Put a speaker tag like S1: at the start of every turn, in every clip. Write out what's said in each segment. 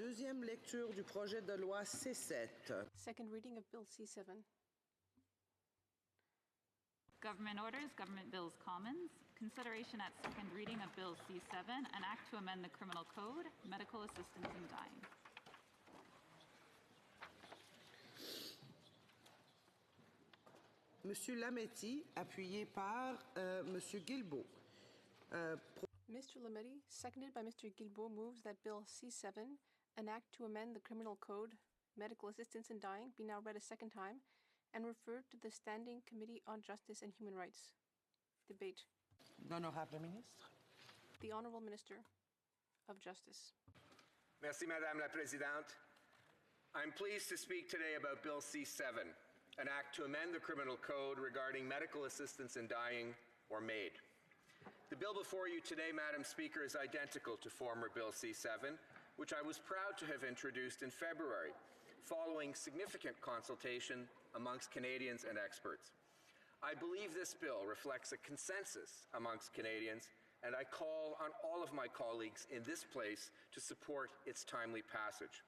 S1: Deuxième lecture du projet de loi C7.
S2: Second reading of Bill C7.
S3: Government Orders, Government Bills Commons. Consideration at second reading of Bill C7, an act to amend the Criminal Code, medical assistance in dying.
S1: Monsieur Lametti, appuyé par Monsieur Guilbeault.
S2: Mr. Lametti, seconded by Mr. Guilbeault, moves that Bill C7, an act to amend the Criminal Code, medical assistance in dying, be now read a second time and referred to the Standing Committee on Justice and Human Rights. Debate.
S1: L'honorable ministre.
S2: The Honorable Minister of Justice.
S4: Merci, Madame la Présidente. I'm pleased to speak today about Bill C7, an act to amend the Criminal Code regarding medical assistance in dying, or MAID. The bill before you today, Madam Speaker, is identical to former Bill C7, which I was proud to have introduced in February, following significant consultation amongst Canadians and experts. I believe this bill reflects a consensus amongst Canadians, and I call on all of my colleagues in this place to support its timely passage.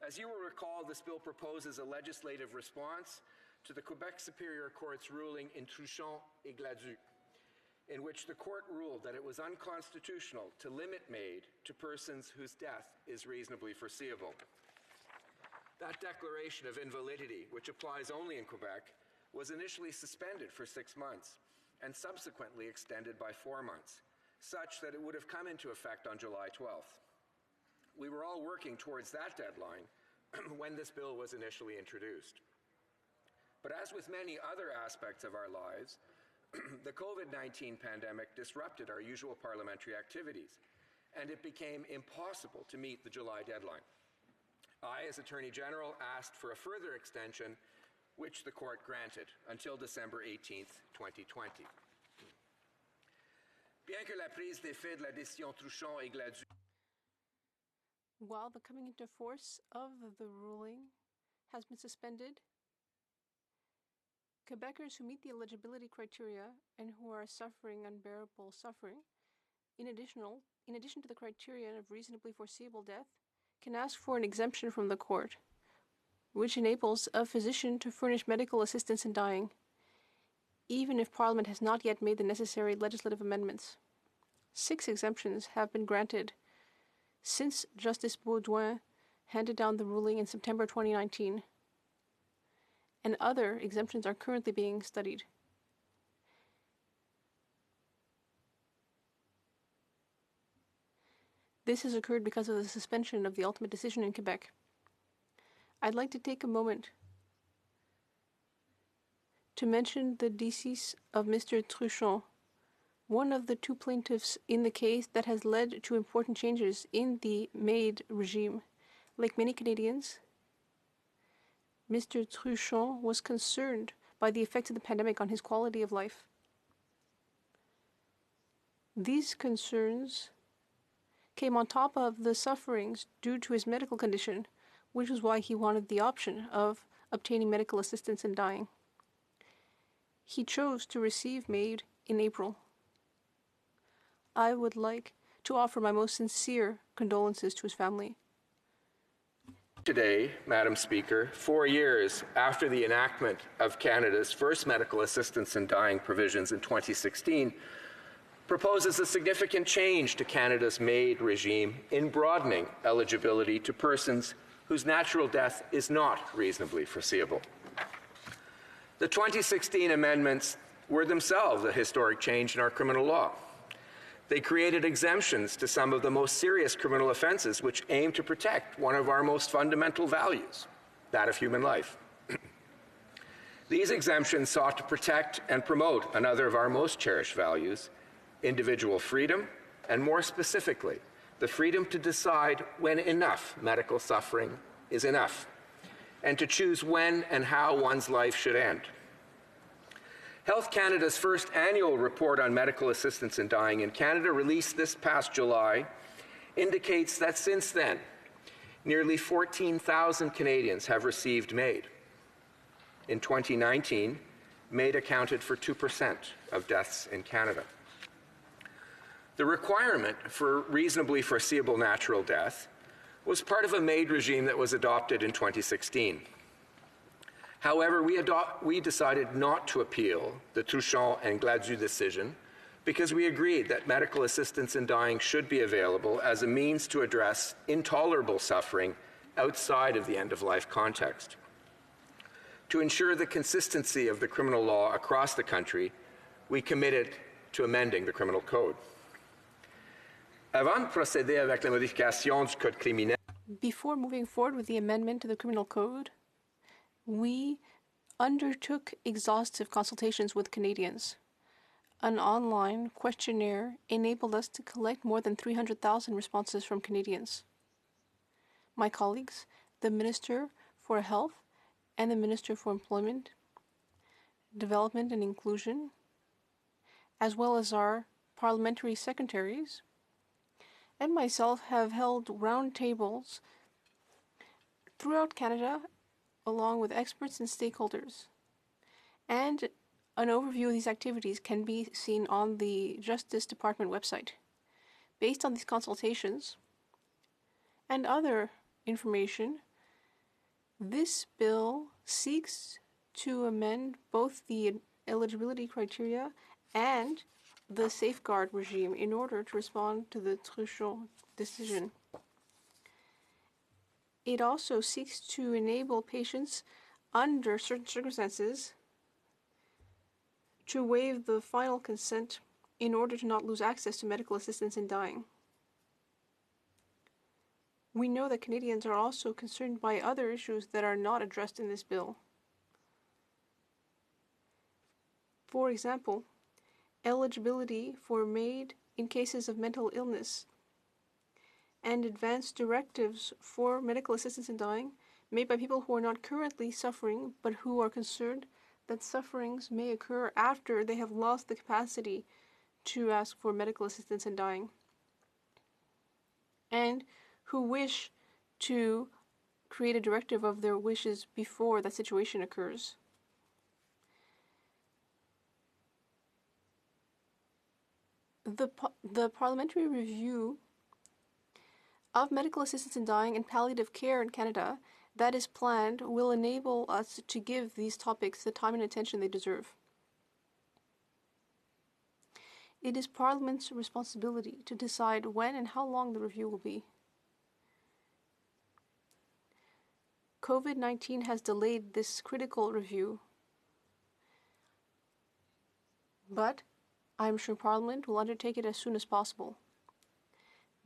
S4: As you will recall, this bill proposes a legislative response to the Quebec Superior Court's ruling in Truchon et Gladu, in which the court ruled that it was unconstitutional to limit MAID to persons whose death is reasonably foreseeable. That declaration of invalidity, which applies only in Quebec, was initially suspended for 6 months and subsequently extended by 4 months, such that it would have come into effect on July 12th. We were all working towards that deadline when this bill was initially introduced. But as with many other aspects of our lives, the COVID-19 pandemic disrupted our usual parliamentary activities, and it became impossible to meet the July deadline. I, as Attorney General, asked for a further extension, which the court granted until December 18th, 2020. Bien que la prise d'effet de la décision Truchon et Gladu.
S2: While the coming into force of the ruling has been suspended, Quebecers who meet the eligibility criteria and who are suffering unbearable suffering, in addition to the criterion of reasonably foreseeable death, can ask for an exemption from the court, which enables a physician to furnish medical assistance in dying, even if Parliament has not yet made the necessary legislative amendments. 6 exemptions have been granted since Justice Baudouin handed down the ruling in September 2019, and other exemptions are currently being studied. This has occurred because of the suspension of the ultimate decision in Quebec. I'd like to take a moment to mention the decease of Mr. Truchon, one of the 2 plaintiffs in the case that has led to important changes in the MAID regime. Like many Canadians, Mr. Truchon was concerned by the effects of the pandemic on his quality of life. These concerns came on top of the sufferings due to his medical condition, which is why he wanted the option of obtaining medical assistance in dying. He chose to receive MAID in April. I would like to offer my most sincere condolences to his family.
S4: Today, Madam Speaker, 4 years after the enactment of Canada's first medical assistance in dying provisions in 2016, proposes a significant change to Canada's MAID regime in broadening eligibility to persons whose natural death is not reasonably foreseeable. The 2016 amendments were themselves a historic change in our criminal law. They created exemptions to some of the most serious criminal offenses which aim to protect one of our most fundamental values, that of human life. These exemptions sought to protect and promote another of our most cherished values, individual freedom, and more specifically, the freedom to decide when enough medical suffering is enough, and to choose when and how one's life should end. Health Canada's first annual report on medical assistance in dying in Canada, released this past July, indicates that since then, nearly 14,000 Canadians have received MAID. In 2019, MAID accounted for 2% of deaths in Canada. The requirement for reasonably foreseeable natural death was part of a MAID regime that was adopted in 2016. However, we decided not to appeal the Truchon and Gladue decision because we agreed that medical assistance in dying should be available as a means to address intolerable suffering outside of the end-of-life context. To ensure the consistency of the criminal law across the country, we committed to amending the criminal code. Avant de procéder avec la modification du code criminel,
S2: Before moving forward with the amendment to the criminal code, we undertook exhaustive consultations with Canadians. An online questionnaire enabled us to collect more than 300,000 responses from Canadians. My colleagues, the Minister for Health and the Minister for Employment, Development and Inclusion, as well as our parliamentary secretaries, and myself have held roundtables throughout Canada along with experts and stakeholders. And an overview of these activities can be seen on the Justice Department website. Based on these consultations and other information, this bill seeks to amend both the eligibility criteria and the safeguard regime in order to respond to the Truchon decision. It also seeks to enable patients under certain circumstances to waive the final consent in order to not lose access to medical assistance in dying. We know that Canadians are also concerned by other issues that are not addressed in this bill. For example, eligibility for MAID in cases of mental illness and advance directives for medical assistance in dying made by people who are not currently suffering but who are concerned that sufferings may occur after they have lost the capacity to ask for medical assistance in dying, and who wish to create a directive of their wishes before that situation occurs. The parliamentary review of medical assistance in dying and palliative care in Canada that is planned will enable us to give these topics the time and attention they deserve. It is Parliament's responsibility to decide when and how long the review will be. COVID-19 has delayed this critical review, but I'm sure Parliament will undertake it as soon as possible.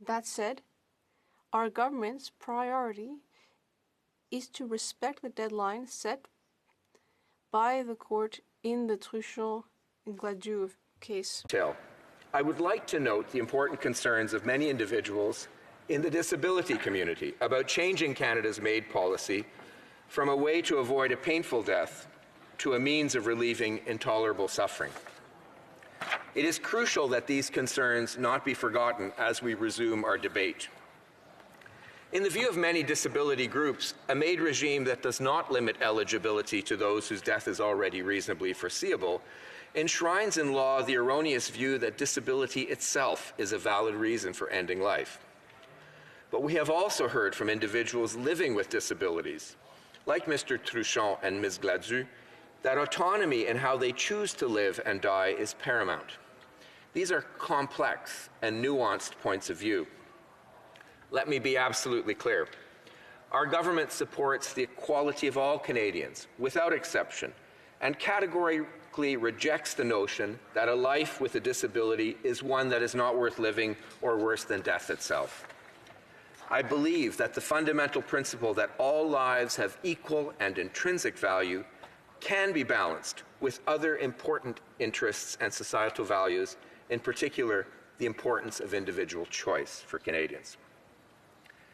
S2: That said, our government's priority is to respect the deadline set by the court in the Truchon and Gladue case.
S4: I would like to note the important concerns of many individuals in the disability community about changing Canada's MAID policy from a way to avoid a painful death to a means of relieving intolerable suffering. It is crucial that these concerns not be forgotten as we resume our debate. In the view of many disability groups, a MAID regime that does not limit eligibility to those whose death is already reasonably foreseeable enshrines in law the erroneous view that disability itself is a valid reason for ending life. But we have also heard from individuals living with disabilities, like Mr. Truchon and Ms. Gladue, that autonomy in how they choose to live and die is paramount. These are complex and nuanced points of view. Let me be absolutely clear. Our government supports the equality of all Canadians, without exception, and categorically rejects the notion that a life with a disability is one that is not worth living or worse than death itself. I believe that the fundamental principle that all lives have equal and intrinsic value can be balanced with other important interests and societal values, in particular, the importance of individual choice for Canadians.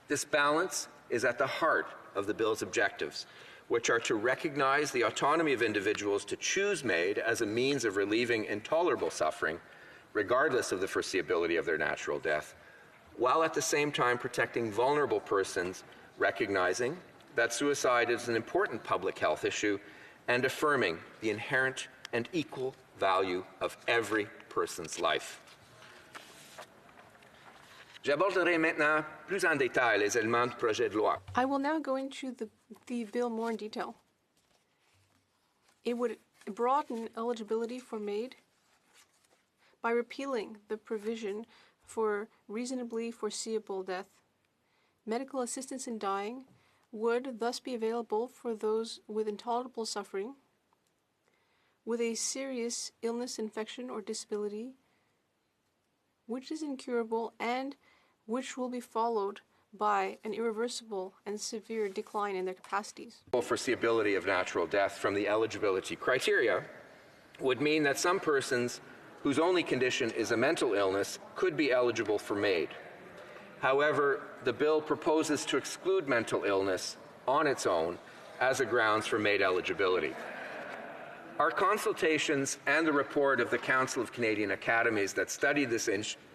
S4: This balance is at the heart of the bill's objectives, which are to recognize the autonomy of individuals to choose MAID as a means of relieving intolerable suffering, regardless of the foreseeability of their natural death, while at the same time protecting vulnerable persons, recognizing that suicide is an important public health issue, and affirming the inherent and equal value of every person's life. J'aborderai maintenant plus en détail les éléments du projet de loi.
S2: I will now go into the bill more in detail. It would broaden eligibility for MAID by repealing the provision for reasonably foreseeable death. Medical assistance in dying would thus be available for those with intolerable suffering, with a serious illness, infection, or disability, which is incurable and which will be followed by an irreversible and severe decline in their capacities.
S4: Foreseeability of natural death from the eligibility criteria would mean that some persons whose only condition is a mental illness could be eligible for MAID. However, the bill proposes to exclude mental illness on its own as a grounds for MAID eligibility. Our consultations and the report of the Council of Canadian Academies that studied this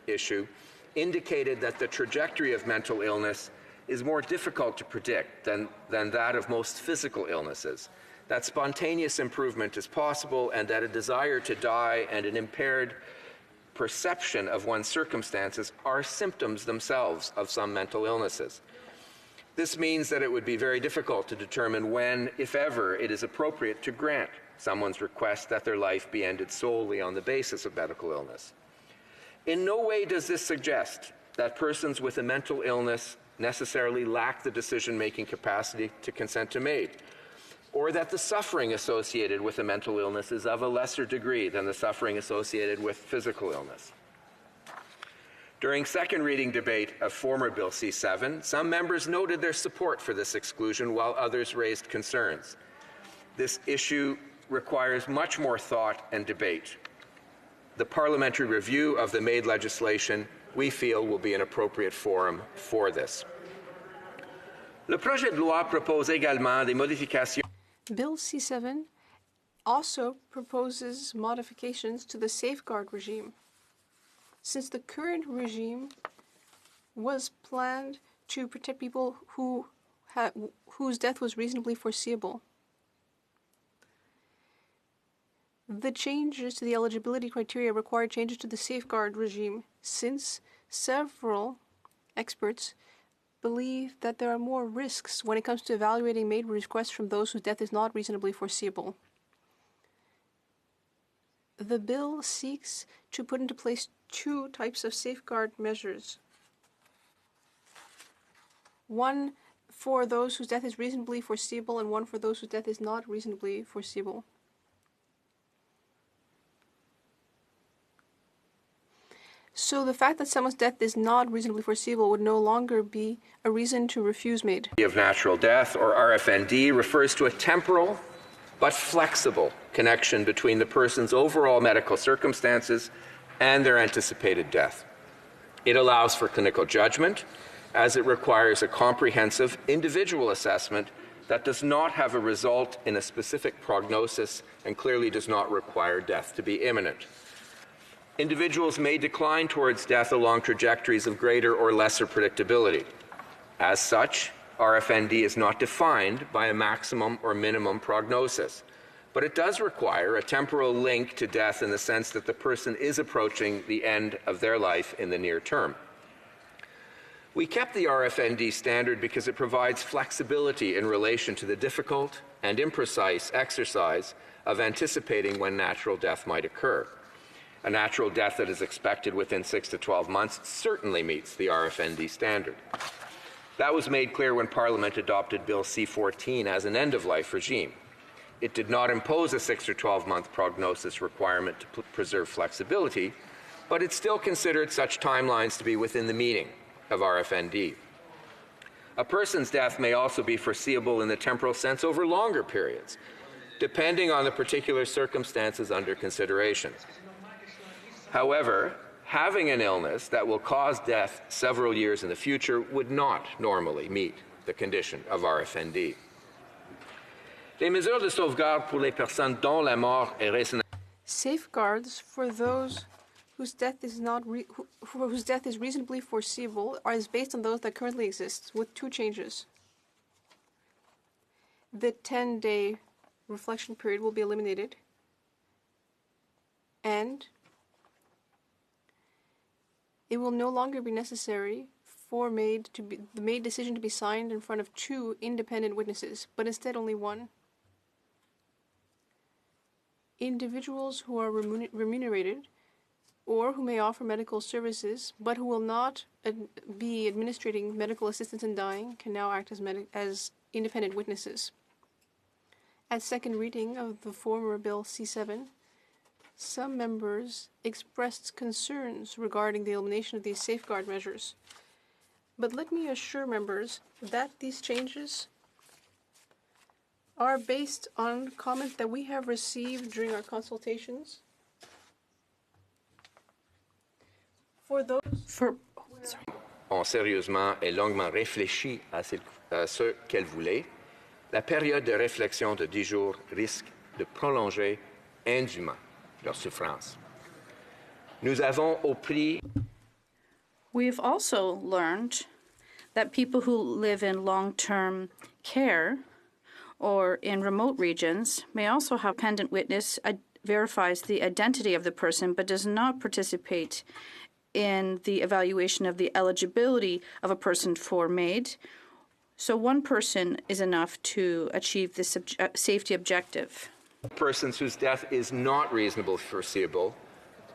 S4: issue indicated that the trajectory of mental illness is more difficult to predict than that of most physical illnesses, that spontaneous improvement is possible, and that a desire to die and an impaired perception of one's circumstances are symptoms themselves of some mental illnesses. This means that it would be very difficult to determine when, if ever, it is appropriate to grant someone's request that their life be ended solely on the basis of medical illness. In no way does this suggest that persons with a mental illness necessarily lack the decision-making capacity to consent to MAID, or that the suffering associated with a mental illness is of a lesser degree than the suffering associated with physical illness. During second reading debate of former Bill C-7, some members noted their support for this exclusion while others raised concerns. This issue requires much more thought and debate. The parliamentary review of the MAID legislation, we feel, will be an appropriate forum for this. Le projet de loi propose également des modifications.
S2: Bill C-7 also proposes modifications to the safeguard regime. Since the current regime was planned to protect people whose death was reasonably foreseeable, the changes to the eligibility criteria require changes to the safeguard regime, since several experts believe that there are more risks when it comes to evaluating MAID requests from those whose death is not reasonably foreseeable. The bill seeks to put into place two types of safeguard measures. One for those whose death is reasonably foreseeable and one for those whose death is not reasonably foreseeable. So the fact that someone's death is not reasonably foreseeable would no longer be a reason to refuse MAID.
S4: Of natural death, or RFND, refers to a temporal but flexible connection between the person's overall medical circumstances and their anticipated death. It allows for clinical judgment, as it requires a comprehensive individual assessment that does not have a result in a specific prognosis and clearly does not require death to be imminent. Individuals may decline towards death along trajectories of greater or lesser predictability. As such, RFND is not defined by a maximum or minimum prognosis, but it does require a temporal link to death in the sense that the person is approaching the end of their life in the near term. We kept the RFND standard because it provides flexibility in relation to the difficult and imprecise exercise of anticipating when natural death might occur. A natural death that is expected within 6 to 12 months certainly meets the RFND standard. That was made clear when Parliament adopted Bill C-14 as an end-of-life regime. It did not impose a 6 or 12-month prognosis requirement to preserve flexibility, but it still considered such timelines to be within the meaning of RFND. A person's death may also be foreseeable in the temporal sense over longer periods, depending on the particular circumstances under consideration. However, having an illness that will cause death several years in the future would not normally meet the condition of RFND. Les mesures de sauvegarde pour les personnes dont la mort est raisonnable.
S2: Safeguards for those whose death is reasonably foreseeable is based on those that currently exist, with two changes. The 10-day reflection period will be eliminated, and it will no longer be necessary for the maid decision to be signed in front of 2 independent witnesses, but instead only 1. Individuals who are remunerated or who may offer medical services but who will not be administering medical assistance in dying can now act as independent witnesses. At second reading of the former Bill C7, some members expressed concerns regarding the elimination of these safeguard measures. But let me assure members that these changes are based on comments that we have received during our consultations. For those
S4: ont sérieusement et longuement réfléchi à ce qu'elles voulaient, la période de réflexion de 10 jours risque de prolonger indûment leur souffrance. Nous avons appris.
S5: We've also learned that people who live in long-term care or in remote regions may also have a dependent witness verifies the identity of the person but does not participate in the evaluation of the eligibility of a person for MAID. So one person is enough to achieve this safety objective.
S4: Persons whose death is not reasonably foreseeable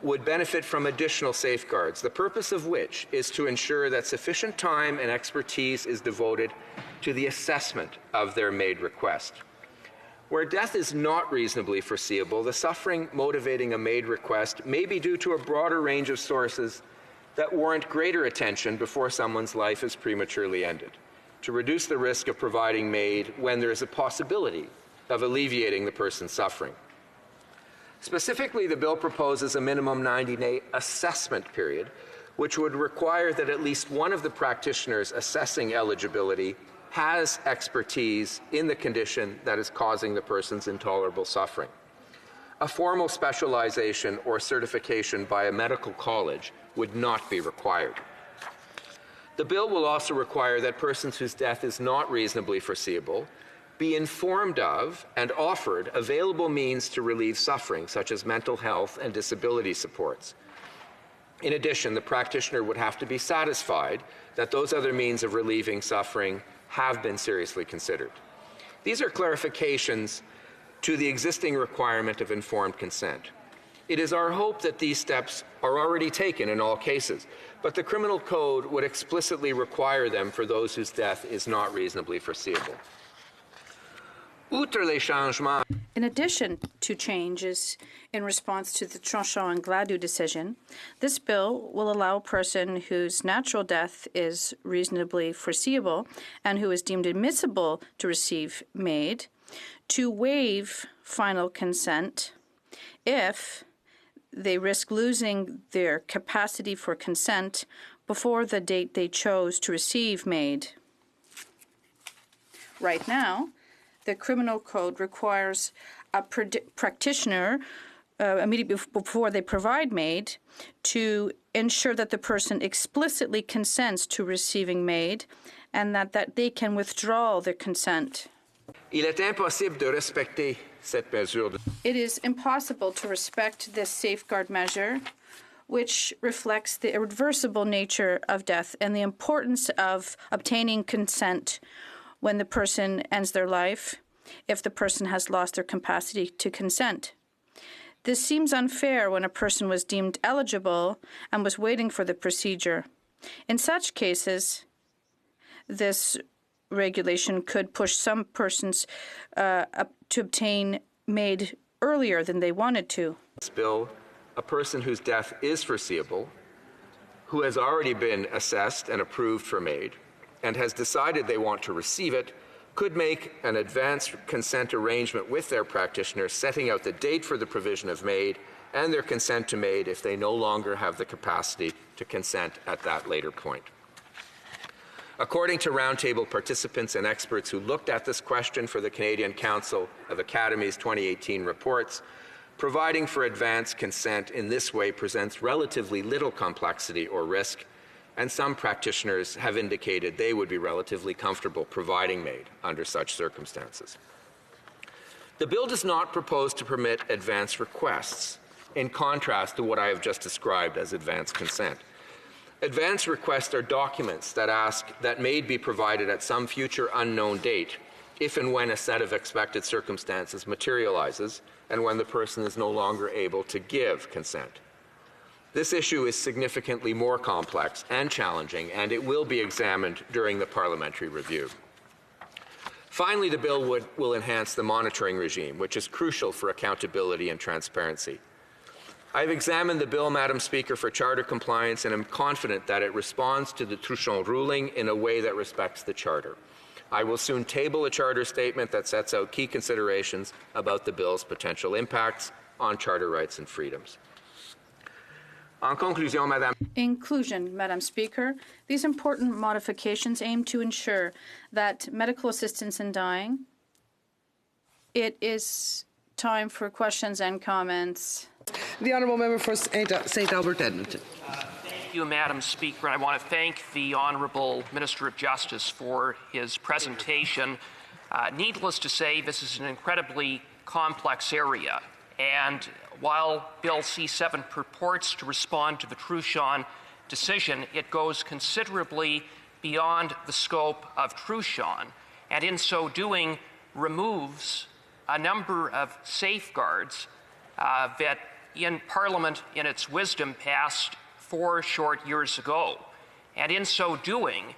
S4: would benefit from additional safeguards, the purpose of which is to ensure that sufficient time and expertise is devoted to the assessment of their MAID request. Where death is not reasonably foreseeable, the suffering motivating a MAID request may be due to a broader range of sources that warrant greater attention before someone's life is prematurely ended, to reduce the risk of providing MAID when there is a possibility of alleviating the person's suffering. Specifically, the bill proposes a minimum 90-day assessment period, which would require that at least one of the practitioners assessing eligibility has expertise in the condition that is causing the person's intolerable suffering. A formal specialization or certification by a medical college would not be required. The bill will also require that persons whose death is not reasonably foreseeable be informed of and offered available means to relieve suffering, such as mental health and disability supports. In addition, the practitioner would have to be satisfied that those other means of relieving suffering have been seriously considered. These are clarifications to the existing requirement of informed consent. It is our hope that these steps are already taken in all cases, but the Criminal Code would explicitly require them for those whose death is not reasonably foreseeable. Outre les changements.
S5: In addition to changes in response to the Tranchant and Gladue decision, this bill will allow a person whose natural death is reasonably foreseeable and who is deemed admissible to receive MAID to waive final consent if they risk losing their capacity for consent before the date they chose to receive MAID. Right now, the Criminal Code requires a practitioner immediately before they provide MAID to ensure that the person explicitly consents to receiving MAID and that they can withdraw their consent.
S4: Il est impossible de respecter cette mesure.
S5: It is impossible to respect this safeguard measure, which reflects the irreversible nature of death and the importance of obtaining consent when the person ends their life, if the person has lost their capacity to consent. This seems unfair when a person was deemed eligible and was waiting for the procedure. In such cases, this regulation could push some persons up to obtain MAID earlier than they wanted to.
S4: This bill, a person whose death is foreseeable, who has already been assessed and approved for MAID, and has decided they want to receive it, could make an advance consent arrangement with their practitioner, setting out the date for the provision of MAID and their consent to MAID if they no longer have the capacity to consent at that later point. According to roundtable participants and experts who looked at this question for the Canadian Council of Academies 2018 reports, providing for advance consent in this way presents relatively little complexity or risk, and some practitioners have indicated they would be relatively comfortable providing MAID under such circumstances. The bill does not propose to permit advance requests, in contrast to what I have just described as advance consent. Advance requests are documents that may be provided at some future unknown date, if and when a set of expected circumstances materializes and when the person is no longer able to give consent. This issue is significantly more complex and challenging, and it will be examined during the parliamentary review. Finally, the bill will enhance the monitoring regime, which is crucial for accountability and transparency. I've examined the bill, Madam Speaker, for charter compliance, and am confident that it responds to the Truchon ruling in a way that respects the charter. I will soon table a charter statement that sets out key considerations about the bill's potential impacts on charter rights and freedoms. En conclusion, Madame.
S5: In conclusion, Madam Speaker, these important modifications aim to ensure that medical assistance in dying. It is time for questions and comments.
S1: The honourable member for St. Albert Edmonton.
S6: Thank you, Madam Speaker. I want to thank the Honourable Minister of Justice for his presentation. Needless to say, this is an incredibly complex area, and while Bill C-7 purports to respond to the Truchon decision, it goes considerably beyond the scope of Truchon, and in so doing removes a number of safeguards that in Parliament, in its wisdom, passed 4 short years ago. And in so doing,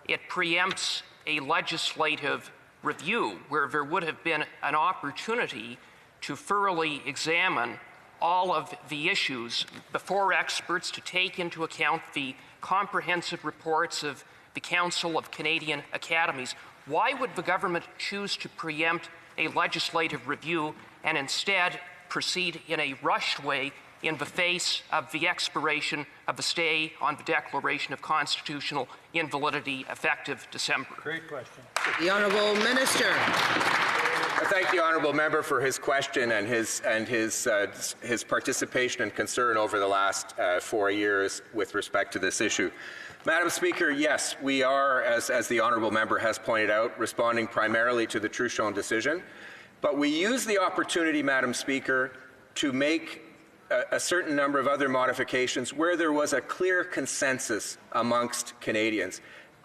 S6: it preempts a legislative review where there would have been an opportunity to thoroughly examine all of the issues before experts, to take into account the comprehensive reports of the Council of Canadian Academies. Why would the government choose to preempt a legislative review and instead proceed in a rushed way in the face of the expiration of the stay on the Declaration of Constitutional Invalidity effective December?
S7: Great question.
S1: The Honourable Minister.
S4: I thank the honourable member for his question and his participation and concern over the last 4 years with respect to this issue. Madam Speaker, yes, we are, as the honourable member has pointed out, responding primarily to the Truchon decision, but we use the opportunity, Madam Speaker, to make a certain number of other modifications where there was a clear consensus amongst Canadians.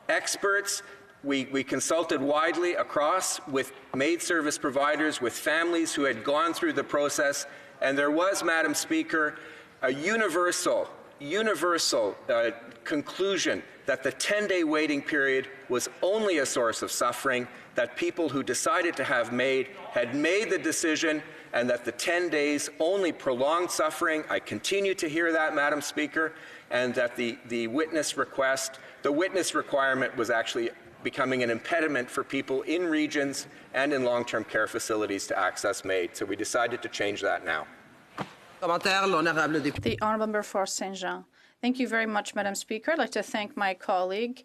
S4: Experts, we consulted widely across with maid service providers, with families who had gone through the process, and there was, Madam Speaker, a universal conclusion that the 10-day waiting period was only a source of suffering, that people who decided to have MAID had made the decision, and that the 10 days only prolonged suffering. I continue to hear that, Madam Speaker, and that the witness requirement was actually becoming an impediment for people in regions and in long-term care facilities to access MAID. So we decided to change that now.
S5: The Honourable Member for Saint Jean. Thank you very much, Madam Speaker. I'd like to thank my colleague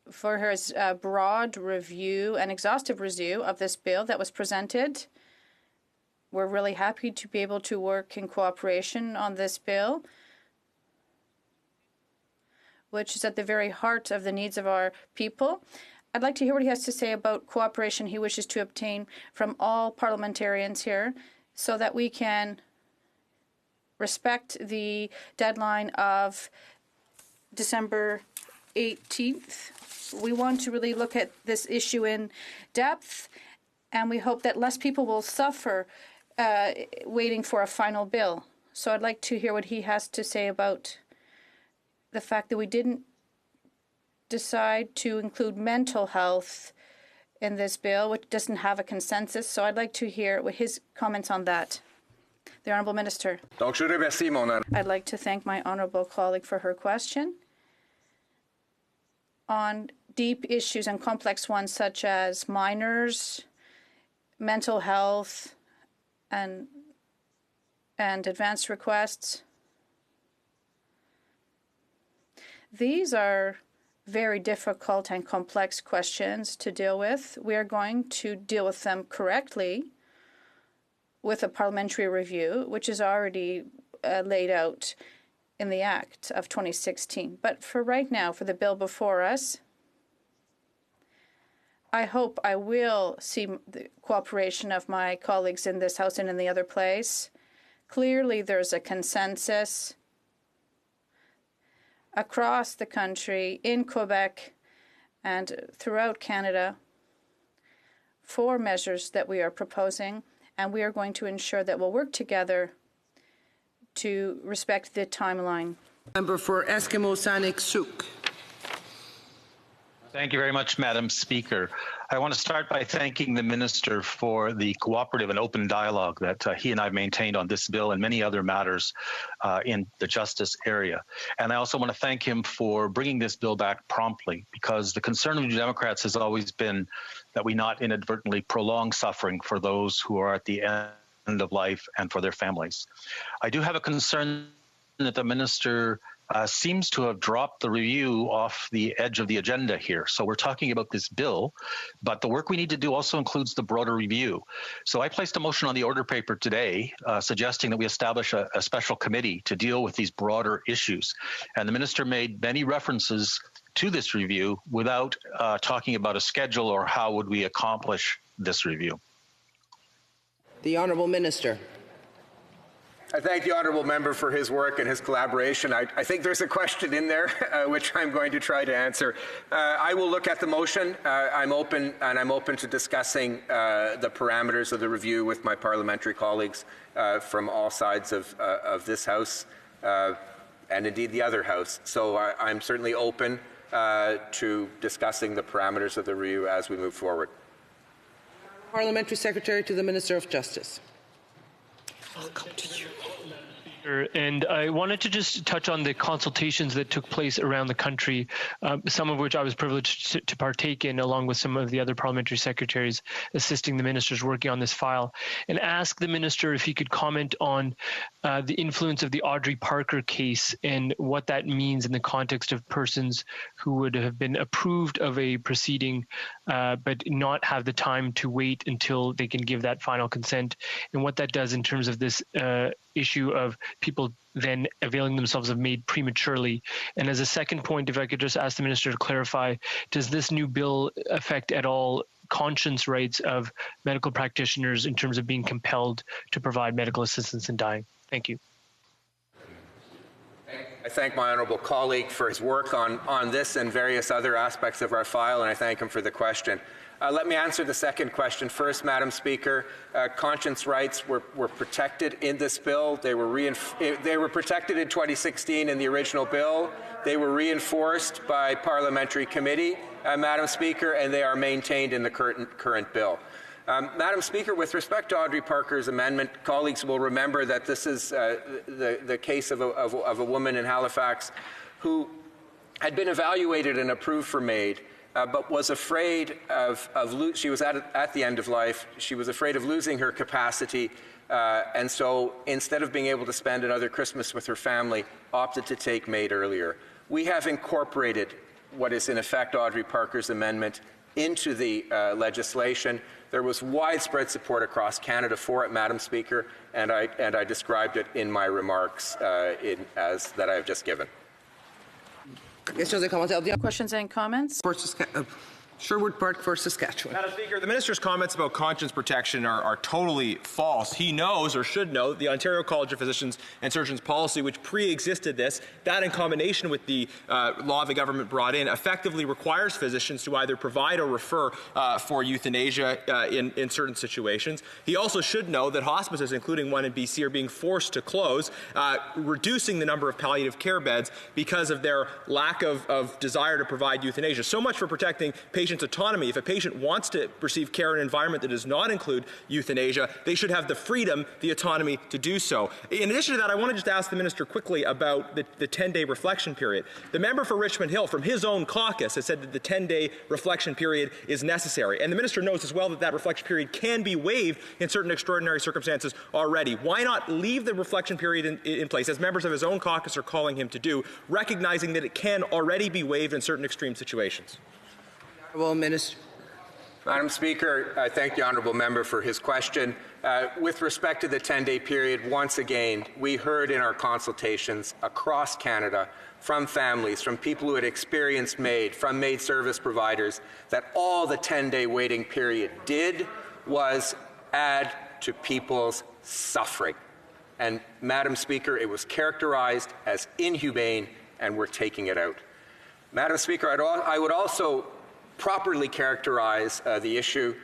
S5: for his broad review and exhaustive review of this bill that was presented. We're really happy to be able to work in cooperation on this bill, which is at the very heart of the needs of our people. I'd like to hear what he has to say about cooperation he wishes to obtain from all parliamentarians here so that we can respect the deadline of December 18th. We want to really look at this issue in depth, and we hope that less people will suffer waiting for a final bill. So I'd like to hear what he has to say about the fact that we didn't decide to include mental health in this bill, which doesn't have a consensus. So I'd like to hear what his comments on that. The Honourable Minister. I'd like to thank my honourable colleague for her question. On deep issues and complex ones such as minors, mental health, and advance requests, these are very difficult and complex questions to deal with. We are going to deal with them correctly with a parliamentary review, which is already laid out in the Act of 2016. But for right now, for the bill before us, I hope I will see the cooperation of my colleagues in this House and in the other place. Clearly, there's a consensus across the country, in Quebec and throughout Canada, 4 measures that we are proposing, and we are going to ensure that we'll work together to respect the timeline.
S1: Member for Eskimo Sanik Suk.
S7: Thank you very much, Madam Speaker. I want to start by thanking the Minister for the cooperative and open dialogue that he and I have maintained on this bill and many other matters in the justice area. And I also want to thank him for bringing this bill back promptly, because the concern of New Democrats has always been that we not inadvertently prolong suffering for those who are at the end of life and for their families. I do have a concern that the Minister seems to have dropped the review off the edge of the agenda here. So we're talking about this bill, but the work we need to do also includes the broader review. So I placed a motion on the order paper today suggesting that we establish a special committee to deal with these broader issues. And the Minister made many references to this review without talking about a schedule or how would we accomplish this review.
S1: The Honourable Minister.
S4: I thank the honourable member for his work and his collaboration. I think there's a question in there which I'm going to try to answer. I will look at the motion. I'm open to discussing the parameters of the review with my parliamentary colleagues from all sides of this House and indeed the other House. So I'm certainly open to discussing the parameters of the review as we move forward.
S1: Parliamentary Secretary to the Minister of Justice.
S8: I'll come to you. And I wanted to just touch on the consultations that took place around the country, some of which I was privileged to partake in, along with some of the other parliamentary secretaries assisting the ministers working on this file, and ask the minister if he could comment on the influence of the Audrey Parker case and what that means in the context of persons who would have been approved of a proceeding but not have the time to wait until they can give that final consent, and what that does in terms of this issue of people then availing themselves of MAID prematurely. And as a second point, if I could just ask the minister to clarify, does this new bill affect at all conscience rights of medical practitioners in terms of being compelled to provide medical assistance in dying? Thank you.
S4: I thank my honourable colleague for his work on this and various other aspects of our file, and I thank him for the question. Let me answer the second question first, Madam Speaker. Conscience rights were protected in this bill. They were protected in 2016 in the original bill. They were reinforced by parliamentary committee, Madam Speaker, and they are maintained in the current bill. Madam Speaker, with respect to Audrey Parker's amendment, colleagues will remember that this is the case of a woman in Halifax who had been evaluated and approved for MAID, but was afraid she was at the end of life. She was afraid of losing her capacity, and so instead of being able to spend another Christmas with her family, opted to take MAID earlier. We have incorporated what is in effect Audrey Parker's amendment into the legislation. There was widespread support across Canada for it, Madam Speaker, and I described it in my remarks that I have just given.
S5: Questions and comments?
S1: Sherwood Park for Saskatchewan.
S9: Madam Speaker, the minister's comments about conscience protection are totally false. He knows, or should know, that the Ontario College of Physicians and Surgeons policy, which pre-existed this, that in combination with the law the government brought in, effectively requires physicians to either provide or refer for euthanasia in certain situations. He also should know that hospices, including one in BC, are being forced to close, reducing the number of palliative care beds because of their lack of desire to provide euthanasia. So much for protecting patients' autonomy. If a patient wants to receive care in an environment that does not include euthanasia, they should have the freedom, the autonomy to do so. In addition to that, I want to just ask the minister quickly about the 10-day reflection period. The member for Richmond Hill from his own caucus has said that the 10-day reflection period is necessary. And the minister knows as well that that reflection period can be waived in certain extraordinary circumstances already. Why not leave the reflection period in place, as members of his own caucus are calling him to do, recognizing that it can already be waived in certain extreme situations?
S1: Minister.
S4: Madam Speaker, I thank the honourable member for his question. With respect to the 10-day period, once again, we heard in our consultations across Canada from families, from people who had experienced MAID, from MAID service providers, that all the 10-day waiting period did was add to people's suffering. And Madam Speaker, it was characterized as inhumane and we're taking it out. Madam Speaker, I would also properly characterize the issue,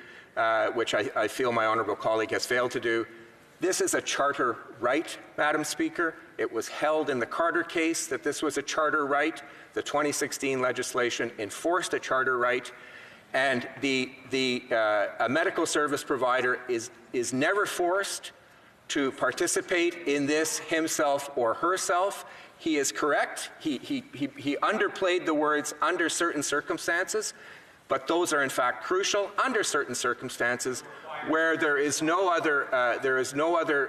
S4: which I feel my honourable colleague has failed to do. This is a charter right, Madam Speaker. It was held in the Carter case that this was a charter right. The 2016 legislation enforced a charter right, and a medical service provider is never forced to participate in this himself or herself. He is correct. He underplayed the words "under certain circumstances," but those are in fact crucial. Under certain circumstances, where there is no other,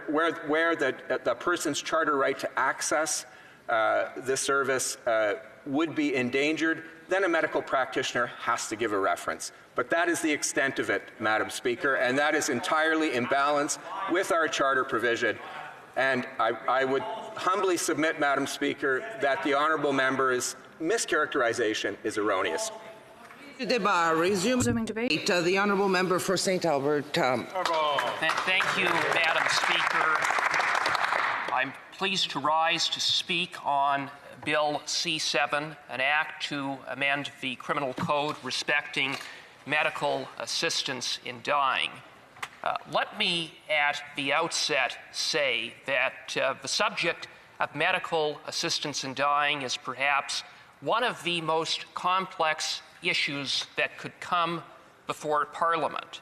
S4: where the person's charter right to access the service would be endangered, then a medical practitioner has to give a reference. But that is the extent of it, Madam Speaker, and that is entirely in balance with our charter provision. And I would humbly submit, Madam Speaker, that the honourable member's mischaracterization is erroneous.
S1: Resuming debate. The honourable member for St. Albert.
S6: Thank you, Madam Speaker. I'm pleased to rise to speak on Bill C-7, an act to amend the criminal code respecting medical assistance in dying. Let me at the outset say that the subject of medical assistance in dying is perhaps one of the most complex issues that could come before Parliament.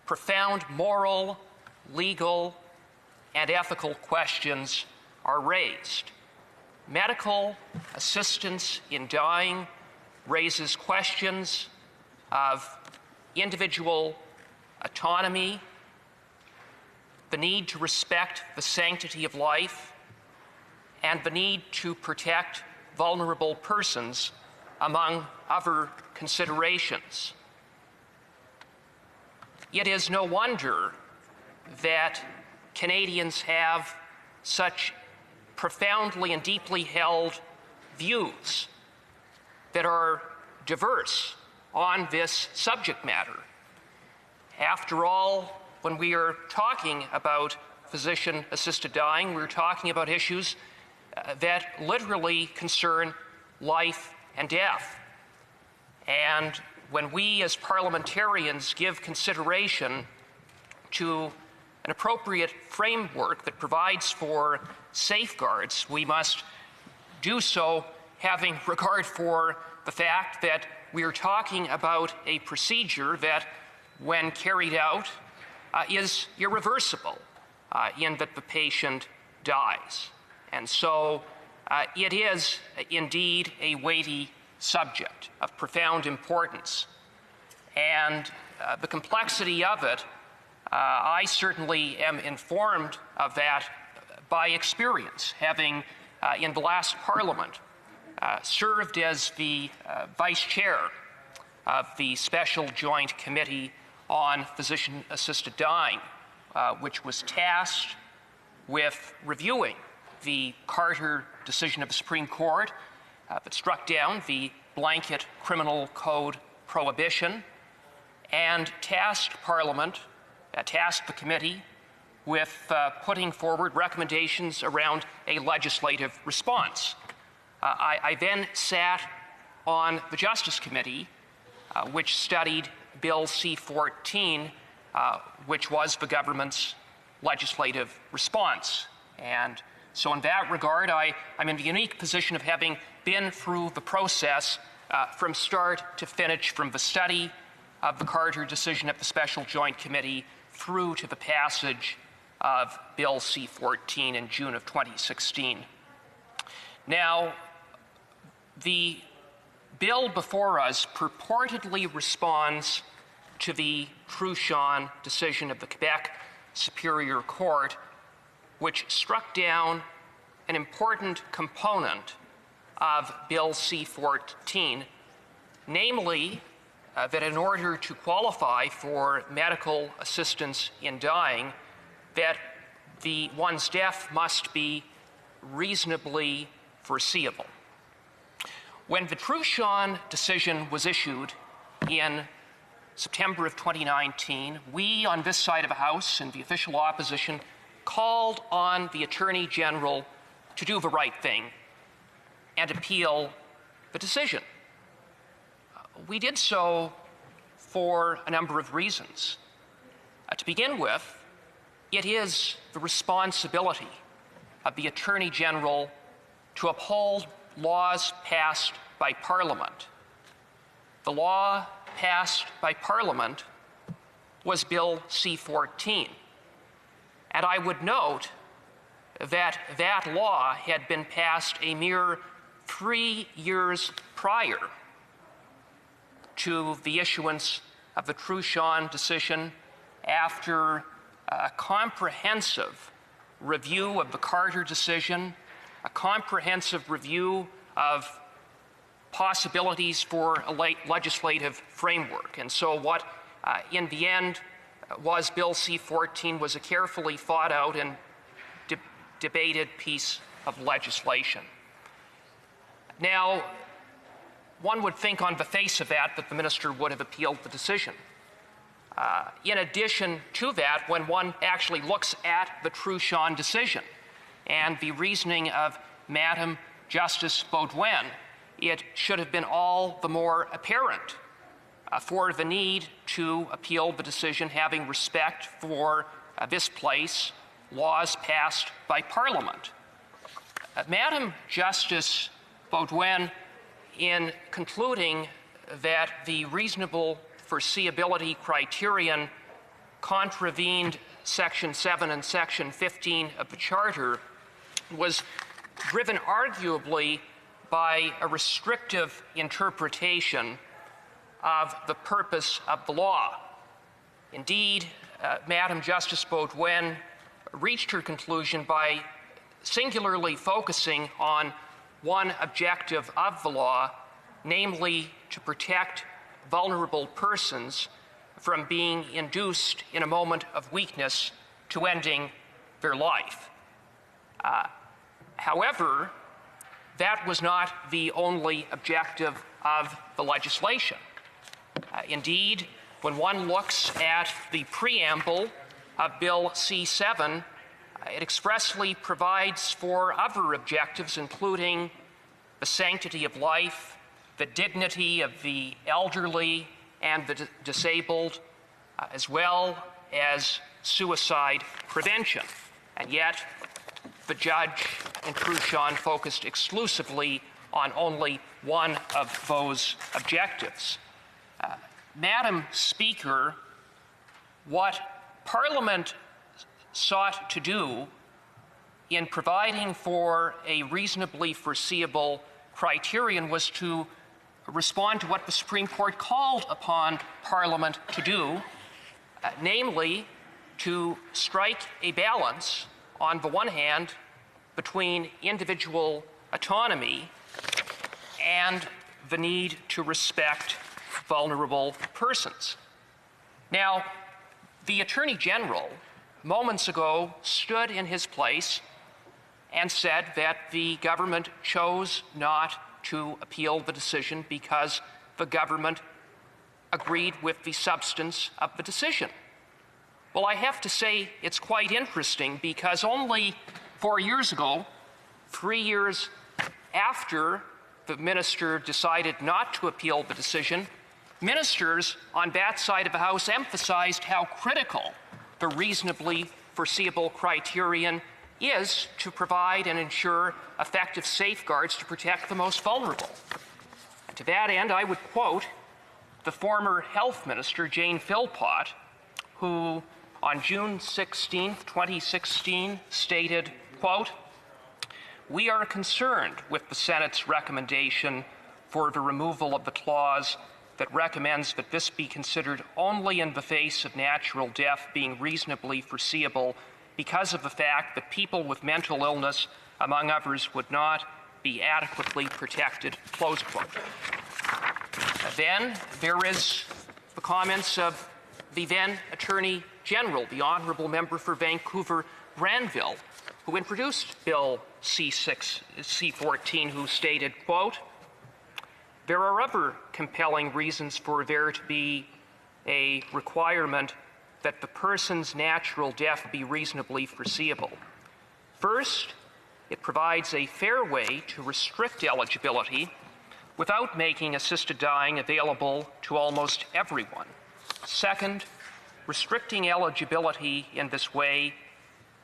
S6: Profound moral, legal, and ethical questions are raised. Medical assistance in dying raises questions of individual autonomy, the need to respect the sanctity of life, and the need to protect vulnerable persons, among other considerations. It is no wonder that Canadians have such profoundly and deeply held views that are diverse on this subject matter. After all, when we are talking about physician-assisted dying, we're talking about issues that literally concern life and death. And when we as parliamentarians give consideration to an appropriate framework that provides for safeguards, we must do so having regard for the fact that we are talking about a procedure that, when carried out, is irreversible in that the patient dies. And so it is indeed a weighty subject of profound importance. And the complexity of it, I certainly am informed of that by experience, having in the last Parliament served as the Vice Chair of the Special Joint Committee on Physician-Assisted Dying, which was tasked with reviewing the Carter decision of the Supreme Court that struck down the blanket criminal code prohibition, and tasked Parliament, tasked the committee with putting forward recommendations around a legislative response. I then sat on the Justice Committee, which studied Bill C-14, which was the government's legislative response. And so in that regard, I'm in the unique position of having been through the process from start to finish, from the study of the Carter decision at the Special Joint Committee through to the passage of Bill C-14 in June of 2016. Now, the bill before us purportedly responds to the Truchon decision of the Quebec Superior Court, which struck down an important component of Bill C-14, namely that in order to qualify for medical assistance in dying, that one's death must be reasonably foreseeable. When the Truchon decision was issued in September of 2019, we on this side of the House, in the official opposition, called on the Attorney General to do the right thing and appeal the decision. We did so for a number of reasons. To begin with, it is the responsibility of the Attorney General to uphold laws passed by Parliament. The law passed by Parliament was Bill C-14. And I would note that that law had been passed a mere 3 years prior to the issuance of the Truchon decision, after a comprehensive review of the Carter decision, a comprehensive review of possibilities for a legislative framework. And so what in the end was Bill C-14 was a carefully thought out and debated piece of legislation. Now, one would think on the face of that the minister would have appealed the decision. In addition to that, when one actually looks at the Truchon decision and the reasoning of Madam Justice Beaudoin, it should have been all the more apparent for the need to appeal the decision, having respect for this place, laws passed by Parliament. Madam Justice Beaudoin, in concluding that the reasonable foreseeability criterion contravened Section 7 and Section 15 of the Charter, was driven arguably by a restrictive interpretation of the purpose of the law. Indeed, Madam Justice Beaudoin reached her conclusion by singularly focusing on one objective of the law, namely to protect vulnerable persons from being induced in a moment of weakness to ending their life. However, that was not the only objective of the legislation. Indeed, when one looks at the preamble of Bill C-7, it expressly provides for other objectives, including the sanctity of life, the dignity of the elderly and the disabled, as well as suicide prevention. And yet, the judge in Truchon focused exclusively on only one of those objectives. Madam Speaker, what Parliament sought to do in providing for a reasonably foreseeable criterion was to respond to what the Supreme Court called upon Parliament to do, namely to strike a balance on the one hand between individual autonomy and the need to respect vulnerable persons. Now, the Attorney General moments ago stood in his place and said that the government chose not to appeal the decision because the government agreed with the substance of the decision. Well, I have to say it's quite interesting, because only 4 years ago, 3 years after the minister decided not to appeal the decision, ministers on that side of the House emphasized how critical the reasonably foreseeable criterion is to provide and ensure effective safeguards to protect the most vulnerable. And to that end, I would quote the former Health Minister, Jane Philpott, who on June 16, 2016, stated, quote, "We are concerned with the Senate's recommendation for the removal of the clause that recommends that this be considered only in the face of natural death being reasonably foreseeable, because of the fact that people with mental illness, among others, would not be adequately protected," close quote. Then there is the comments of the then Attorney General, the Honourable Member for Vancouver Granville, who introduced Bill C-14, who stated, quote, "There are other compelling reasons for there to be a requirement that the person's natural death be reasonably foreseeable. First, it provides a fair way to restrict eligibility without making assisted dying available to almost everyone. Second, restricting eligibility in this way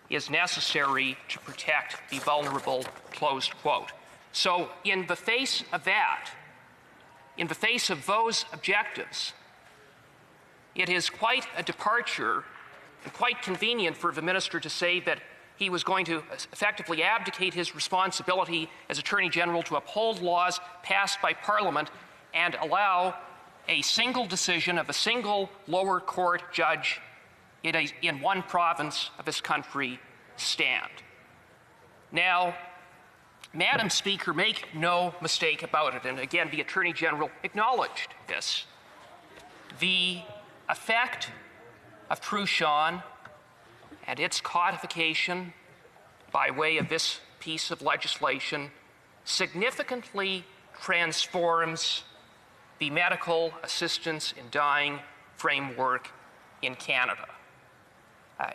S6: is necessary to protect the vulnerable, closed quote. So in the face of that, in the face of those objectives, it is quite a departure and quite convenient for the minister to say that he was going to effectively abdicate his responsibility as Attorney General to uphold laws passed by Parliament and allow a single decision of a single lower court judge in one province of this country stand. Now, Madam Speaker, make no mistake about it, and again, the Attorney General acknowledged this. The effect of Truchon and its codification by way of this piece of legislation significantly transforms the medical assistance in dying framework in Canada.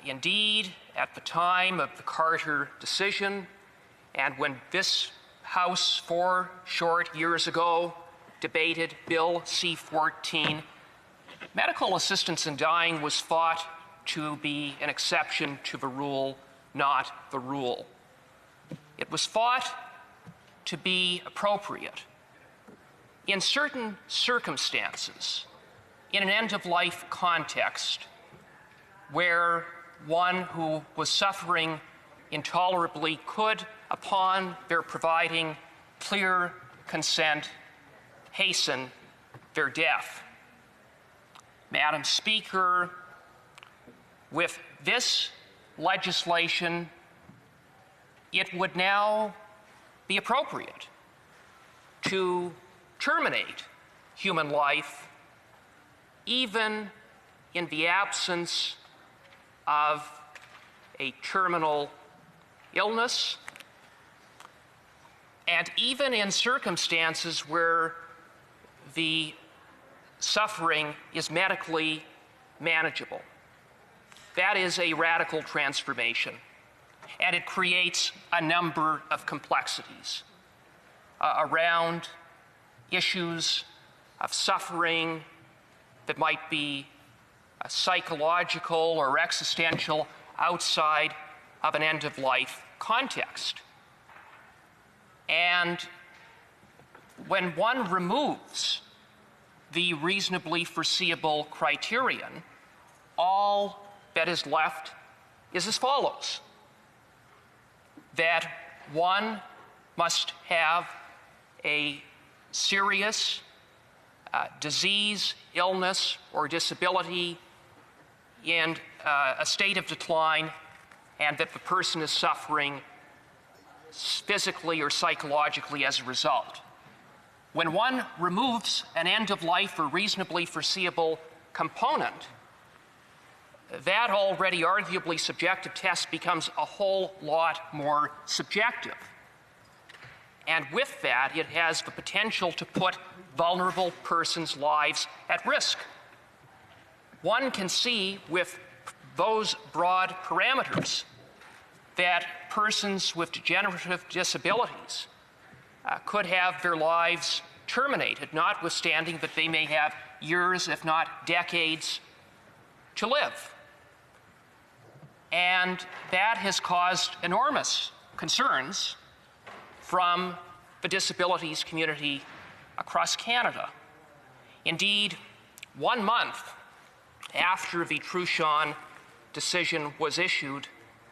S6: Indeed, at the time of the Carter decision, and when this House 4 short years ago debated Bill C-14, medical assistance in dying was thought to be an exception to the rule, not the rule. It was thought to be appropriate in certain circumstances, in an end-of-life context, where one who was suffering intolerably could, upon their providing clear consent, hasten their death. Madam Speaker, with this legislation, it would now be appropriate to terminate human life even in the absence of a terminal illness, and even in circumstances where the suffering is medically manageable. That is a radical transformation, and it creates a number of complexities around issues of suffering that might be psychological or existential outside of an end-of-life context. And when one removes the reasonably foreseeable criterion, all that is left is as follows: that one must have a serious disease, illness, or disability in a state of decline, and that the person is suffering physically or psychologically as a result. When one removes an end-of-life or reasonably foreseeable component, that already arguably subjective test becomes a whole lot more subjective. And with that, it has the potential to put vulnerable persons' lives at risk. One can see with those broad parameters that persons with degenerative disabilities could have their lives terminated, notwithstanding that they may have years, if not decades, to live. And that has caused enormous concerns from the disabilities community across Canada. Indeed, 1 month after the Truchon decision was issued,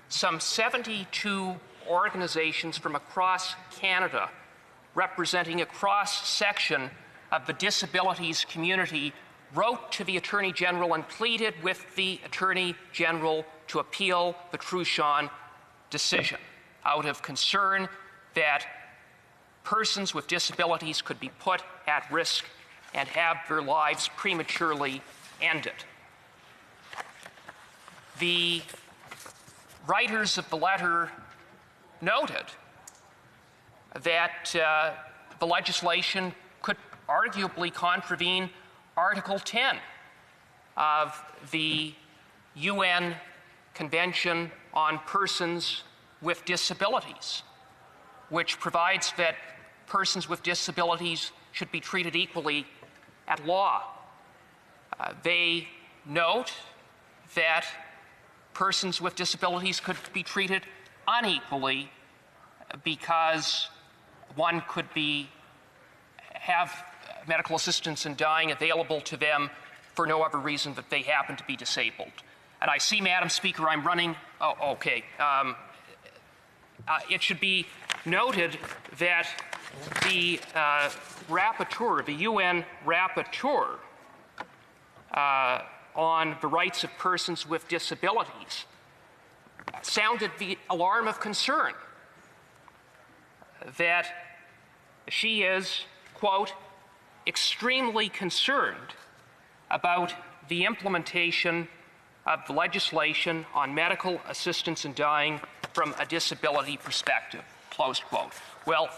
S6: some 72 organizations from across Canada, representing a cross-section of the disabilities community, wrote to the Attorney General and pleaded with the Attorney General to appeal the Truchon decision out of concern that persons with disabilities could be put at risk and have their lives prematurely ended. The writers of the letter noted that the legislation could arguably contravene Article 10 of the UN Convention on Persons with Disabilities, which provides that persons with disabilities should be treated equally at law. They note that persons with disabilities could be treated unequally because one could have medical assistance in dying available to them for no other reason that they happen to be disabled. And I see, Madam Speaker, I'm running. Oh, okay. It should be noted that the rapporteur, the UN rapporteur on the rights of persons with disabilities, sounded the alarm of concern that she is, quote, extremely concerned about the implementation of the legislation on medical assistance in dying from a disability perspective, close quote. Well,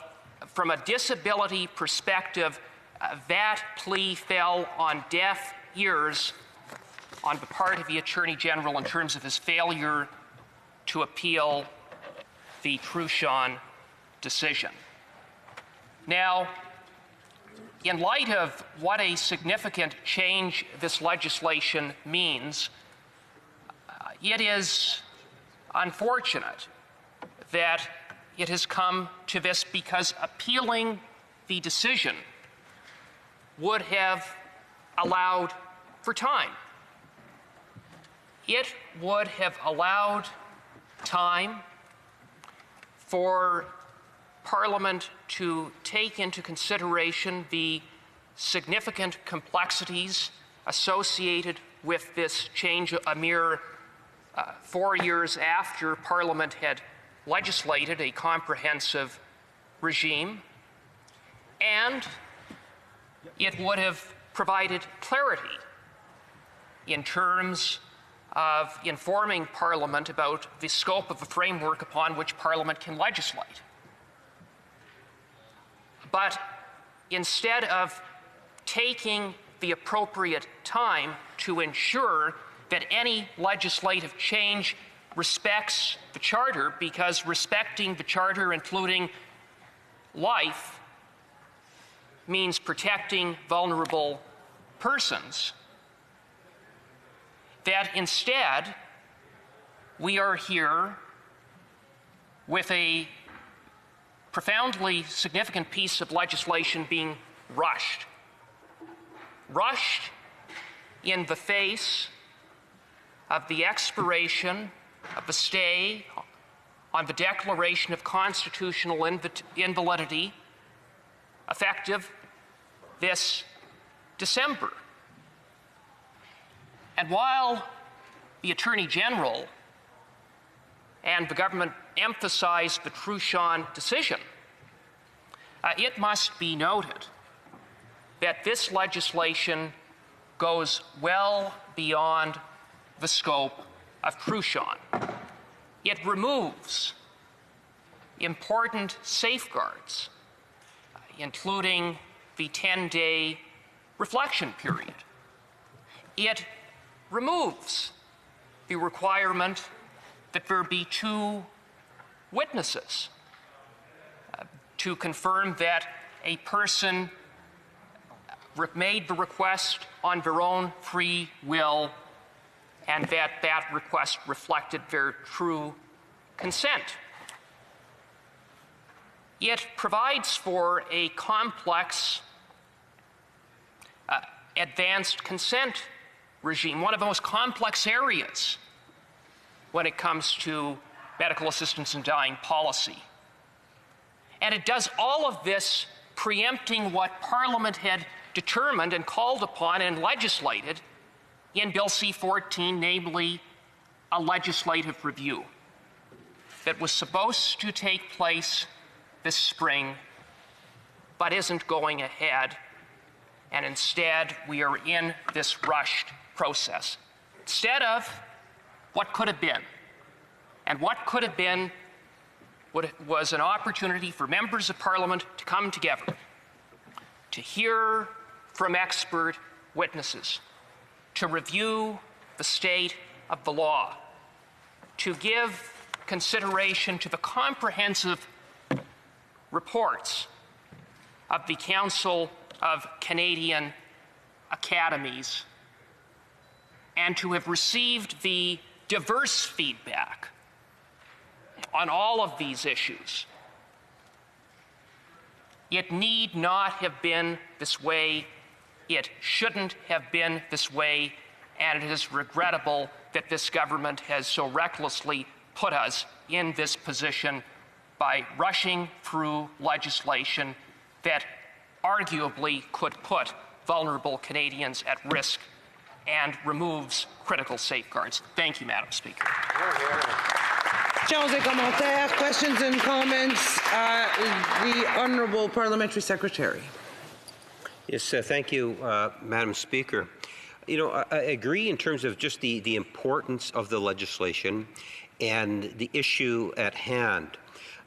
S6: from a disability perspective, that plea fell on deaf ears on the part of the Attorney General in terms of his failure to appeal the Truchon decision. Now, in light of what a significant change this legislation means, it is unfortunate that it has come to this, because appealing the decision would have allowed for time. It would have allowed time for Parliament to take into consideration the significant complexities associated with this change a mere 4 years after Parliament had legislated a comprehensive regime, and it would have provided clarity in terms of informing Parliament about the scope of the framework upon which Parliament can legislate. But instead of taking the appropriate time to ensure that any legislative change respects the Charter, because respecting the Charter, including life, means protecting vulnerable persons, that instead we are here with a profoundly significant piece of legislation being rushed. Rushed in the face of the expiration of the stay on the Declaration of Constitutional Invalidity, effective this December. And while the Attorney General and the government emphasized the Truchon decision, it must be noted that this legislation goes well beyond the scope of Truchon. It removes important safeguards, including the 10-day reflection period. It removes the requirement that there be 2 witnesses to confirm that a person made the request on their own free will and that that request reflected their true consent. It provides for a complex advanced consent regime, one of the most complex areas when it comes to medical assistance in dying policy. And it does all of this preempting what Parliament had determined and called upon and legislated in Bill C-14, namely a legislative review that was supposed to take place this spring, but isn't going ahead, and instead we are in this rushed process. Instead of what could have been, and what could have been was an opportunity for members of Parliament to come together, to hear from expert witnesses, to review the state of the law, to give consideration to the comprehensive reports of the Council of Canadian Academies and to have received the diverse feedback on all of these issues. It need not have been this way. It shouldn't have been this way. And it is regrettable that this government has so recklessly put us in this position by rushing through legislation that arguably could put vulnerable Canadians at risk and removes critical safeguards. Thank you, Madam Speaker.
S1: Questions et commentaires, questions and comments. The Honourable Parliamentary Secretary.
S10: Yes, thank you, Madam Speaker. You know, I agree in terms of just the importance of the legislation and the issue at hand.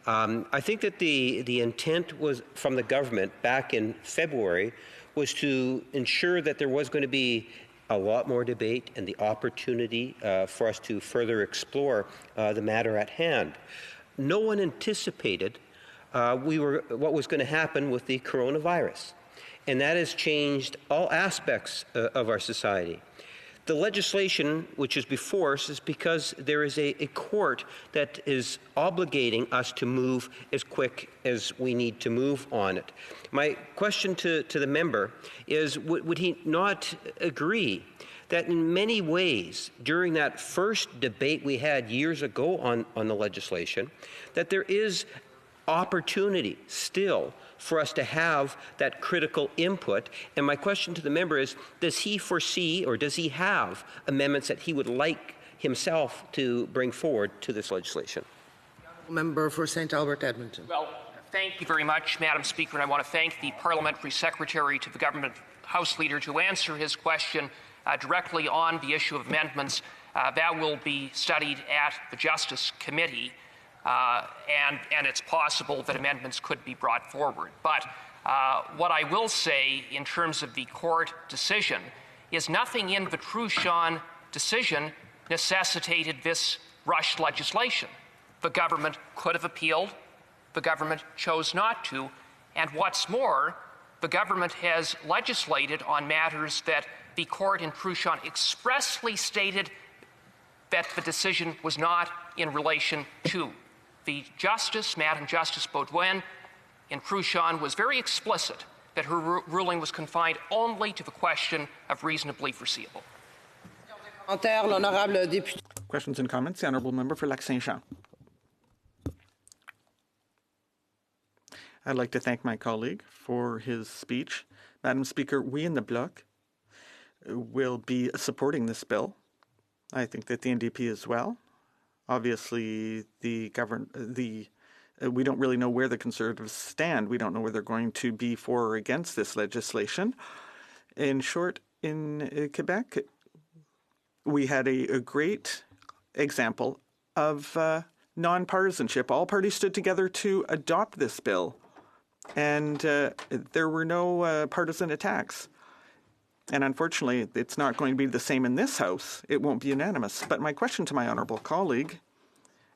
S10: I think that the intent was from the government back in February was to ensure that there was going to be a lot more debate and the opportunity for us to further explore the matter at hand. No one anticipated what was going to happen with the coronavirus, and that has changed all aspects of our society. The legislation which is before us is because there is a court that is obligating us to move as quick as we need to move on it. My question to the member is, would he not agree that in many ways, during that first debate we had years ago on the legislation, that there is opportunity still for us to have that critical input? And my question to the member is, does he foresee or does he have amendments that he would like himself to bring forward to this legislation?
S1: Member for St. Albert Edmonton.
S6: Well, thank you very much, Madam Speaker, and I want to thank the Parliamentary Secretary to the Government House Leader to answer his question directly on the issue of amendments. That will be studied at the Justice Committee. And it's possible that amendments could be brought forward. But what I will say in terms of the court decision is nothing in the Truchon decision necessitated this rushed legislation. The government could have appealed. The government chose not to. And what's more, the government has legislated on matters that the court in Truchon expressly stated that the decision was not in relation to. The Justice, Madam Justice Beaudoin, in Truchon was very explicit that her ruling was confined only to the question of reasonably foreseeable.
S11: Questions and comments? The Honourable Member for Lac-Saint-Jean. I'd like to thank my colleague for his speech. Madam Speaker, we in the Bloc will be supporting this bill. I think that the NDP as well. Obviously, we don't really know where the Conservatives stand. We don't know where they're going to be for or against this legislation. In short, in Quebec, we had a great example of nonpartisanship. All parties stood together to adopt this bill, and there were no partisan attacks. And unfortunately, it's not going to be the same in this House. It won't be unanimous. But my question to my honourable colleague,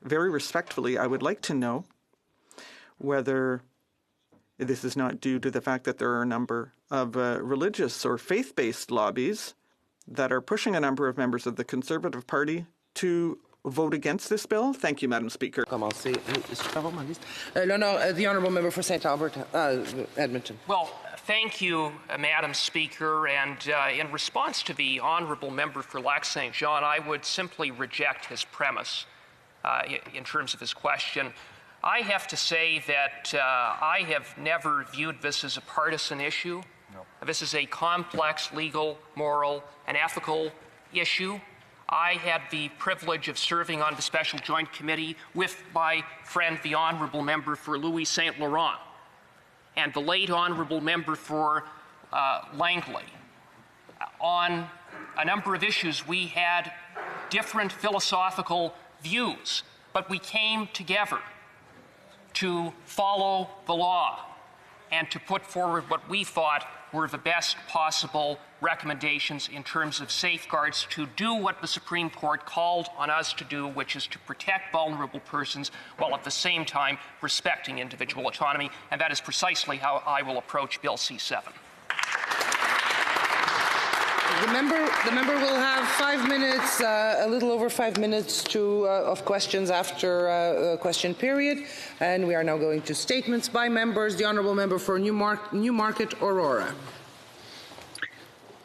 S11: very respectfully, I would like to know whether this is not due to the fact that there are a number of religious or faith-based lobbies that are pushing a number of members of the Conservative Party to vote against this bill. Thank you, Madam Speaker.
S1: The Honourable Member for St. Albert, Edmonton.
S6: Well, thank you, Madam Speaker. And in response to the Honourable Member for Lac-Saint-Jean, I would simply reject his premise in terms of his question. I have to say that I have never viewed this as a partisan issue. No. This is a complex legal, moral, and ethical issue. I had the privilege of serving on the Special Joint Committee with my friend, the Honourable Member for Louis Saint Laurent, and the late Honourable Member for Langley. On a number of issues, we had different philosophical views, but we came together to follow the law and to put forward what we thought were the best possible recommendations in terms of safeguards to do what the Supreme Court called on us to do, which is to protect vulnerable persons while at the same time respecting individual autonomy. And that is precisely how I will approach Bill C-7.
S1: The member will have 5 minutes, a little over 5 minutes of questions after question period. And we are now going to statements by members. The Honourable Member for Newmarket, Aurora.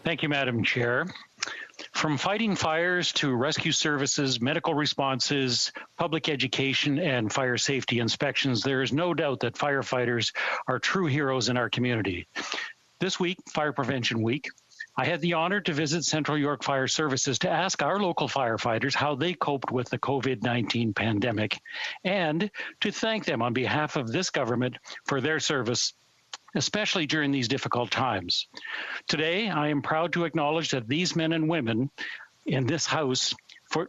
S12: Thank you, Madam Chair. From fighting fires to rescue services, medical responses, public education, and fire safety inspections, there is no doubt that firefighters are true heroes in our community. This week, Fire Prevention Week, I had the honor to visit Central York Fire Services to ask our local firefighters how they coped with the COVID-19 pandemic and to thank them on behalf of this government for their service, especially during these difficult times. Today, I am proud to acknowledge that these men and women in this House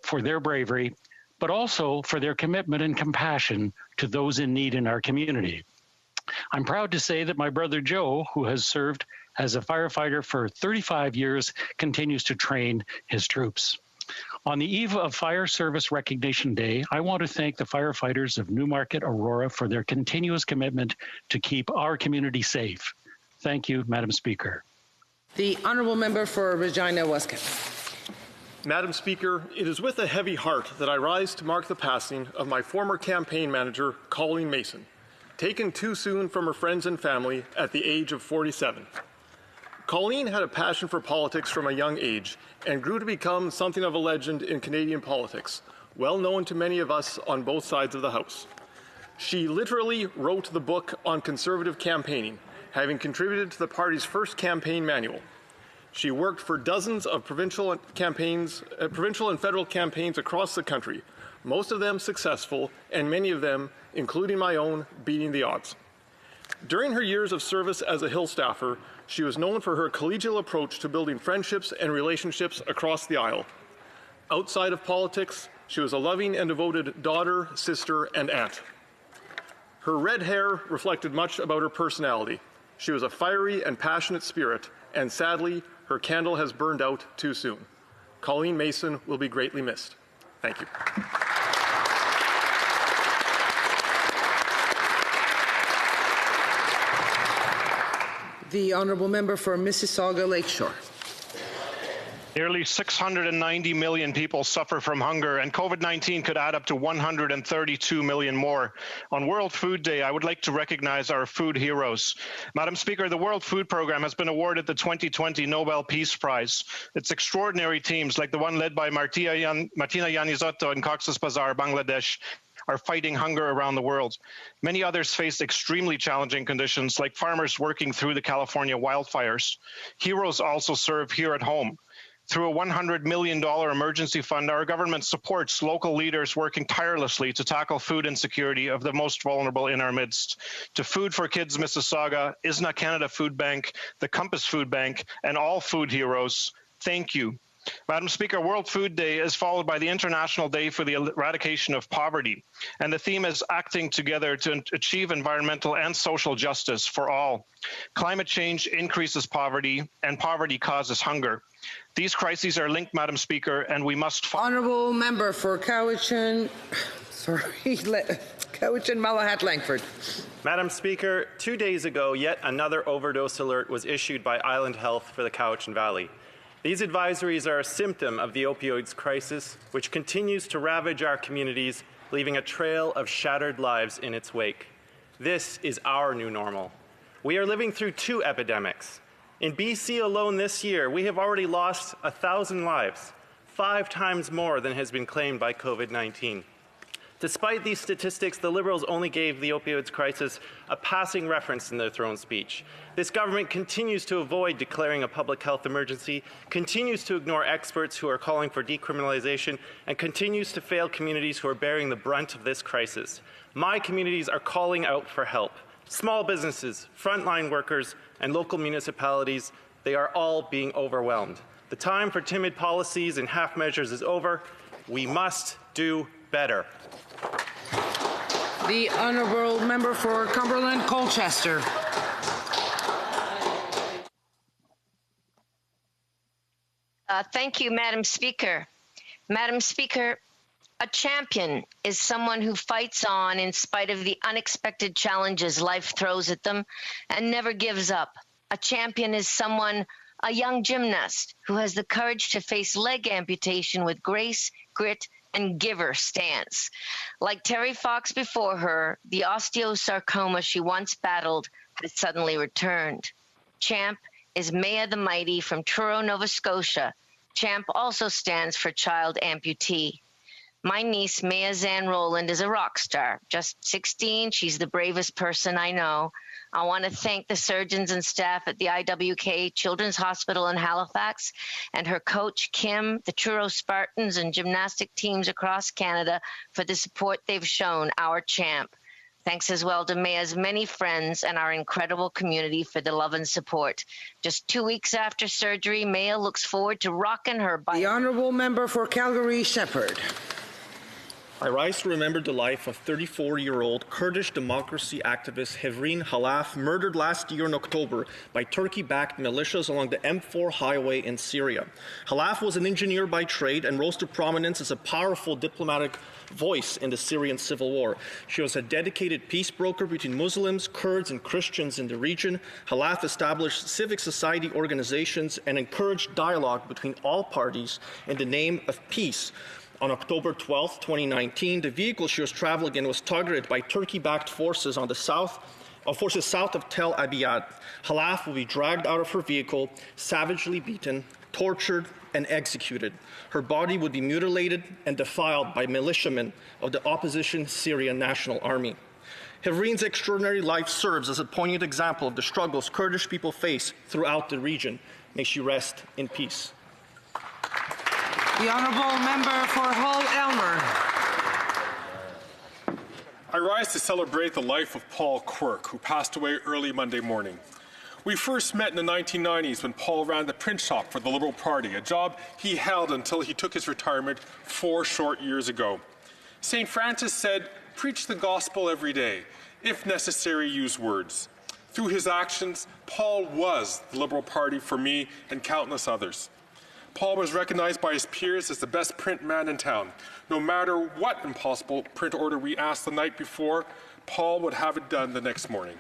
S12: for their bravery, but also for their commitment and compassion to those in need in our community. I'm proud to say that my brother Joe, who has served as a firefighter for 35 years, continues to train his troops. On the eve of Fire Service Recognition Day, I want to thank the firefighters of Newmarket, Aurora for their continuous commitment to keep our community safe. Thank you, Madam Speaker.
S1: The Honourable Member for Regina, Westcott.
S13: Madam Speaker, it is with a heavy heart that I rise to mark the passing of my former campaign manager, Colleen Mason, taken too soon from her friends and family at the age of 47. Colleen had a passion for politics from a young age and grew to become something of a legend in Canadian politics, well known to many of us on both sides of the House. She literally wrote the book on conservative campaigning, having contributed to the party's first campaign manual. She worked for dozens of provincial and federal campaigns across the country, most of them successful, and many of them, including my own, beating the odds. During her years of service as a Hill staffer, she was known for her collegial approach to building friendships and relationships across the aisle. Outside of politics, she was a loving and devoted daughter, sister, and aunt. Her red hair reflected much about her personality. She was a fiery and passionate spirit, and sadly, her candle has burned out too soon. Colleen Mason will be greatly missed. Thank you.
S1: The Honourable Member for Mississauga Lakeshore.
S14: Nearly 690 million people suffer from hunger, and COVID-19 could add up to 132 million more. On World Food Day, I would like to recognize our food heroes. Madam Speaker, the World Food Programme has been awarded the 2020 Nobel Peace Prize. Its extraordinary teams, like the one led by Martina Yanizotto in Cox's Bazar, Bangladesh, are fighting hunger around the world. Many others face extremely challenging conditions, like farmers working through the California wildfires. Heroes also serve here at home. Through a $100 million emergency fund, our government supports local leaders working tirelessly to tackle food insecurity of the most vulnerable in our midst. To Food for Kids Mississauga, ISNA Canada Food Bank, the Compass Food Bank, and all food heroes, thank you. Madam Speaker, World Food Day is followed by the International Day for the Eradication of Poverty, and the theme is acting together to achieve environmental and social justice for all. Climate change increases poverty, and poverty causes hunger. These crises are linked, Madam Speaker, and we must...
S1: Honourable Member for Cowichan, Malahat Langford.
S15: Madam Speaker, 2 days ago, yet another overdose alert was issued by Island Health for the Cowichan Valley. These advisories are a symptom of the opioids crisis, which continues to ravage our communities, leaving a trail of shattered lives in its wake. This is our new normal. We are living through two epidemics. In BC alone this year, we have already lost 1,000 lives, 5 times more than has been claimed by COVID-19. Despite these statistics, the Liberals only gave the opioids crisis a passing reference in their throne speech. This government continues to avoid declaring a public health emergency, continues to ignore experts who are calling for decriminalization, and continues to fail communities who are bearing the brunt of this crisis. My communities are calling out for help. Small businesses, frontline workers, and local municipalities, they are all being overwhelmed. The time for timid policies and half measures is over. We must do better.
S1: The Honourable Member for Cumberland, Colchester.
S16: Thank you, Madam Speaker. Madam Speaker, a champion is someone who fights on in spite of the unexpected challenges life throws at them and never gives up. A champion is someone, a young gymnast, who has the courage to face leg amputation with grace, grit, and giver stance. Like Terry Fox before her, the osteosarcoma she once battled has suddenly returned. Champ is Maya the Mighty from Truro, Nova Scotia. Champ also stands for child amputee. My niece, Maya Zan Rowland, is a rock star. Just 16, she's the bravest person I know. I want to thank the surgeons and staff at the IWK Children's Hospital in Halifax and her coach, Kim, the Truro Spartans, and gymnastic teams across Canada for the support they've shown our champ. Thanks as well to Maya's many friends and our incredible community for the love and support. Just 2 weeks after surgery, Maya looks forward to rocking her bike.
S1: The Honourable Member for Calgary Shepherd.
S17: I rise to remember the life of 34-year-old Kurdish democracy activist Hevrin Khalaf, murdered last year in October by Turkey-backed militias along the M4 highway in Syria. Khalaf was an engineer by trade and rose to prominence as a powerful diplomatic voice in the Syrian civil war. She was a dedicated peace broker between Muslims, Kurds, and Christians in the region. Khalaf established civic society organizations and encouraged dialogue between all parties in the name of peace. On October 12, 2019, the vehicle she was traveling in was targeted by Turkey-backed forces on the south of Tel Abyad. Khalaf will be dragged out of her vehicle, savagely beaten, tortured, and executed. Her body would be mutilated and defiled by militiamen of the opposition Syrian National Army. Hevrin's extraordinary life serves as a poignant example of the struggles Kurdish people face throughout the region. May she rest in peace.
S1: The Honourable Member for Hull-Aylmer.
S18: I rise to celebrate the life of Paul Quirk, who passed away early Monday morning. We first met in the 1990s when Paul ran the print shop for the Liberal Party, a job he held until he took his retirement 4 short years ago. St. Francis said, "Preach the gospel every day. If necessary, use words." Through his actions, Paul was the Liberal Party for me and countless others. Paul was recognized by his peers as the best print man in town. No matter what impossible print order we asked the night before, Paul would have it done the next morning.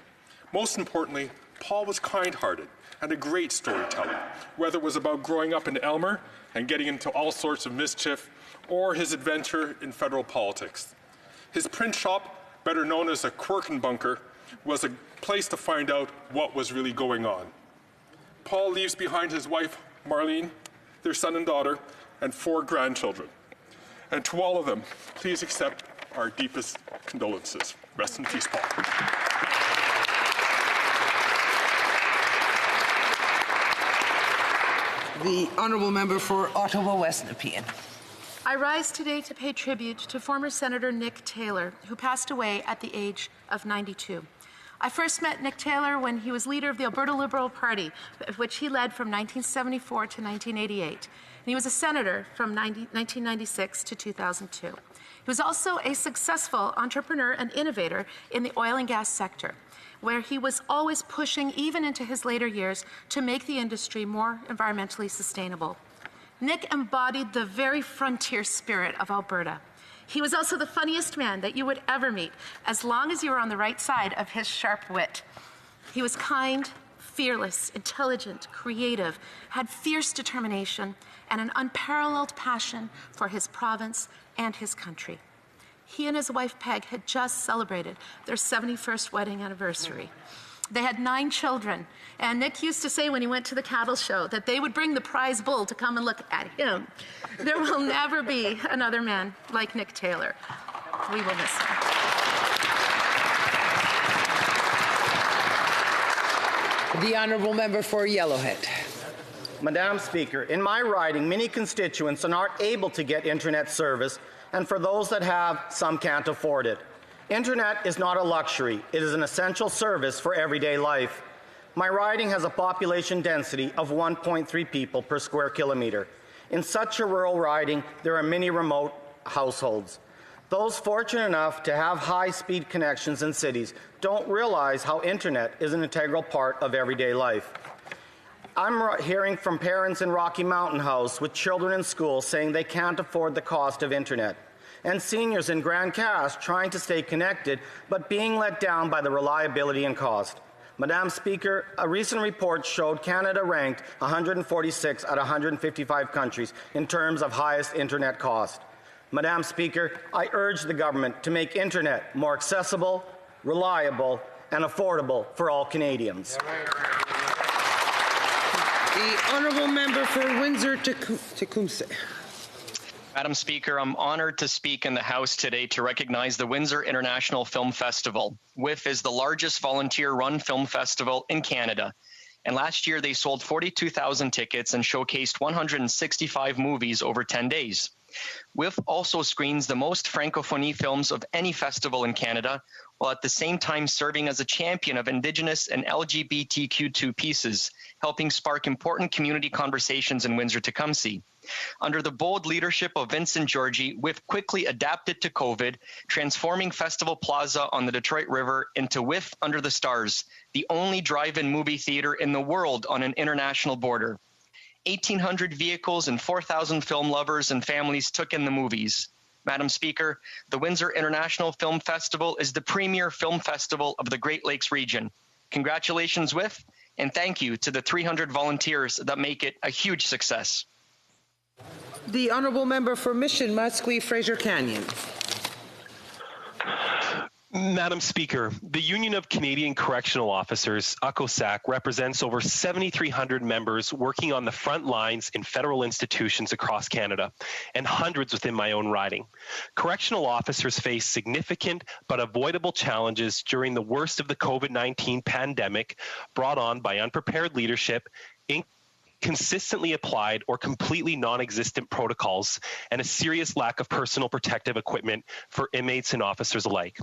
S18: Most importantly, Paul was kind-hearted and a great storyteller, whether it was about growing up in Aylmer and getting into all sorts of mischief, or his adventure in federal politics. His print shop, better known as a Quirkenbunker, was a place to find out what was really going on. Paul leaves behind his wife, Marlene, their son and daughter, and 4 grandchildren. And to all of them, please accept our deepest condolences. Rest in peace, Paul.
S1: The Honourable Member for Ottawa West Nepean.
S19: I rise today to pay tribute to former Senator Nick Taylor, who passed away at the age of 92. I first met Nick Taylor when he was leader of the Alberta Liberal Party, which he led from 1974 to 1988. And he was a senator from 1996 to 2002. He was also a successful entrepreneur and innovator in the oil and gas sector, where he was always pushing, even into his later years, to make the industry more environmentally sustainable. Nick embodied the very frontier spirit of Alberta. He was also the funniest man that you would ever meet, as long as you were on the right side of his sharp wit. He was kind, fearless, intelligent, creative, had fierce determination, and an unparalleled passion for his province and his country. He and his wife Peg had just celebrated their 71st wedding anniversary. They had 9 children, and Nick used to say when he went to the cattle show that they would bring the prize bull to come and look at him. There will never be another man like Nick Taylor. We will miss him.
S1: The Honourable Member for Yellowhead.
S20: Madam Speaker, in my riding, many constituents are not able to get internet service, and for those that have, some can't afford it. Internet is not a luxury. It is an essential service for everyday life. My riding has a population density of 1.3 people per square kilometre. In such a rural riding, there are many remote households. Those fortunate enough to have high-speed connections in cities don't realize how internet is an integral part of everyday life. I'm hearing from parents in Rocky Mountain House with children in school saying they can't afford the cost of internet, and seniors in Grand Cache trying to stay connected but being let down by the reliability and cost. Madam Speaker, a recent report showed Canada ranked 146 out of 155 countries in terms of highest internet cost. Madam Speaker, I urge the government to make internet more accessible, reliable, and affordable for all Canadians.
S1: The honourable member for Windsor-Tecumseh.
S21: Madam Speaker, I'm honored to speak in the House today to recognize the Windsor International Film Festival. WIFF is the largest volunteer-run film festival in Canada. And last year, they sold 42,000 tickets and showcased 165 movies over 10 days. WIFF also screens the most Francophonie films of any festival in Canada, while at the same time serving as a champion of Indigenous and LGBTQ2 pieces, helping spark important community conversations in Windsor-Tecumseh. Under the bold leadership of Vincent Georgie, WIFF quickly adapted to COVID, transforming Festival Plaza on the Detroit River into WIFF Under the Stars, the only drive-in movie theater in the world on an international border. 1,800 vehicles and 4,000 film lovers and families took in the movies. Madam Speaker, the Windsor International Film Festival is the premier film festival of the Great Lakes region. Congratulations, WIFF, and thank you to the 300 volunteers that make it a huge success.
S1: The honourable member for Mission, Musqueam, Fraser Canyon.
S22: Madam Speaker, the Union of Canadian Correctional Officers, UCOSAC, represents over 7,300 members working on the front lines in federal institutions across Canada, and hundreds within my own riding. Correctional officers face significant but avoidable challenges during the worst of the COVID-19 pandemic brought on by unprepared leadership, consistently applied or completely non-existent protocols, and a serious lack of personal protective equipment for inmates and officers alike.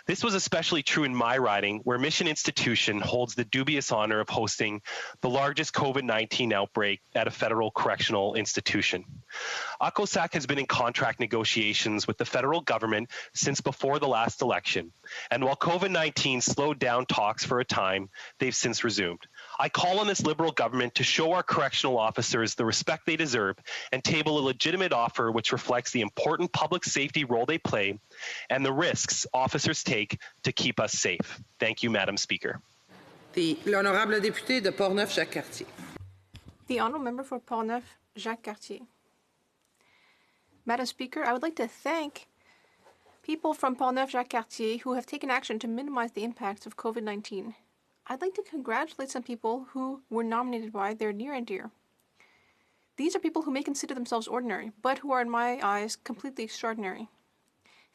S22: This was especially true in my riding, where Mission Institution holds the dubious honor of hosting the largest COVID-19 outbreak at a federal correctional institution. UCOSAC has been in contract negotiations with the federal government since before the last election, and while COVID-19 slowed down talks for a time, they've since resumed. I call on this Liberal government to show our correctional officers the respect they deserve and table a legitimate offer which reflects the important public safety role they play and the risks officers take to keep us safe. Thank you, Madam Speaker.
S1: L'honorable député de Portneuf-Jacques-Cartier.
S2: The honourable member for Portneuf-Jacques-Cartier. Madam Speaker, I would like to thank people from Portneuf-Jacques-Cartier who have taken action to minimize the impacts of COVID-19. I'd like to congratulate some people who were nominated by their near and dear. These are people who may consider themselves ordinary, but who are, in my eyes, completely extraordinary.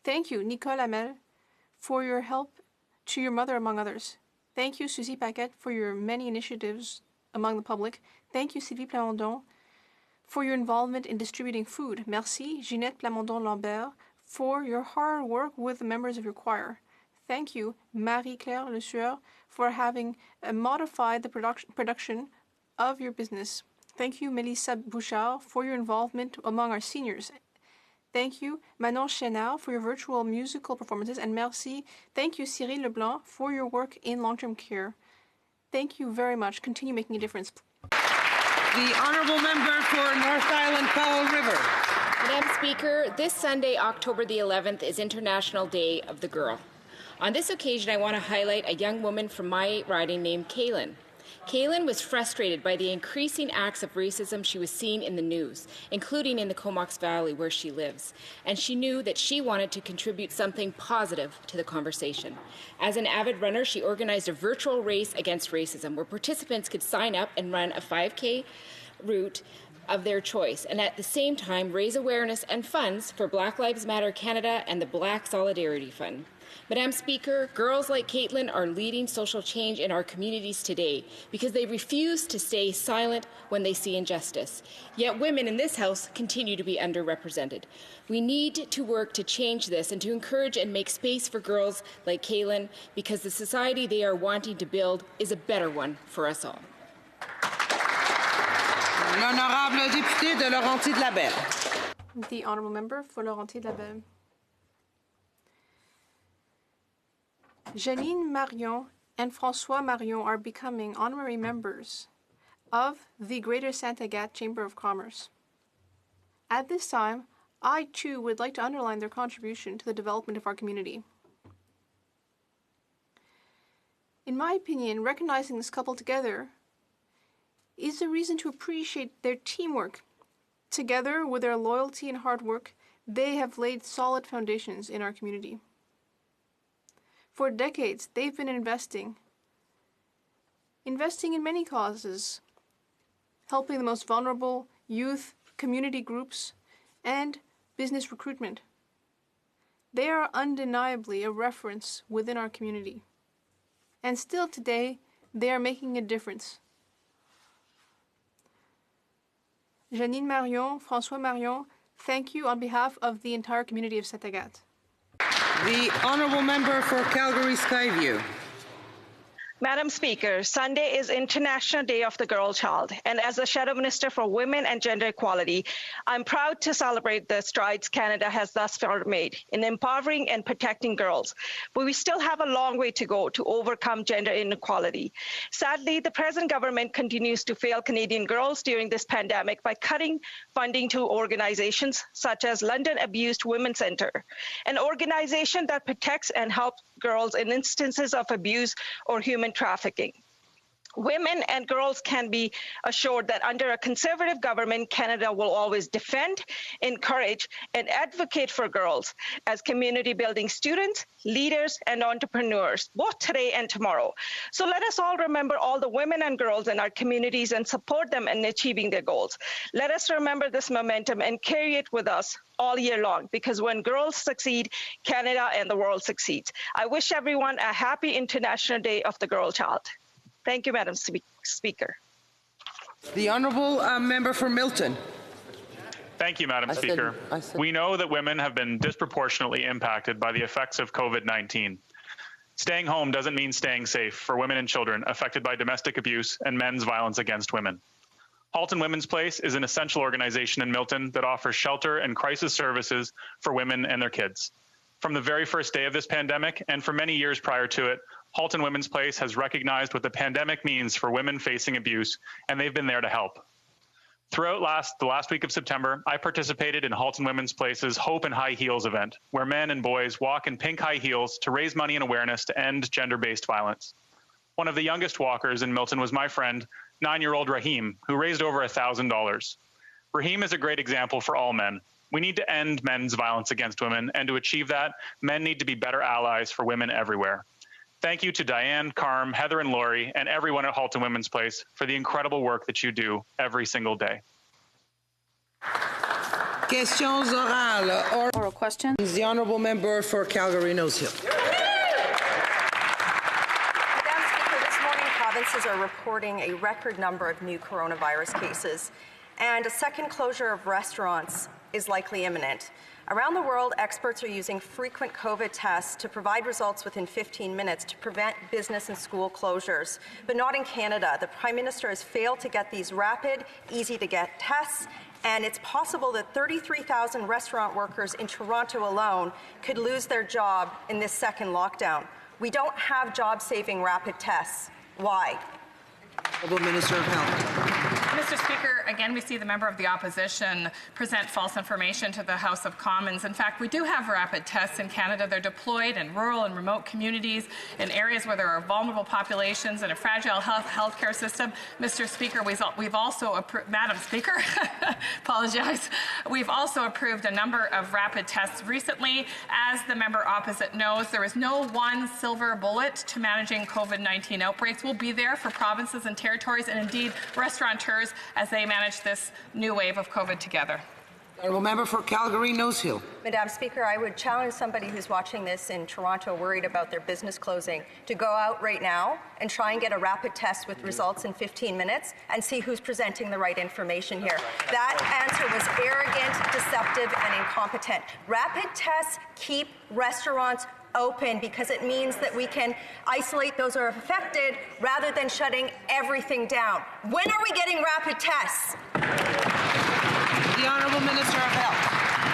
S2: Thank you, Nicole Hamel, for your help to your mother, among others. Thank you, Suzy Paquette, for your many initiatives among the public. Thank you, Sylvie Plamondon, for your involvement in distributing food. Merci, Ginette Plamondon-Lambert, for your hard work with the members of your choir. Thank you, Marie-Claire Le Sueur, for having modified the production of your business. Thank you, Melissa Bouchard, for your involvement among our seniors. Thank you, Manon Chénard, for your virtual musical performances. And merci. Thank you, Cyril Leblanc, for your work in long-term care. Thank you very much. Continue making a difference.
S1: The honourable member for North Island, Powell River.
S23: Madam Speaker, this Sunday, October the 11th, is International Day of the Girl. On this occasion, I want to highlight a young woman from my riding named Kaylin. Kaylin was frustrated by the increasing acts of racism she was seeing in the news, including in the Comox Valley where she lives, and she knew that she wanted to contribute something positive to the conversation. As an avid runner, she organized a virtual race against racism where participants could sign up and run a 5K route of their choice, and at the same time raise awareness and funds for Black Lives Matter Canada and the Black Solidarity Fund. Madam Speaker, girls like Caitlin are leading social change in our communities today because they refuse to stay silent when they see injustice. Yet women in this House continue to be underrepresented. We need to work to change this and to encourage and make space for girls like Caitlin because the society they are wanting to build is a better one for us all.
S1: L'honorable député de Laurentides-Labelle.
S2: The honourable member for Laurentides-Labelle. Janine Marion and François Marion are becoming honorary members of the Greater Santa-Gat Chamber of Commerce. At this time, I too would like to underline their contribution to the development of our community. In my opinion, recognizing this couple together is a reason to appreciate their teamwork. Together, with their loyalty and hard work, they have laid solid foundations in our community. For decades, they've been investing in many causes, helping the most vulnerable, youth, community groups, and business recruitment. They are undeniably a reference within our community. And still today, they are making a difference. Janine Marion, François Marion, thank you on behalf of the entire community of Santa-Gat.
S1: The Honourable Member for Calgary Skyview.
S3: Madam Speaker, Sunday is International Day of the Girl Child, and as the Shadow Minister for Women and Gender Equality, I'm proud to celebrate the strides Canada has thus far made in empowering and protecting girls. But we still have a long way to go to overcome gender inequality. Sadly, the present government continues to fail Canadian girls during this pandemic by cutting funding to organizations such as London Abused Women Centre, an organization that protects and helps girls in instances of abuse or human trafficking. Women and girls can be assured that under a Conservative government, Canada will always defend, encourage, and advocate for girls as community-building students, leaders, and entrepreneurs, both today and tomorrow. So let us all remember all the women and girls in our communities and support them in achieving their goals. Let us remember this momentum and carry it with us all year long, because when girls succeed, Canada and the world succeeds. I wish everyone a happy International Day of the Girl Child. Thank you, Madam Speaker.
S1: The Honourable Member for Milton.
S7: Thank you, Madam Speaker. We know that women have been disproportionately impacted by the effects of COVID-19. Staying home doesn't mean staying safe for women and children affected by domestic abuse and men's violence against women. Halton Women's Place is an essential organization in Milton that offers shelter and crisis services for women and their kids. From the very first day of this pandemic and for many years prior to it, Halton Women's Place has recognized what the pandemic means for women facing abuse, and they've been there to help. Throughout the last week of September, I participated in Halton Women's Place's Hope in High Heels event, where men and boys walk in pink high heels to raise money and awareness to end gender-based violence. One of the youngest walkers in Milton was my friend, 9-year-old Raheem, who raised over $1,000. Raheem is a great example for all men. We need to end men's violence against women, and to achieve that, men need to be better allies for women everywhere. Thank you to Diane, Carm, Heather, and Lori, and everyone at Halton Women's Place for the incredible work that you do every single day.
S1: Questions orales.
S5: Oral questions.
S1: The Honourable Member for Calgary Nose Hill.
S8: Madam Speaker, this morning provinces are reporting a record number of new coronavirus cases, and a second closure of restaurants is likely imminent. Around the world, experts are using frequent COVID tests to provide results within 15 minutes to prevent business and school closures. But not in Canada. The Prime Minister has failed to get these rapid, easy-to-get tests, and it's possible that 33,000 restaurant workers in Toronto alone could lose their job in this second lockdown. We don't have job-saving rapid tests. Why?
S1: Honourable Minister of Health.
S23: Mr. Speaker, again, we see the member of the opposition present false information to the House of Commons. In fact, we do have rapid tests in Canada. They're deployed in rural and remote communities, in areas where there are vulnerable populations and a fragile healthcare system. Mr. Speaker, we've also Madam Speaker, apologize. We've also approved a number of rapid tests recently. As the member opposite knows, there is no one silver bullet to managing COVID-19 outbreaks. We'll be there for provinces and territories, and indeed restaurateurs, as they manage this new wave of COVID together.
S1: Honourable Member for Calgary Nose Hill.
S8: Madam Speaker, I would challenge somebody who's watching this in Toronto worried about their business closing to go out right now and try and get a rapid test with results in 15 minutes and see who's presenting the right information here. That answer was arrogant, deceptive, and incompetent. Rapid tests keep restaurants open because it means that we can isolate those who are affected rather than shutting everything down. When are we getting rapid tests?
S1: The Honourable Minister of Health.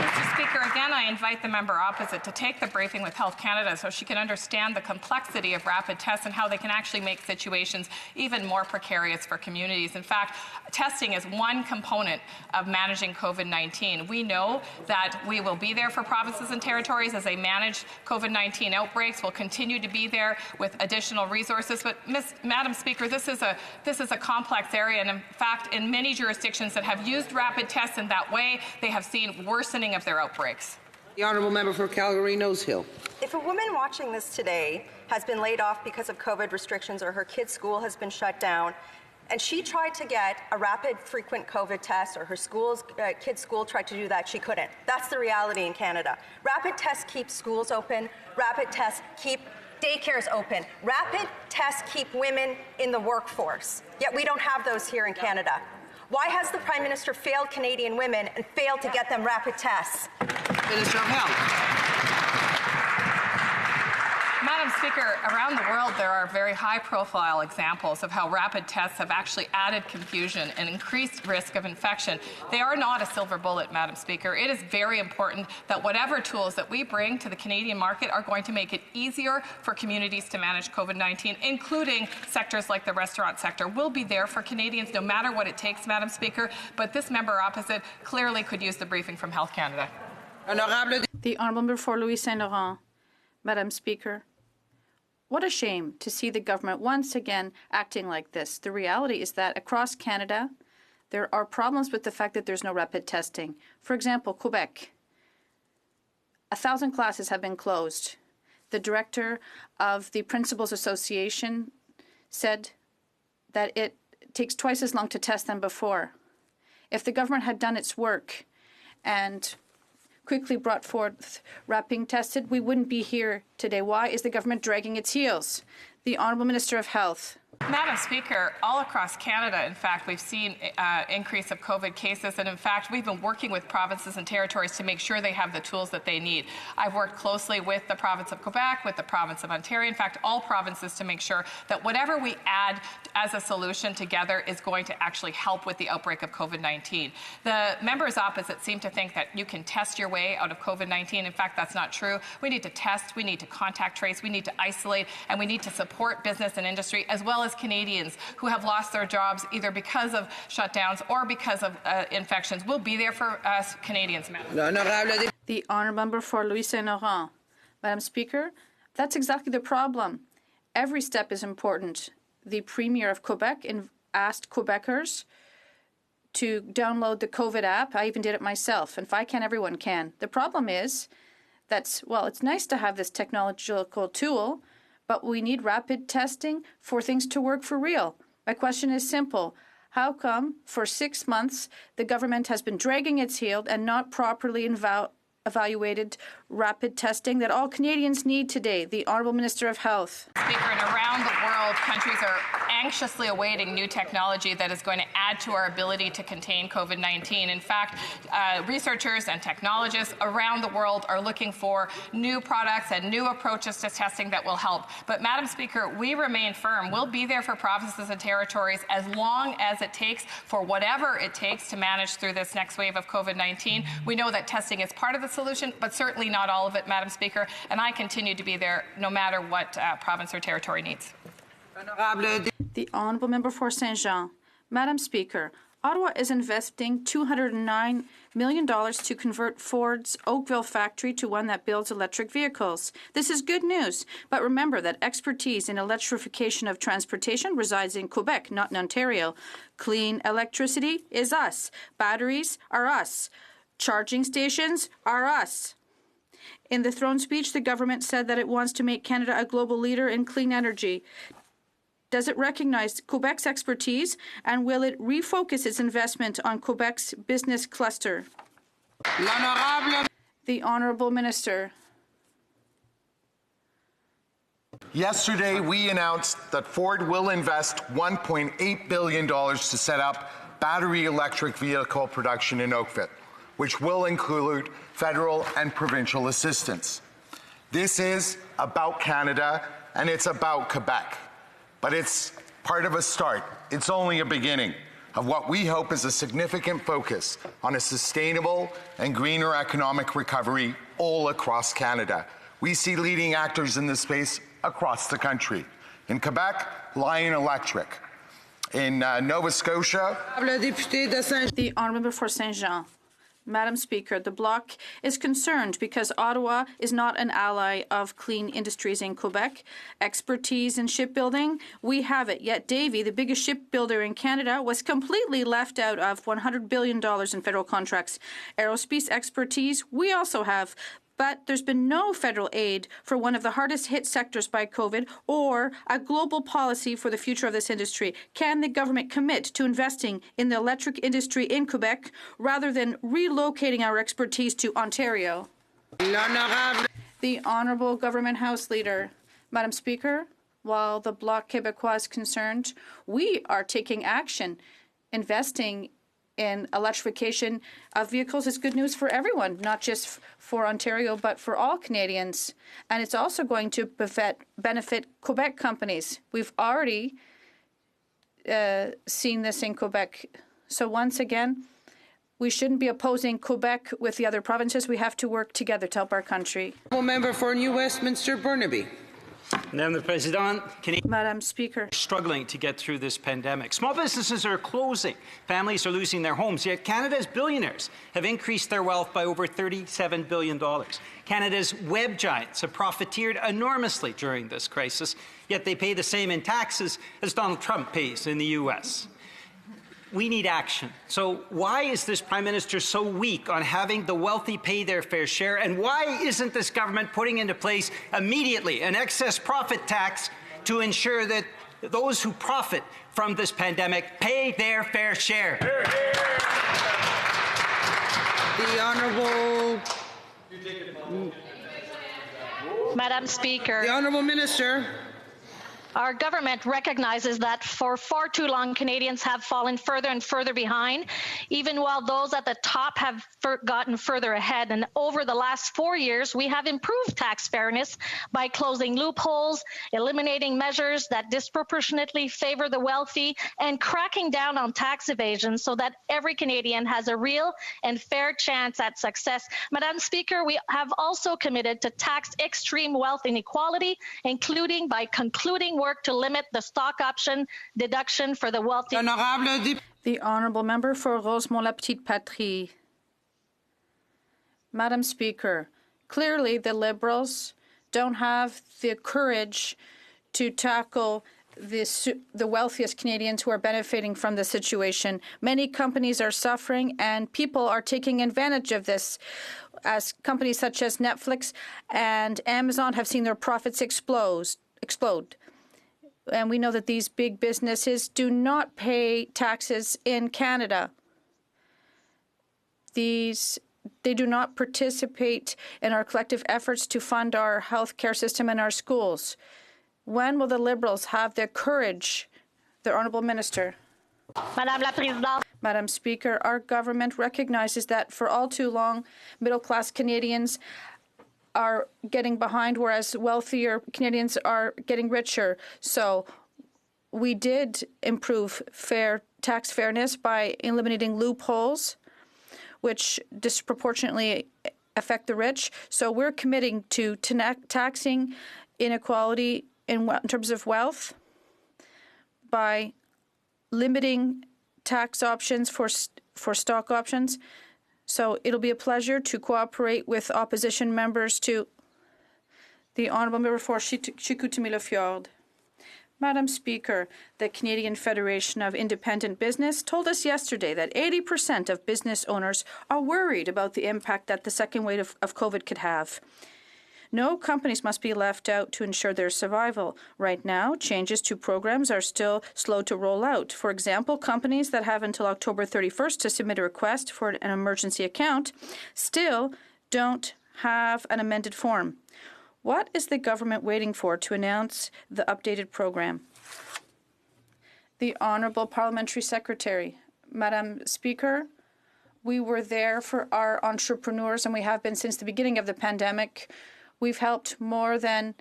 S23: Mr. Speaker,
S4: Speaker, again, I invite the member opposite to take the briefing with Health Canada so she can understand the complexity of rapid tests and how they can actually make situations even more precarious for communities. In fact, testing is one component of managing COVID-19. We know that we will be there for provinces and territories as they manage COVID-19 outbreaks. We'll continue to be there with additional resources. But, Madam Speaker, this is a complex area, and in fact, in many jurisdictions that have used rapid tests in that way, they have seen worsening of their outbreaks.
S1: The honourable member for Calgary-Nose Hill.
S8: If a woman watching this today has been laid off because of COVID restrictions or her kid's school has been shut down, and she tried to get a rapid frequent COVID test, or her kid's school tried to do that, she couldn't. That's the reality in Canada. Rapid tests keep schools open. Rapid tests keep daycares open. Rapid tests keep women in the workforce. Yet we don't have those here in Canada. Why has the Prime Minister failed Canadian women and failed to get them rapid tests?
S1: Minister of Health.
S4: Madam Speaker, around the world there are very high-profile examples of how rapid tests have actually added confusion and increased risk of infection. They are not a silver bullet, Madam Speaker. It is very important that whatever tools that we bring to the Canadian market are going to make it easier for communities to manage COVID-19, including sectors like the restaurant sector. We'll be there for Canadians no matter what it takes, Madam Speaker, but this member opposite clearly could use the briefing from Health Canada.
S5: The honourable member for Louis Saint Laurent. Madam Speaker, what a shame to see the government once again acting like this. The reality is that across Canada, there are problems with the fact that there's no rapid testing. For example, Quebec, 1,000 classes have been closed. The director of the Principals Association said that it takes twice as long to test than before. If the government had done its work and quickly brought forth rapid tested, we wouldn't be here today. Why is the government dragging its heels? The Honourable Minister of Health.
S4: Madam Speaker, all across Canada, in fact, we've seen increase of COVID cases, and in fact, we've been working with provinces and territories to make sure they have the tools that they need. I've worked closely with the province of Quebec, with the province of Ontario, in fact, all provinces, to make sure that whatever we add as a solution together is going to actually help with the outbreak of COVID-19. The members opposite seem to think that you can test your way out of COVID-19. In fact, that's not true. We need to test, we need to contact trace, we need to isolate, and we need to support business and industry, as well as Canadians who have lost their jobs either because of shutdowns or because of infections. We'll be there for us Canadians, Madam.
S5: The honourable member for Louis Saint Laurent. Madam Speaker, that's exactly the problem. Every step is important. The Premier of Quebec asked Quebecers to download the COVID app. I even did it myself. And if I can, everyone can. The problem is that, well, it's nice to have this technological tool, but we need rapid testing for things to work for real. My question is simple. How come for 6 months the government has been dragging its heels and not properly evaluated rapid testing that all Canadians need today? The Honourable Minister of Health.
S4: Speaker, and around the world, countries are anxiously awaiting new technology that is going to add to our ability to contain COVID-19. In fact, researchers and technologists around the world are looking for new products and new approaches to testing that will help. But, Madam Speaker, we remain firm. We'll be there for provinces and territories as long as it takes, for whatever it takes, to manage through this next wave of COVID-19. We know that testing is part of the solution, but certainly not all of it, Madam Speaker, and I continue to be there no matter what province or territory needs.
S5: The Honourable Member for Saint Jean. Madam Speaker, Ottawa is investing $209 million to convert Ford's Oakville factory to one that builds electric vehicles. This is good news, but remember that expertise in electrification of transportation resides in Quebec, not in Ontario. Clean electricity is us. Batteries are us. Charging stations are us. In the throne speech, the government said that it wants to make Canada a global leader in clean energy. Does it recognize Quebec's expertise, and will it refocus its investment on Quebec's business cluster? The Honourable Minister.
S9: Yesterday, we announced that Ford will invest $1.8 billion to set up battery electric vehicle production in Oakville, which will include federal and provincial assistance. This is about Canada, and it's about Quebec. But it's part of a start. It's only a beginning. of what we hope is a significant focus on a sustainable and greener economic recovery all across Canada. We see leading actors in this space across the country. In Quebec, Lion Electric. In Nova Scotia,
S5: the Honourable for Saint-Jean. Madam Speaker, the Bloc is concerned because Ottawa is not an ally of clean industries in Quebec. Expertise in shipbuilding, we have it. Yet Davy, the biggest shipbuilder in Canada, was completely left out of $100 billion in federal contracts. Aerospace expertise, we also have. But there's been no federal aid for one of the hardest hit sectors by COVID or a global policy for the future of this industry. Can the government commit to investing in the electric industry in Quebec rather than relocating our expertise to Ontario? The Honourable Government House Leader. Madam Speaker, while the Bloc Québécois is concerned, we are taking action. Investing in electrification of vehicles is good news for everyone, not just for Ontario, but for all Canadians. And it's also going to benefit Quebec companies. We've already seen this in Quebec. So once again, we shouldn't be opposing Quebec with the other provinces. We have to work together to help our country.
S1: Member for New Westminster, Burnaby.
S6: Madam President,
S5: Madam Speaker,
S6: struggling to get through this pandemic. Small businesses are closing. Families are losing their homes. Yet Canada's billionaires have increased their wealth by over $37 billion. Canada's web giants have profiteered enormously during this crisis, yet they pay the same in taxes as Donald Trump pays in the U.S. We need action. So why is this Prime Minister so weak on having the wealthy pay their fair share? And why isn't this government putting into place immediately an excess profit tax to ensure that those who profit from this pandemic pay their fair share?
S1: The Honourable...
S10: Madam Speaker.
S1: The Honourable Minister.
S10: Our government recognizes that for far too long, Canadians have fallen further and further behind, even while those at the top have gotten further ahead. And over the last 4 years, we have improved tax fairness by closing loopholes, eliminating measures that disproportionately favor the wealthy, and cracking down on tax evasion so that every Canadian has a real and fair chance at success. Madam Speaker, we have also committed to tax extreme wealth inequality, including by concluding work to limit the stock option deduction for the wealthy.
S5: The Honourable Member for Rosemont-La Petite Patrie. Madam Speaker, clearly the Liberals don't have the courage to tackle the wealthiest Canadians who are benefiting from the situation. Many companies are suffering and people are taking advantage of this, as companies such as Netflix and Amazon have seen their profits explode. And we know that these big businesses do not pay taxes in Canada. They do not participate in our collective efforts to fund our healthcare system and our schools. When will the Liberals have the courage? The Honourable Minister.
S10: Madame la Présidente.
S5: Madam Speaker, our government recognizes that for all too long, middle-class Canadians are getting behind, whereas wealthier Canadians are getting richer. So we did improve tax fairness by eliminating loopholes, which disproportionately affect the rich. So we're committing to taxing inequality in terms of wealth by limiting tax options for stock options. So it'll be a pleasure to cooperate with opposition members to the Honourable Member for Chicoutimi-Le-Fjord. Madam Speaker, the Canadian Federation of Independent Business told us yesterday that 80% of business owners are worried about the impact that the second wave of COVID could have. No companies must be left out to ensure their survival. Right now, changes to programs are still slow to roll out. For example, companies that have until October 31st to submit a request for an emergency account still don't have an amended form. What is the government waiting for to announce the updated program? The Honourable Parliamentary Secretary. Madam Speaker, we were there for our entrepreneurs, and we have been since the beginning of the pandemic. We've helped more than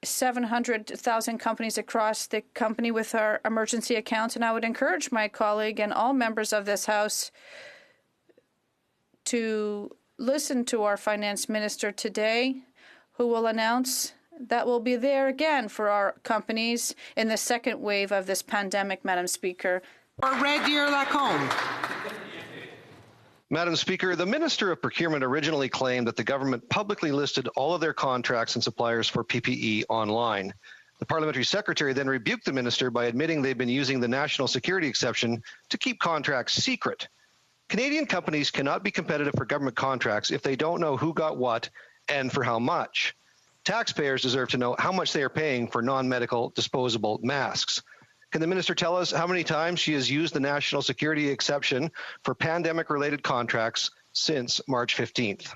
S5: 700,000 companies across the company with our emergency accounts, and I would encourage my colleague and all members of this House to listen to our finance minister today, who will announce that will be there again for our companies in the second wave of this pandemic, Madam Speaker.
S1: Red Deer Lacombe.
S11: Madam Speaker, the Minister of Procurement originally claimed that the government publicly listed all of their contracts and suppliers for PPE online. The Parliamentary Secretary then rebuked the Minister by admitting they've been using the national security exception to keep contracts secret. Canadian companies cannot be competitive for government contracts if they don't know who got what and for how much. Taxpayers deserve to know how much they are paying for non-medical disposable masks. Can the minister tell us how many times she has used the national security exception for pandemic-related contracts since March 15th?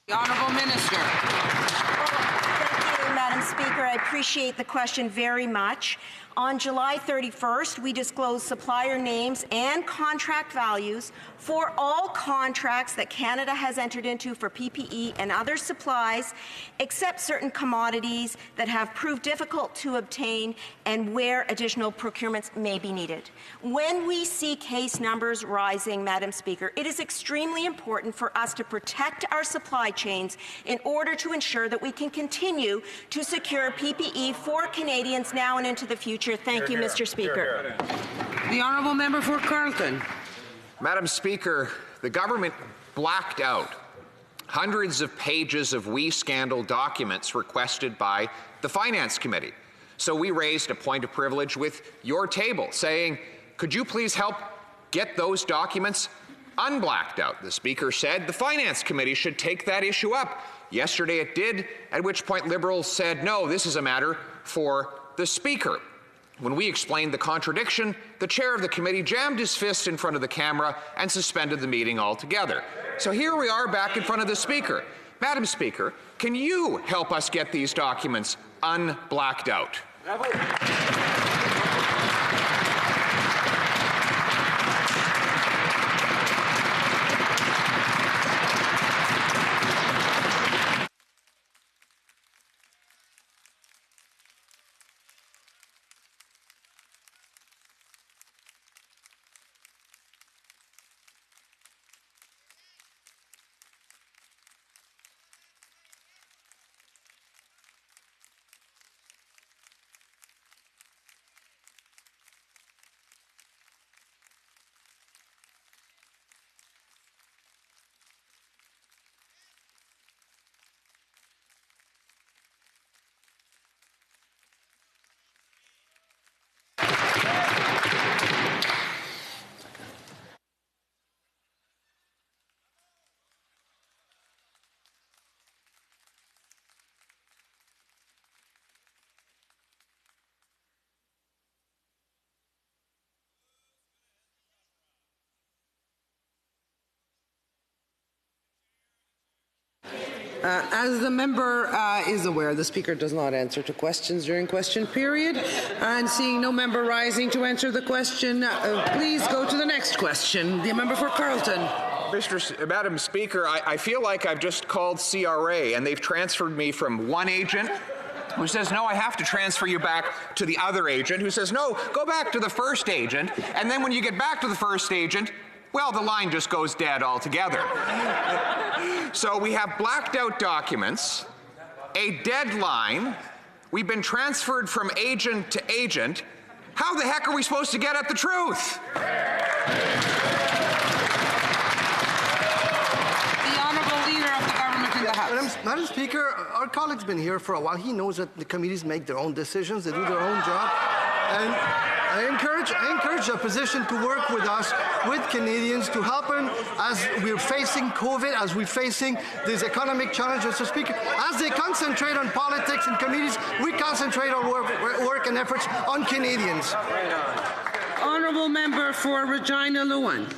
S1: The Honourable Minister.
S12: Thank you, Madam Speaker. I appreciate the question very much. On July 31st, we disclosed supplier names and contract values for all contracts that Canada has entered into for PPE and other supplies, except certain commodities that have proved difficult to obtain and where additional procurements may be needed. When we see case numbers rising, Madam Speaker, it is extremely important for us to protect our supply chains in order to ensure that we can continue to secure PPE for Canadians now and into the future. Thank you, Mr. Speaker.
S1: The Honourable Member for Carleton.
S13: Madam Speaker, the government blacked out hundreds of pages of scandal documents requested by the Finance Committee. So we raised a point of privilege with your table, saying, could you please help get those documents unblacked out? The Speaker said the Finance Committee should take that issue up. Yesterday it did, at which point Liberals said, no, this is a matter for the Speaker. When we explained the contradiction, the chair of the committee jammed his fist in front of the camera and suspended the meeting altogether. So here we are back in front of the Speaker. Madam Speaker, can you help us get these documents unblacked out?
S1: As the member is aware, the Speaker does not answer to questions during question period. And seeing no member rising to answer the question, please go to the next question. The member for Carleton.
S13: Madam Speaker, I feel like I've just called CRA and they've transferred me from one agent who says, no, I have to transfer you back to the other agent, who says, no, go back to the first agent. And then when you get back to the first agent, well, the line just goes dead altogether. So we have blacked out documents, a deadline, we've been transferred from agent to agent. How the heck are we supposed to get at the truth?
S1: The Honourable Leader of the Government in the House.
S24: Madam Speaker, our colleague's been here for a while. He knows that the committees make their own decisions, they do their own job. And I encourage the opposition to work with us, with Canadians, to help them as we're facing COVID, as we're facing these economic challenges. So, Speaker, as they concentrate on politics and committees, we concentrate our work and efforts on Canadians.
S1: Honourable Member for Regina Lewin.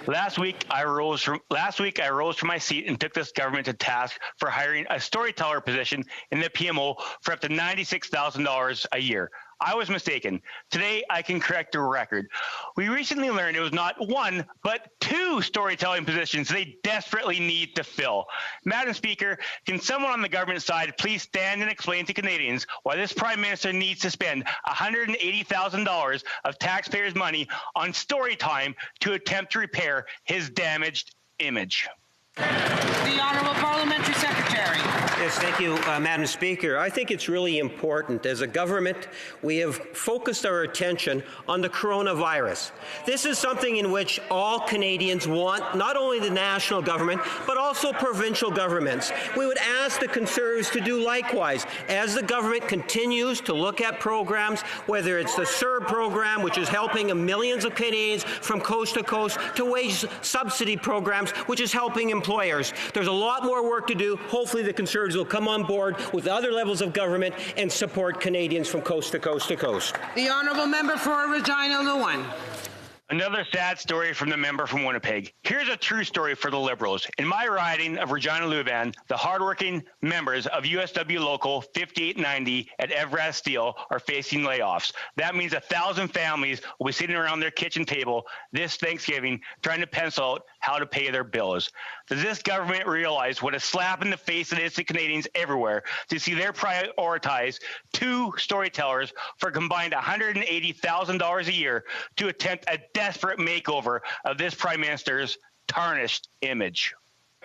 S25: Last week, I rose from my seat and took this government to task for hiring a storyteller position in the PMO for up to $96,000 a year. I was mistaken. Today, I can correct the record. We recently learned it was not one, but two storytelling positions they desperately need to fill. Madam Speaker, can someone on the government side please stand and explain to Canadians why this Prime Minister needs to spend $180,000 of taxpayers' money on story time to attempt to repair his damaged image?
S1: The Honourable Parliamentary Secretary.
S14: Yes, thank you, Madam Speaker. I think it's really important. As a government, we have focused our attention on the coronavirus. This is something in which all Canadians want, not only the national government, but also provincial governments. We would ask the Conservatives to do likewise. As the government continues to look at programs, whether it's the CERB program, which is helping millions of Canadians from coast to coast, to wage subsidy programs, which is helping employers. There's a lot more work to do. Hopefully the Conservatives will come on board with other levels of government and support Canadians from coast to coast to coast.
S1: The Honourable Member for Regina Lewin.
S25: Another sad story from the member from Winnipeg. Here's a true story for the Liberals. In my riding of Regina Luvan, the hardworking members of USW Local 5890 at Evraz Steel are facing layoffs. That means 1,000 families will be sitting around their kitchen table this Thanksgiving trying to pencil out how to pay their bills. Does this government realize what a slap in the face it is to Canadians everywhere to see their prioritize two storytellers for combined $180,000 a year to attempt a desperate makeover of this Prime Minister's tarnished image?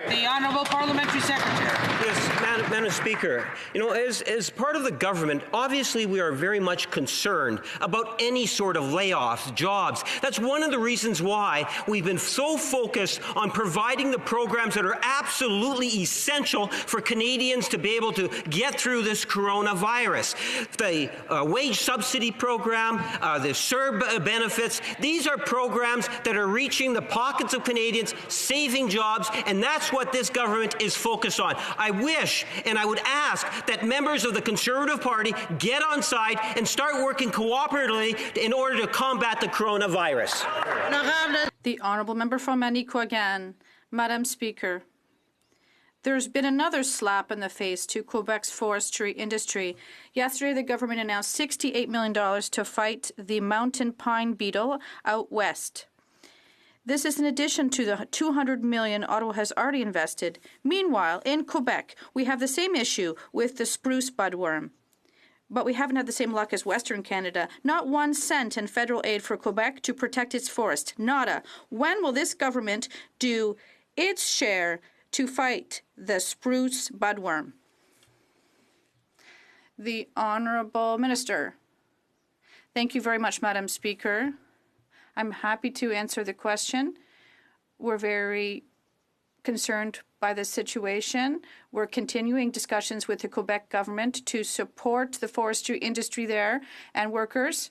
S1: The Honourable Parliamentary Secretary.
S14: Yes, Madam Speaker. You know, as part of the government, obviously we are very much concerned about any sort of layoffs, jobs. That's one of the reasons why we've been so focused on providing the programs that are absolutely essential for Canadians to be able to get through this coronavirus. The wage subsidy program, the CERB benefits, these are programs that are reaching the pockets of Canadians, saving jobs, and that's what this government is focused on. I wish and I would ask that members of the Conservative Party get on side and start working cooperatively in order to combat the coronavirus.
S5: The Honourable Member from Manicouagan. Madam Speaker, there's been another slap in the face to Quebec's forestry industry. Yesterday, the government announced $68 million to fight the mountain pine beetle out west. This is in addition to the $200 million Ottawa has already invested. Meanwhile, in Quebec, we have the same issue with the spruce budworm. But we haven't had the same luck as Western Canada. Not 1 cent in federal aid for Quebec to protect its forest. Nada. When will this government do its share to fight the spruce budworm? The Honourable Minister. Thank you very much, Madam Speaker. I'm happy to answer the question. We're very concerned by the situation. We're continuing discussions with the Quebec government to support the forestry industry there and workers.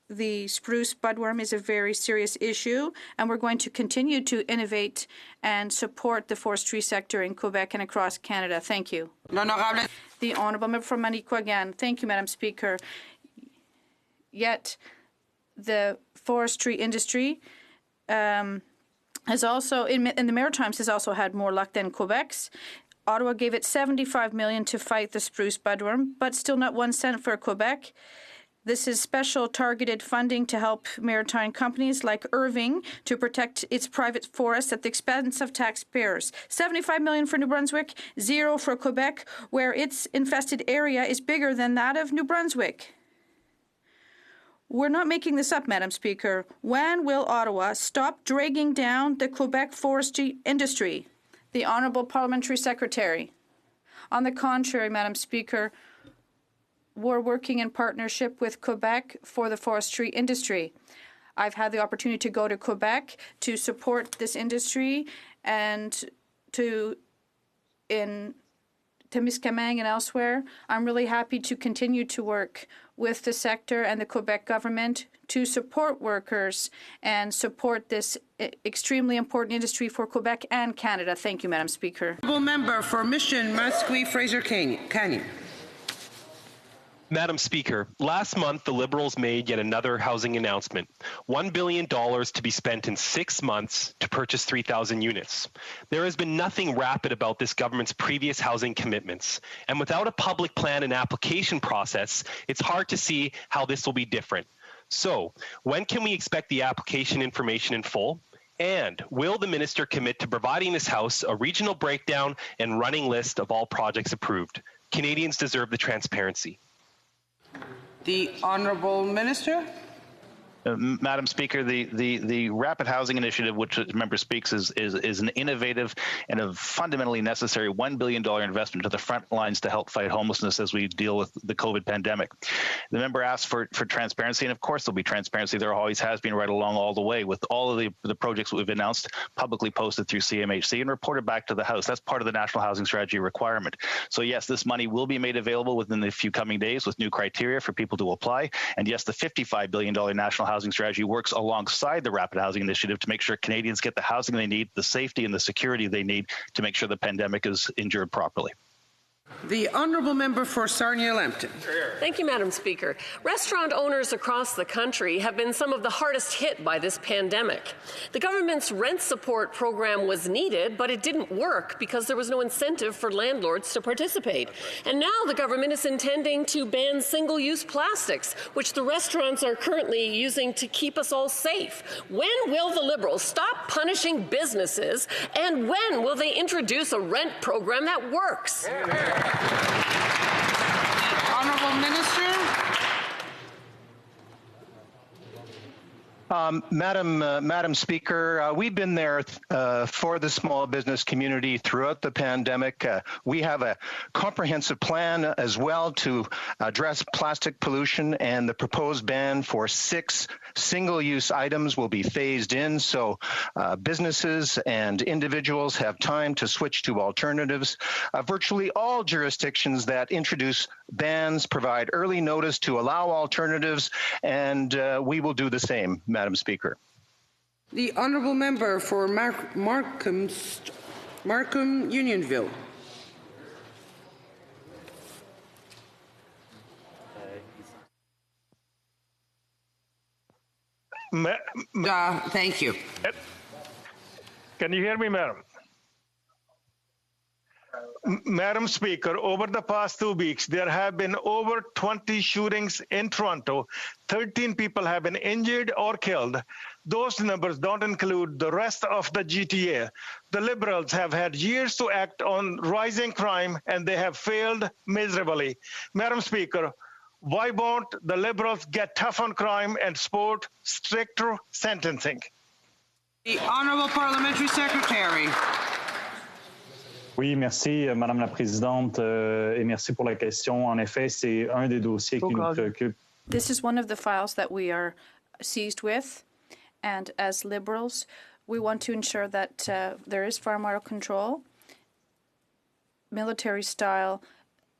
S5: The spruce budworm is a very serious issue, and we're going to continue to innovate and support the forestry sector in Quebec and across Canada. Thank you. The Honourable Member from Manicouagan. Thank you, Madam Speaker. Yet, the forestry industry has also, in the Maritimes, has also had more luck than Quebec's. Ottawa gave it $75 million to fight the spruce budworm, but still not 1 cent for Quebec. This is special targeted funding to help maritime companies like Irving to protect its private forests at the expense of taxpayers. $75 million for New Brunswick, 0 for Quebec, where its infested area is bigger than that of New Brunswick. We're not making this up, Madam Speaker. When will Ottawa stop dragging down the Quebec forestry industry? The Honourable Parliamentary Secretary. On the contrary, Madam Speaker, we're working in partnership with Quebec for the forestry industry. I've had the opportunity to go to Quebec to support this industry and in Témiscamingue and elsewhere. I'm really happy to continue to work with the sector and the Quebec government to support workers and support this extremely important industry for Quebec and Canada. Thank you, Madam Speaker.
S1: Member for Mission Musqueam Fraser Canyon.
S22: Madam Speaker, last month the Liberals made yet another housing announcement, $1 billion to be spent in 6 months to purchase 3,000 units. There has been nothing rapid about this government's previous housing commitments, and without a public plan and application process, it's hard to see how this will be different. So, when can we expect the application information in full? And will the minister commit to providing this House a regional breakdown and running list of all projects approved? Canadians deserve the transparency.
S1: The Honourable Minister.
S15: Madam Speaker, the Rapid Housing Initiative, which the member speaks, is an innovative and a fundamentally necessary $1 billion investment to the front lines to help fight homelessness as we deal with the COVID pandemic. The member asked for transparency, and of course there'll be transparency. There always has been right along all the way with all of the projects we've announced, publicly posted through CMHC and reported back to the House. That's part of the National Housing Strategy requirement. So yes, this money will be made available within the few coming days with new criteria for people to apply. And yes, the $55 billion National Housing Strategy works alongside the Rapid Housing Initiative to make sure Canadians get the housing they need, the safety and the security they need to make sure the pandemic is endured properly.
S1: The Honourable Member for Sarnia-Lambton.
S16: Thank you, Madam Speaker. Restaurant owners across the country have been some of the hardest hit by this pandemic. The government's rent support program was needed, but it didn't work because there was no incentive for landlords to participate. And now the government is intending to ban single-use plastics, which the restaurants are currently using to keep us all safe. When will the Liberals stop punishing businesses, and when will they introduce a rent program that works?
S1: Honourable Minister.
S11: Madam Speaker, we've been there for the small business community throughout the pandemic. We have a comprehensive plan as well to address plastic pollution, and the proposed ban for 6 single-use items will be phased in, so businesses and individuals have time to switch to alternatives. Virtually all jurisdictions that introduce bans provide early notice to allow alternatives, and we will do the same, Madam Speaker.
S1: The Honourable Member for Markham Unionville. Thank you.
S17: Can you hear me, Madam? Madam Speaker, over the past 2 weeks, there have been over 20 shootings in Toronto. 13 people have been injured or killed. Those numbers don't include the rest of the GTA. The Liberals have had years to act on rising crime, and they have failed miserably. Madam Speaker, why won't the Liberals get tough on crime and support stricter sentencing?
S1: The Honourable Parliamentary Secretary.
S18: Oui, merci, Madame la Présidente, et merci pour la question. En effet, c'est un des dossiers qui nous préoccupe.
S5: This is one of the files that we are seized with, and as Liberals, we want to ensure that there is firearm control. Military-style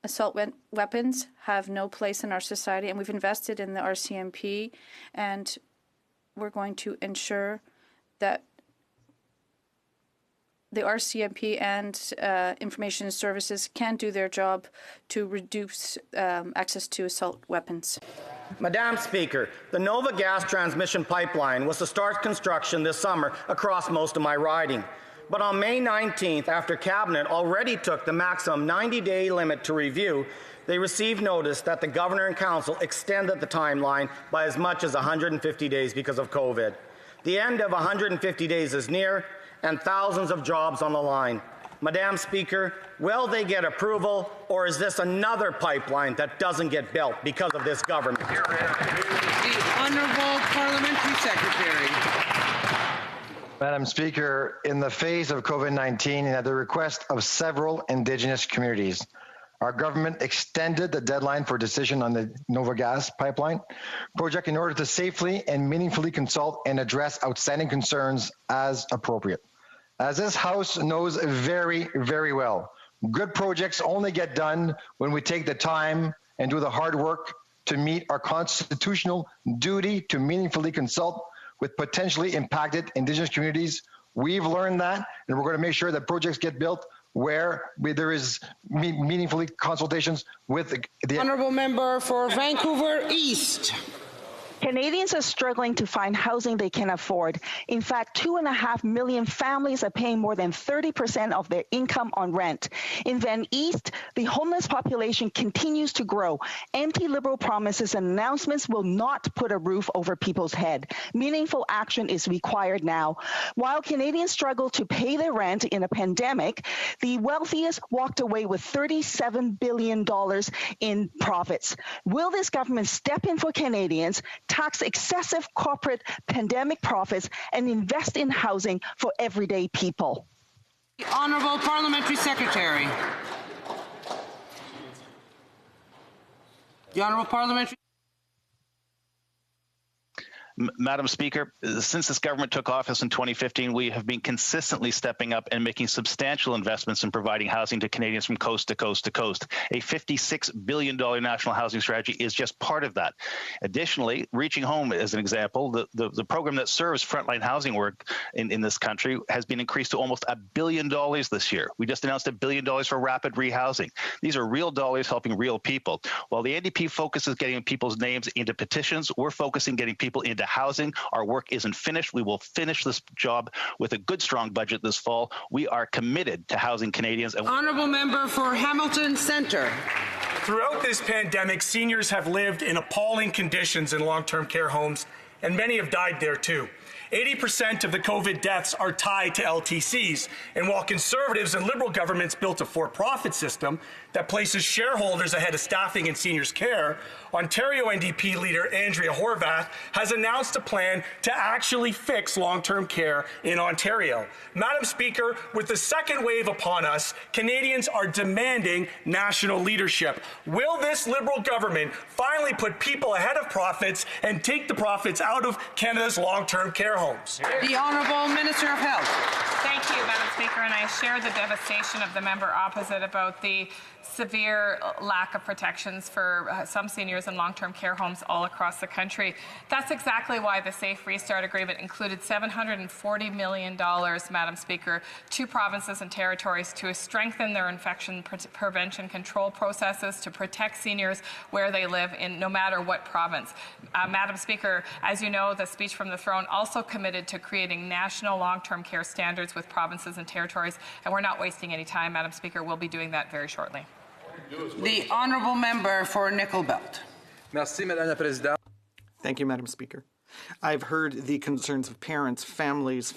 S5: assault weapons have no place in our society, and we've invested in the RCMP, and we're going to ensure that the RCMP and information services can do their job to reduce access to assault weapons.
S20: Madam Speaker, the Nova Gas transmission pipeline was to start construction this summer across most of my riding. But on May 19th, after Cabinet already took the maximum 90-day limit to review, they received notice that the Governor and Council extended the timeline by as much as 150 days because of COVID. The end of 150 days is near, and thousands of jobs on the line. Madam Speaker, will they get approval, or is this another pipeline that doesn't get built because of this government?
S1: The Honourable Parliamentary Secretary.
S19: Madam Speaker, in the phase of COVID-19 and at the request of several Indigenous communities, our government extended the deadline for decision on the Nova Gas pipeline project in order to safely and meaningfully consult and address outstanding concerns as appropriate. As this House knows very, very well, good projects only get done when we take the time and do the hard work to meet our constitutional duty to meaningfully consult with potentially impacted Indigenous communities. We've learned that, and we're going to make sure that projects get built where there is meaningful consultations with the
S1: Honourable Member for Vancouver East.
S2: Canadians are struggling to find housing they can afford. In fact, 2.5 million families are paying more than 30% of their income on rent. In Van East, the homeless population continues to grow. Empty Liberal promises and announcements will not put a roof over people's head. Meaningful action is required now. While Canadians struggle to pay their rent in a pandemic, the wealthiest walked away with $37 billion in profits. Will this government step in for Canadians, tax excessive corporate pandemic profits, and invest in housing for everyday people?
S1: The Honourable Parliamentary Secretary. The Honourable Parliamentary.
S15: Madam Speaker, since this government took office in 2015, we have been consistently stepping up and making substantial investments in providing housing to Canadians from coast to coast to coast. A $56 billion national housing strategy is just part of that. Additionally, Reaching Home, as an example, the program that serves frontline housing work in this country has been increased to almost $1 billion this year. We just announced $1 billion for rapid rehousing. These are real dollars helping real people. While the NDP focuses getting people's names into petitions, we're focusing getting people into housing. Our work isn't finished. We will finish this job with a good, strong budget this fall. We are committed to housing Canadians.
S1: Honourable Member for Hamilton Centre.
S3: Throughout this pandemic, seniors have lived in appalling conditions in long-term care homes, and many have died there too. 80% of the COVID deaths are tied to LTCs, and while Conservatives and Liberal governments built a for-profit system that places shareholders ahead of staffing in seniors' care, Ontario NDP leader Andrea Horwath has announced a plan to actually fix long-term care in Ontario. Madam Speaker, with the second wave upon us, Canadians are demanding national leadership. Will this Liberal government finally put people ahead of profits and take the profits out of Canada's long-term care homes?
S1: The Honourable Minister of Health.
S4: Thank you, Madam Speaker, and I share the devastation of the member opposite about the severe lack of protections for some seniors in long-term care homes all across the country. That's exactly why the Safe Restart Agreement included $740 million, Madam Speaker, to provinces and territories to strengthen their infection prevention control processes, to protect seniors where they live in no matter what province. Madam Speaker, as you know, the speech from the throne also committed to creating national long-term care standards with provinces and territories, and we're not wasting any time, Madam Speaker. We'll be doing that very shortly.
S1: The Honourable Member for Nickel Belt.
S7: Merci, Madame la Présidente. Thank you, Madam Speaker. I've heard the concerns of parents, families,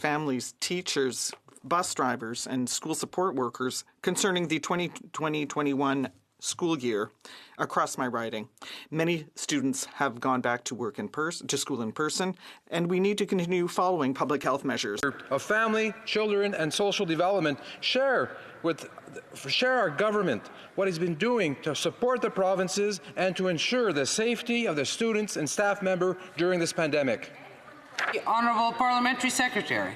S7: teachers, bus drivers, and school support workers concerning the 2020-21 school year across my riding. Many students have gone back to work to school in person, and we need to continue following public health measures.
S21: Of family, children, and social development share our government what it's been doing to support the provinces and to ensure the safety of the students and staff member during this pandemic.
S1: The Honourable Parliamentary Secretary.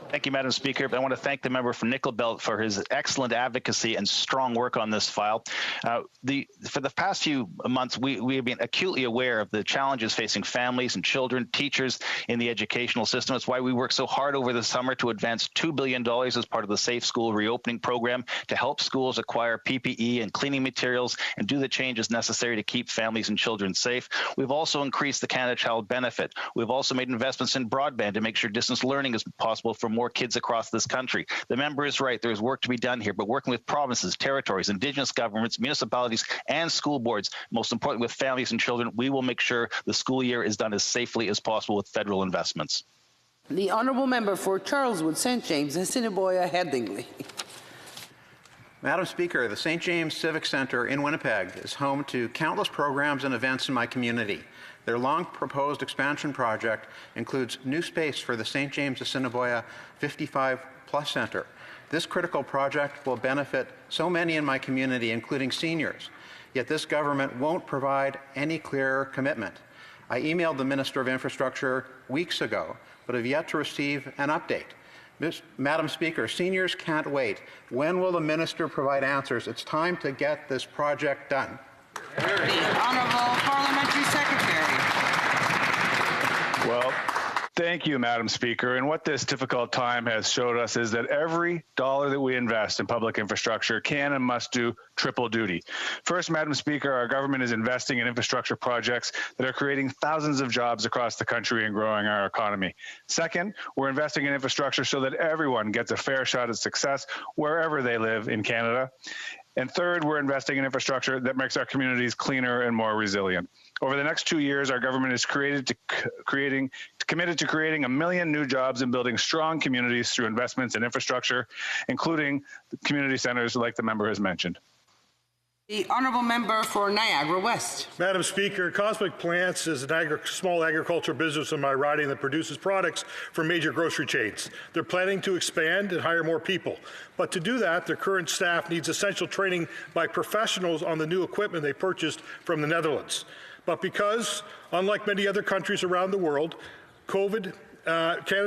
S15: Thank you, Madam Speaker. I want to thank the member from Nickel Belt for his excellent advocacy and strong work on this file. For the past few months, we have been acutely aware of the challenges facing families and children, teachers in the educational system. That's why we worked so hard over the summer to advance $2 billion as part of the Safe School Reopening Program to help schools acquire PPE and cleaning materials and do the changes necessary to keep families and children safe. We've also increased the Canada Child Benefit. We've also made investments in broadband to make sure distance learning is possible for more kids across this country. The member is right. There is work to be done here, but working with provinces, territories, Indigenous governments, municipalities, and school boards, most importantly with families and children, we will make sure the school year is done as safely as possible with federal investments.
S1: The Honourable Member for Charleswood, St. James, Assiniboia, Headingley.
S23: Madam Speaker, the St. James Civic Centre in Winnipeg is home to countless programs and events in my community. Their long-proposed expansion project includes new space for the St. James Assiniboia 55-plus Centre. This critical project will benefit so many in my community, including seniors. Yet this government won't provide any clear commitment. I emailed the Minister of Infrastructure weeks ago, but have yet to receive an update. Madam Speaker, seniors can't wait. When will the Minister provide answers? It's time to get this project done.
S1: The Honourable Parliamentary Secretary.
S15: Well,
S6: Thank you, Madam Speaker. And what this difficult time has showed us is that every dollar that we invest in public infrastructure can and must do triple duty. First, Madam Speaker, our government is investing in infrastructure projects that are creating thousands of jobs across the country and growing our economy. Second, we're investing in infrastructure so that everyone gets a fair shot at success wherever they live in Canada. And third, we're investing in infrastructure that makes our communities cleaner and more resilient. Over the next 2 years, our government is committed to creating 1 million new jobs and building strong communities through investments in infrastructure, including community centres like the member has mentioned.
S1: The honourable member for Niagara West.
S8: Madam Speaker, Cosmic Plants is a small agricultural business in my riding that produces products for major grocery chains. They're planning to expand and hire more people. But to do that, their current staff needs essential training by professionals on the new equipment they purchased from the Netherlands. But because, unlike many other countries around the world, Canada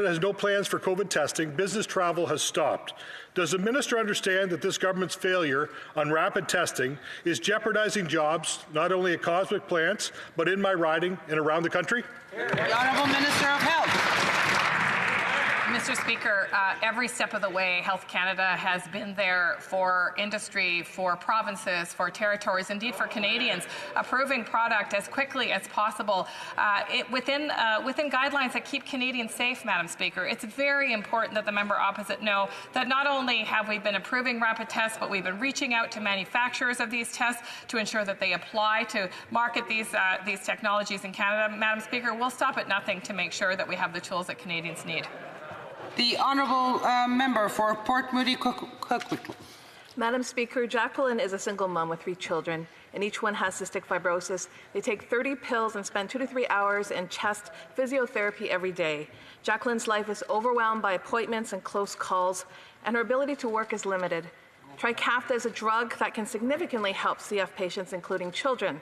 S8: has no plans for COVID testing, business travel has stopped. Does the minister understand that this government's failure on rapid testing is jeopardizing jobs, not only at Cosmic Plants, but in my riding and around the country?
S1: The Honourable Minister of Health.
S4: Mr. Speaker, every step of the way, Health Canada has been there for industry, for provinces, for territories, indeed for Canadians, approving product as quickly as possible within guidelines that keep Canadians safe, Madam Speaker. It's very important that the member opposite know that not only have we been approving rapid tests, but we've been reaching out to manufacturers of these tests to ensure that they apply to market these technologies in Canada. Madam Speaker, we'll stop at nothing to make sure that we have the tools that Canadians need.
S1: The honourable member for Port Moody Coquitlam.
S9: Madam Speaker, Jacqueline is a single mom with 3 children, and each one has cystic fibrosis. They take 30 pills and spend 2 to 3 hours in chest physiotherapy every day. Jacqueline's life is overwhelmed by appointments and close calls, and her ability to work is limited. Trikafta is a drug that can significantly help CF patients, including children.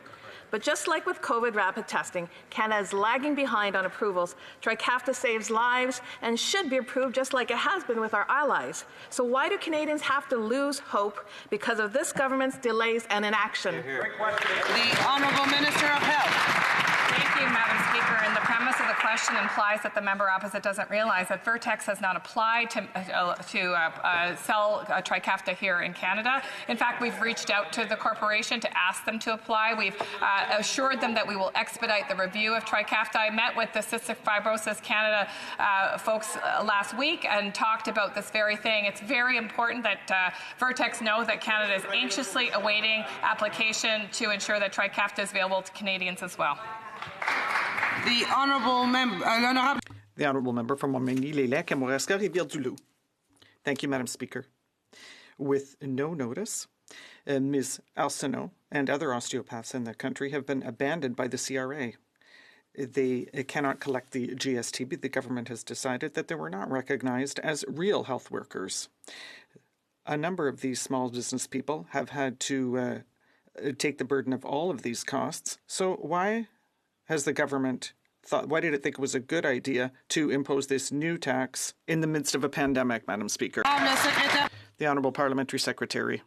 S9: But just like with COVID rapid testing, Canada is lagging behind on approvals. Trikafta saves lives and should be approved just like it has been with our allies. So why do Canadians have to lose hope because of this government's delays and inaction?
S1: The Honourable Minister of Health.
S4: Thank you, Madam Speaker. And the premise of the question implies that the member opposite doesn't realize that Vertex has not applied to sell Trikafta here in Canada. In fact, we've reached out to the corporation to ask them to apply. We've assured them that we will expedite the review of Trikafta. I met with the Cystic Fibrosis Canada folks last week and talked about this very thing. It's very important that Vertex know that Canada is anxiously awaiting application to ensure that Trikafta is available to Canadians as well.
S1: The honourable member,
S7: The honourable member from Montmagny-les-Lacs, Kamouraska, Rivière-du-Loup. Thank you, Madam Speaker. With no notice, Ms. Arsenault and other osteopaths in the country have been abandoned by the CRA. They cannot collect the GST, but the government has decided that they were not recognized as real health workers. A number of these small business people have had to take the burden of all of these costs. So why has the government why did it think it was a good idea to impose this new tax in the midst of a pandemic, Madam Speaker? The Honourable Parliamentary Secretary.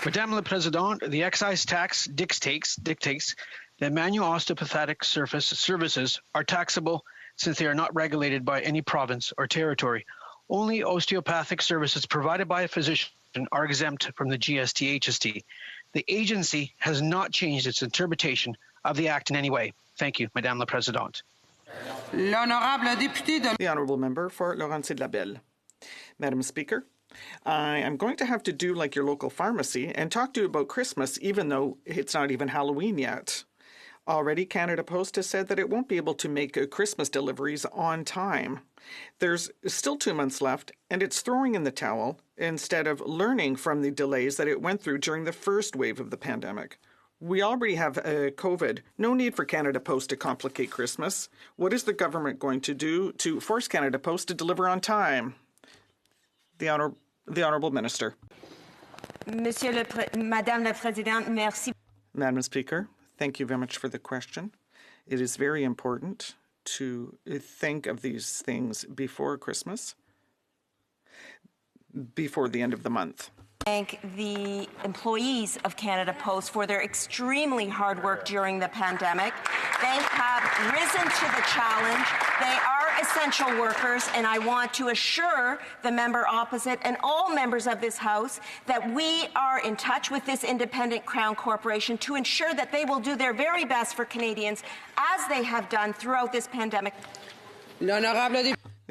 S10: Madame la Présidente, the excise tax dictates that manual osteopathic services are taxable since they are not regulated by any province or territory. Only osteopathic services provided by a physician are exempt from the GST-HST. The agency has not changed its interpretation of the Act in any way. Thank you, Madame la Présidente.
S7: The Honourable Member for Laurentides-Labelle. Madam Speaker, I am going to have to do like your local pharmacy and talk to you about Christmas, even though it's not even Halloween yet. Already, Canada Post has said that it won't be able to make Christmas deliveries on time. There's still 2 months left, and it's throwing in the towel instead of learning from the delays that it went through during the first wave of the pandemic. We already have COVID. No need for Canada Post to complicate Christmas. What is the government going to do to force Canada Post to deliver on time? The Honourable Minister.
S12: Madame la Présidente, merci.
S7: Madam Speaker, thank you very much for the question. It is very important to think of these things before Christmas, before the end of the month.
S12: Thank the employees of Canada Post for their extremely hard work during the pandemic. They have risen to the challenge. They are essential workers, and I want to assure the member opposite and all members of this House that we are in touch with this independent Crown Corporation to ensure that they will do their very best for Canadians, as they have done throughout this pandemic.
S7: The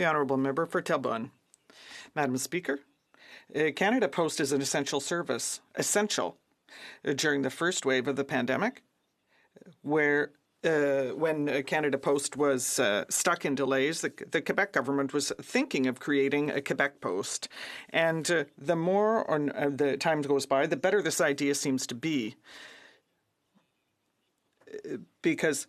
S7: Honourable Member for Terrebonne. Madam Speaker, Canada Post is an essential service, during the first wave of the pandemic, where when Canada Post was stuck in delays, the Quebec government was thinking of creating a Quebec Post. And the more the time goes by, the better this idea seems to be. Because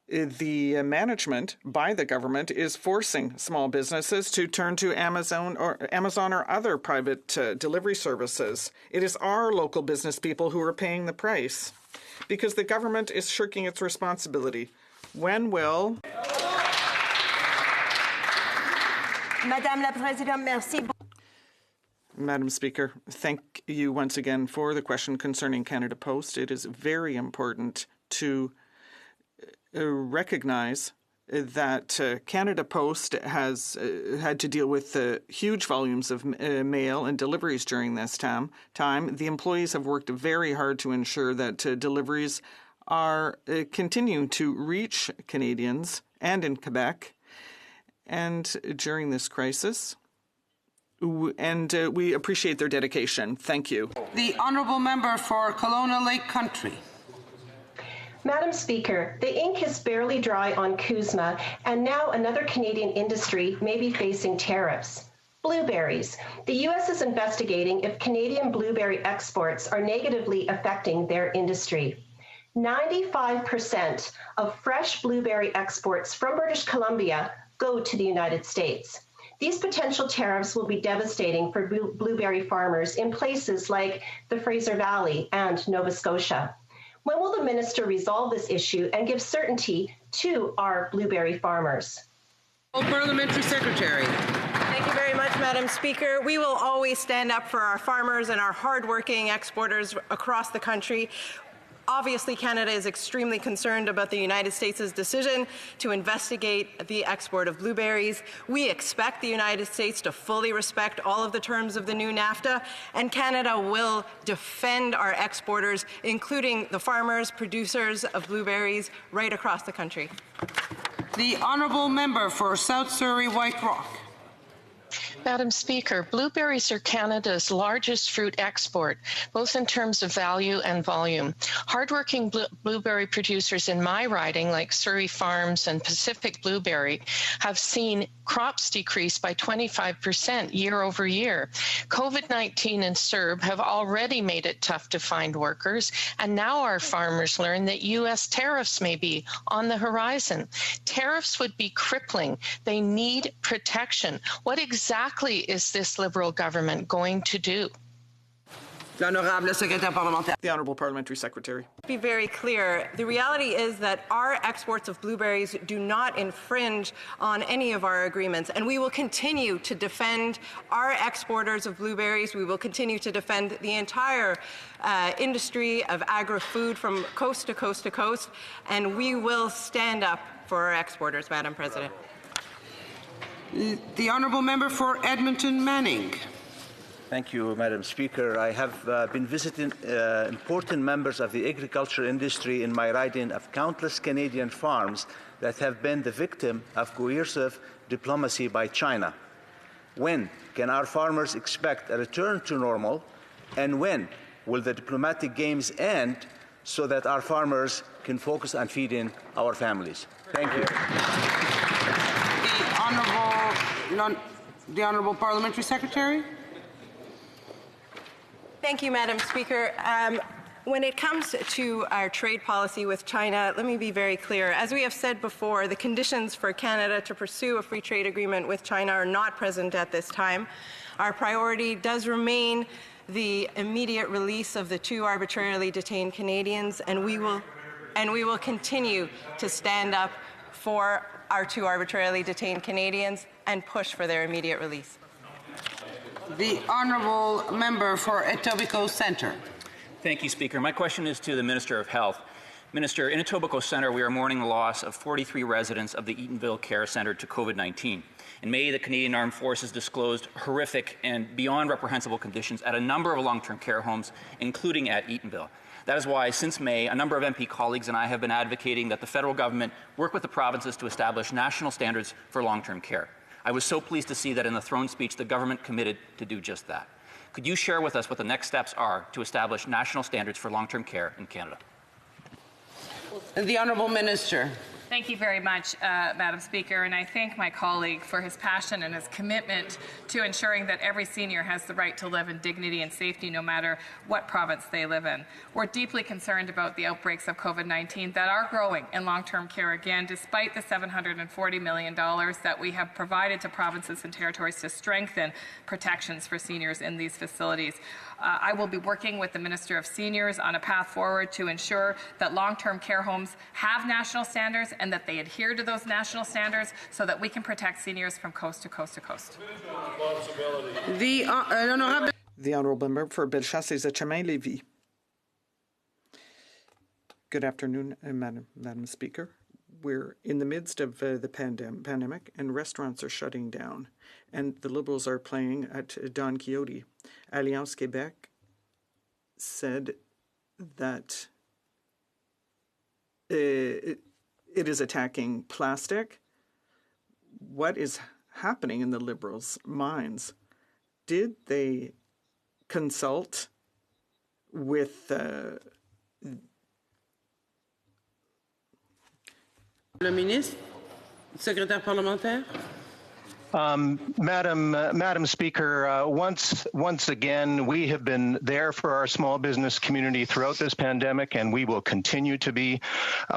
S7: the management by the government is forcing small businesses to turn to Amazon or other private delivery services. It is our local business people who are paying the price because the government is shirking its responsibility. When will...
S12: Madame la Présidente, merci.
S7: Madam Speaker, thank you once again for the question concerning Canada Post. It is very important to recognize that Canada Post has had to deal with huge volumes of mail and deliveries during this time. The employees have worked very hard to ensure that deliveries are continuing to reach Canadians and in Quebec and during this crisis. And we appreciate their dedication. Thank you.
S1: The Honourable Member for Kelowna Lake Country.
S13: Madam Speaker, the ink is barely dry on CUSMA, and now another Canadian industry may be facing tariffs. Blueberries. The U.S. is investigating if Canadian blueberry exports are negatively affecting their industry. 95% of fresh blueberry exports from British Columbia go to the United States. These potential tariffs will be devastating for blueberry farmers in places like the Fraser Valley and Nova Scotia. When will the minister resolve this issue and give certainty to our blueberry farmers?
S1: Parliamentary Secretary.
S14: Thank you very much, Madam Speaker. We will always stand up for our farmers and our hardworking exporters across the country. Obviously, Canada is extremely concerned about the United States' decision to investigate the export of blueberries. We expect the United States to fully respect all of the terms of the new NAFTA, and Canada will defend our exporters, including the farmers, producers of blueberries right across the country.
S1: The Honourable Member for South Surrey White Rock.
S22: Madam Speaker, blueberries are Canada's largest fruit export, both in terms of value and volume. Hardworking blueberry producers in my riding, like Surrey Farms and Pacific Blueberry, have seen crops decrease by 25% year over year. COVID-19 and CERB have already made it tough to find workers, and now our farmers learn that U.S. tariffs may be on the horizon. Tariffs would be crippling. They need protection. What exactly is this Liberal government going to do?
S7: The Honourable Parliamentary Secretary.
S14: To be very clear, the reality is that our exports of blueberries do not infringe on any of our agreements, and we will continue to defend our exporters of blueberries. We will continue to defend the entire industry of agri-food from coast to coast to coast, and we will stand up for our exporters, Madam President.
S1: The Honourable Member for Edmonton Manning.
S24: Thank you, Madam Speaker. I have been visiting important members of the agriculture industry in my riding of countless Canadian farms that have been the victim of coercive diplomacy by China. When can our farmers expect a return to normal, and when will the diplomatic games end so that our farmers can focus on feeding our families? Thank you.
S1: The Honourable Parliamentary Secretary.
S14: Thank you, Madam Speaker. When it comes to our trade policy with China, let me be very clear. As we have said before, the conditions for Canada to pursue a free trade agreement with China are not present at this time. Our priority does remain the immediate release of the 2 arbitrarily detained Canadians, and we will continue to stand up for our 2 arbitrarily detained Canadians and push for their immediate release.
S1: The Honourable Member for Etobicoke Centre.
S25: Thank you, Speaker. My question is to the Minister of Health.
S11: Minister, in Etobicoke Centre, we are mourning the loss of 43 residents of the Eatonville Care Centre to COVID-19. In May, the Canadian Armed Forces disclosed horrific and beyond reprehensible conditions at a number of long-term care homes, including at Eatonville. That is why, since May, a number of MP colleagues and I have been advocating that the federal government work with the provinces to establish national standards for long-term care. I was so pleased to see that in the throne speech, the government committed to do just that. Could you share with us what the next steps are to establish national standards for long-term care in Canada?
S1: The Honourable Minister.
S4: Thank you very much, Madam Speaker, and I thank my colleague for his passion and his commitment to ensuring that every senior has the right to live in dignity and safety no matter what province they live in. We're deeply concerned about the outbreaks of COVID-19 that are growing in long-term care again, despite the $740 million that we have provided to provinces and territories to strengthen protections for seniors in these facilities. I will be working with the Minister of Seniors on a path forward to ensure that long-term care homes have national standards and that they adhere to those national standards so that we can protect seniors from coast to coast to coast.
S1: The
S7: Honourable Member for Bellechasse-Etchemin-Lévis. Good afternoon, Madam Speaker. We're in the midst of the pandemic, and restaurants are shutting down, and the Liberals are playing at Don Quixote. Alliance Québec said that it is attacking plastic. What is happening in the Liberals' minds? Did they consult with
S1: Le ministre, secrétaire parlementaire.
S16: Madam Speaker, once again, we have been there for our small business community throughout this pandemic, and we will continue to be.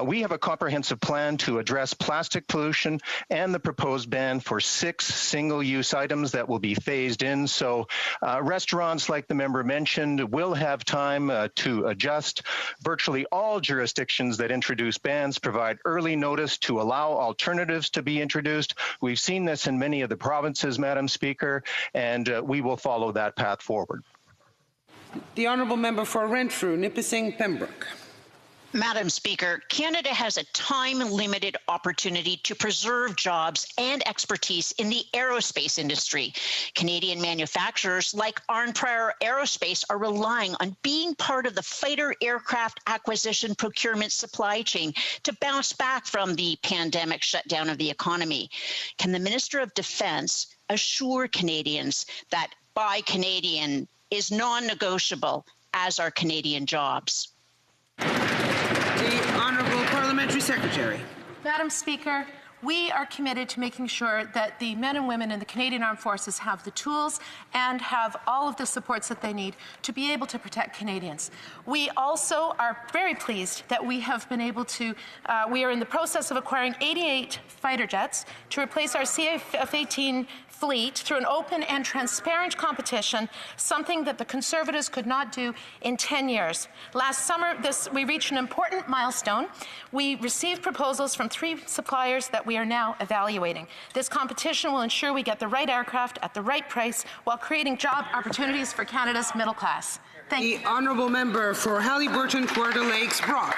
S16: We have a comprehensive plan to address plastic pollution and the proposed ban for 6 single-use items that will be phased in. So restaurants, like the member mentioned, will have time to adjust. Virtually all jurisdictions that introduce bans provide early notice to allow alternatives to be introduced. We've seen this in many of the provinces, Madam Speaker, and we will follow that path forward.
S1: The Honourable Member for Renfrew, Nipissing, Pembroke.
S17: Madam Speaker, Canada has a time-limited opportunity to preserve jobs and expertise in the aerospace industry. Canadian manufacturers like Arnprior Aerospace are relying on being part of the fighter aircraft acquisition procurement supply chain to bounce back from the pandemic shutdown of the economy. Can the Minister of Defence assure Canadians that Buy Canadian is non-negotiable, as are Canadian jobs?
S1: The Honourable Parliamentary Secretary.
S18: Madam Speaker, we are committed to making sure that the men and women in the Canadian Armed Forces have the tools and have all of the supports that they need to be able to protect Canadians. We also are very pleased that we have been able to, we are in the process of acquiring 88 fighter jets to replace our CF-18 fleet through an open and transparent competition, something that the Conservatives could not do in 10 years. Last summer, we reached an important milestone. We received proposals from 3 suppliers that we are now evaluating. This competition will ensure we get the right aircraft at the right price while creating job opportunities for Canada's middle class. Thank you.
S1: The Honourable Member for Haliburton, Quarter Lakes, Brock.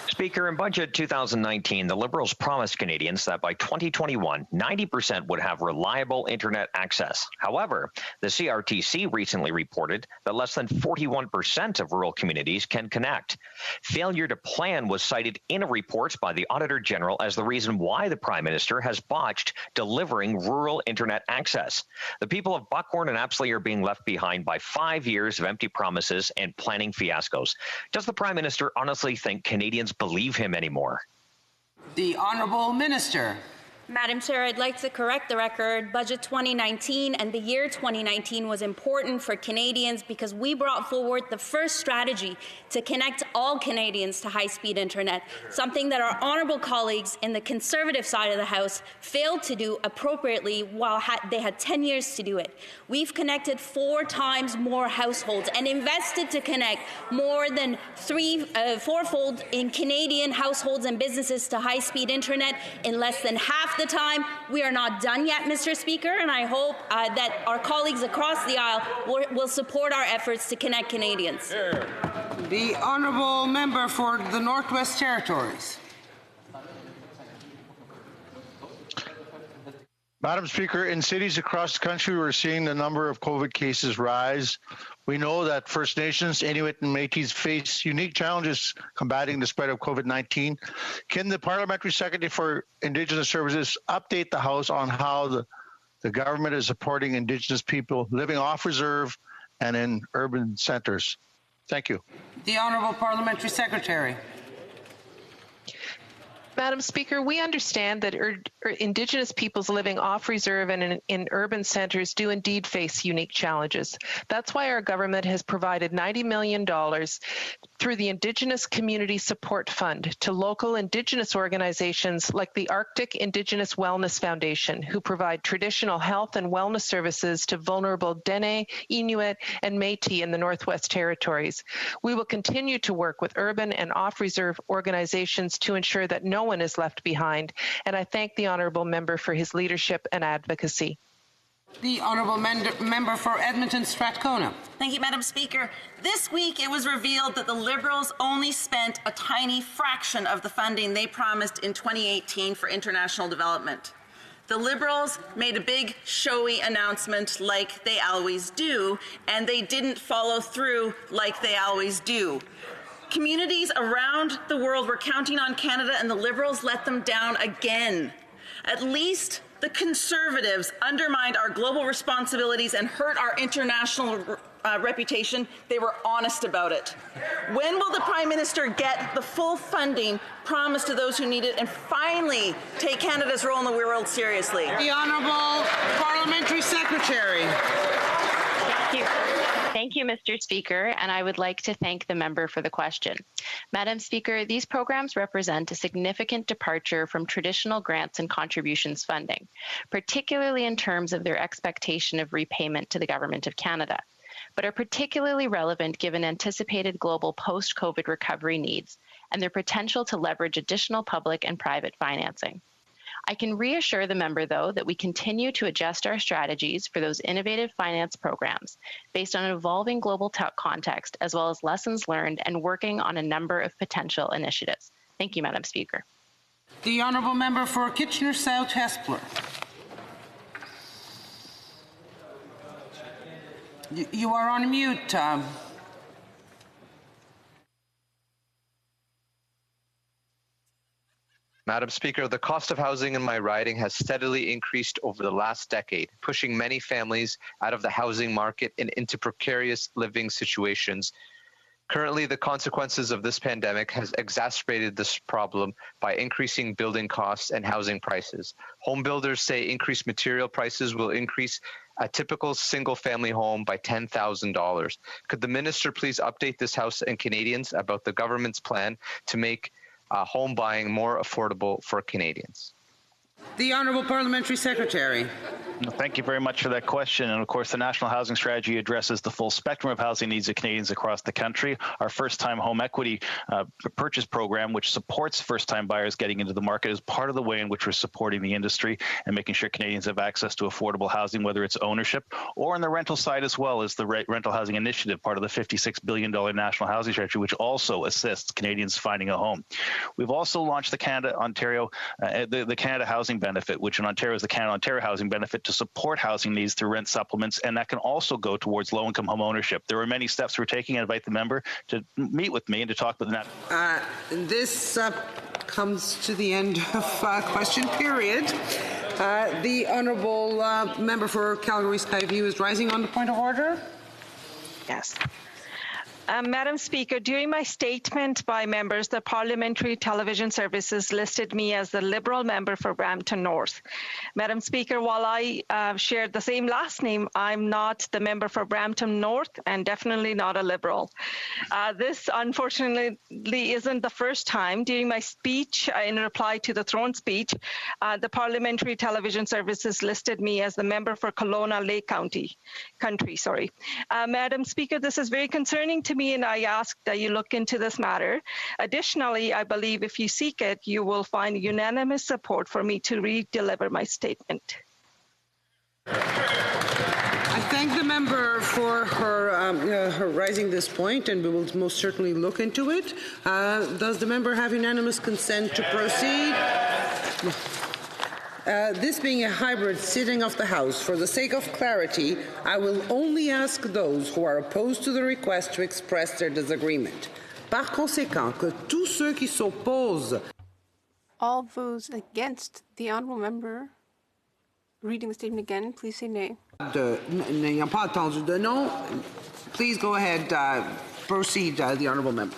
S25: Speaker, in Budget 2019, the Liberals promised Canadians that by 2021, 90% would have reliable internet access. However, the CRTC recently reported that less than 41% of rural communities can connect. Failure to plan was cited in a report by the Auditor General as the reason why the Prime Minister has botched delivering rural internet access. The people of Buckhorn and Apsley are being left behind by 5 years of empty promises and planning fiascos. Does the Prime Minister honestly think Canadians believe him anymore?
S1: The Honourable Minister.
S26: Madam Chair, I'd like to correct the record. Budget 2019 and the year 2019 was important for Canadians because we brought forward the first strategy to connect all Canadians to high-speed internet, something that our honourable colleagues in the Conservative side of the House failed to do appropriately while they had 10 years to do it. We've connected 4 times more households and invested to connect more than fourfold in Canadian households and businesses to high-speed internet in less than half the time. We are not done yet, Mr. Speaker, and I hope that our colleagues across the aisle will support our efforts to connect Canadians.
S1: The The honourable member for the Northwest Territories.
S2: Madam Speaker, in cities across the country, we're seeing the number of COVID cases rise. We know that First Nations, Inuit, and Métis face unique challenges combating the spread of COVID-19. Can the Parliamentary Secretary for Indigenous Services update the House on how the government is supporting Indigenous people living off reserve and in urban centres? Thank you.
S1: The Honourable Parliamentary Secretary.
S22: Madam Speaker, we understand that Indigenous peoples living off reserve and in urban centres do indeed face unique challenges. That's why our government has provided $90 million through the Indigenous Community Support Fund to local Indigenous organizations like the Arctic Indigenous Wellness Foundation, who provide traditional health and wellness services to vulnerable Dene, Inuit, and Métis in the Northwest Territories. We will continue to work with urban and off-reserve organizations to ensure that no one is left behind, and I thank the honourable member for his leadership and advocacy.
S1: The honourable member for Edmonton Strathcona.
S3: Thank you, Madam Speaker. This week it was revealed that the Liberals only spent a tiny fraction of the funding they promised in 2018 for international development. The Liberals made a big, showy announcement like they always do, and they didn't follow through like they always do. Communities around the world were counting on Canada, and the Liberals let them down again. At least the Conservatives undermined our global responsibilities and hurt our international reputation. They were honest about it. When will the Prime Minister get the full funding promised to those who need it and finally take Canada's role in the world seriously?
S1: The Honourable Parliamentary Secretary.
S5: Thank you. Thank you, Mr. Speaker, and I would like to thank the member for the question. Madam Speaker, these programs represent a significant departure from traditional grants and contributions funding, particularly in terms of their expectation of repayment to the Government of Canada, but are particularly relevant given anticipated global post-COVID recovery needs and their potential to leverage additional public and private financing. I can reassure the member, though, that we continue to adjust our strategies for those innovative finance programs based on an evolving global context, as well as lessons learned and working on a number of potential initiatives. Thank you, Madam Speaker.
S1: The honourable member for Kitchener South Hespeler. You are on mute.
S19: Madam Speaker, the cost of housing in my riding has steadily increased over the last decade, pushing many families out of the housing market and into precarious living situations. Currently, the consequences of this pandemic has exacerbated this problem by increasing building costs and housing prices. Home builders say increased material prices will increase a typical single-family home by $10,000. Could the minister please update this House and Canadians about the government's plan to make home buying more affordable for Canadians?
S1: The Honourable Parliamentary Secretary.
S6: Thank you very much for that question. And of course, the National Housing Strategy addresses the full spectrum of housing needs of Canadians across the country. Our first-time home equity purchase program, which supports first-time buyers getting into the market, is part of the way in which we're supporting the industry and making sure Canadians have access to affordable housing, whether it's ownership or on the rental side as well as the Rental Housing Initiative, part of the $56 billion National Housing Strategy, which also assists Canadians finding a home. We've also launched the Canada-Ontario, the Canada Housing Benefit, which in Ontario is the Canada-Ontario Housing Benefit, to support housing needs through rent supplements, and that can also go towards low-income home ownership. There are many steps we're taking. I invite the member to meet with me and to talk with that.
S1: This comes to the end of question period. The honourable member for Calgary-Skyview is rising on the point of order.
S22: Yes. Madam Speaker, during my statement by members, the Parliamentary Television Services listed me as the Liberal member for Brampton North. Madam Speaker, while I shared the same last name, I'm not the member for Brampton North and definitely not a Liberal. This, unfortunately, isn't the first time. During my speech, in reply to the throne speech, the Parliamentary Television Services listed me as the member for Kelowna Lake Country. Madam Speaker, this is very concerning to me, and I ask that you look into this matter. Additionally, I believe if you seek it, you will find unanimous support for me to re-deliver my statement.
S1: I thank the member for her raising this point, and we will most certainly look into it. Does the member have unanimous consent to proceed? This being a hybrid sitting of the House, for the sake of clarity, I will only ask those who are opposed to the request to express their disagreement. Par conséquent, que tous ceux qui s'opposent.
S8: All those against the honourable member reading the statement again, please say nay.
S1: N'ayant pas entendu de non, please go ahead, proceed, the honourable member.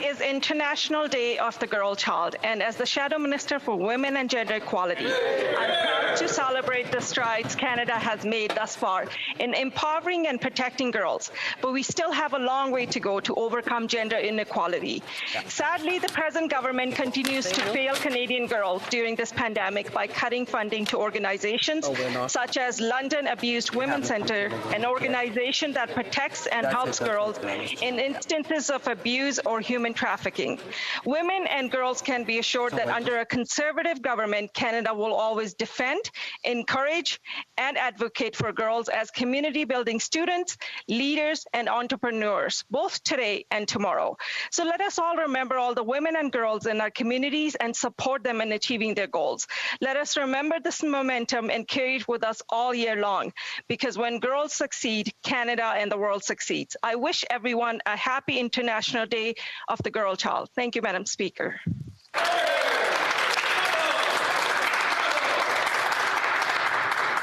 S9: Is International Day of the Girl Child, and as the Shadow Minister for Women and Gender Equality, I'm proud to celebrate the strides Canada has made thus far in empowering and protecting girls, but we still have a long way to go to overcome gender inequality. Sadly, the present government continues to fail Canadian girls during this pandemic by cutting funding to organizations such as London Abused Women Centre, an organization that protects and helps girls in instances of abuse or human trafficking. Women and girls can be assured that under a conservative government, Canada will always defend, encourage, and advocate for girls as community building students, leaders, and entrepreneurs, both today and tomorrow. So let us all remember all the women and girls in our communities and support them in achieving their goals. Let us remember this momentum and carry it with us all year long, because when girls succeed, Canada and the world succeeds. I wish everyone a happy International Day of the Girl Child. Thank you, Madam Speaker.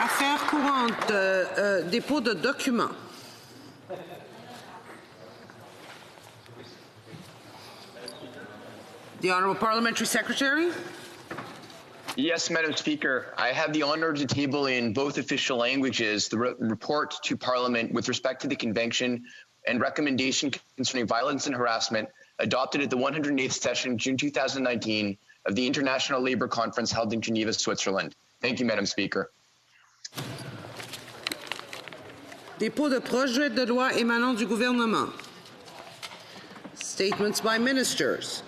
S1: Affaires courantes, dépôt de documents. The Honourable Parliamentary Secretary.
S15: Yes, Madam Speaker. I have the honour to table in both official languages the report to Parliament with respect to the Convention and recommendation concerning violence and harassment adopted at the 108th session, June 2019, of the International Labour Conference held in Geneva, Switzerland. Thank you, Madam Speaker.
S1: Dépôt de projet de loi émanant du gouvernement. Statements by ministers.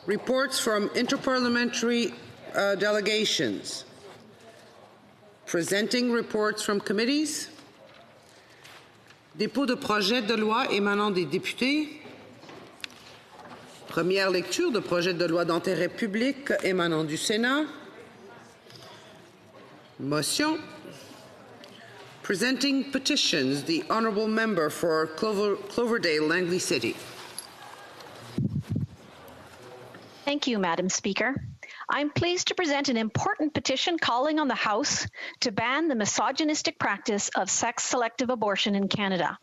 S1: Reports from interparliamentary delegations. Presenting reports from committees. Dépôt de projet de loi émanant des députés. Première lecture de projet de loi d'intérêt public émanant du Sénat. Motion. Presenting petitions, the Honourable Member for Cloverdale, Langley City.
S20: Thank you, Madam Speaker. I'm pleased to present an important petition calling on the House to ban the misogynistic practice of sex-selective abortion in Canada.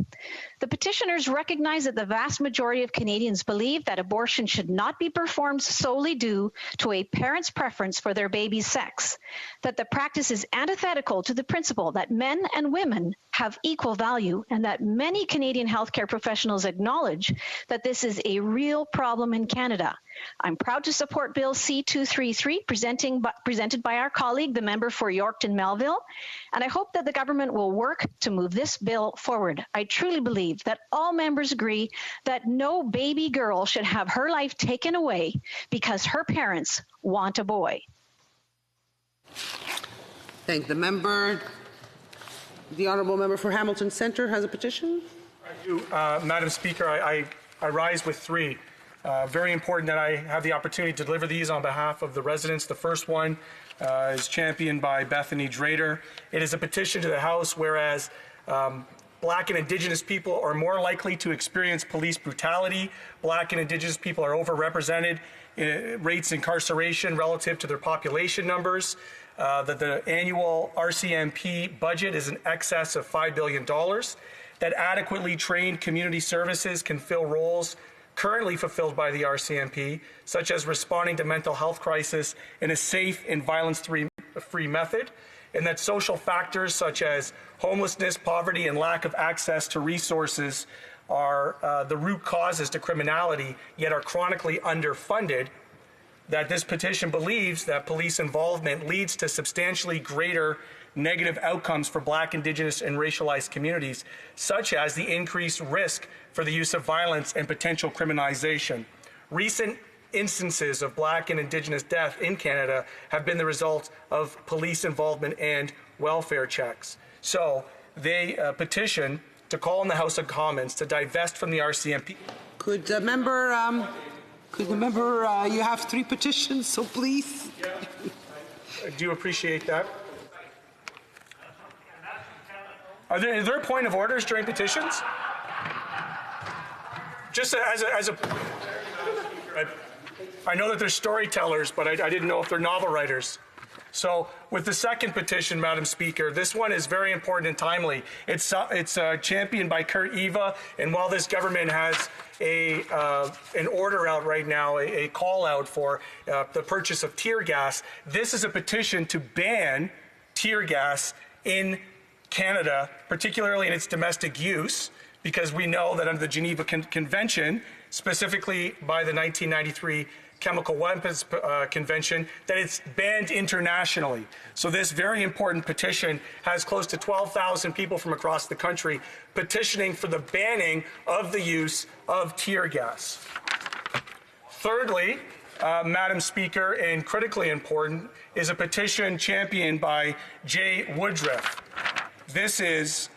S20: The petitioners recognize that the vast majority of Canadians believe that abortion should not be performed solely due to a parent's preference for their baby's sex, that the practice is antithetical to the principle that men and women have equal value, and that many Canadian healthcare professionals acknowledge that this is a real problem in Canada. I'm proud to support Bill C-233 presented by our colleague, the member for Yorkton Melville, and I hope that the government will work to move this bill forward. I truly believe that all members agree that no baby girl should have her life taken away because her parents want a boy.
S1: Thank the member. The Honourable Member for Hamilton Centre has a petition.
S21: Thank you, Madam Speaker. I rise with three. Very important that I have the opportunity to deliver these on behalf of the residents. The first one is championed by Bethany Drader. It is a petition to the House whereas Black and Indigenous people are more likely to experience police brutality. Black and Indigenous people are overrepresented in rates of incarceration relative to their population numbers. That the annual RCMP budget is in excess of $5 billion. That adequately trained community services can fill roles currently fulfilled by the RCMP, such as responding to mental health crisis in a safe and violence-free method, and that social factors such as homelessness, poverty, and lack of access to resources are the root causes to criminality, yet are chronically underfunded, that this petition believes that police involvement leads to substantially greater negative outcomes for Black, Indigenous, and racialized communities, such as the increased risk for the use of violence and potential criminalization. Recent instances of Black and Indigenous death in Canada have been the result of police involvement and welfare checks. So they petition to call on the House of Commons to divest from the RCMP.
S1: Could the member, you have 3 petitions, so please.
S21: Do you appreciate that? Is there a point of orders during petitions? Just as a I know that they're storytellers, but I didn't know if they're novel writers. So with the second petition, Madam Speaker, this one is very important and timely. It's championed by Kurt Eva, and while this government has an order out right now, a call out for the purchase of tear gas, this is a petition to ban tear gas in Canada, particularly in its domestic use, because we know that under the Geneva Convention, specifically by the 1993 Chemical Weapons Convention, that it's banned internationally. So this very important petition has close to 12,000 people from across the country petitioning for the banning of the use of tear gas. Thirdly, Madam Speaker, and critically important, is a petition championed by Jay Woodruff. This is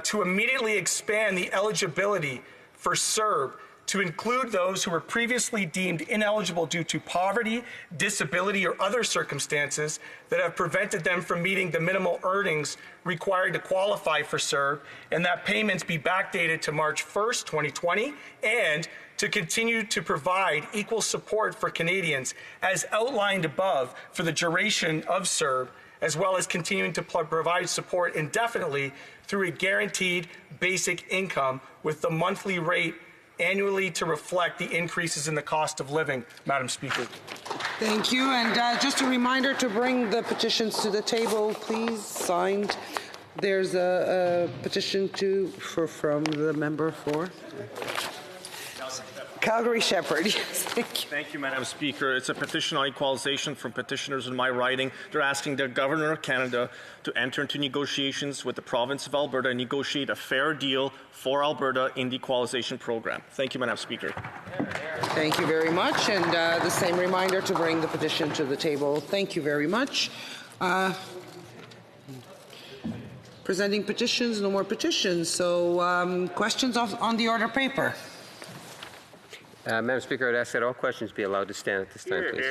S21: to immediately expand the eligibility for CERB to include those who were previously deemed ineligible due to poverty, disability, or other circumstances that have prevented them from meeting the minimal earnings required to qualify for CERB, and that payments be backdated to March 1st, 2020, and to continue to provide equal support for Canadians as outlined above for the duration of CERB, as well as continuing to provide support indefinitely through a guaranteed basic income with the monthly rate annually to reflect the increases in the cost of living, Madam Speaker.
S1: Thank you. And just a reminder to bring the petitions to the table, please, signed. There's a petition from the member for Calgary Shepherd. Yes, thank you.
S10: Thank you, Madam Speaker. It's a petition on equalization from petitioners in my riding. They're asking the Governor of Canada to enter into negotiations with the province of Alberta and negotiate a fair deal for Alberta in the equalization program. Thank you, Madam Speaker.
S1: Thank you very much. And the same reminder to bring the petition to the table. Thank you very much. Presenting petitions, no more petitions. So questions on the order paper.
S12: Madam Speaker, I'd ask that all questions be allowed to stand at this time, please.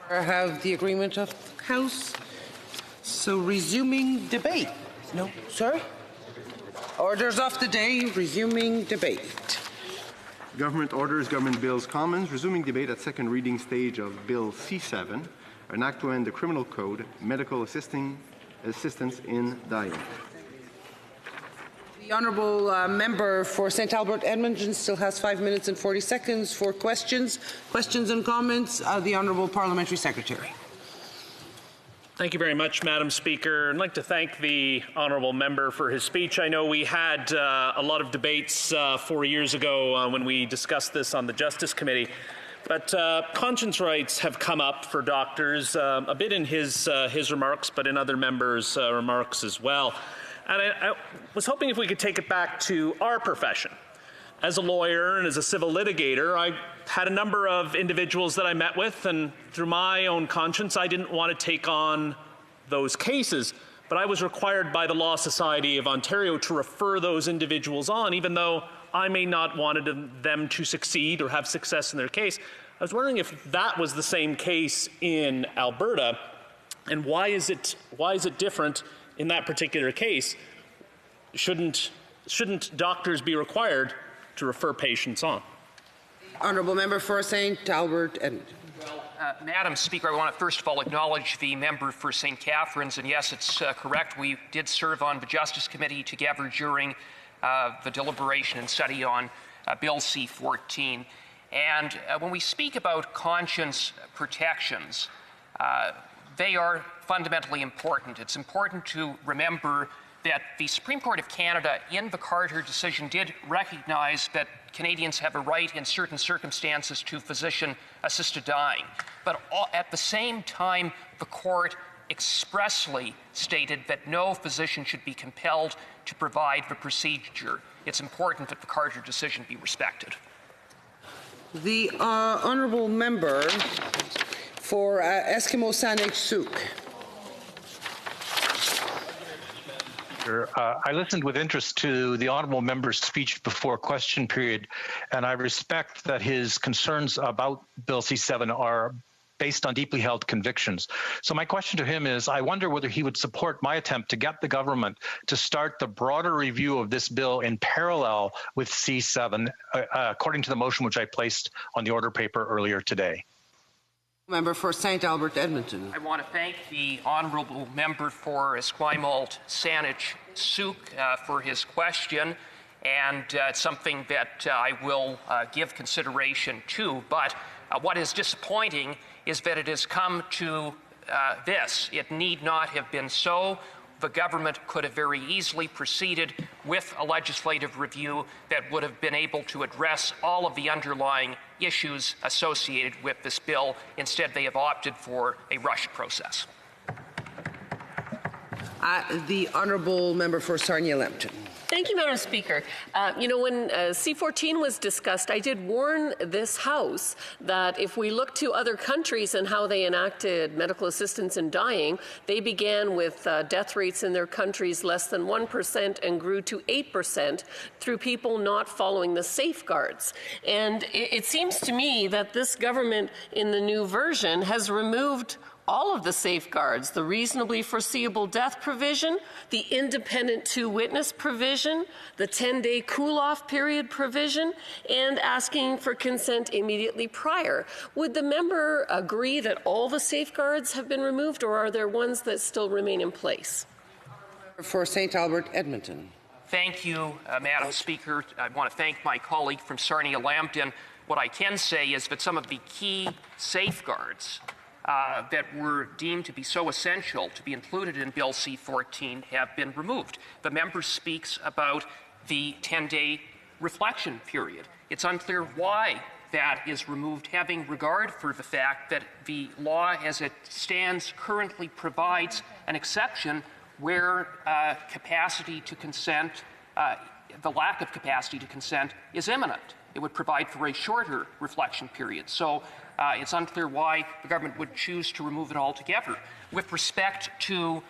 S1: I have the agreement of the House. So resuming debate. No, sorry? Orders of the day, resuming debate.
S13: Government Orders, Government Bills, Commons, resuming debate at second reading stage of Bill C7, an act to end the Criminal Code, medical assistance in dying.
S1: The honourable member for St. Albert Edmonton still has 5 minutes and 40 seconds for questions and comments. The honourable parliamentary secretary.
S14: Thank you very much, Madam Speaker. I'd like to thank the honourable member for his speech. I know we had a lot of debates 4 years ago when we discussed this on the Justice Committee. But conscience rights have come up for doctors a bit in his remarks, but in other members' remarks as well. And I was hoping if we could take it back to our profession. As a lawyer and as a civil litigator, I had a number of individuals that I met with, and through my own conscience, I didn't want to take on those cases. But I was required by the Law Society of Ontario to refer those individuals on, even though I may not wanted them to succeed or have success in their case. I was wondering if that was the same case in Alberta, and why is it different in that particular case? Shouldn't doctors be required to refer patients on?
S1: Honourable member for St. Albert Edmonton.
S23: Madam Speaker, I want to first of all acknowledge the member for St. Catharines, and yes, it's correct. We did serve on the Justice Committee together during the deliberation and study on Bill C-14. And when we speak about conscience protections, they are fundamentally important. It's important to remember that the Supreme Court of Canada in the Carter decision did recognize that Canadians have a right in certain circumstances to physician-assisted dying. But at the same time, the court expressly stated that no physician should be compelled to provide the procedure. It's important that the Carter decision be respected.
S1: The honourable member for Eskimo Saanich Sooke.
S4: I listened with interest to the honourable member's speech before question period, and I respect that his concerns about Bill C-7 are based on deeply held convictions. So my question to him is, I wonder whether he would support my attempt to get the government to start the broader review of this bill in parallel with C-7, according to the motion which I placed on the order paper earlier today.
S1: Member for St. Albert Edmonton.
S23: I want to thank the honourable member for Esquimalt Saanich Sooke for his question, and it's something that I will give consideration to. But what is disappointing is that it has come to this. It need not have been so. The government could have very easily proceeded with a legislative review that would have been able to address all of the underlying issues associated with this bill. Instead, they have opted for a rushed process.
S1: The honourable member for Sarnia-Lambton.
S7: Thank you, Madam Speaker. When C-14 was discussed, I did warn this House that if we look to other countries and how they enacted medical assistance in dying, they began with death rates in their countries less than 1% and grew to 8% through people not following the safeguards. And it seems to me that this government in the new version has removed all of the safeguards, the reasonably foreseeable death provision, the independent two-witness provision, the 10-day cool-off period provision, and asking for consent immediately prior. Would the member agree that all the safeguards have been removed, or are there ones that still remain in place?
S1: For St. Albert Edmonton.
S23: Thank you, Madam Speaker. I want to thank my colleague from Sarnia-Lambton. What I can say is that some of the key safeguards that were deemed to be so essential to be included in Bill C-14 have been removed. The member speaks about the 10-day reflection period. It's unclear why that is removed, having regard for the fact that the law as it stands currently provides an exception where capacity to consent, the lack of capacity to consent is imminent. It would provide for a shorter reflection period. So it's unclear why the government would choose to remove it altogether. With respect to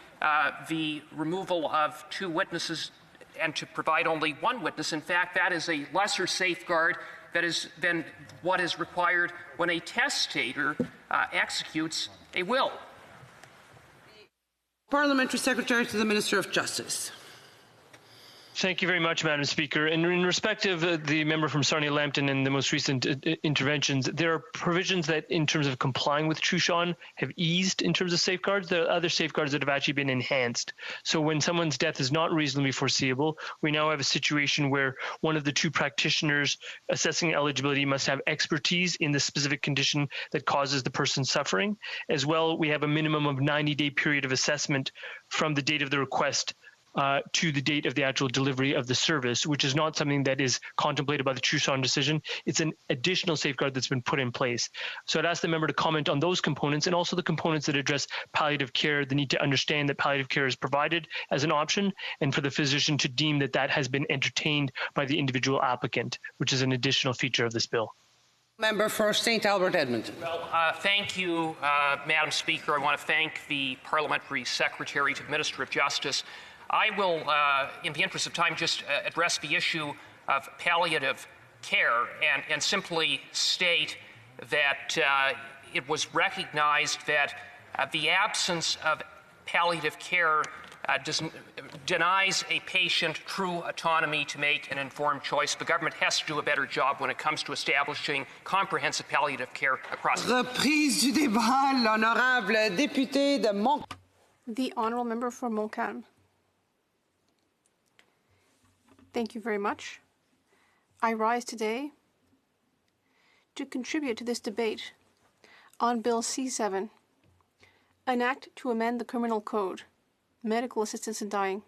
S23: the removal of two witnesses and to provide only one witness, in fact, that is a lesser safeguard than what is required when a testator executes a will.
S1: Parliamentary Secretary to the Minister of Justice.
S11: Thank you very much, Madam Speaker. In respect of the member from Sarnia-Lambton and the most recent interventions, there are provisions that, in terms of complying with Truchon, have eased in terms of safeguards. There are other safeguards that have actually been enhanced. So when someone's death is not reasonably foreseeable, we now have a situation where one of the two practitioners assessing eligibility must have expertise in the specific condition that causes the person suffering. As well, we have a minimum of 90-day period of assessment from the date of the request to the date of the actual delivery of the service, which is not something that is contemplated by the Truchon decision. It's an additional safeguard that's been put in place. So I'd ask the member to comment on those components and also the components that address palliative care, the need to understand that palliative care is provided as an option, and for the physician to deem that that has been entertained by the individual applicant, which is an additional feature of this bill.
S1: Member for St. Albert Edmonton.
S23: Well, thank you, Madam Speaker. I want to thank the Parliamentary Secretary to the Minister of Justice. I will, in the interest of time, just address the issue of palliative care and simply state that it was recognized that the absence of palliative care denies a patient true autonomy to make an informed choice. The government has to do a better job when it comes to establishing comprehensive palliative care across the
S1: Reprise du débat, l'honorable député de Montcalm.
S8: The honourable member for Montcalm. Thank you very much. I rise today to contribute to this debate on Bill C-7, an act to amend the Criminal Code, medical assistance in dying.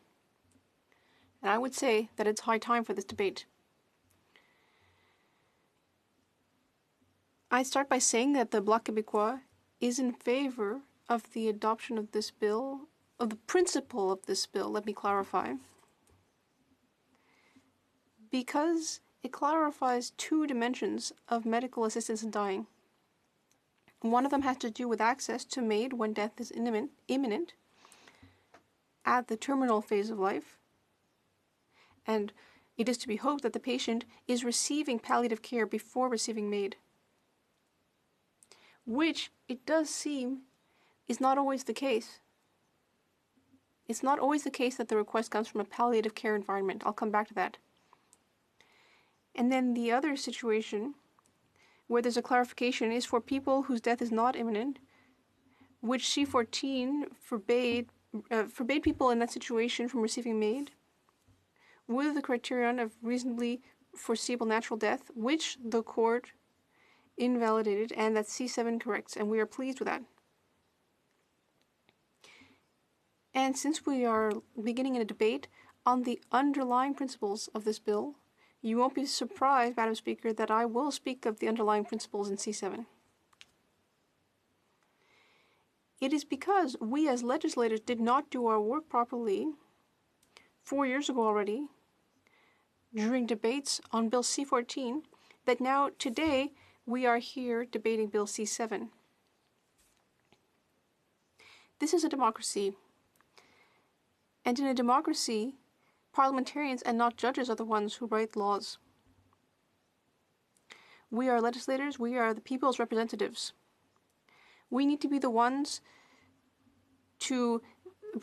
S8: And I would say that it's high time for this debate. I'd start by saying that the Bloc Québécois is in favor of the adoption of this bill, of the principle of this bill, let me clarify, because it clarifies two dimensions of medical assistance in dying. One of them has to do with access to MAID when death is imminent at the terminal phase of life, and it is to be hoped that the patient is receiving palliative care before receiving MAID, which it does seem is not always the case. It's not always the case that the request comes from a palliative care environment. I'll come back to that. And then the other situation where there's a clarification is for people whose death is not imminent, which C14 forbade people in that situation from receiving MAID with the criterion of reasonably foreseeable natural death, which the court invalidated, and that C7 corrects, and we are pleased with that. And since we are beginning a debate on the underlying principles of this bill, you won't be surprised, Madam Speaker, that I will speak of the underlying principles in C7. It is because we as legislators did not do our work properly 4 years ago already, during debates on Bill C14, that now today we are here debating Bill C7. This is a democracy. And in a democracy, parliamentarians and not judges are the ones who write laws. We are legislators, we are the people's representatives. We need to be the ones to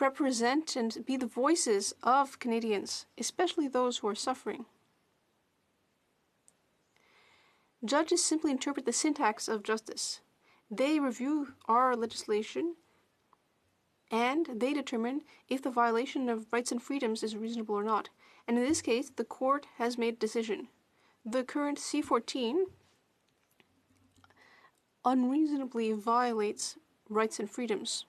S8: represent and be the voices of Canadians, especially those who are suffering. Judges simply interpret the syntax of justice. They review our legislation and they determine if the violation of rights and freedoms is reasonable or not. And in this case, the court has made a decision. The current C14 unreasonably violates rights and freedoms.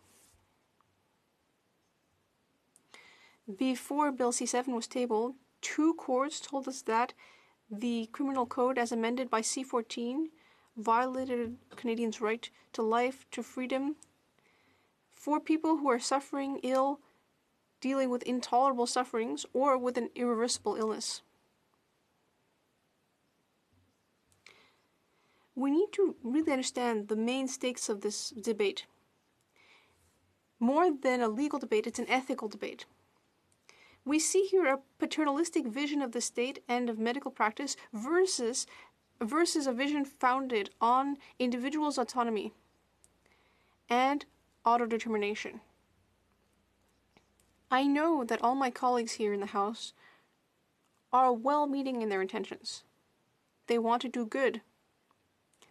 S8: Before Bill C7 was tabled, two courts told us that the criminal code as amended by C14 violated Canadians' right to life, to freedom, for people who are suffering ill, dealing with intolerable sufferings, or with an irreversible illness. We need to really understand the main stakes of this debate. More than a legal debate, it's an ethical debate. We see here a paternalistic vision of the state and of medical practice versus a vision founded on individuals' autonomy and autodetermination. I know that all my colleagues here in the House are well-meaning in their intentions. They want to do good.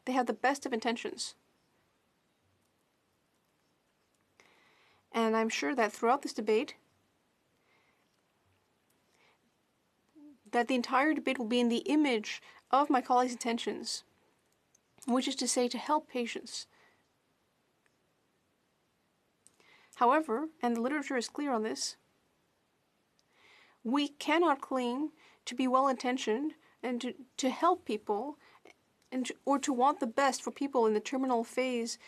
S8: They have the best of intentions. And I'm sure that throughout this debate, that the entire debate will be in the image of my colleagues' intentions, which is to say, to help patients. However, and the literature is clear on this, we cannot claim to be well-intentioned and to help people or to want the best for people in the terminal phase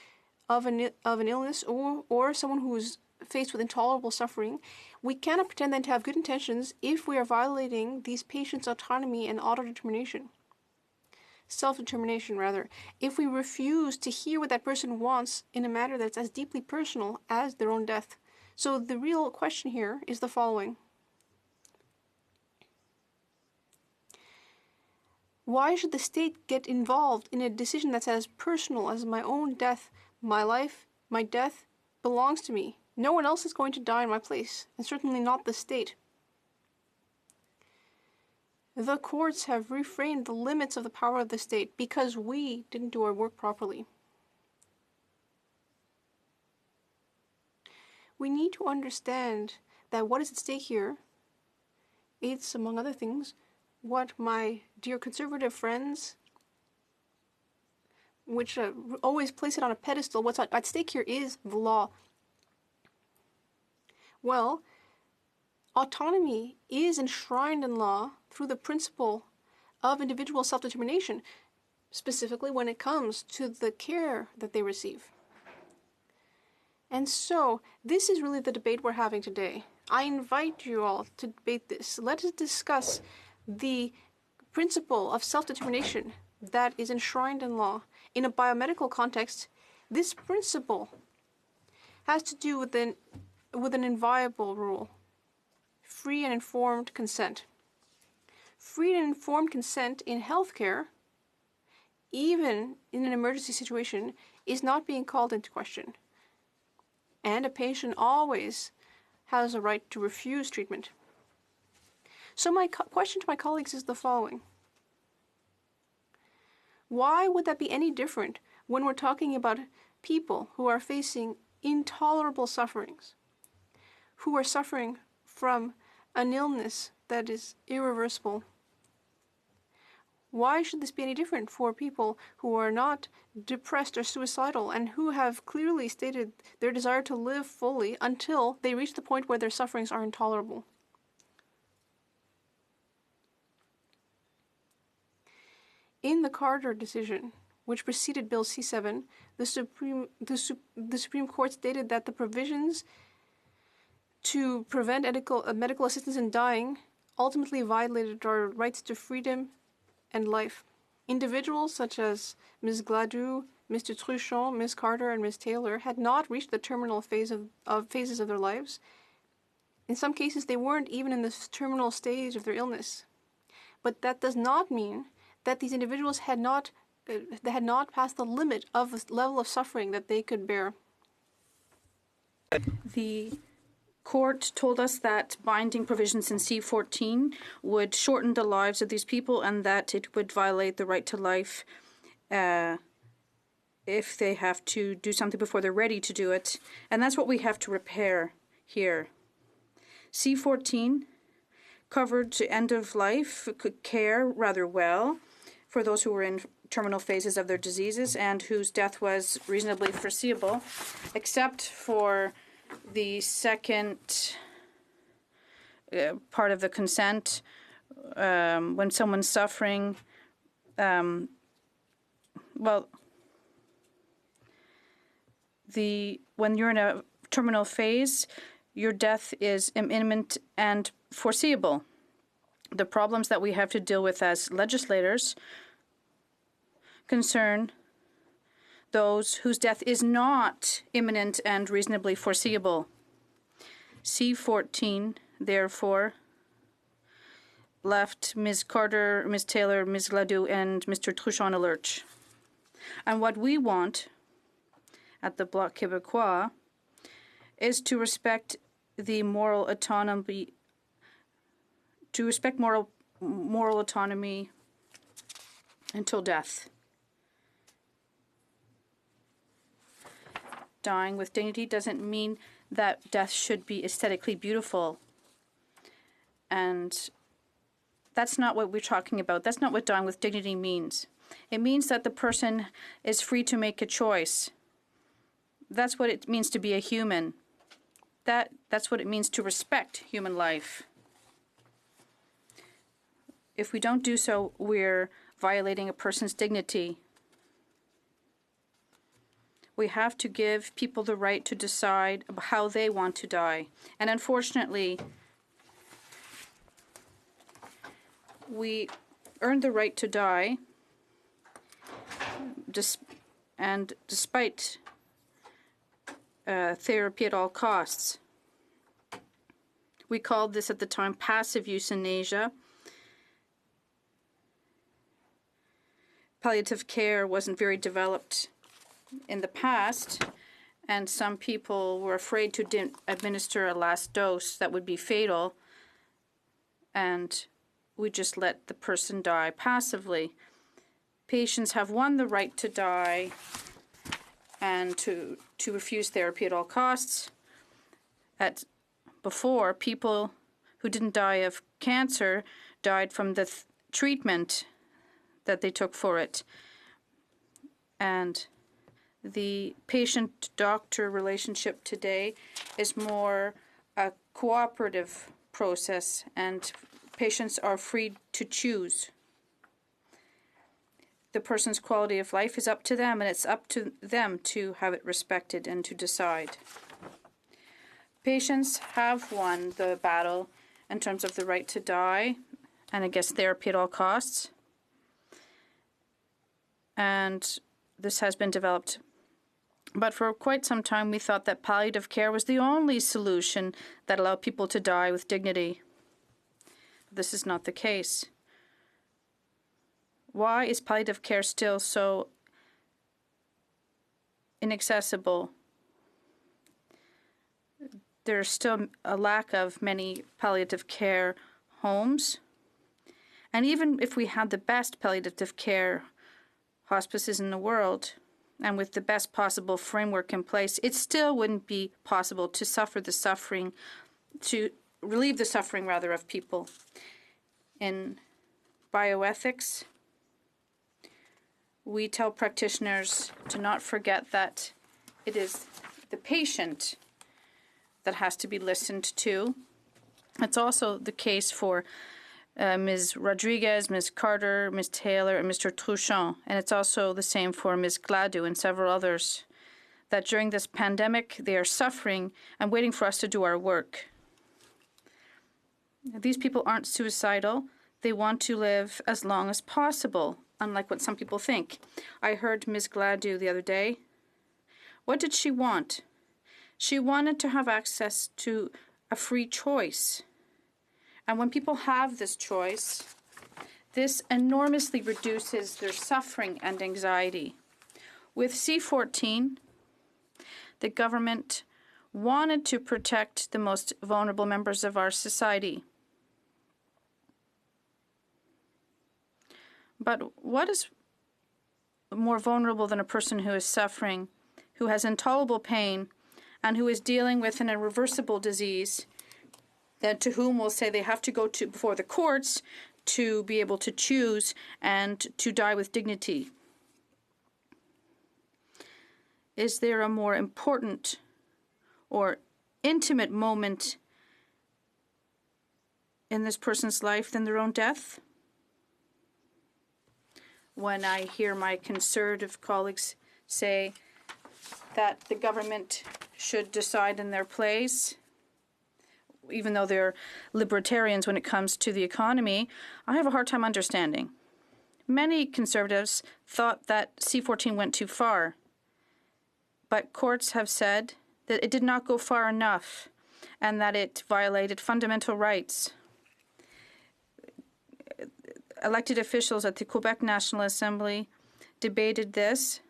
S8: of an illness or someone who is faced with intolerable suffering. We cannot pretend then to have good intentions if we are violating these patients' autonomy and autodetermination. Self-determination, rather. If we refuse to hear what that person wants in a manner that's as deeply personal as their own death. So the real question here is the following. Why should the state get involved in a decision that's as personal as my own death? My life, my death, belongs to me. No one else is going to die in my place, and certainly not the state. The courts have reframed the limits of the power of the state because we didn't do our work properly. We need to understand that what is at stake here, it's, among other things, what my dear conservative friends, which always place it on a pedestal, what's at stake here is the law. Well, autonomy is enshrined in law through the principle of individual self-determination, specifically when it comes to the care that they receive. And so, this is really the debate we're having today. I invite you all to debate this. Let us discuss the principle of self-determination that is enshrined in law. In a biomedical context, this principle has to do with an inviolable rule: free and informed consent. Free and informed consent in healthcare, even in an emergency situation, is not being called into question. And a patient always has a right to refuse treatment. So my question to my colleagues is the following. Why would that be any different when we're talking about people who are facing intolerable sufferings, who are suffering from an illness that is irreversible? Why should this be any different for people who are not depressed or suicidal and who have clearly stated their desire to live fully until they reach the point where their sufferings are intolerable? In the Carter decision, which preceded Bill C-7, the Supreme Court stated that the provisions to prevent medical assistance in dying ultimately violated our rights to freedom and life. Individuals such as Ms. Gladue, Mr. Truchon, Ms. Carter, and Ms. Taylor had not reached the terminal phases of their lives. In some cases, they weren't even in the terminal stage of their illness. But that does not mean that these individuals had not passed the limit of the level of suffering that they could bear.
S16: The court told us that binding provisions in C-14 would shorten the lives of these people and that it would violate the right to life if they have to do something before they're ready to do it. And that's what we have to repair here. C-14 covered end-of-life care rather well for those who were in terminal phases of their diseases and whose death was reasonably foreseeable, except for the second part of the consent, when someone's suffering, when you're in a terminal phase, your death is imminent and foreseeable. The problems that we have to deal with as legislators concern those whose death is not imminent and reasonably foreseeable. C-14, therefore, left Ms. Carter, Ms. Taylor, Ms. Gladue, and Mr. Truchon a lurch. And what we want at the Bloc Québécois is to respect the moral autonomy, moral autonomy until death. Dying with dignity doesn't mean that death should be aesthetically beautiful. And that's not what we're talking about. That's not what dying with dignity means. It means that the person is free to make a choice. That's what it means to be a human. That's what it means to respect human life. If we don't do so, we're violating a person's dignity. We have to give people the right to decide how they want to die. And unfortunately, we earned the right to die, despite therapy at all costs. We called this at the time passive euthanasia. Palliative care wasn't very developed in the past, and some people were afraid to administer a last dose that would be fatal, and we just let the person die passively. Patients have won the right to die and to refuse therapy at all costs. Before, people who didn't die of cancer died from the treatment that they took for it. And the patient-doctor relationship today is more a cooperative process, and patients are free to choose. The person's quality of life is up to them, and it's up to them to have it respected and to decide. Patients have won the battle in terms of the right to die, and against therapy at all costs. And this has been developed. But for quite some time, we thought that palliative care was the only solution that allowed people to die with dignity. This is not the case. Why is palliative care still so inaccessible? There's still a lack of many palliative care homes. And even if we had the best palliative care hospices in the world, and with the best possible framework in place, it still wouldn't be possible to relieve the suffering, rather, of people. In bioethics, we tell practitioners to not forget that it is the patient that has to be listened to. It's also the case for Ms. Rodriguez, Ms. Carter, Ms. Taylor, and Mr. Truchon. And it's also the same for Ms. Gladue and several others, that during this pandemic, they are suffering and waiting for us to do our work. These people aren't suicidal. They want to live as long as possible, unlike what some people think. I heard Ms. Gladue the other day. What did she want? She wanted to have access to a free choice. And when people have this choice, this enormously reduces their suffering and anxiety. With C-14, the government wanted to protect the most vulnerable members of our society. But what is more vulnerable than a person who is suffering, who has intolerable pain, and who is dealing with an irreversible disease, that to whom will say they have to go before the courts to be able to choose and to die with dignity? Is there a more important or intimate moment in this person's life than their own death? When I hear my conservative colleagues say that the government should decide in their place, even though they're libertarians when it comes to the economy, I have a hard time understanding. Many conservatives thought that C-14 went too far, but courts have said that it did not go far enough and that it violated fundamental rights. Elected officials at the Quebec National Assembly debated this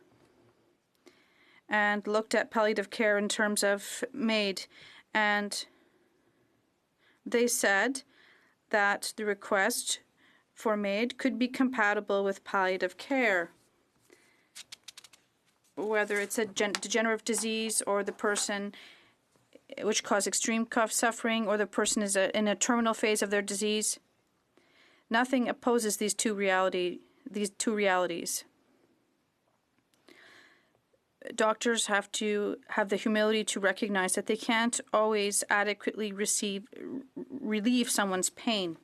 S16: and looked at palliative care in terms of MAID, and they said that the request for MAID could be compatible with palliative care, whether it's a degenerative disease or the person which causes extreme cough suffering, or the person is in a terminal phase of their disease. Nothing opposes these two realities. Doctors have to have the humility to recognize that they can't always adequately relieve someone's pain.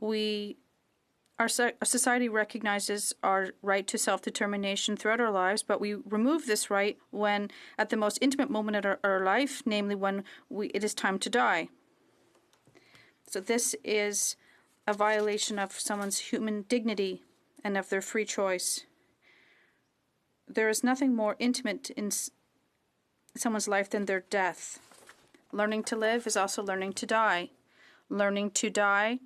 S16: Our society recognizes our right to self-determination throughout our lives, but we remove this right when, at the most intimate moment of our life, namely when it is time to die. So this is a violation of someone's human dignity and of their free choice. There is nothing more intimate in someone's life than their death. Learning to live is also learning to die. Learning to die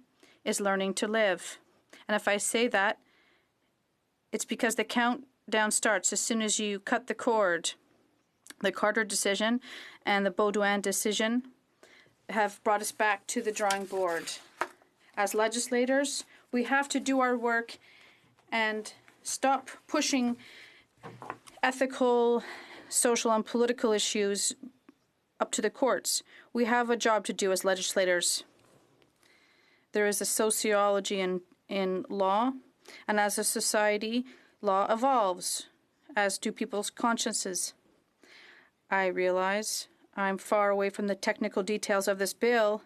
S16: is learning to live. And if I say that, it's because the countdown starts as soon as you cut the cord. The Carter decision and the Baudouin decision have brought us back to the drawing board. As legislators, we have to do our work and stop pushing ethical, social, and political issues up to the courts. We have a job to do as legislators. There is a sociology in law, and as a society, law evolves, as do people's consciences. I realize I'm far away from the technical details of this bill,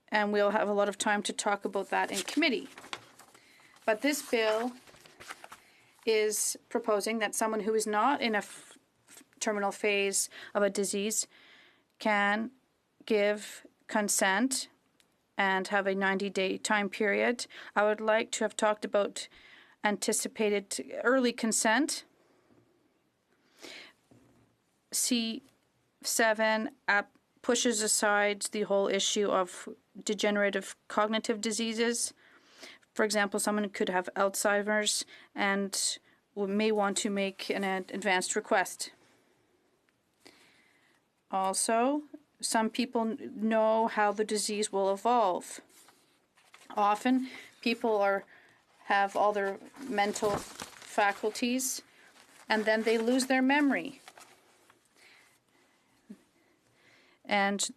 S16: and we'll have a lot of time to talk about that in committee. But this bill is proposing that someone who is not in a terminal phase of a disease can give consent and have a 90-day time period. I would like to have talked about anticipated early consent. C7 pushes aside the whole issue of degenerative cognitive diseases. For example, someone could have Alzheimer's and may want to make an advanced request. Also, some people know how the disease will evolve. Often, people have all their mental faculties, and then they lose their memory. And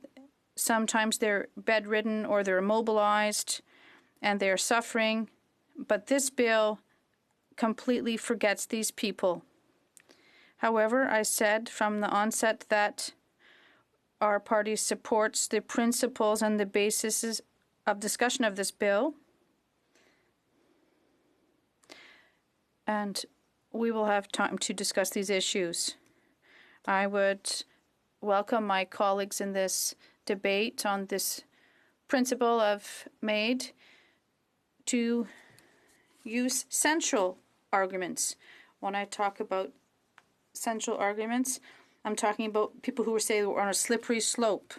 S16: sometimes they're bedridden or they're immobilized, and they're suffering. But this bill completely forgets these people. However, I said from the onset that our party supports the principles and the basis of discussion of this bill. And we will have time to discuss these issues. I would welcome my colleagues in this debate on this principle I've made to use central arguments. When I talk about central arguments, I'm talking about people who say we're on a slippery slope.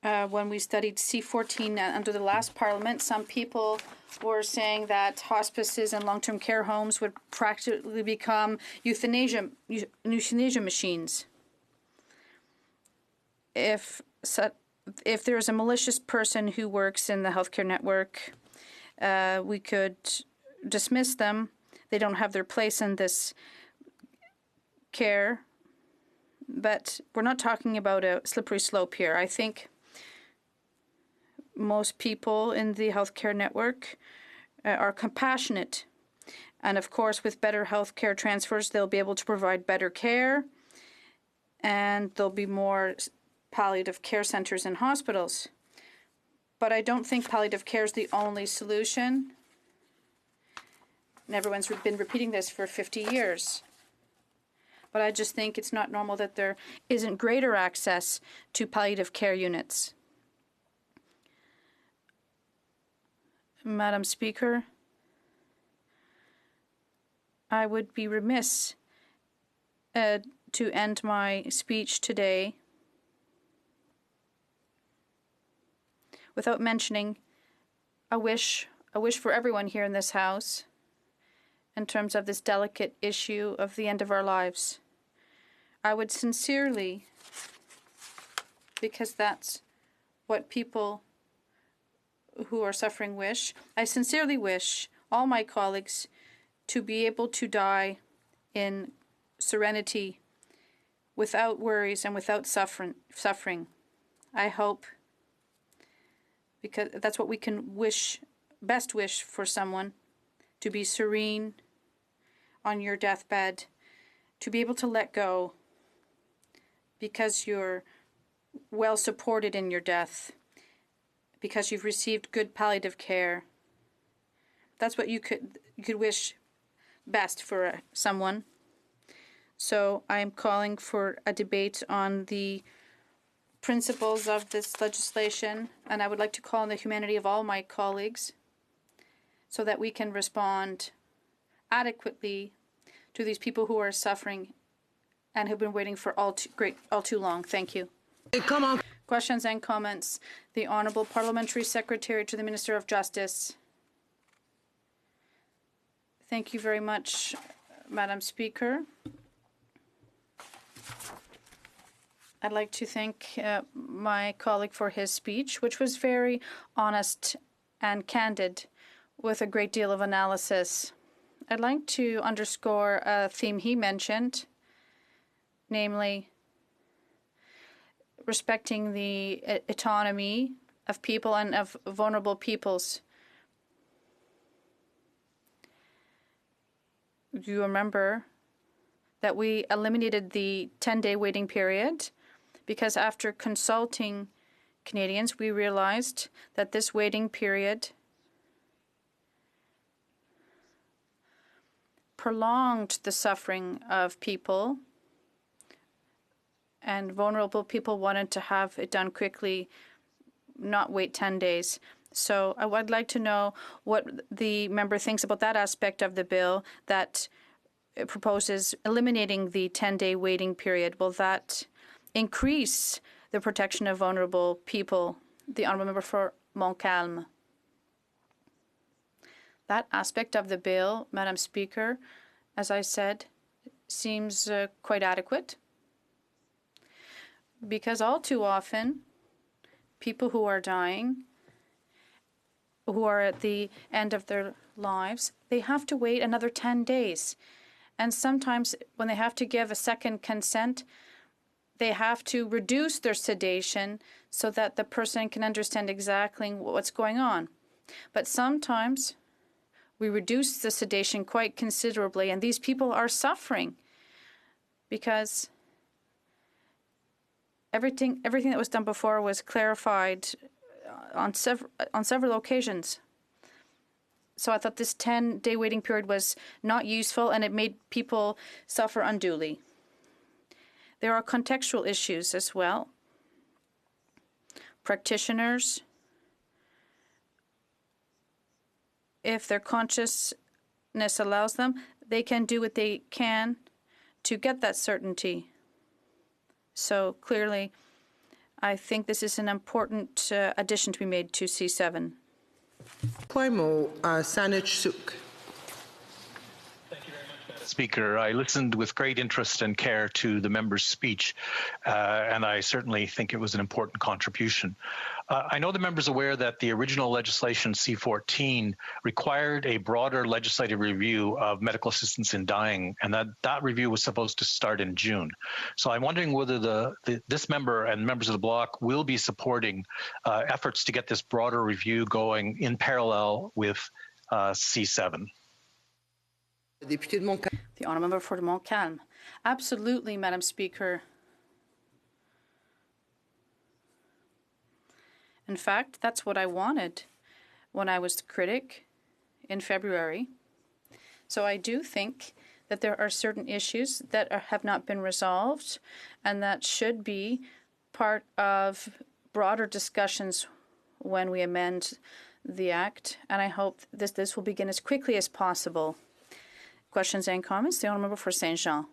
S16: When we studied C14 under the last parliament, some people were saying that hospices and long-term care homes would practically become euthanasia machines. If there is a malicious person who works in the healthcare network, we could dismiss them. They don't have their place in this care. But we're not talking about a slippery slope here. I think most people in the healthcare network are compassionate. And of course, with better healthcare transfers, they'll be able to provide better care, and there'll be more palliative care centers and hospitals. But I don't think palliative care is the only solution. And everyone's been repeating this for 50 years. But I just think it's not normal that there isn't greater access to palliative care units. Madam Speaker, I would be remiss to end my speech today without mentioning a wish for everyone here in this House in terms of this delicate issue of the end of our lives. I would sincerely, because that's what people who are suffering wish, I sincerely wish all my colleagues to be able to die in serenity, without worries and without suffering. I hope, because that's what we can best wish for someone, to be serene on your deathbed, to be able to let go because you're well supported in your death, because you've received good palliative care. That's what you could wish best for someone. So I'm calling for a debate on the principles of this legislation, and I would like to call on the humanity of all my colleagues so that we can respond adequately to these people who are suffering and who've been waiting for all too long. Thank you.
S1: Come on.
S16: Questions and comments. The Honourable Parliamentary Secretary to the Minister of Justice. Thank you very much, Madam Speaker. I'd like to thank my colleague for his speech, which was very honest and candid, with a great deal of analysis. I'd like to underscore a theme he mentioned, namely respecting the autonomy of people and of vulnerable peoples. You remember that we eliminated the 10-day waiting period because after consulting Canadians, we realized that this waiting period prolonged the suffering of people, and vulnerable people wanted to have it done quickly. not wait 10 days. So I would like to know what the member thinks about that aspect of the bill that proposes eliminating the 10-day waiting period. Will that increase the protection of vulnerable people? The honourable member for Montcalm. That aspect of the bill, Madam Speaker, as I said, seems quite adequate, because all too often people who are dying, who are at the end of their lives, they have to wait another 10 days. And sometimes when they have to give a second consent, they have to reduce their sedation so that the person can understand exactly what's going on. But sometimes we reduce the sedation quite considerably, and these people are suffering because everything that was done before was clarified on several occasions. So I thought this 10-day waiting period was not useful, and it made people suffer unduly. There are contextual issues as well. Practitioners, if their consciousness allows them, they can do what they can to get that certainty. So clearly, I think this is an important addition to be made to C7.
S1: Poimo, Sanich Suk.
S4: Speaker, I listened with great interest and care to the member's speech, and I certainly think it was an important contribution. I know the member's aware that the original legislation C14 required a broader legislative review of medical assistance in dying, and that review was supposed to start in June. So I'm wondering whether this member and members of the bloc will be supporting efforts to get this broader review going in parallel with C7.
S16: The honourable member for Montcalm. Absolutely, Madam Speaker. In fact, that's what I wanted when I was the critic in February. So I do think that there are certain issues that have not been resolved, and that should be part of broader discussions when we amend the Act. And I hope this will begin as quickly as possible. Questions and comments? The honourable member for Saint Jean.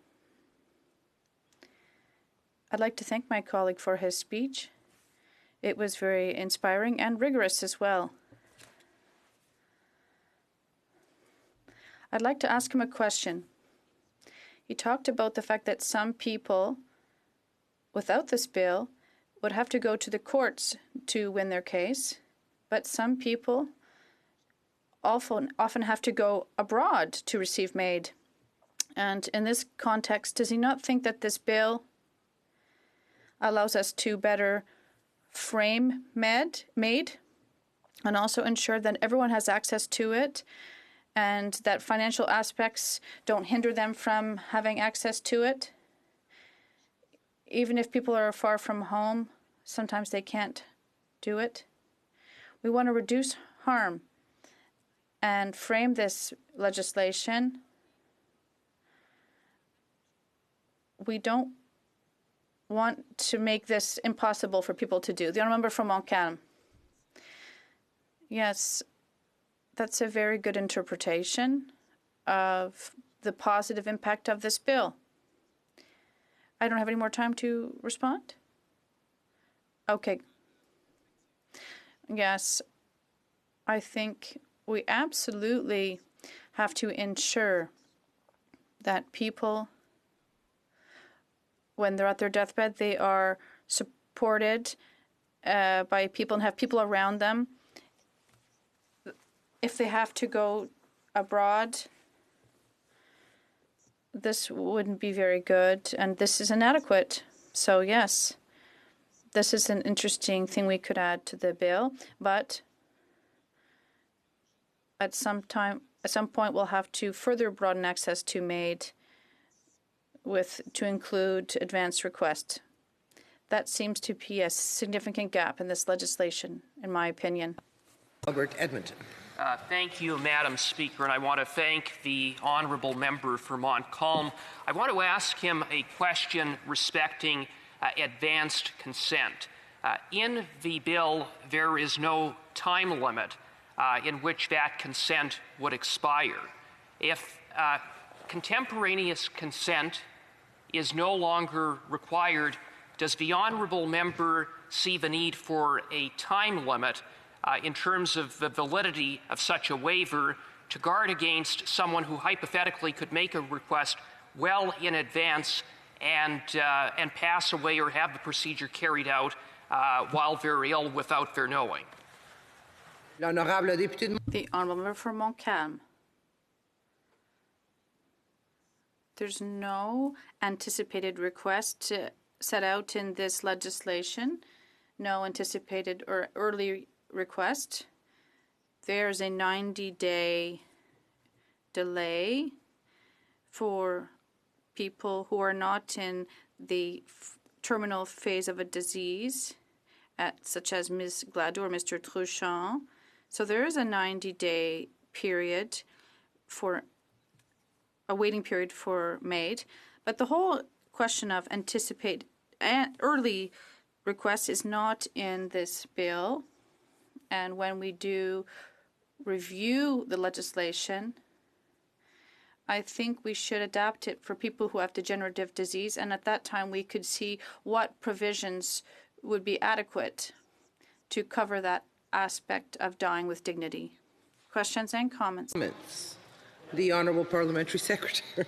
S16: I'd like to thank my colleague for his speech. It was very inspiring and rigorous as well. I'd like to ask him a question. He talked about the fact that some people, without this bill, would have to go to the courts to win their case, but some people often have to go abroad to receive aid. And in this context, does he not think that this bill allows us to better frame MAID and also ensure that everyone has access to it and that financial aspects don't hinder them from having access to it? Even if people are far from home, sometimes they can't do it. We want to reduce harm and frame this legislation. We don't want to make this impossible for people to do. The honourable member from Montcalm. Yes, that's a very good interpretation of the positive impact of this bill. I don't have any more time to respond? Okay. Yes, I think we absolutely have to ensure that people, when they're at their deathbed, they are supported by people and have people around them. If they have to go abroad, this wouldn't be very good, and this is inadequate. So yes, this is an interesting thing we could add to the bill, but at some point we'll have to further broaden access to MAID to include advance request. That seems to be a significant gap in this legislation, in my opinion.
S1: Albert Edmonton.
S23: Thank you, Madam Speaker, and I want to thank the honourable member for Montcalm. I want to ask him a question respecting advanced consent. In the bill, there is no time limit in which that consent would expire. If contemporaneous consent is no longer required, does the honourable member see the need for a time limit in terms of the validity of such a waiver to guard against someone who hypothetically could make a request well in advance and pass away or have the procedure carried out while they're ill without their knowing?
S1: The
S16: honourable member for Montcalm. There's no anticipated request set out in this legislation, no anticipated or early request. There's a 90-day delay for people who are not in the terminal phase of a disease, such as Ms. Gladue or Mr. Truchon. So there is a 90-day period for a waiting period for MAID. But the whole question of anticipate and early requests is not in this bill. And when we do review the legislation, I think we should adapt it for people who have degenerative disease, and at that time we could see what provisions would be adequate to cover that aspect of dying with dignity. Questions and comments?
S1: The Honourable Parliamentary Secretary.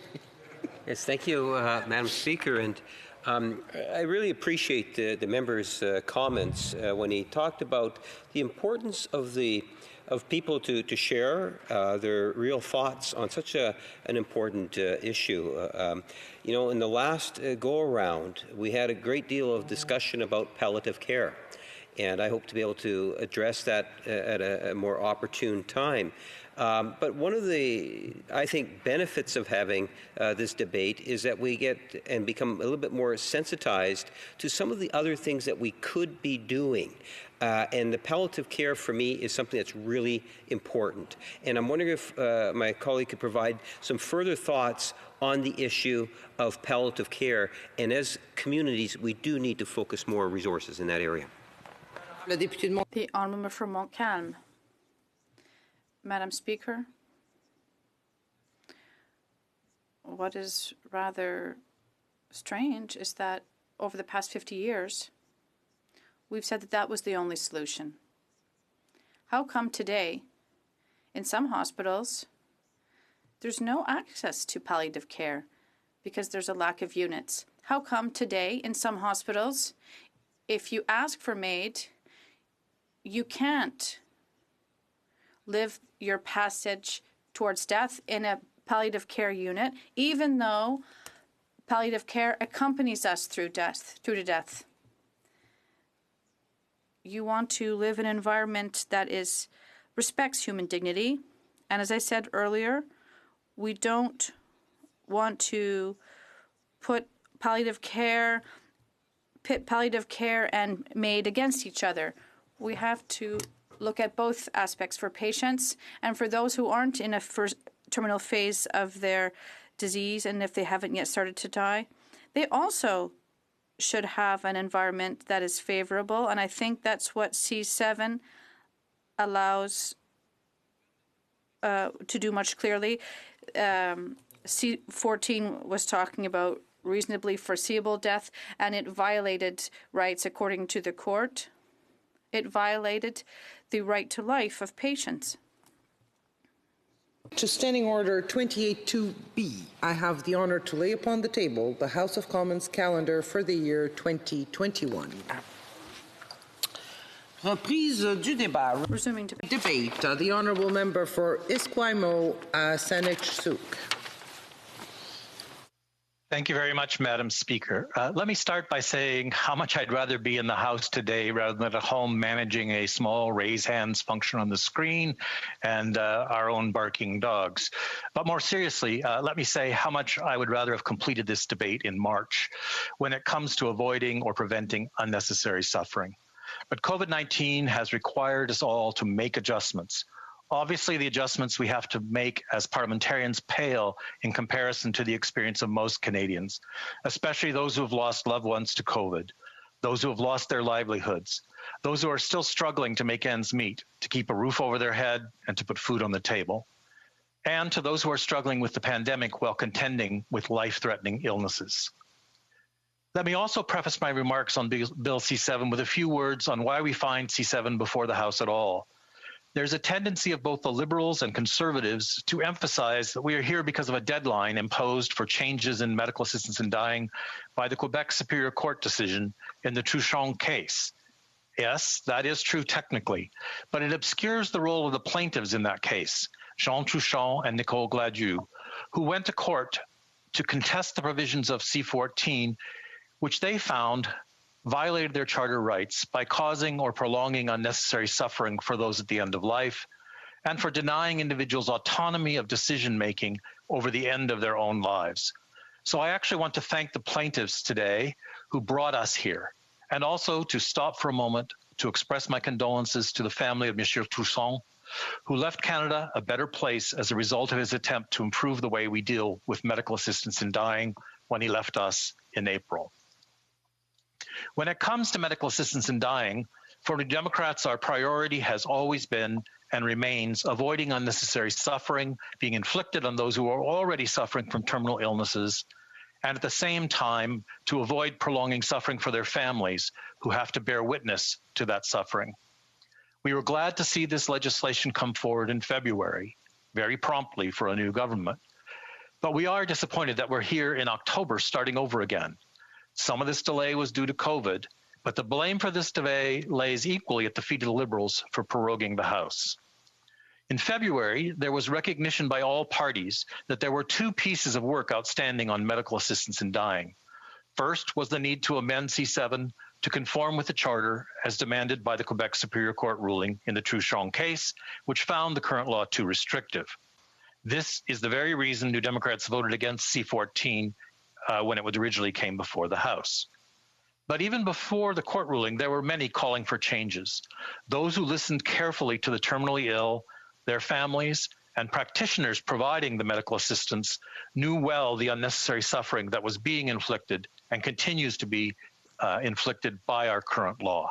S12: Yes, thank you, Madam Speaker. And I really appreciate the member's comments when he talked about the importance of people to share their real thoughts on such an important issue. You know, in the last go-around, we had a great deal of discussion about palliative care, and I hope to be able to address that at a more opportune time. But one of the, I think, benefits of having this debate is that we get and become a little bit more sensitized to some of the other things that we could be doing. And the palliative care, for me, is something that's really important. And I'm wondering if my colleague could provide some further thoughts on the issue of palliative care. And as communities, we do need to focus more resources in that area.
S16: The honourable member for Montcalm. Madam Speaker, what is rather strange is that over the past 50 years, we've said that that was the only solution. How come today, in some hospitals, there's no access to palliative care because there's a lack of units? How come today, in some hospitals, if you ask for MAID, you can't live your passage towards death in a palliative care unit, even though palliative care accompanies us through to death? You want to live in an environment that respects human dignity. And as I said earlier, we don't want to pit palliative care and MAID against each other. We have to look at both aspects for patients and for those who aren't in a first terminal phase of their disease, and if they haven't yet started to die. They also should have an environment that is favorable, and I think that's what C7 allows to do much clearly. C14 was talking about reasonably foreseeable death, and it violated rights according to the court. It violated the right to life of patients.
S1: To Standing Order 28.2b, I have the honour to lay upon the table the House of Commons calendar for the year 2021. Reprise du débat.
S16: Resuming
S1: debate. The Honourable Member for Esquimalt, Saanich-Sooke.
S4: Thank you very much, Madam Speaker. Let me start by saying how much I'd rather be in the House today rather than at home managing a small raise hands function on the screen and our own barking dogs. But more seriously, let me say how much I would rather have completed this debate in March when it comes to avoiding or preventing unnecessary suffering. But COVID-19 has required us all to make adjustments. Obviously, the adjustments we have to make as parliamentarians pale in comparison to the experience of most Canadians, especially those who have lost loved ones to COVID. those who have lost their livelihoods, those who are still struggling to make ends meet, to keep a roof over their head and to put food on the table, and to those who are struggling with the pandemic while contending with life-threatening illnesses. Let me also preface my remarks on Bill C-7 with a few words on why we find C-7 before the House at all. There's a tendency of both the Liberals and Conservatives to emphasize that we are here because of a deadline imposed for changes in medical assistance in dying by the Quebec Superior Court decision in the Truchon case. Yes, that is true technically, but it obscures the role of the plaintiffs in that case, Jean Truchon and Nicole Gladu, who went to court to contest the provisions of C-14, which they found violated their charter rights by causing or prolonging unnecessary suffering for those at the end of life, and for denying individuals autonomy of decision-making over the end of their own lives. So I actually want to thank the plaintiffs today who brought us here, and also to stop for a moment to express my condolences to the family of Monsieur Toussaint, who left Canada a better place as a result of his attempt to improve the way we deal with medical assistance in dying when he left us in April. When it comes to medical assistance in dying, for New Democrats, our priority has always been and remains avoiding unnecessary suffering being inflicted on those who are already suffering from terminal illnesses, and at the same time to avoid prolonging suffering for their families who have to bear witness to that suffering. We were glad to see this legislation come forward in February, very promptly for a new government. But we are disappointed that we're here in October starting over again. Some of this delay was due to COVID, but the blame for this delay lays equally at the feet of the Liberals for proroguing the House. In February, there was recognition by all parties that there were two pieces of work outstanding on medical assistance in dying. First was the need to amend C-7 to conform with the Charter as demanded by the Quebec Superior Court ruling in the Truchon case, which found the current law too restrictive. This is the very reason New Democrats voted against C-14 when it originally came before the House. But even before the court ruling, there were many calling for changes. Those who listened carefully to the terminally ill, their families, and practitioners providing the medical assistance knew well the unnecessary suffering that was being inflicted and continues to be inflicted by our current law.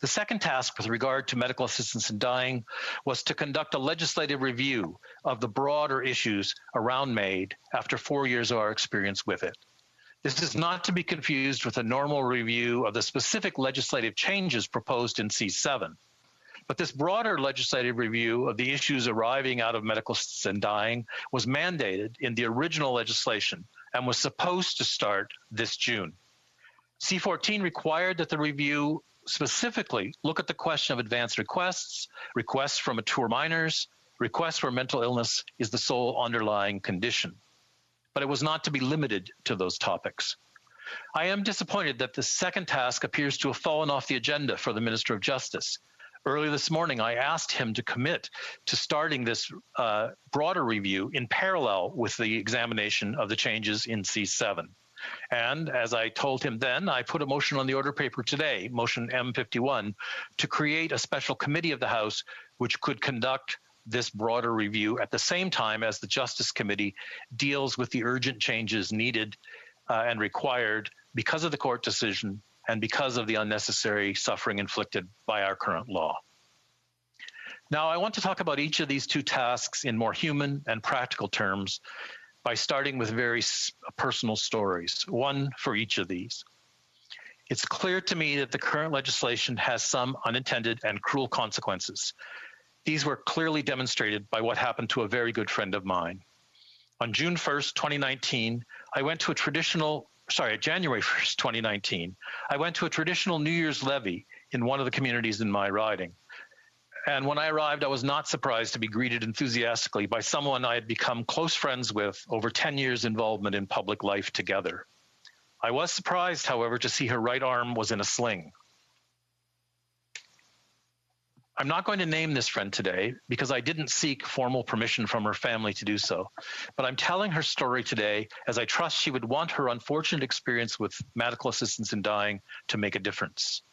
S4: The second task with regard to medical assistance in dying was to conduct a legislative review of the broader issues around MAID after 4 years of our experience with it. This is not to be confused with a normal review of the specific legislative changes proposed in C-7. But this broader legislative review of the issues arriving out of medical assistance in dying was mandated in the original legislation and was supposed to start this June. C-14 required that the review specifically look at the question of advance requests, requests from mature minors, requests where mental illness is the sole underlying condition. But it was not to be limited to those topics. I am disappointed that the second task appears to have fallen off the agenda for the Minister of Justice. Early this morning, I asked him to commit to starting this broader review in parallel with the examination of the changes in C-7. And as I told him then, I put a motion on the order paper today, motion M51, to create a special committee of the House which could conduct this broader review at the same time as the Justice Committee deals with the urgent changes needed and required because of the court decision and because of the unnecessary suffering inflicted by our current law. Now, I want to talk about each of these two tasks in more human and practical terms by starting with very personal stories, one for each of these. It's clear to me that the current legislation has some unintended and cruel consequences. These were clearly demonstrated by what happened to a very good friend of mine. On June 1st, 2019, January 1st, 2019, I went to a traditional New Year's levee in one of the communities in my riding. And when I arrived, I was not surprised to be greeted enthusiastically by someone I had become close friends with over 10 years' involvement in public life together. I was surprised, however, to see her right arm was in a sling. I'm not going to name this friend today because I didn't seek formal permission from her family to do so, but I'm telling her story today as I trust she would want her unfortunate experience with medical assistance in dying to make a difference.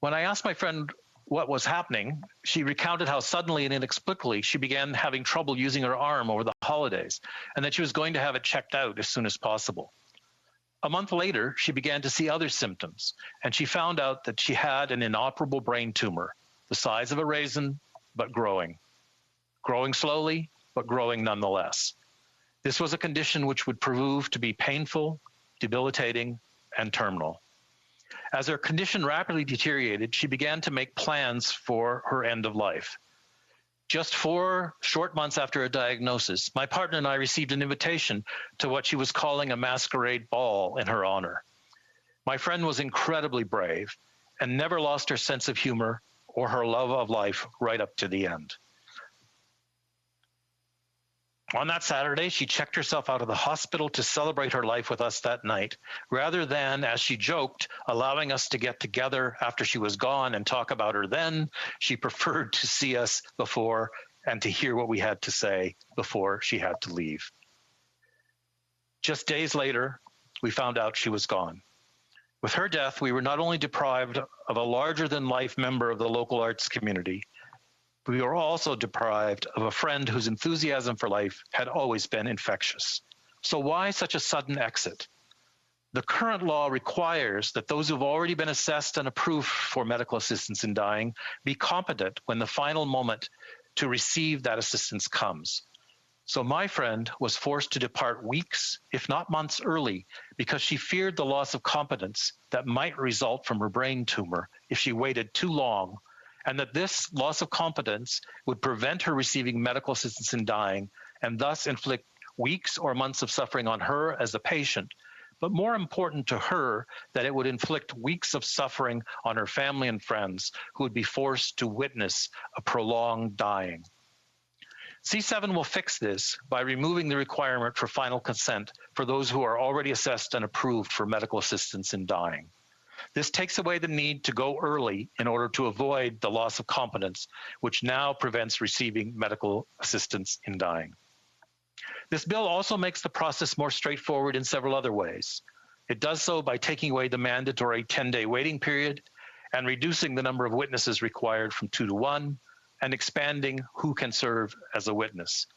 S4: When I asked my friend what was happening, she recounted how suddenly and inexplicably she began having trouble using her arm over the holidays and that she was going to have it checked out as soon as possible. A month later, she began to see other symptoms, and she found out that she had an inoperable brain tumor, the size of a raisin, but growing slowly, but growing nonetheless. This was a condition which would prove to be painful, debilitating, and terminal. As her condition rapidly deteriorated, she began to make plans for her end of life. Just 4 short months after her diagnosis, my partner and I received an invitation to what she was calling a masquerade ball in her honor. My friend was incredibly brave and never lost her sense of humor or her love of life right up to the end. On that Saturday, she checked herself out of the hospital to celebrate her life with us that night, rather than, as she joked, allowing us to get together after she was gone and talk about her then. She preferred to see us before and to hear what we had to say before she had to leave. Just days later, we found out she was gone. With her death, we were not only deprived of a larger-than-life member of the local arts community, we were also deprived of a friend whose enthusiasm for life had always been infectious. So why such a sudden exit? The current law requires that those who've already been assessed and approved for medical assistance in dying be competent when the final moment to receive that assistance comes. So my friend was forced to depart weeks, if not months early, because she feared the loss of competence that might result from her brain tumor if she waited too long, and that this loss of competence would prevent her receiving medical assistance in dying and thus inflict weeks or months of suffering on her as the patient, but more important to her, that it would inflict weeks of suffering on her family and friends who would be forced to witness a prolonged dying. C7 will fix this by removing the requirement for final consent for those who are already assessed and approved for medical assistance in dying. This takes away the need to go early in order to avoid the loss of competence, which now prevents receiving medical assistance in dying. This bill also makes the process more straightforward in several other ways. It does so by taking away the mandatory 10-day waiting period and reducing the number of witnesses required from 2 to 1 and expanding who can serve as a witness.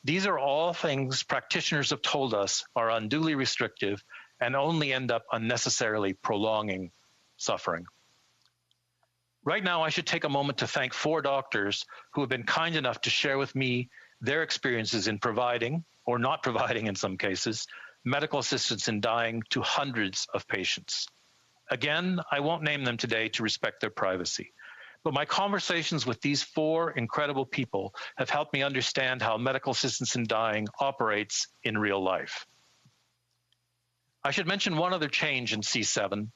S4: These are all things practitioners have told us are unduly restrictive and only end up unnecessarily prolonging suffering. Right now, I should take a moment to thank 4 doctors who have been kind enough to share with me their experiences in providing, or not providing in some cases, medical assistance in dying to hundreds of patients. Again, I won't name them today to respect their privacy, but my conversations with these 4 incredible people have helped me understand how medical assistance in dying operates in real life. I should mention one other change in C7,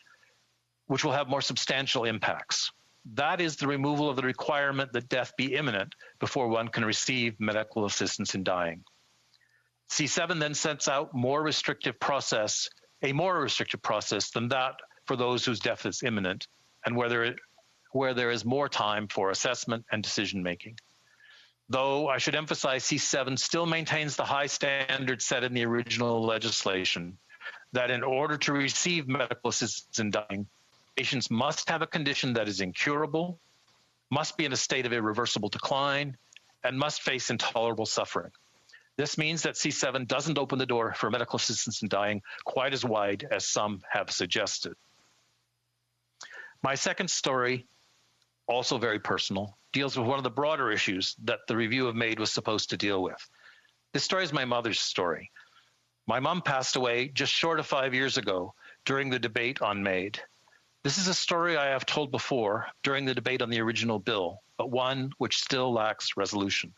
S4: which will have more substantial impacts. That is the removal of the requirement that death be imminent before one can receive medical assistance in dying. C7 then sets out a more restrictive process than that for those whose death is imminent and where there is more time for assessment and decision-making. Though I should emphasize C7 still maintains the high standard set in the original legislation, that in order to receive medical assistance in dying, patients must have a condition that is incurable, must be in a state of irreversible decline, and must face intolerable suffering. This means that C7 doesn't open the door for medical assistance in dying quite as wide as some have suggested. My second story, also very personal, deals with one of the broader issues that the review of MAID was supposed to deal with. This story is my mother's story. My mom passed away just short of 5 years ago during the debate on MAID. This is a story I have told before during the debate on the original bill, but one which still lacks resolution.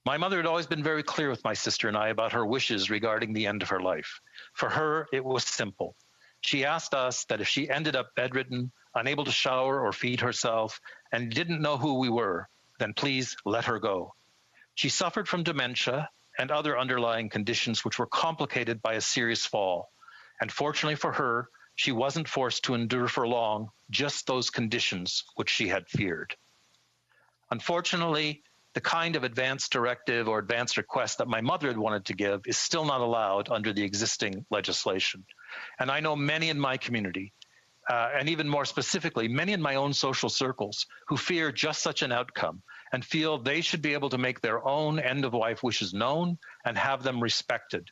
S4: My mother had always been very clear with my sister and I about her wishes regarding the end of her life. For her, it was simple. She asked us that if she ended up bedridden, unable to shower or feed herself, and didn't know who we were, then please let her go. She suffered from dementia and other underlying conditions which were complicated by a serious fall. And fortunately for her, she wasn't forced to endure for long just those conditions which she had feared. Unfortunately, the kind of advance directive or advance request that my mother had wanted to give is still not allowed under the existing legislation. And I know many in my community, and even more specifically, many in my own social circles who fear just such an outcome and feel they should be able to make their own end-of-life wishes known and have them respected,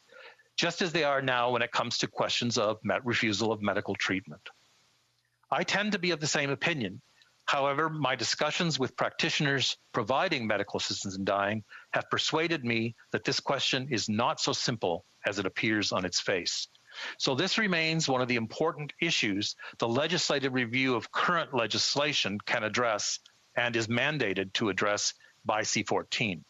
S4: just as they are now when it comes to questions of refusal of medical treatment. I tend to be of the same opinion. However, my discussions with practitioners providing medical assistance in dying have persuaded me that this question is not so simple as it appears on its face. So this remains one of the important issues the legislative review of current legislation can address and is mandated to address by C-14.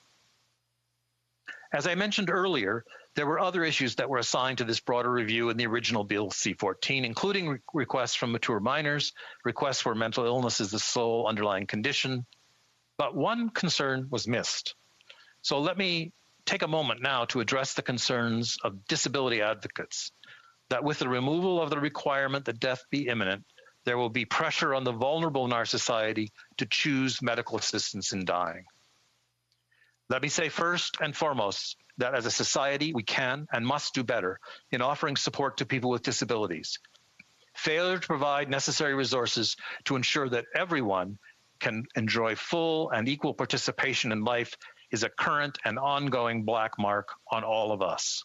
S4: As I mentioned earlier, there were other issues that were assigned to this broader review in the original Bill C-14, including requests from mature minors, requests where mental illness is the sole underlying condition, but one concern was missed. So let me take a moment now to address the concerns of disability advocates, that with the removal of the requirement that death be imminent, there will be pressure on the vulnerable in our society to choose medical assistance in dying. Let me say first and foremost that as a society, we can and must do better in offering support to people with disabilities. Failure to provide necessary resources to ensure that everyone can enjoy full and equal participation in life is a current and ongoing black mark on all of us.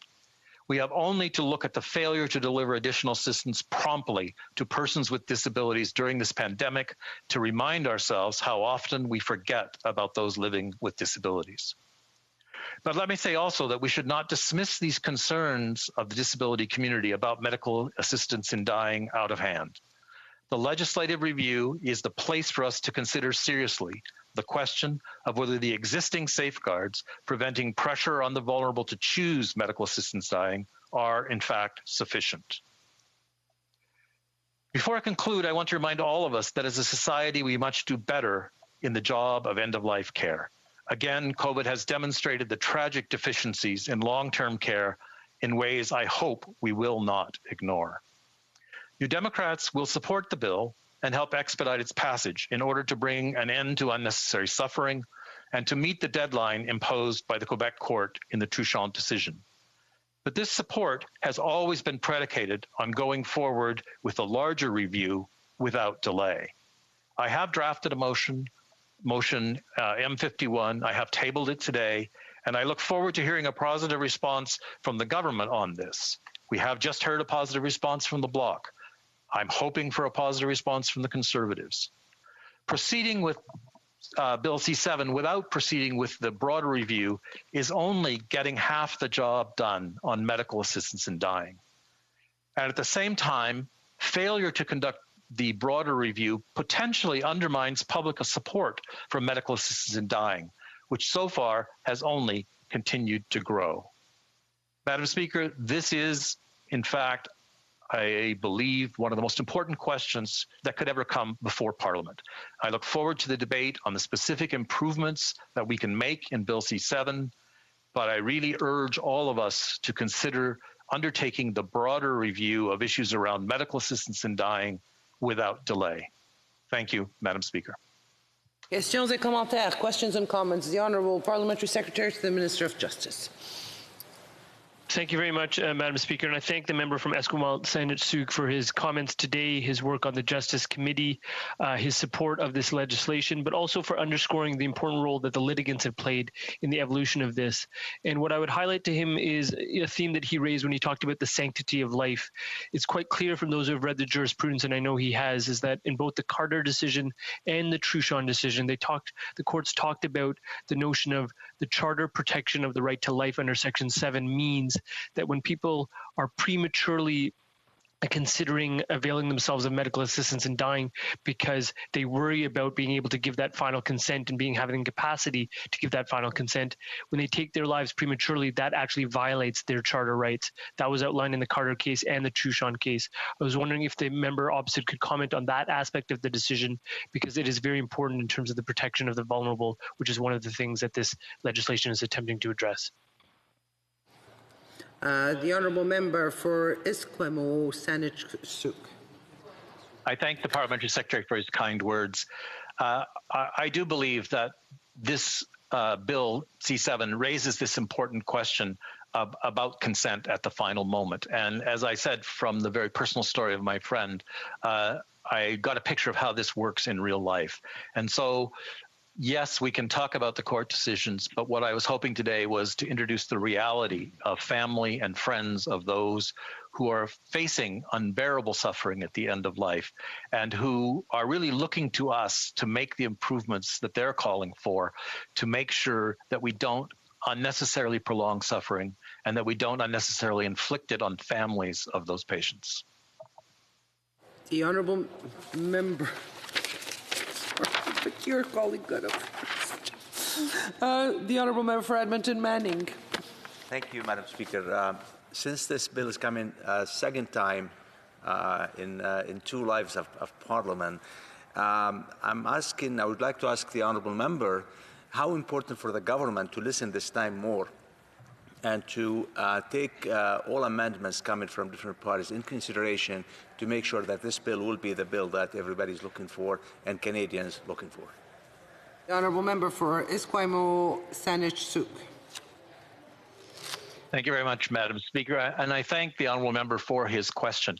S4: We have only to look at the failure to deliver additional assistance promptly to persons with disabilities during this pandemic to remind ourselves how often we forget about those living with disabilities. But let me say also that we should not dismiss these concerns of the disability community about medical assistance in dying out of hand. The legislative review is the place for us to consider seriously the question of whether the existing safeguards preventing pressure on the vulnerable to choose medical assistance dying are in fact sufficient. Before I conclude, I want to remind all of us that as a society, we must do better in the job of end-of-life care. Again, COVID has demonstrated the tragic deficiencies in long-term care in ways I hope we will not ignore. New Democrats will support the bill and help expedite its passage in order to bring an end to unnecessary suffering and to meet the deadline imposed by the Quebec court in the Truchon decision. But this support has always been predicated on going forward with a larger review without delay. I have drafted a motion M51. I have tabled it today, and I look forward to hearing a positive response from the government on this. We have just heard a positive response from the Bloc. I'm hoping for a positive response from the Conservatives. Proceeding with Bill C-7 without proceeding with the broader review is only getting half the job done on medical assistance in dying. And at the same time, failure to conduct the broader review potentially undermines public support for medical assistance in dying, which so far has only continued to grow. Madam Speaker, this is, in fact, I believe, one of the most important questions that could ever come before Parliament. I look forward to the debate on the specific improvements that we can make in Bill C-7, but I really urge all of us to consider undertaking the broader review of issues around medical assistance in dying without delay. Thank you, Madam Speaker.
S1: Questions et commentaires, questions and comments. The Honourable Parliamentary Secretary to the Minister of Justice.
S11: Thank you very much, Madam Speaker, and I thank the member from Esquimalt-Saanich-Sooke for his comments today, his work on the Justice Committee, his support of this legislation, but also for underscoring the important role that the litigants have played in the evolution of this. And what I would highlight to him is a theme that he raised when he talked about the sanctity of life. It's quite clear from those who have read the jurisprudence, and I know he has, is that in both the Carter decision and the Truchon decision, the courts talked about the notion of the charter protection of the right to life under Section 7 means that when people are prematurely considering availing themselves of medical assistance in dying because they worry about being able to give that final consent and having capacity to give that final consent, when they take their lives prematurely, that actually violates their charter rights. That was outlined in the Carter case and the Truchon case. I was wondering if the member opposite could comment on that aspect of the decision, because it is very important in terms of the protection of the vulnerable, which is one of the things that this legislation is attempting to address.
S1: The Honourable Member for Esquimalt-Saanich-Sooke.
S4: I thank the Parliamentary Secretary for his kind words. I do believe that this Bill C-7 raises this important question about consent at the final moment. And as I said from the very personal story of my friend, I got a picture of how this works in real life. And so yes, we can talk about the court decisions, but what I was hoping today was to introduce the reality of family and friends of those who are facing unbearable suffering at the end of life and who are really looking to us to make the improvements that they're calling for, to make sure that we don't unnecessarily prolong suffering and that we don't unnecessarily inflict it on families of those patients.
S1: The honourable member. But your colleague got up. The honourable member for Edmonton Manning.
S2: Thank you, Madam Speaker. Since this bill is coming second time in 2 lives of Parliament, I would like to ask the honourable member how important for the government to listen this time more and to take all amendments coming from different parties in consideration to make sure that this bill will be the bill that everybody's looking for and Canadians looking for.
S1: The honourable member for Esquimalt Saanich-Sooke.
S4: Thank you very much, Madam Speaker, and I thank the honourable member for his question.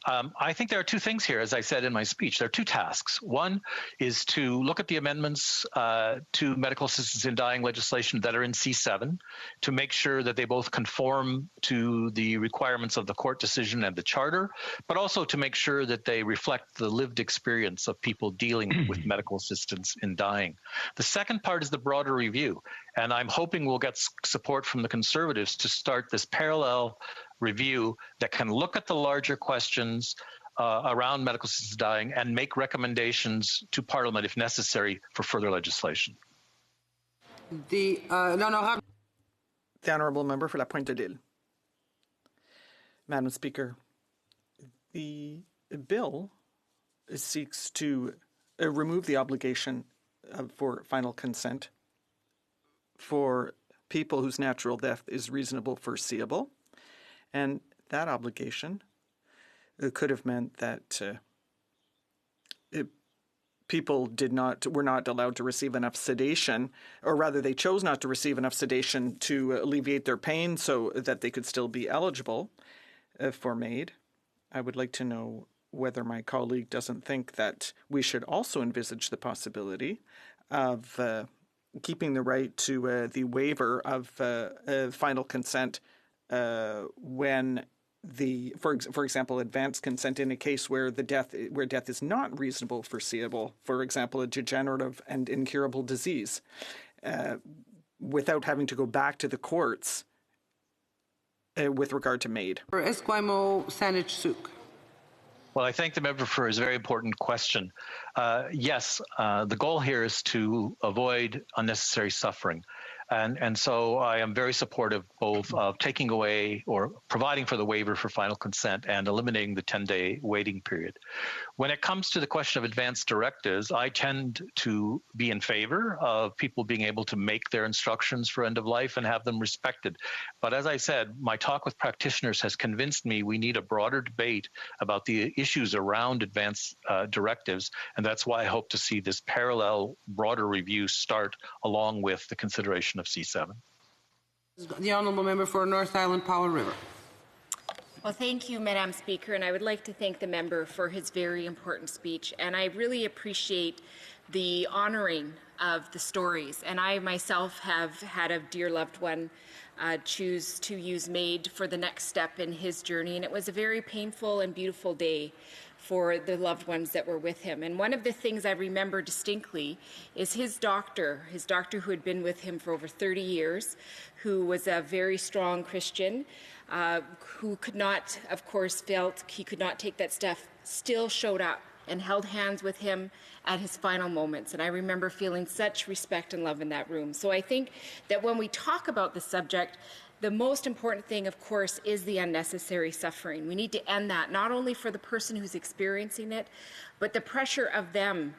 S4: I think there are 2 things here, as I said in my speech. There are 2 tasks. One is to look at the amendments to medical assistance in dying legislation that are in C7 to make sure that they both conform to the requirements of the court decision and the charter, but also to make sure that they reflect the lived experience of people dealing with medical assistance in dying. The second part is the broader review, and I'm hoping we'll get support from the Conservatives to start this parallel review that can look at the larger questions around medical assistance dying and make recommendations to Parliament if necessary for further legislation.
S1: The
S17: honourable member for La Pointe de l'Île. Madam Speaker, the bill seeks to remove the obligation for final consent for people whose natural death is reasonable foreseeable. And that obligation could have meant that people were not allowed to receive enough sedation, or rather they chose not to receive enough sedation to alleviate their pain so that they could still be eligible for MAID. I would like to know whether my colleague doesn't think that we should also envisage the possibility of keeping the right to the waiver of final consent when for example, advanced consent in a case where death is not reasonable foreseeable, for example, a degenerative and incurable disease, without having to go back to the courts with regard to MAID.
S1: For Esquimalt Saanich-Sooke.
S4: Well, I thank the member for his very important question. Yes, the goal here is to avoid unnecessary suffering. And so I am very supportive both of taking away or providing for the waiver for final consent and eliminating the 10-day waiting period. When it comes to the question of advanced directives, I tend to be in favor of people being able to make their instructions for end of life and have them respected. But as I said, my talk with practitioners has convinced me we need a broader debate about the issues around advanced directives, and that's why I hope to see this parallel broader review start along with the consideration of C7.
S1: The honourable member for North Island Powell River.
S18: Well, thank you, Madam Speaker, and I would like to thank the member for his very important speech. And I really appreciate the honouring of the stories. And I myself have had a dear loved one choose to use MAID for the next step in his journey, and it was a very painful and beautiful day for the loved ones that were with him. And one of the things I remember distinctly is his doctor who had been with him for over 30 years, who was a very strong Christian, who could not, of course, felt he could not take that step, still showed up and held hands with him at his final moments. And I remember feeling such respect and love in that room. So I think that when we talk about the subject, the most important thing, of course, is the unnecessary suffering. We need to end that, not only for the person who's experiencing it, but the pressure of them,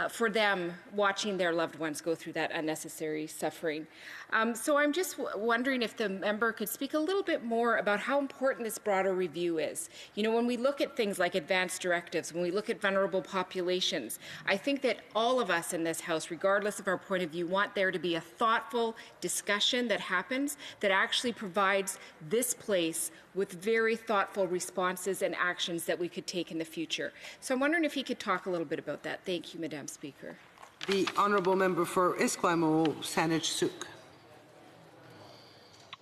S18: for them watching their loved ones go through that unnecessary suffering. So I'm just wondering if the member could speak a little bit more about how important this broader review is. You know, when we look at things like advanced directives, when we look at vulnerable populations, I think that all of us in this House, regardless of our point of view, want there to be a thoughtful discussion that happens that actually provides this place with very thoughtful responses and actions that we could take in the future. So I'm wondering if he could talk a little bit about that. Thank you, Madam Speaker.
S1: The honourable member for Esquimalt, Saanich Sooke.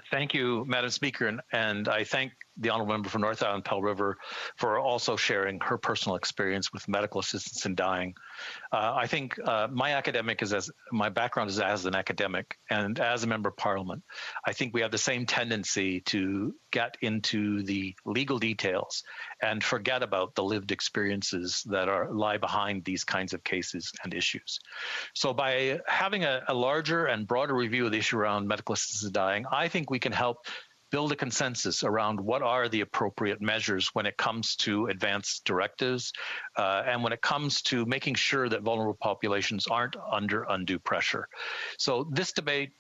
S4: Thank you, Madam Speaker, and I thank the honourable member for North Island Pell River for also sharing her personal experience with medical assistance in dying. I think my background is as an academic and as a member of Parliament. I think we have the same tendency to get into the legal details and forget about the lived experiences that lie behind these kinds of cases and issues. So by having a larger and broader review of the issue around medical assistance in dying, I think we can help build a consensus around what are the appropriate measures when it comes to advanced directives and when it comes to making sure that vulnerable populations aren't under undue pressure. So this debate,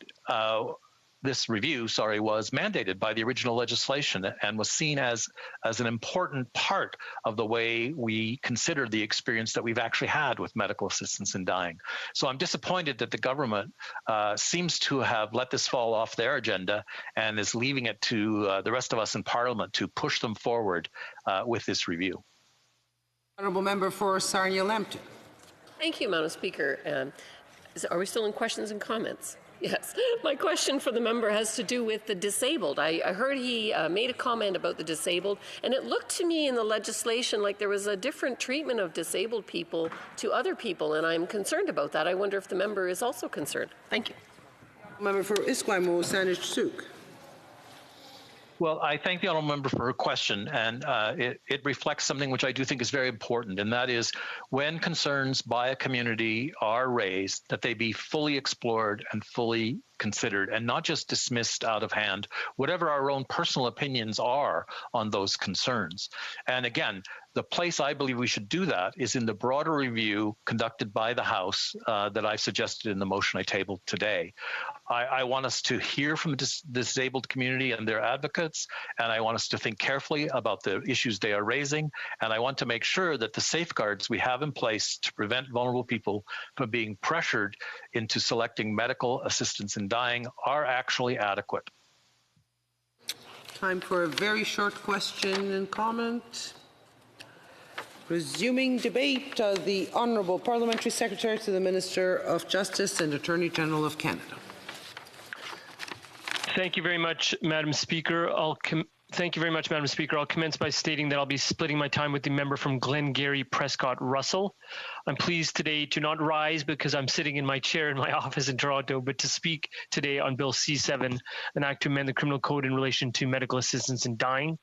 S4: this review, was mandated by the original legislation and was seen as an important part of the way we consider the experience that we've actually had with medical assistance in dying. So I'm disappointed that the government seems to have let this fall off their agenda and is leaving it to the rest of us in Parliament to push them forward with this review.
S1: Honourable member for Sarnia-Lambton.
S7: Thank you, Madam Speaker. Are we still in questions and comments? Yes. My question for the member has to do with the disabled. I heard he made a comment about the disabled, and it looked to me in the legislation like there was a different treatment of disabled people to other people, and I'm concerned about that. I wonder if the member is also concerned. Thank you.
S1: Member for Esquimalt, Saanich Sooke.
S4: Well, I thank the honourable member for her question, and it reflects something which I do think is very important, and that is when concerns by a community are raised, that they be fully explored and fully considered and not just dismissed out of hand, whatever our own personal opinions are on those concerns. And again, the place I believe we should do that is in the broader review conducted by the House that I suggested in the motion I tabled today. I want us to hear from the disabled community and their advocates, and I want us to think carefully about the issues they are raising, and I want to make sure that the safeguards we have in place to prevent vulnerable people from being pressured into selecting medical assistance in dying are actually adequate.
S1: Time for a very short question and comment. Resuming debate, the Honourable Parliamentary Secretary to the Minister of Justice and Attorney General of Canada.
S11: Thank you very much, Madam Speaker. Thank you very much, Madam Speaker. I'll commence by stating that I'll be splitting my time with the member from Glengarry Prescott Russell. I'm pleased today to not rise because I'm sitting in my chair in my office in Toronto, but to speak today on Bill C7, an act to amend the criminal code in relation to medical assistance in dying.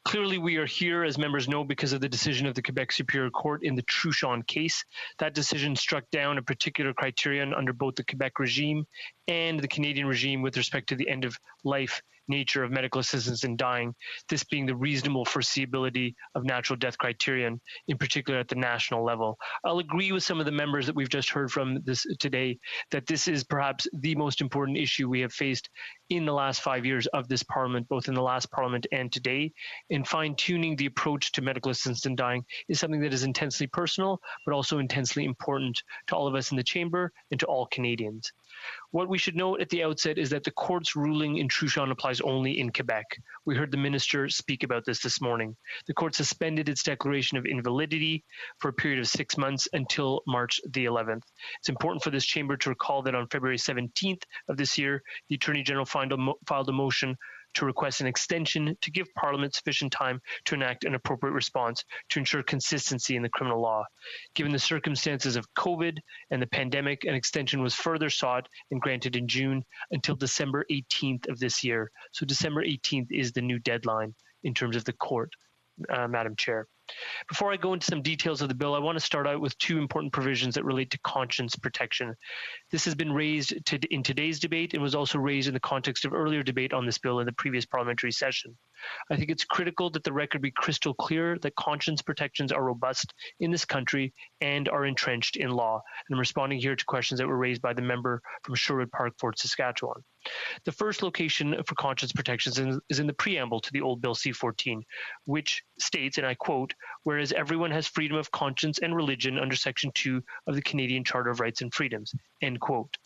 S11: Clearly, we are here, as members know, because of the decision of the Quebec Superior Court in the Truchon case. That decision struck down a particular criterion under both the Quebec regime and the Canadian regime with respect to the end-of-life nature of medical assistance in dying, this being the reasonable foreseeability of natural death criterion, in particular at the national level. I'll agree with some of the members that we've just heard from this today that this is perhaps the most important issue we have faced in the last 5 years of this Parliament, both in the last Parliament and today. And fine-tuning the approach to medical assistance in dying is something that is intensely personal, but also intensely important to all of us in the chamber and to all Canadians. What we should note at the outset is that the court's ruling in Truchon applies only in Quebec. We heard the minister speak about this morning. The court suspended its declaration of invalidity for a period of 6 months until March the 11th. It's important for this chamber to recall that on February 17th of this year, the Attorney General filed a motion to request an extension to give Parliament sufficient time to enact an appropriate response to ensure consistency in the criminal law. Given the circumstances of COVID and the pandemic, an extension was further sought and granted in June until December 18th of this year. So December 18th is the new deadline in terms of the court, Madam Chair. Before I go into some details of the bill, I want to start out with two important provisions that relate to conscience protection. This has been raised in today's debate and was also raised in the context of earlier debate on this bill in the previous parliamentary session. I think it's critical that the record be crystal clear that conscience protections are robust in this country and are entrenched in law. And I'm responding here to questions that were raised by the member from Sherwood Park, Fort Saskatchewan. The first location for conscience protections is in the preamble to the old Bill C-14, which states, and I quote, "Whereas everyone has freedom of conscience and religion under Section 2 of the Canadian Charter of Rights and Freedoms," end quote.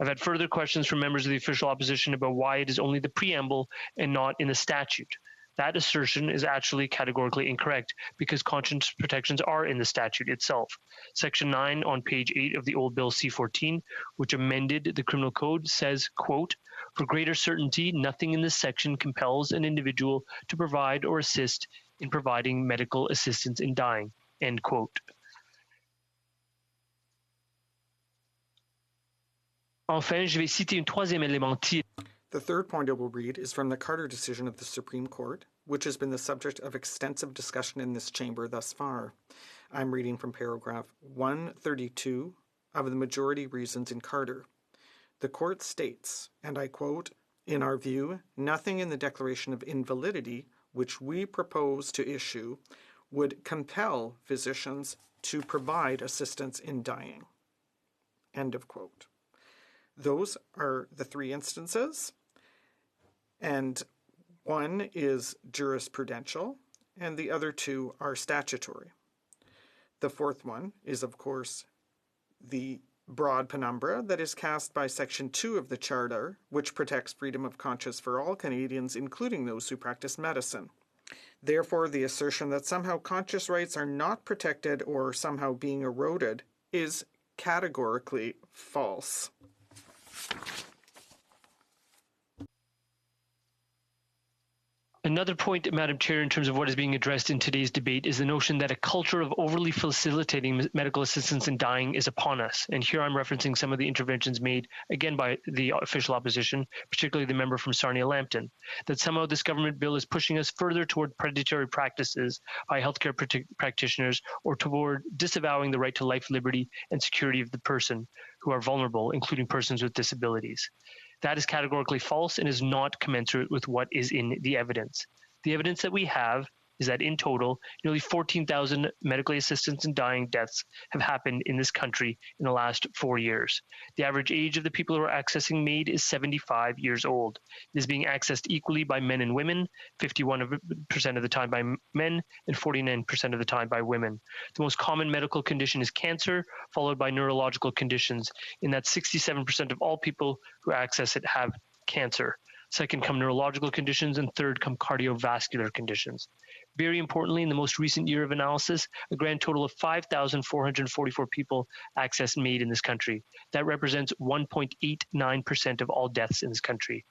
S11: I've had further questions from members of the official opposition about why it is only the preamble and not in the statute. That assertion is actually categorically incorrect because conscience protections are in the statute itself. Section 9 on page 8 of the old Bill C-14, which amended the criminal code, says, quote, "For greater certainty, nothing in this section compels an individual to provide or assist in providing medical assistance in dying," end quote. Enfin, je vais citer un troisième élément.
S17: The third point I will read is from the Carter decision of the Supreme Court, which has been the subject of extensive discussion in this chamber thus far. I'm reading from paragraph 132 of the majority reasons in Carter. The court states, and I quote, "In our view, nothing in the declaration of invalidity which we propose to issue would compel physicians to provide assistance in dying." End of quote. Those are the three instances, and one is jurisprudential, and the other two are statutory. The fourth one is, of course, the broad penumbra that is cast by Section 2 of the Charter, which protects freedom of conscience for all Canadians, including those who practice medicine. Therefore, the assertion that somehow conscience rights are not protected or somehow being eroded is categorically false.
S11: Another point, Madam Chair, in terms of what is being addressed in today's debate is the notion that a culture of overly facilitating medical assistance in dying is upon us. And here I'm referencing some of the interventions made, again, by the official opposition, particularly the member from Sarnia-Lambton, that somehow this government bill is pushing us further toward predatory practices by healthcare practitioners or toward disavowing the right to life, liberty, and security of the person who are vulnerable, including persons with disabilities. That is categorically false and is not commensurate with what is in the evidence. The evidence that we have is that in total, nearly 14,000 medically assisted in dying deaths have happened in this country in the last 4 years. The average age of the people who are accessing MAID is 75 years old. It is being accessed equally by men and women, 51% of the time by men and 49% of the time by women. The most common medical condition is cancer, followed by neurological conditions, in that 67% of all people who access it have cancer. Second come neurological conditions, and third come cardiovascular conditions. Very importantly, in the most recent year of analysis, a grand total of 5,444 people accessed MAID in this country. That represents 1.89% of all deaths in this country.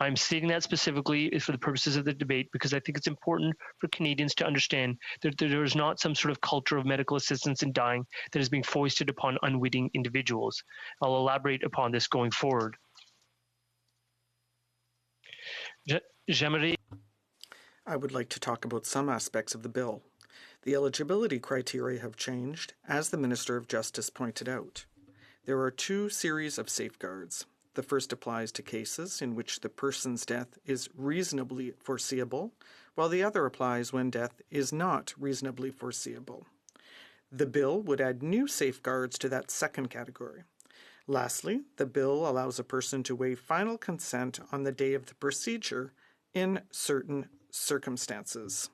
S11: I'm stating that specifically for the purposes of the debate because I think it's important for Canadians to understand that there is not some sort of culture of medical assistance in dying that is being foisted upon unwitting individuals. I'll elaborate upon this going forward.
S17: I would like to talk about some aspects of the bill. The eligibility criteria have changed, as the Minister of Justice pointed out. There are two series of safeguards. The first applies to cases in which the person's death is reasonably foreseeable, while the other applies when death is not reasonably foreseeable. The bill would add new safeguards to that second category. Lastly, the bill allows a person to waive final consent on the day of the procedure in certain circumstances.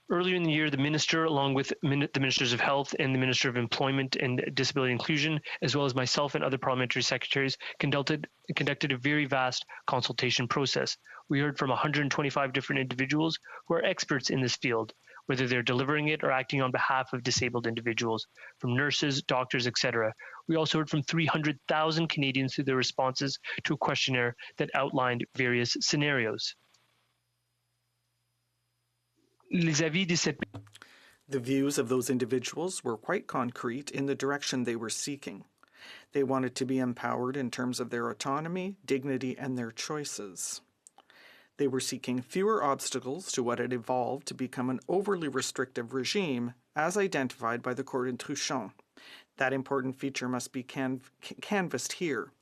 S11: Earlier in the year, the Minister, along with the Ministers of Health and the Minister of Employment and Disability Inclusion, as well as myself and other parliamentary secretaries, conducted a very vast consultation process. We heard from 125 different individuals who are experts in this field, whether they're delivering it or acting on behalf of disabled individuals, from nurses, doctors, etc. We also heard from 300,000 Canadians through their responses to a questionnaire that outlined various scenarios.
S17: The views of those individuals were quite concrete in the direction they were seeking. They wanted to be empowered in terms of their autonomy, dignity, and their choices. They were seeking fewer obstacles to what had evolved to become an overly restrictive regime, as identified by the court in Truchon. That important feature must be canvassed here.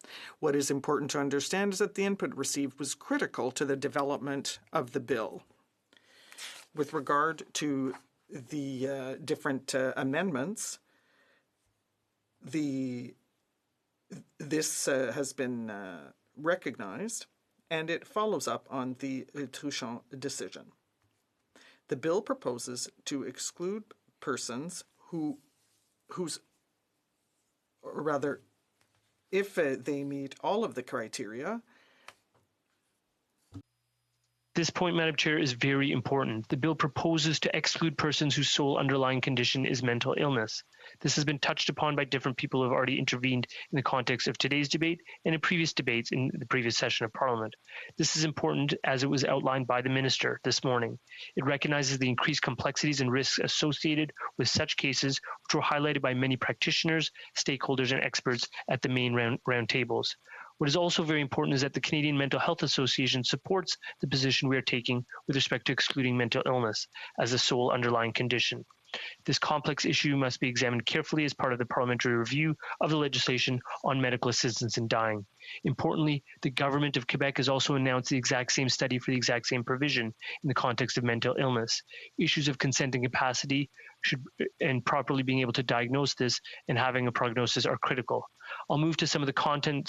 S17: What is important to understand is that the input received was critical to the development of the bill. With regard to the different amendments, this has been recognized, and it follows up on the Truchon decision. The bill proposes to exclude persons if they meet all of the criteria,
S11: This point, Madam Chair, is very important. The bill proposes to exclude persons whose sole underlying condition is mental illness. This has been touched upon by different people who have already intervened in the context of today's debate and in previous debates in the previous session of Parliament. This is important as it was outlined by the Minister this morning. It recognizes the increased complexities and risks associated with such cases, which were highlighted by many practitioners, stakeholders, and experts at the main roundtables. What is also very important is that the Canadian Mental Health Association supports the position we are taking with respect to excluding mental illness as a sole underlying condition. This complex issue must be examined carefully as part of the parliamentary review of the legislation on medical assistance in dying. Importantly, the Government of Quebec has also announced the exact same study for the exact same provision in the context of mental illness. Issues of consent and capacity and properly being able to diagnose this and having a prognosis are critical. I'll move to some of the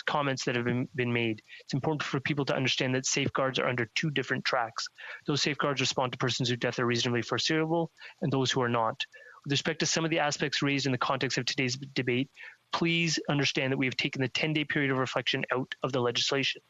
S11: comments that have been made. It's important for people to understand that safeguards are under two different tracks. Those safeguards respond to persons whose death are reasonably foreseeable and those who are not. With respect to some of the aspects raised in the context of today's debate, please understand that we have taken the 10-day period of reflection out of the legislation.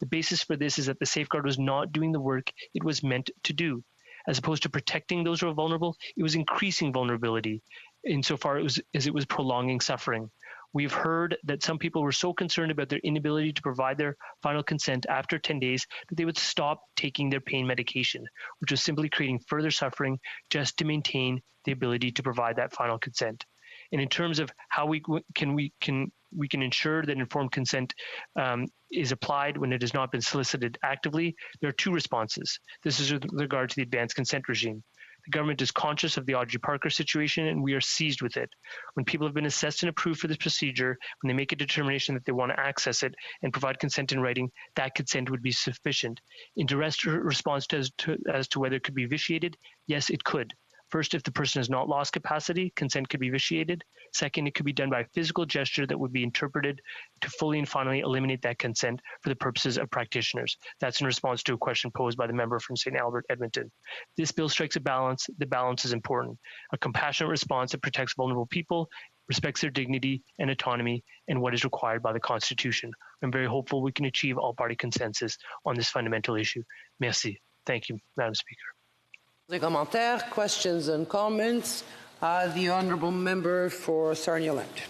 S11: The basis for this is that the safeguard was not doing the work it was meant to do. As opposed to protecting those who are vulnerable, it was increasing vulnerability insofar as it was prolonging suffering. We've heard that some people were so concerned about their inability to provide their final consent after 10 days that they would stop taking their pain medication, which was simply creating further suffering just to maintain the ability to provide that final consent. And in terms of how we can ensure that informed consent is applied when it has not been solicited actively, there are two responses. This is with regard to the advanced consent regime. The government is conscious of the Audrey Parker situation, and we are seized with it. When people have been assessed and approved for this procedure, when they make a determination that they want to access it and provide consent in writing, that consent would be sufficient. In direct response as to whether it could be vitiated, yes, it could. First, if the person has not lost capacity, consent could be vitiated. Second, it could be done by a physical gesture that would be interpreted to fully and finally eliminate that consent for the purposes of practitioners. That's in response to a question posed by the member from St. Albert, Edmonton. This bill strikes a balance. The balance is important. A compassionate response that protects vulnerable people, respects their dignity and autonomy, and what is required by the Constitution. I'm very hopeful we can achieve all-party consensus on this fundamental issue. Merci. Thank you, Madam Speaker.
S1: Commentaires, questions and comments. The Honourable Member for Sarnia-Lambton.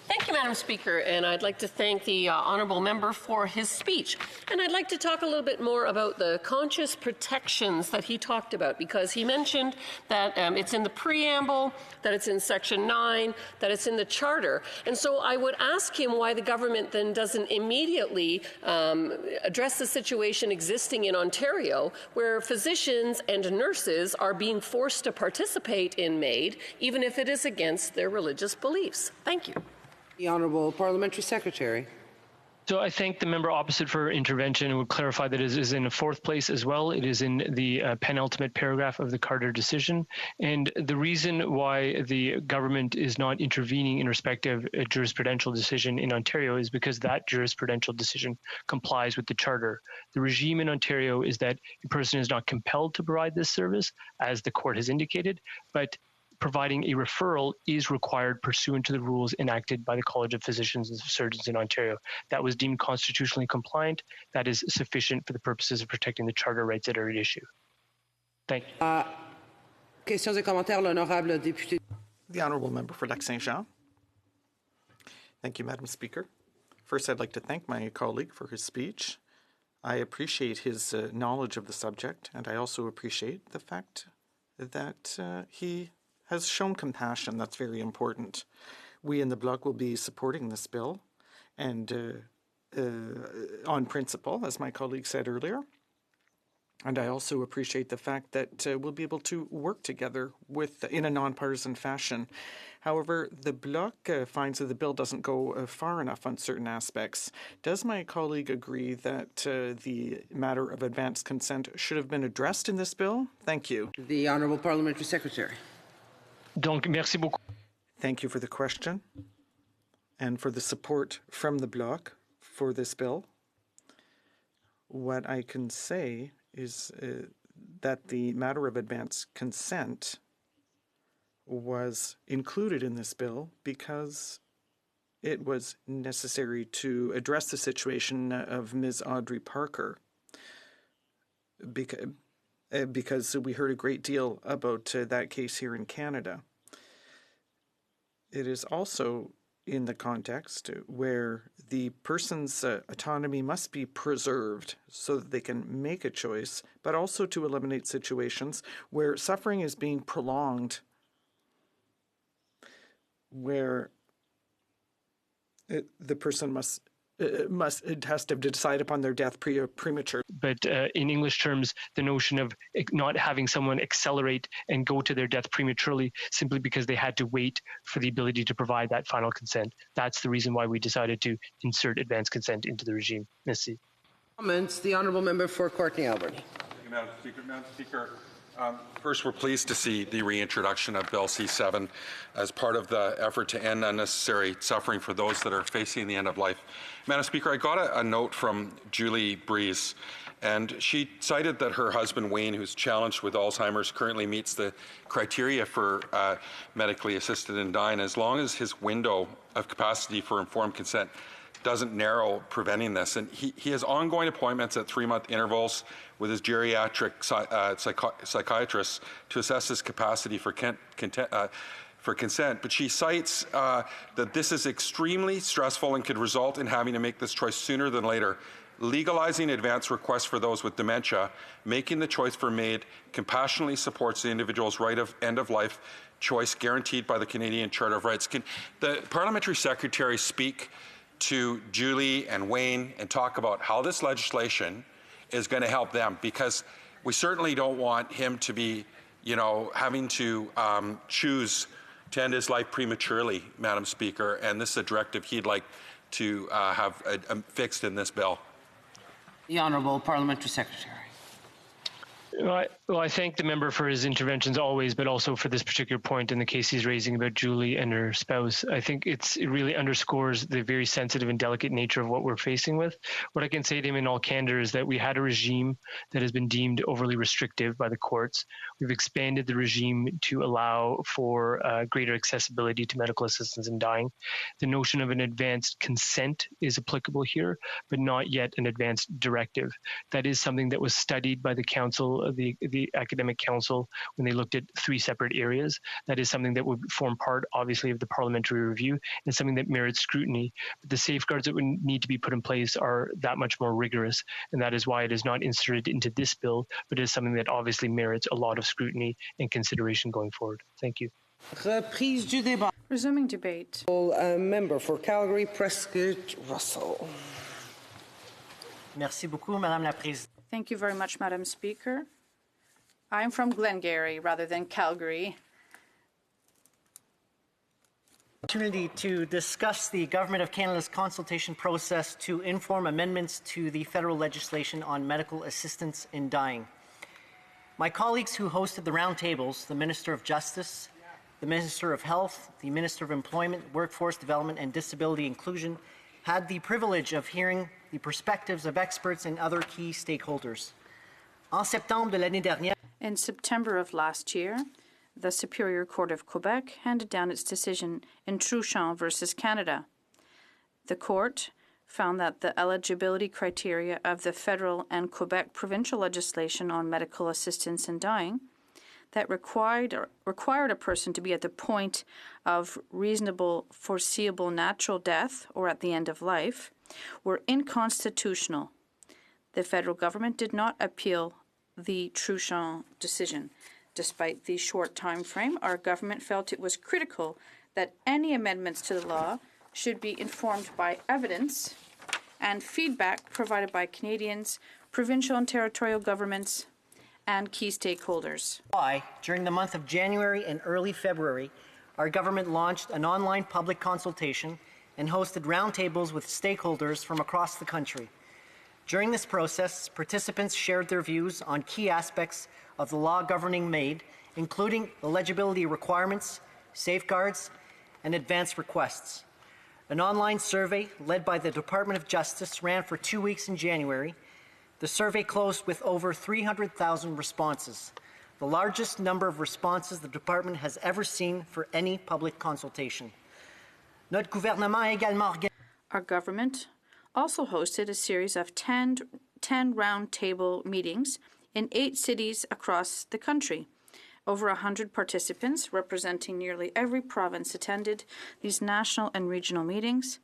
S7: Thank you, Madam Speaker, and I'd like to thank the honourable member for his speech. And I'd like to talk a little bit more about the conscious protections that he talked about, because he mentioned that it's in the preamble, that it's in Section 9, that it's in the Charter. And so I would ask him why the government then doesn't immediately address the situation existing in Ontario, where physicians and nurses are being forced to participate in MAID, even if it is against their religious beliefs. Thank you.
S1: The Honourable Parliamentary Secretary.
S11: So I thank the member opposite for her intervention and would clarify that it is in the fourth place as well. It is in the penultimate paragraph of the Carter decision. And the reason why the government is not intervening in respect of a jurisprudential decision in Ontario is because that jurisprudential decision complies with the Charter. The regime in Ontario is that a person is not compelled to provide this service, as the court has indicated, but providing a referral is required pursuant to the rules enacted by the College of Physicians and Surgeons in Ontario. That was deemed constitutionally compliant. That is sufficient for the purposes of protecting the charter rights that are at issue. Thank you.
S1: Questions et commentaires, l'honorable député.
S17: The Honourable Member for Lac-Saint-Jean. Thank you, Madam Speaker. First, I'd like to thank my colleague for his speech. I appreciate his knowledge of the subject, and I also appreciate the fact that he has shown compassion. That's very important. We in the Bloc will be supporting this bill, and on principle, as my colleague said earlier. And I also appreciate the fact that we'll be able to work together in a nonpartisan fashion. However, the Bloc finds that the bill doesn't go far enough on certain aspects. Does my colleague agree that the matter of advanced consent should have been addressed in this bill? Thank you.
S1: The Honourable Parliamentary Secretary.
S11: Donc, merci beaucoup.
S17: Thank you for the question and for the support from the Bloc for this bill. What I can say is that the matter of advanced consent was included in this bill because it was necessary to address the situation of Ms. Audrey Parker. because we heard a great deal about that case here in Canada. It is also in the context where the person's autonomy must be preserved so that they can make a choice, but also to eliminate situations where suffering is being prolonged, where the person has to decide upon their death premature.
S11: But in English terms, the notion of not having someone accelerate and go to their death prematurely simply because they had to wait for the ability to provide that final consent. That's the reason why we decided to insert advance consent into the regime. Merci.
S1: Comments, the Honourable Member for Courtney Alberni.
S3: Thank you, Madam Speaker. Madam Speaker, first, we're pleased to see the reintroduction of Bill C-7 as part of the effort to end unnecessary suffering for those that are facing the end of life. Madam Speaker, I got a note from Julie Breeze, and she cited that her husband, Wayne, who's challenged with Alzheimer's, currently meets the criteria for medically assisted in dying as long as his window of capacity for informed consent doesn't narrow, preventing this. And he has ongoing appointments at 3-month intervals with his geriatric psychiatrist to assess his capacity for consent. But she cites that this is extremely stressful and could result in having to make this choice sooner than later. Legalizing advance requests for those with dementia, making the choice for MAID compassionately supports the individual's right of end-of-life choice guaranteed by the Canadian Charter of Rights. Can the Parliamentary Secretary speak to Julie and Wayne and talk about how this legislation is going to help them? Because we certainly don't want him to be, having to choose to end his life prematurely, Madam Speaker, and this is a directive he'd like to have fixed in this bill.
S1: The Honourable Parliamentary Secretary.
S11: Well, I thank the member for his interventions always, but also for this particular point in the case he's raising about Julie and her spouse. I think it really underscores the very sensitive and delicate nature of what we're facing with. What I can say to him in all candor is that we had a regime that has been deemed overly restrictive by the courts. We've expanded the regime to allow for greater accessibility to medical assistance in dying. The notion of an advanced consent is applicable here, but not yet an advanced directive. That is something that was studied by the Council, the Academic Council, when they looked at 3 separate areas. That is something that would form part, obviously, of the parliamentary review and something that merits scrutiny. But the safeguards that would need to be put in place are that much more rigorous, and that is why it is not inserted into this bill, but it is something that obviously merits a lot of scrutiny and consideration going forward. Thank you.
S1: Reprise du débat.
S16: Resuming debate.
S1: Member for Calgary, Prescott Russell.
S5: Merci beaucoup, Madame la Présidente.
S16: Thank you very much, Madam Speaker. I'm from Glengarry rather than Calgary.
S5: Opportunity to discuss the Government of Canada's consultation process to inform amendments to the federal legislation on medical assistance in dying. My colleagues who hosted the roundtables, the Minister of Justice, the Minister of Health, the Minister of Employment, Workforce Development and Disability Inclusion, had the privilege of hearing the perspectives of experts and other key stakeholders.
S16: In September of last year, the Superior Court of Quebec handed down its decision in Truchon versus Canada. The court found that the eligibility criteria of the federal and Quebec provincial legislation on medical assistance in dying that required a person to be at the point of reasonable foreseeable natural death or at the end of life were inconstitutional. The federal government did not appeal the Truchon decision. Despite the short time frame, our government felt it was critical that any amendments to the law should be informed by evidence and feedback provided by Canadians, provincial and territorial governments, and key stakeholders.
S5: During the month of January and early February, our government launched an online public consultation and hosted roundtables with stakeholders from across the country. During this process, participants shared their views on key aspects of the law governing MAID, including eligibility requirements, safeguards, and advance requests. An online survey led by the Department of Justice ran for 2 weeks in January. The survey closed with over 300,000 responses, the largest number of responses the department has ever seen for any public consultation.
S16: Our government also hosted a series of 10 roundtable meetings in 8 cities across the country. Over 100 participants, representing nearly every province, attended these national and regional meetings,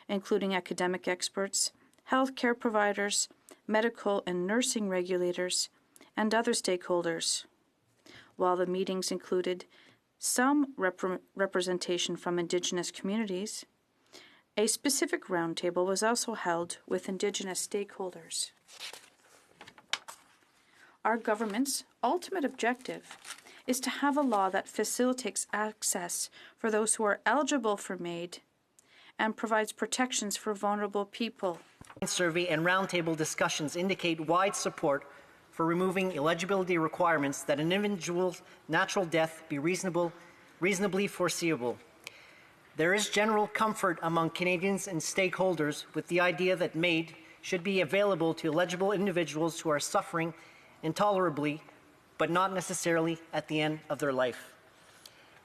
S16: including academic experts, healthcare providers, medical and nursing regulators, and other stakeholders. While the meetings included some representation from Indigenous communities, a specific roundtable was also held with Indigenous stakeholders. Our government's ultimate objective is to have a law that facilitates access for those who are eligible for MAID and provides protections for vulnerable people.
S5: Survey and roundtable discussions indicate wide support for removing eligibility requirements that an individual's natural death be reasonably foreseeable. There is general comfort among Canadians and stakeholders with the idea that MAID should be available to eligible individuals who are suffering intolerably, but not necessarily at the end of their life.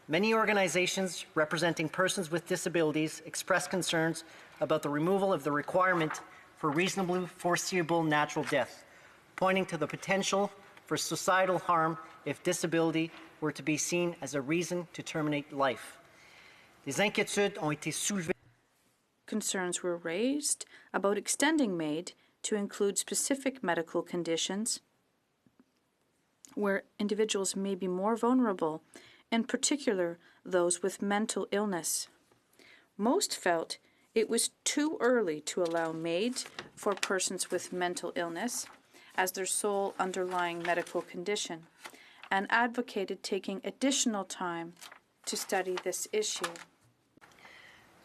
S5: Many organizations representing persons with disabilities express concerns about the removal of the requirement for reasonably foreseeable natural death, pointing to the potential for societal harm if disability were to be seen as a reason to terminate life. Des inquiétudes ont été soulevées.
S16: Concerns were raised about extending MAID to include specific medical conditions where individuals may be more vulnerable, in particular those with mental illness. Most felt it was too early to allow MAID for persons with mental illness as their sole underlying medical condition, and advocated taking additional time to study this issue.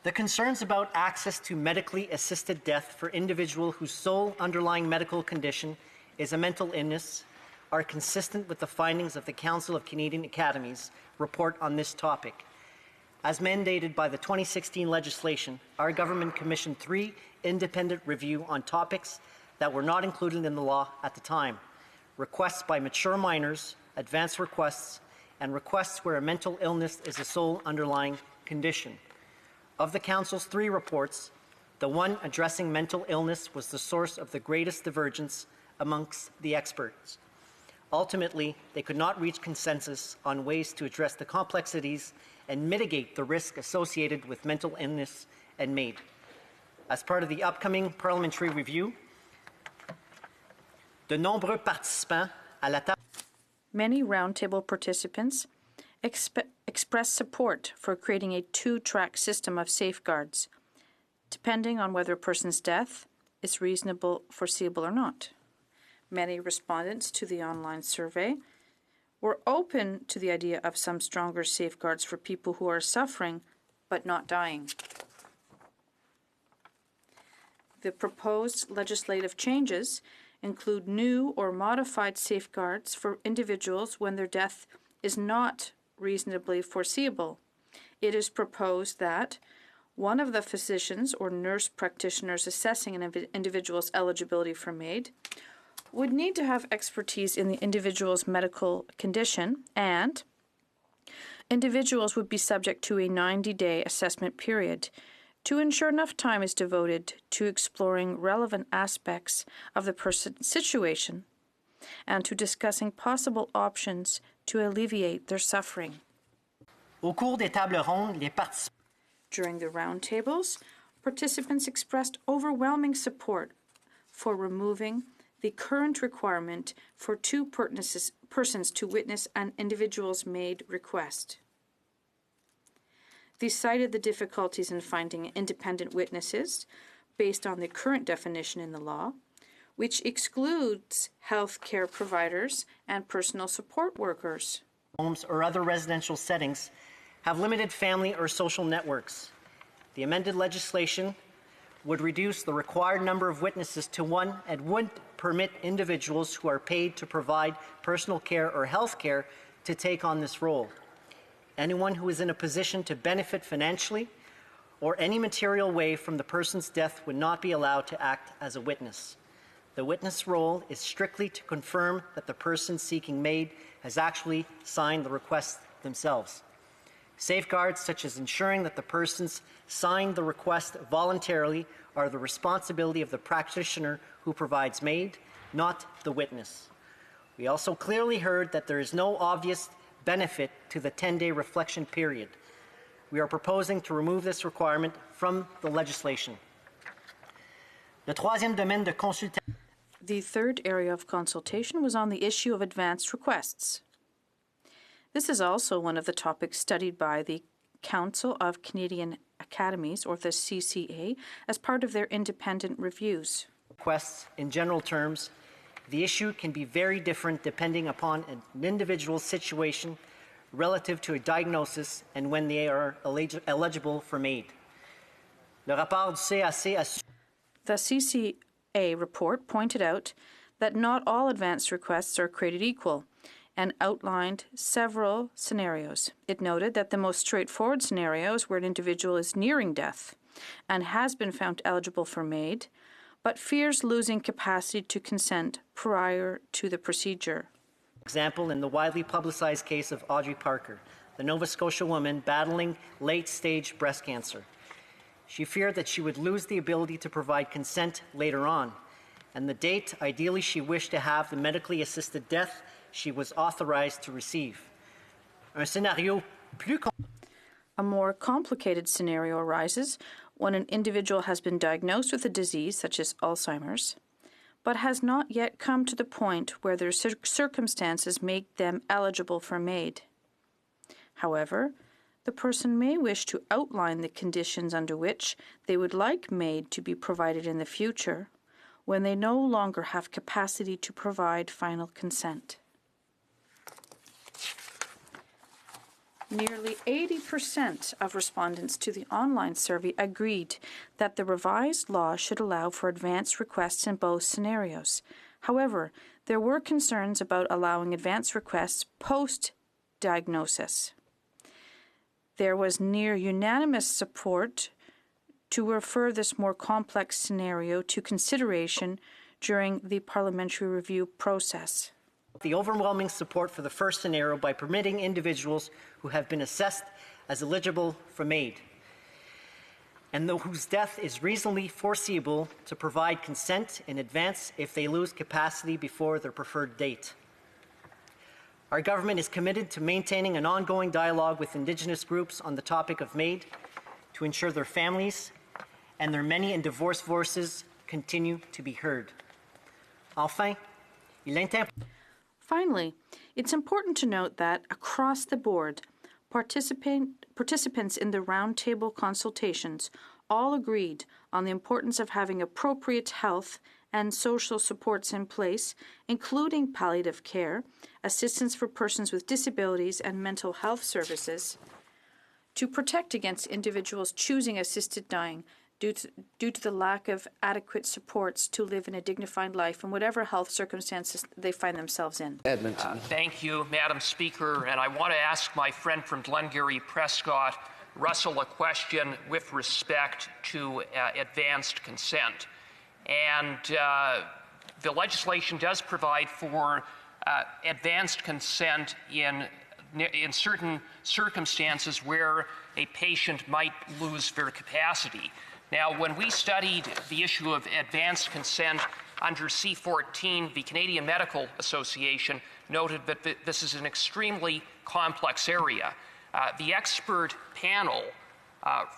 S5: The concerns about access to medically assisted death for individuals whose sole underlying medical condition is a mental illness are consistent with the findings of the Council of Canadian Academies report on this topic. As mandated by the 2016 legislation, our government commissioned 3 independent reviews on topics that were not included in the law at the time: requests by mature minors, advance requests, and requests where a mental illness is the sole underlying condition. Of the Council's 3 reports, the one addressing mental illness was the source of the greatest divergence amongst the experts. Ultimately, they could not reach consensus on ways to address the complexities and mitigate the risk associated with mental illness and MAID. As part of the upcoming parliamentary review, de nombreux participants à la table.
S16: Many roundtable participants expressed support for creating a 2-track system of safeguards, depending on whether a person's death is reasonable, foreseeable or not. Many respondents to the online survey were open to the idea of some stronger safeguards for people who are suffering but not dying. The proposed legislative changes include new or modified safeguards for individuals when their death is not reasonably foreseeable. It is proposed that one of the physicians or nurse practitioners assessing an individual's eligibility for MAID would need to have expertise in the individual's medical condition, and individuals would be subject to a 90-day assessment period to ensure enough time is devoted to exploring relevant aspects of the person's situation and to discussing possible options to alleviate their suffering.
S5: Au cours des tables rondes, les participants.
S16: During the roundtables, participants expressed overwhelming support for removing the current requirement for 2 persons to witness an individual's MAID request. They cited the difficulties in finding independent witnesses based on the current definition in the law, which excludes health care providers and personal support workers.
S5: Homes or other residential settings have limited family or social networks. The amended legislation would reduce the required number of witnesses to 1 and would permit individuals who are paid to provide personal care or health care to take on this role. Anyone who is in a position to benefit financially or any material way from the person's death would not be allowed to act as a witness. The witness role is strictly to confirm that the person seeking MAID has actually signed the request themselves. Safeguards such as ensuring that the persons signed the request voluntarily are the responsibility of the practitioner who provides MAID, not the witness. We also clearly heard that there is no obvious benefit to the 10-day reflection period. We are proposing to remove this requirement from the legislation. Le troisième domaine de consultation.
S16: The third area of consultation was on the issue of advanced requests. This is also one of the topics studied by the Council of Canadian Academies, or the CCA, as part of their independent reviews.
S5: Requests in general terms, the issue can be very different depending upon an individual's situation relative to a diagnosis and when they are eligible for MAID. Le rapport du CAC
S16: The CCA report pointed out that not all advance requests are created equal and outlined several scenarios. It noted that the most straightforward scenario is where an individual is nearing death and has been found eligible for MAID, but fears losing capacity to consent prior to the procedure.
S5: Example, in the widely publicized case of Audrey Parker, the Nova Scotia woman battling late-stage breast cancer. She feared that she would lose the ability to provide consent later on, and the date ideally she wished to have the medically assisted death she was authorized to receive.
S16: A more complicated scenario arises when an individual has been diagnosed with a disease such as Alzheimer's, but has not yet come to the point where their circumstances make them eligible for MAID. However, the person may wish to outline the conditions under which they would like MAID to be provided in the future when they no longer have capacity to provide final consent. Nearly 80% of respondents to the online survey agreed that the revised law should allow for advance requests in both scenarios. However, there were concerns about allowing advance requests post-diagnosis. There was near unanimous support to refer this more complex scenario to consideration during the parliamentary review process.
S5: The overwhelming support for the first scenario by permitting individuals who have been assessed as eligible for MAID and whose death is reasonably foreseeable to provide consent in advance if they lose capacity before their preferred date. Our government is committed to maintaining an ongoing dialogue with Indigenous groups on the topic of MAID to ensure their families and their many and diverse voices continue to be heard. Enfin,
S16: Finally, it's important to note that across the board, participants in the roundtable consultations all agreed on the importance of having appropriate health and social supports in place, including palliative care, assistance for persons with disabilities, and mental health services, to protect against individuals choosing assisted dying due to the lack of adequate supports to live in a dignified life in whatever health circumstances they find themselves in.
S1: Edmonton.
S23: Thank you, Madam Speaker, and I want to ask my friend from Glengarry, Prescott Russell, a question with respect to advanced consent. And the legislation does provide for advanced consent in certain circumstances where a patient might lose their capacity. Now, when we studied the issue of advanced consent under C14, the Canadian Medical Association noted that this is an extremely complex area. The expert panel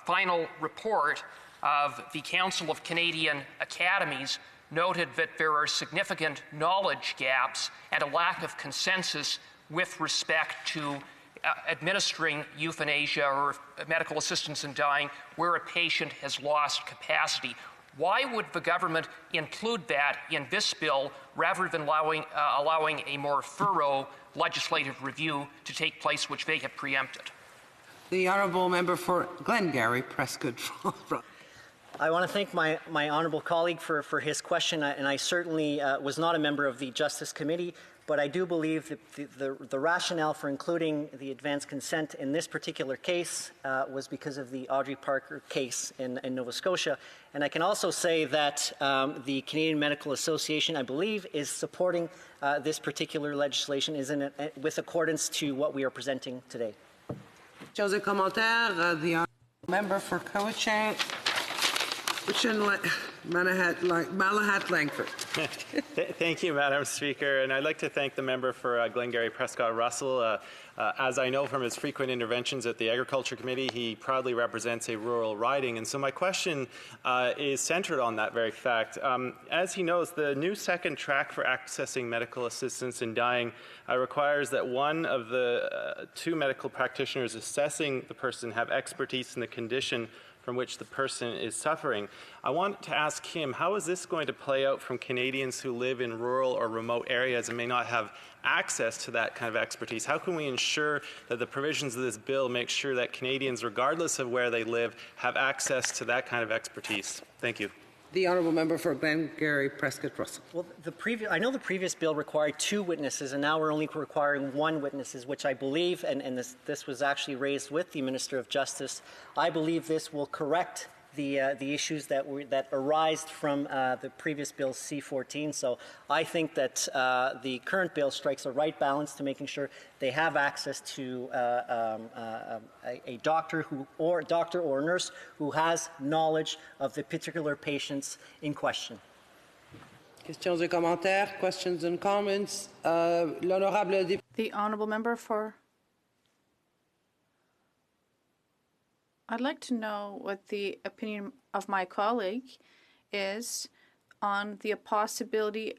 S23: final report of the Council of Canadian Academies noted that there are significant knowledge gaps and a lack of consensus with respect to administering euthanasia or medical assistance in dying where a patient has lost capacity. Why would the government include that in this bill rather than allowing a more thorough legislative review to take place, which they have preempted?
S1: The honourable member for Glengarry, Prescott.
S5: I want to thank my honourable colleague for his question, and I certainly was not a member of the Justice Committee, but I do believe that the rationale for including the advance consent in this particular case was because of the Audrey Parker case in Nova Scotia. And I can also say that the Canadian Medical Association, I believe, is supporting this particular legislation with accordance to what we are presenting today.
S1: Joseph Commentaire, the honourable member for Cochin. Malahat Langford.
S6: Thank you, Madam Speaker, and I'd like to thank the member for Glengarry Prescott Russell. As I know from his frequent interventions at the Agriculture Committee, he proudly represents a rural riding, and so my question is centered on that very fact. As he knows, the new second track for accessing medical assistance in dying requires that one of the two medical practitioners assessing the person have expertise in the condition from which the person is suffering. I want to ask him, how is this going to play out from Canadians who live in rural or remote areas and may not have access to that kind of expertise? How can we ensure that the provisions of this bill make sure that Canadians, regardless of where they live, have access to that kind of expertise? Thank you.
S1: The honourable member for Glengarry Prescott Russell.
S5: Well, I know the previous bill required 2 witnesses, and now we're only requiring 1 witness, which I believe, and this was actually raised with the Minister of Justice, I believe this will correct the issues that arise from the previous bill C-14. So I think that the current bill strikes a right balance to making sure they have access to a doctor or nurse who has knowledge of the particular patients in question.
S1: Questions et commentaires, questions and comments. L'honorable
S16: The honourable member for. I'd like to know what the opinion of my colleague is on the possibility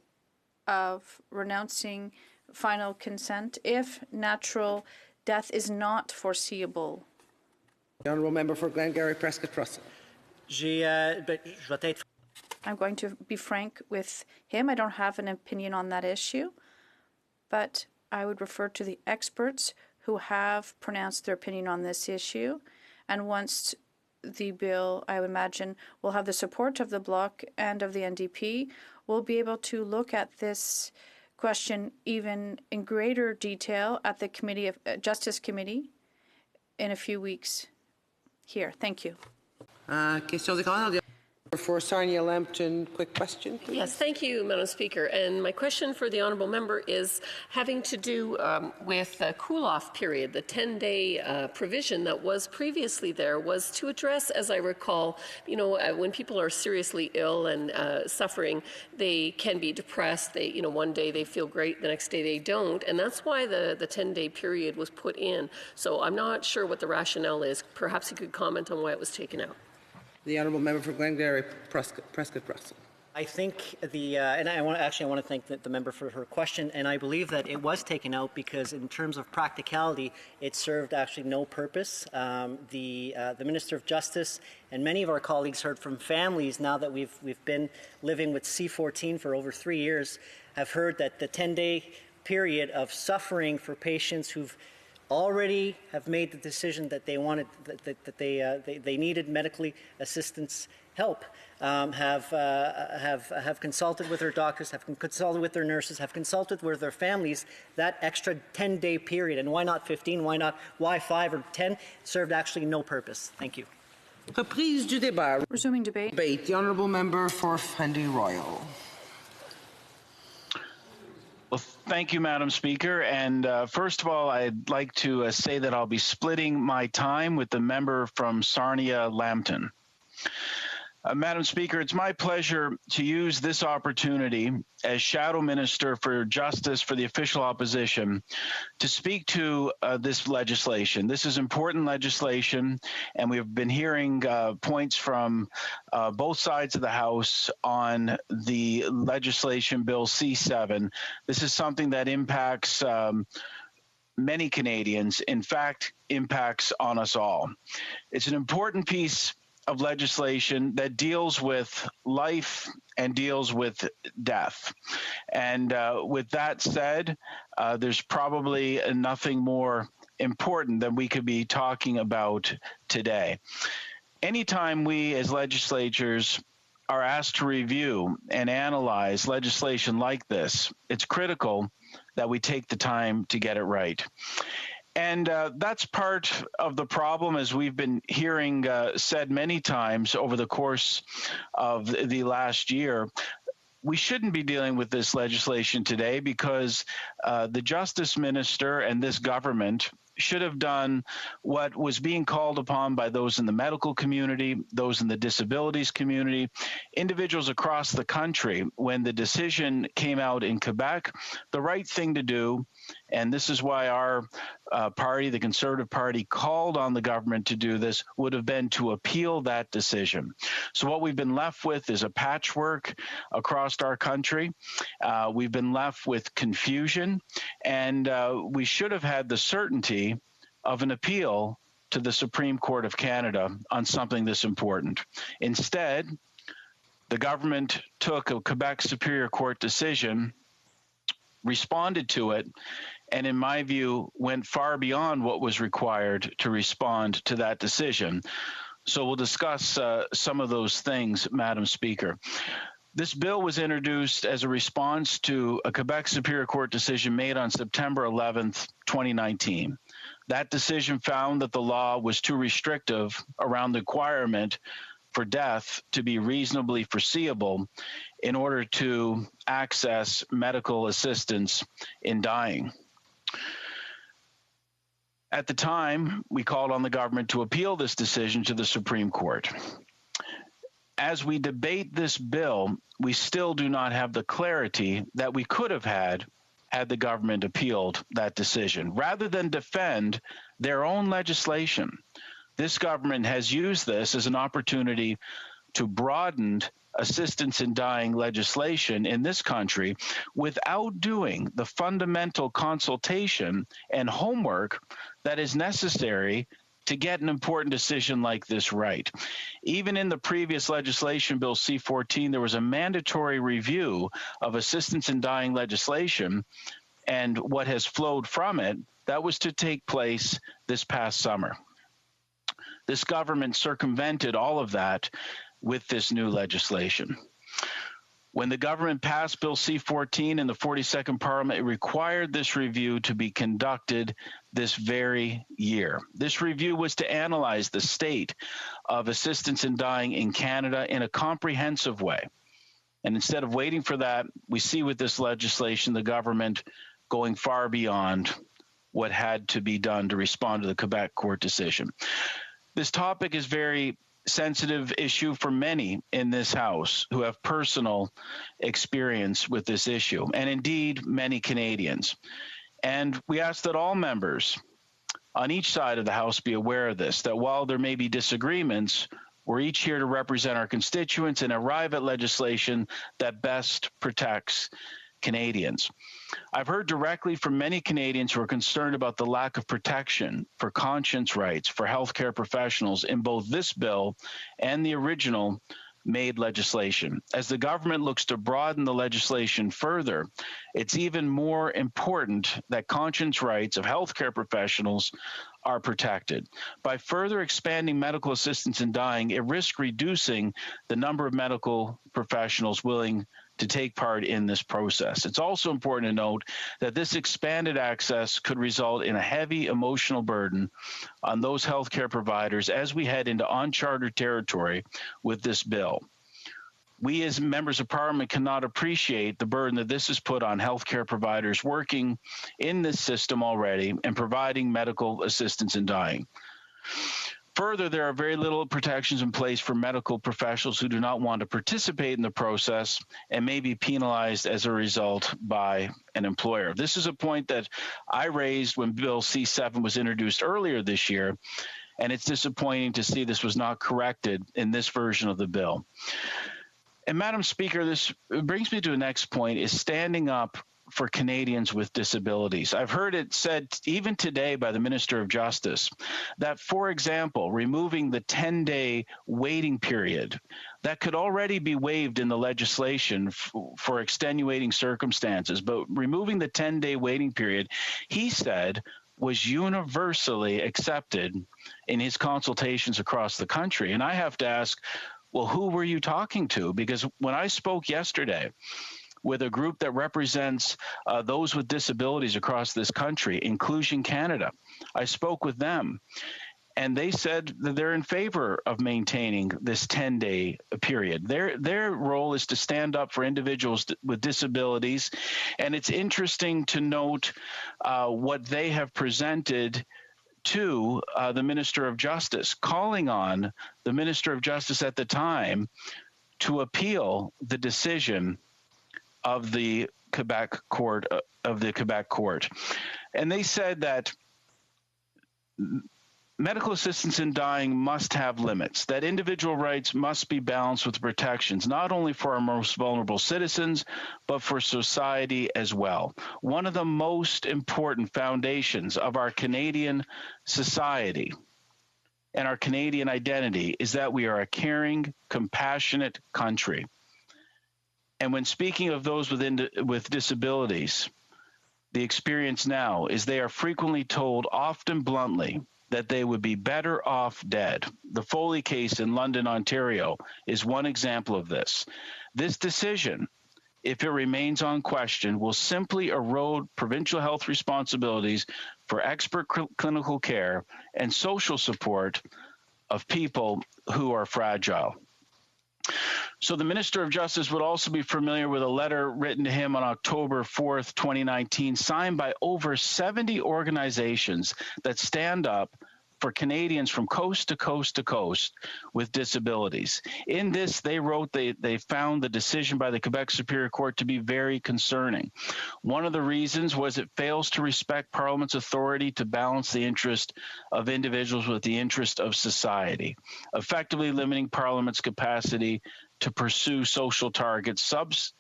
S16: of renouncing final consent if natural death is not foreseeable.
S1: The honourable member for Glengarry Prescott Russell.
S16: I'm going to be frank with him. I don't have an opinion on that issue, but I would refer to the experts who have pronounced their opinion on this issue. And once the bill, I would imagine, will have the support of the Bloc and of the NDP, we'll be able to look at this question even in greater detail at the Justice Committee in a few weeks here. Thank you.
S1: Questions et commentaires. For Sarnia Lambton, quick question, please.
S7: Yes, thank you, Madam Speaker. And my question for the honourable member is having to do with the cool-off period. The 10-day provision that was previously there was to address, as I recall, when people are seriously ill and suffering, they can be depressed. They, one day they feel great, the next day they don't, and that's why the 10-day period was put in. So I'm not sure what the rationale is. Perhaps you could comment on why it was taken out.
S1: The honourable member for Glengarry Prescott Russell.
S5: I think and I want to thank the member for her question, and I believe that it was taken out because in terms of practicality, it served actually no purpose. The Minister of Justice and many of our colleagues heard from families now that we've been living with C-14 for over 3 years, have heard that the 10-day period of suffering for patients who've already have made the decision that they wanted, that they needed medically assistance help, have consulted with their doctors, have consulted with their nurses, have consulted with their families. That extra 10-day period, and why not 15? Why 5 or 10? Served actually no purpose. Thank you.
S1: Reprise du débat.
S16: Resuming debate.
S1: The honourable member for Fundy Royal.
S19: Well, thank you, Madam Speaker. And first of all, I'd like to say that I'll be splitting my time with the member from Sarnia Lambton. Madam Speaker, it's my pleasure to use this opportunity as Shadow Minister for Justice for the official opposition to speak to this legislation. This is important legislation, and we've been hearing points from both sides of the House on the legislation Bill C-7. This is something that impacts many Canadians, in fact, impacts on us all. It's an important piece of legislation that deals with life and deals with death. And with that said, there's probably nothing more important than we could be talking about today. Anytime we as legislators are asked to review and analyze legislation like this, it's critical that we take the time to get it right. And that's part of the problem, as we've been hearing said many times over the course of the last year. We shouldn't be dealing with this legislation today because the Justice Minister and this government should have done what was being called upon by those in the medical community, those in the disabilities community, individuals across the country. When the decision came out in Quebec, the right thing to do, and this is why our party, the Conservative Party, called on the government to do this, would have been to appeal that decision. So what we've been left with is a patchwork across our country. We've been left with confusion, and we should have had the certainty of an appeal to the Supreme Court of Canada on something this important. Instead, the government took a Quebec Superior Court decision, responded to it, and in my view, went far beyond what was required to respond to that decision. So we'll discuss some of those things, Madam Speaker. This bill was introduced as a response to a Quebec Superior Court decision made on September 11th, 2019. That decision found that the law was too restrictive around the requirement for death to be reasonably foreseeable in order to access medical assistance in dying. At the time, we called on the government to appeal this decision to the Supreme Court. As we debate this bill, we still do not have the clarity that we could have had the government appealed that decision. Rather than defend their own legislation, this government has used this as an opportunity to broaden assistance in dying legislation in this country without doing the fundamental consultation and homework that is necessary to get an important decision like this right. Even in the previous legislation, Bill C-14, there was a mandatory review of assistance in dying legislation, and what has flowed from it, that was to take place this past summer. This government circumvented all of that with this new legislation. When the government passed Bill C-14 in the 42nd Parliament, it required this review to be conducted this very year. This review was to analyze the state of assistance in dying in Canada in a comprehensive way. And instead of waiting for that, we see with this legislation the government going far beyond what had to be done to respond to the Quebec court decision. This topic is very sensitive issue for many in this House who have personal experience with this issue, and indeed many Canadians. And we ask that all members on each side of the House be aware of this, that while there may be disagreements, we're each here to represent our constituents and arrive at legislation that best protects Canadians. I've heard directly from many Canadians who are concerned about the lack of protection for conscience rights for healthcare professionals in both this bill and the original made legislation. As the government looks to broaden the legislation further, it's even more important that conscience rights of healthcare professionals are protected. By further expanding medical assistance in dying, it risks reducing the number of medical professionals willing to take part in this process. It's also important to note that this expanded access could result in a heavy emotional burden on those healthcare providers as we head into uncharted territory with this bill. We as members of Parliament cannot appreciate the burden that this has put on healthcare providers working in this system already and providing medical assistance in dying. Further, there are very little protections in place for medical professionals who do not want to participate in the process and may be penalized as a result by an employer. This is a point that I raised when Bill C-7 was introduced earlier this year, and it's disappointing to see this was not corrected in this version of the bill. And Madam Speaker, this brings me to the next point, is standing up for Canadians with disabilities. I've heard it said even today by the Minister of Justice that, for example, removing the 10-day waiting period that could already be waived in the legislation for extenuating circumstances, but removing the 10-day waiting period, he said, was universally accepted in his consultations across the country. And I have to ask, well, who were you talking to? Because when I spoke yesterday with a group that represents those with disabilities across this country, Inclusion Canada, I spoke with them, and they said that they're in favor of maintaining this 10-day period. Their role is to stand up for individuals with disabilities, and it's interesting to note what they have presented to the Minister of Justice, calling on the Minister of Justice at the time to appeal the decision of the Quebec court. And they said that medical assistance in dying must have limits, that individual rights must be balanced with protections, not only for our most vulnerable citizens, but for society as well. One of the most important foundations of our Canadian society and our Canadian identity is that we are a caring, compassionate country. And when speaking of those with disabilities, the experience now is they are frequently told, often bluntly, that they would be better off dead. The Foley case in London, Ontario, is one example of this. This decision, if it remains unquestioned, will simply erode provincial health responsibilities for expert clinical care and social support of people who are fragile. So the Minister of Justice would also be familiar with a letter written to him on October 4th, 2019, signed by over 70 organizations that stand up for Canadians from coast to coast to coast with disabilities. In this, they wrote they found the decision by the Quebec Superior Court to be very concerning. One of the reasons was it fails to respect Parliament's authority to balance the interest of individuals with the interest of society, effectively limiting Parliament's capacity to pursue social targets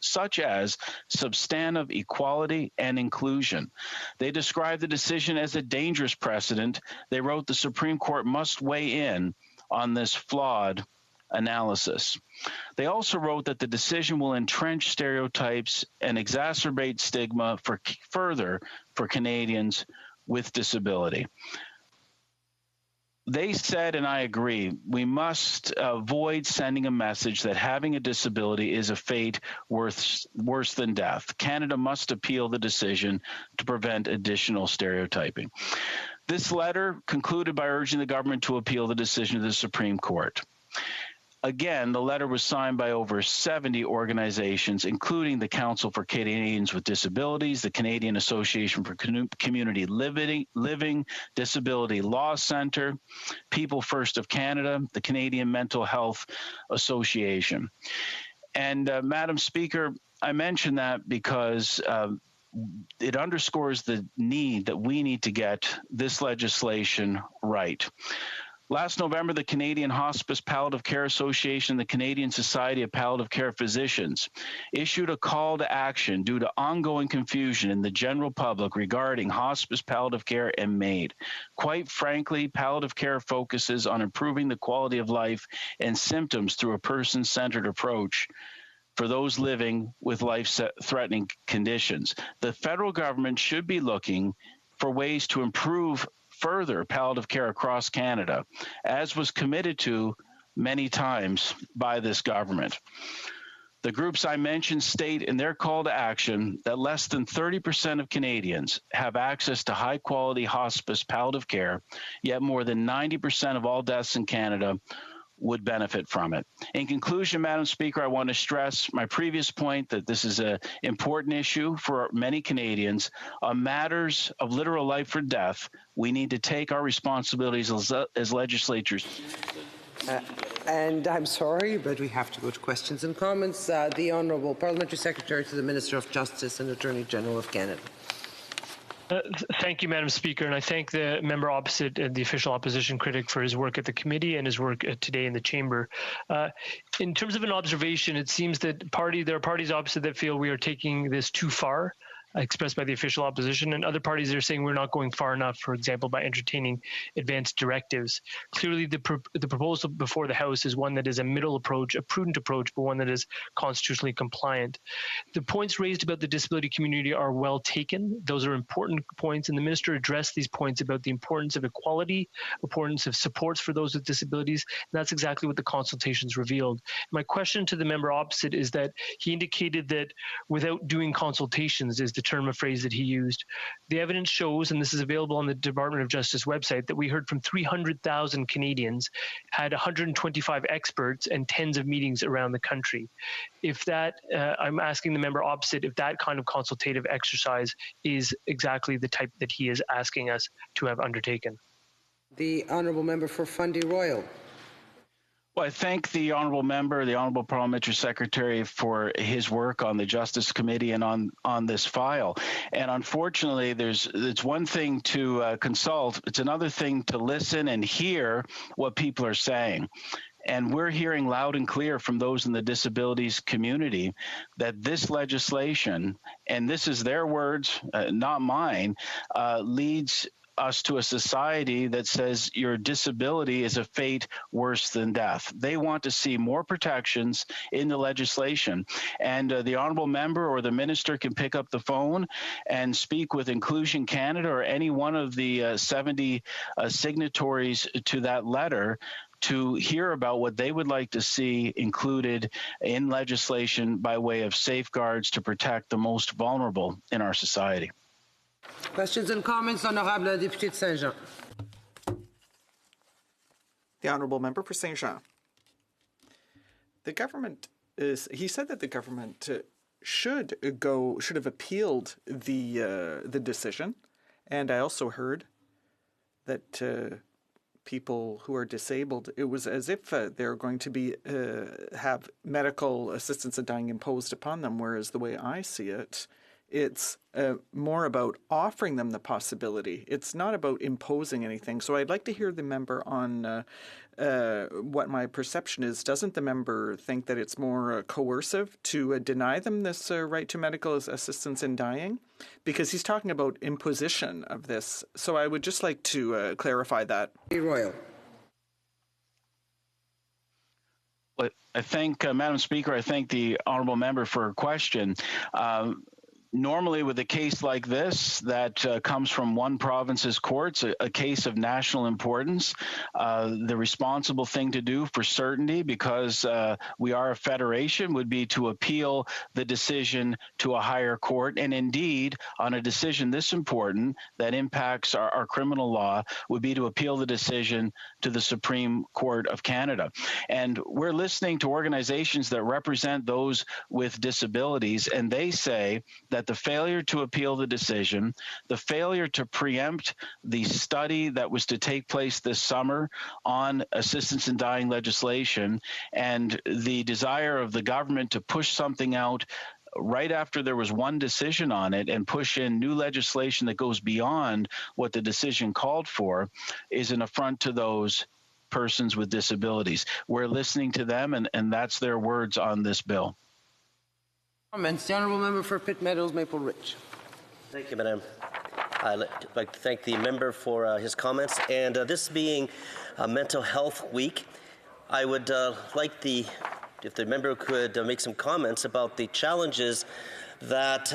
S19: such as substantive equality and inclusion. They described the decision as a dangerous precedent. They wrote the Supreme Court must weigh in on this flawed analysis. They also wrote that the decision will entrench stereotypes and exacerbate stigma further for Canadians with disability. They said, and I agree, we must avoid sending a message that having a disability is a fate worse than death. Canada must appeal the decision to prevent additional stereotyping. This letter concluded by urging the government to appeal the decision to the Supreme Court. Again, the letter was signed by over 70 organizations, including the Council for Canadians with Disabilities, the Canadian Association for Community Living, Disability Law Centre, People First of Canada, the Canadian Mental Health Association. And Madam Speaker, I mention that because it underscores the need that we need to get this legislation right. Last November, the Canadian Hospice Palliative Care Association and the Canadian Society of Palliative Care Physicians issued a call to action due to ongoing confusion in the general public regarding hospice palliative care and MAID. Quite frankly, palliative care focuses on improving the quality of life and symptoms through a person-centered approach for those living with life-threatening conditions. The federal government should be looking for ways to improve further palliative care across Canada, as was committed to many times by this government. The groups I mentioned state in their call to action that less than 30% of Canadians have access to high-quality hospice palliative care, yet more than 90% of all deaths in Canada would benefit from it. In conclusion, Madam Speaker, I want to stress my previous point that this is an important issue for many Canadians. On matters of literal life or death, we need to take our responsibilities as legislators.
S1: And I'm sorry, but we have to go to questions and comments. The Honourable Parliamentary Secretary to the Minister of Justice and Attorney General of Canada.
S11: Thank you, Madam Speaker, and I thank the member opposite, the official opposition critic, for his work at the committee and his work today in the chamber. In terms of an observation, it seems that there are parties opposite that feel we are taking this too far, expressed by the official opposition, and other parties are saying we're not going far enough, for example, by entertaining advanced directives. Clearly, the proposal before the House is one that is a middle approach, a prudent approach, but one that is constitutionally compliant. The points raised about the disability community are well taken. Those are important points, and the Minister addressed these points about the importance of equality, importance of supports for those with disabilities, and that's exactly what the consultations revealed. My question to the member opposite is that he indicated that without doing consultations is the term of phrase that he used. The evidence shows, and this is available on the Department of Justice website, that we heard from 300,000 Canadians, had 125 experts and tens of meetings around the country. If that, I'm asking the member opposite, if that kind of consultative exercise is exactly the type that he is asking us to have undertaken.
S1: The honourable member for Fundy Royal.
S19: Well, I thank the honourable member, the honourable parliamentary secretary, for his work on the Justice Committee and on this file. And unfortunately, it's one thing to consult; it's another thing to listen and hear what people are saying. And we're hearing loud and clear from those in the disabilities community that this legislation, and this is their words, not mine, leads us to a society that says your disability is a fate worse than death. They want to see more protections in the legislation. And the honourable member or the minister can pick up the phone and speak with Inclusion Canada or any one of the 70 signatories to that letter to hear about what they would like to see included in legislation by way of safeguards to protect the most vulnerable in our society.
S1: Questions and comments, Honourable Député de Saint-Jean.
S17: The honourable member for Saint-Jean. The government he said that the government should have appealed the decision, and I also heard that people who are disabled, it was as if they're going to be have medical assistance in dying imposed upon them, whereas the way I see it, it's more about offering them the possibility. It's not about imposing anything. So I'd like to hear the member on what my perception is. Doesn't the member think that it's more coercive to deny them this right to medical assistance in dying? Because he's talking about imposition of this. So I would just like to clarify that.
S1: Royal.
S19: Well, I thank, Madam Speaker, I thank the honourable member for her question. Normally, with a case like this that comes from one province's courts, a case of national importance, the responsible thing to do for certainty, because we are a federation, would be to appeal the decision to a higher court. And indeed, on a decision this important that impacts our criminal law, would be to appeal the decision to the Supreme Court of Canada. And we're listening to organizations that represent those with disabilities, and they say that the failure to appeal the decision, the failure to preempt the study that was to take place this summer on assistance in dying legislation, and the desire of the government to push something out right after there was one decision on it and push in new legislation that goes beyond what the decision called for, is an affront to those persons with disabilities. We're listening to them, and that's their words on this bill.
S1: Comments. The honourable member for Pitt Meadows, Maple Ridge.
S9: Thank you, Madam. I'd like to thank the member for his comments. And this being Mental Health Week, I would like if the member could make some comments about the challenges that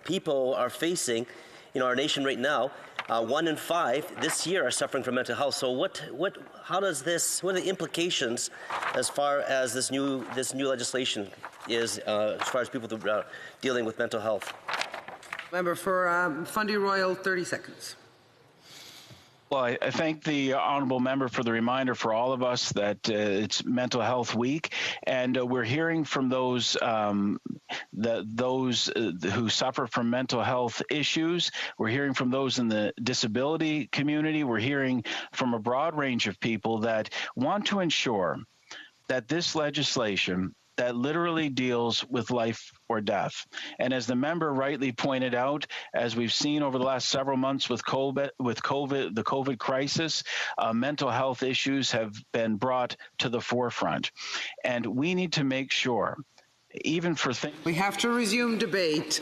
S9: people are facing in our nation right now. 1 in 5 this year are suffering from mental health. So what are the implications as far as this new legislation is, as far as people dealing with mental health?
S1: Member for Fundy Royal, 30 seconds.
S19: Well, I thank the honourable member for the reminder for all of us that it's Mental Health Week, and we're hearing from those who suffer from mental health issues. We're hearing from those in the disability community. We're hearing from a broad range of people that want to ensure that this legislation that literally deals with life or death. And as the member rightly pointed out, as we've seen over the last several months with the COVID crisis, mental health issues have been brought to the forefront. And we need to make sure, even for things...
S1: We have to resume debate.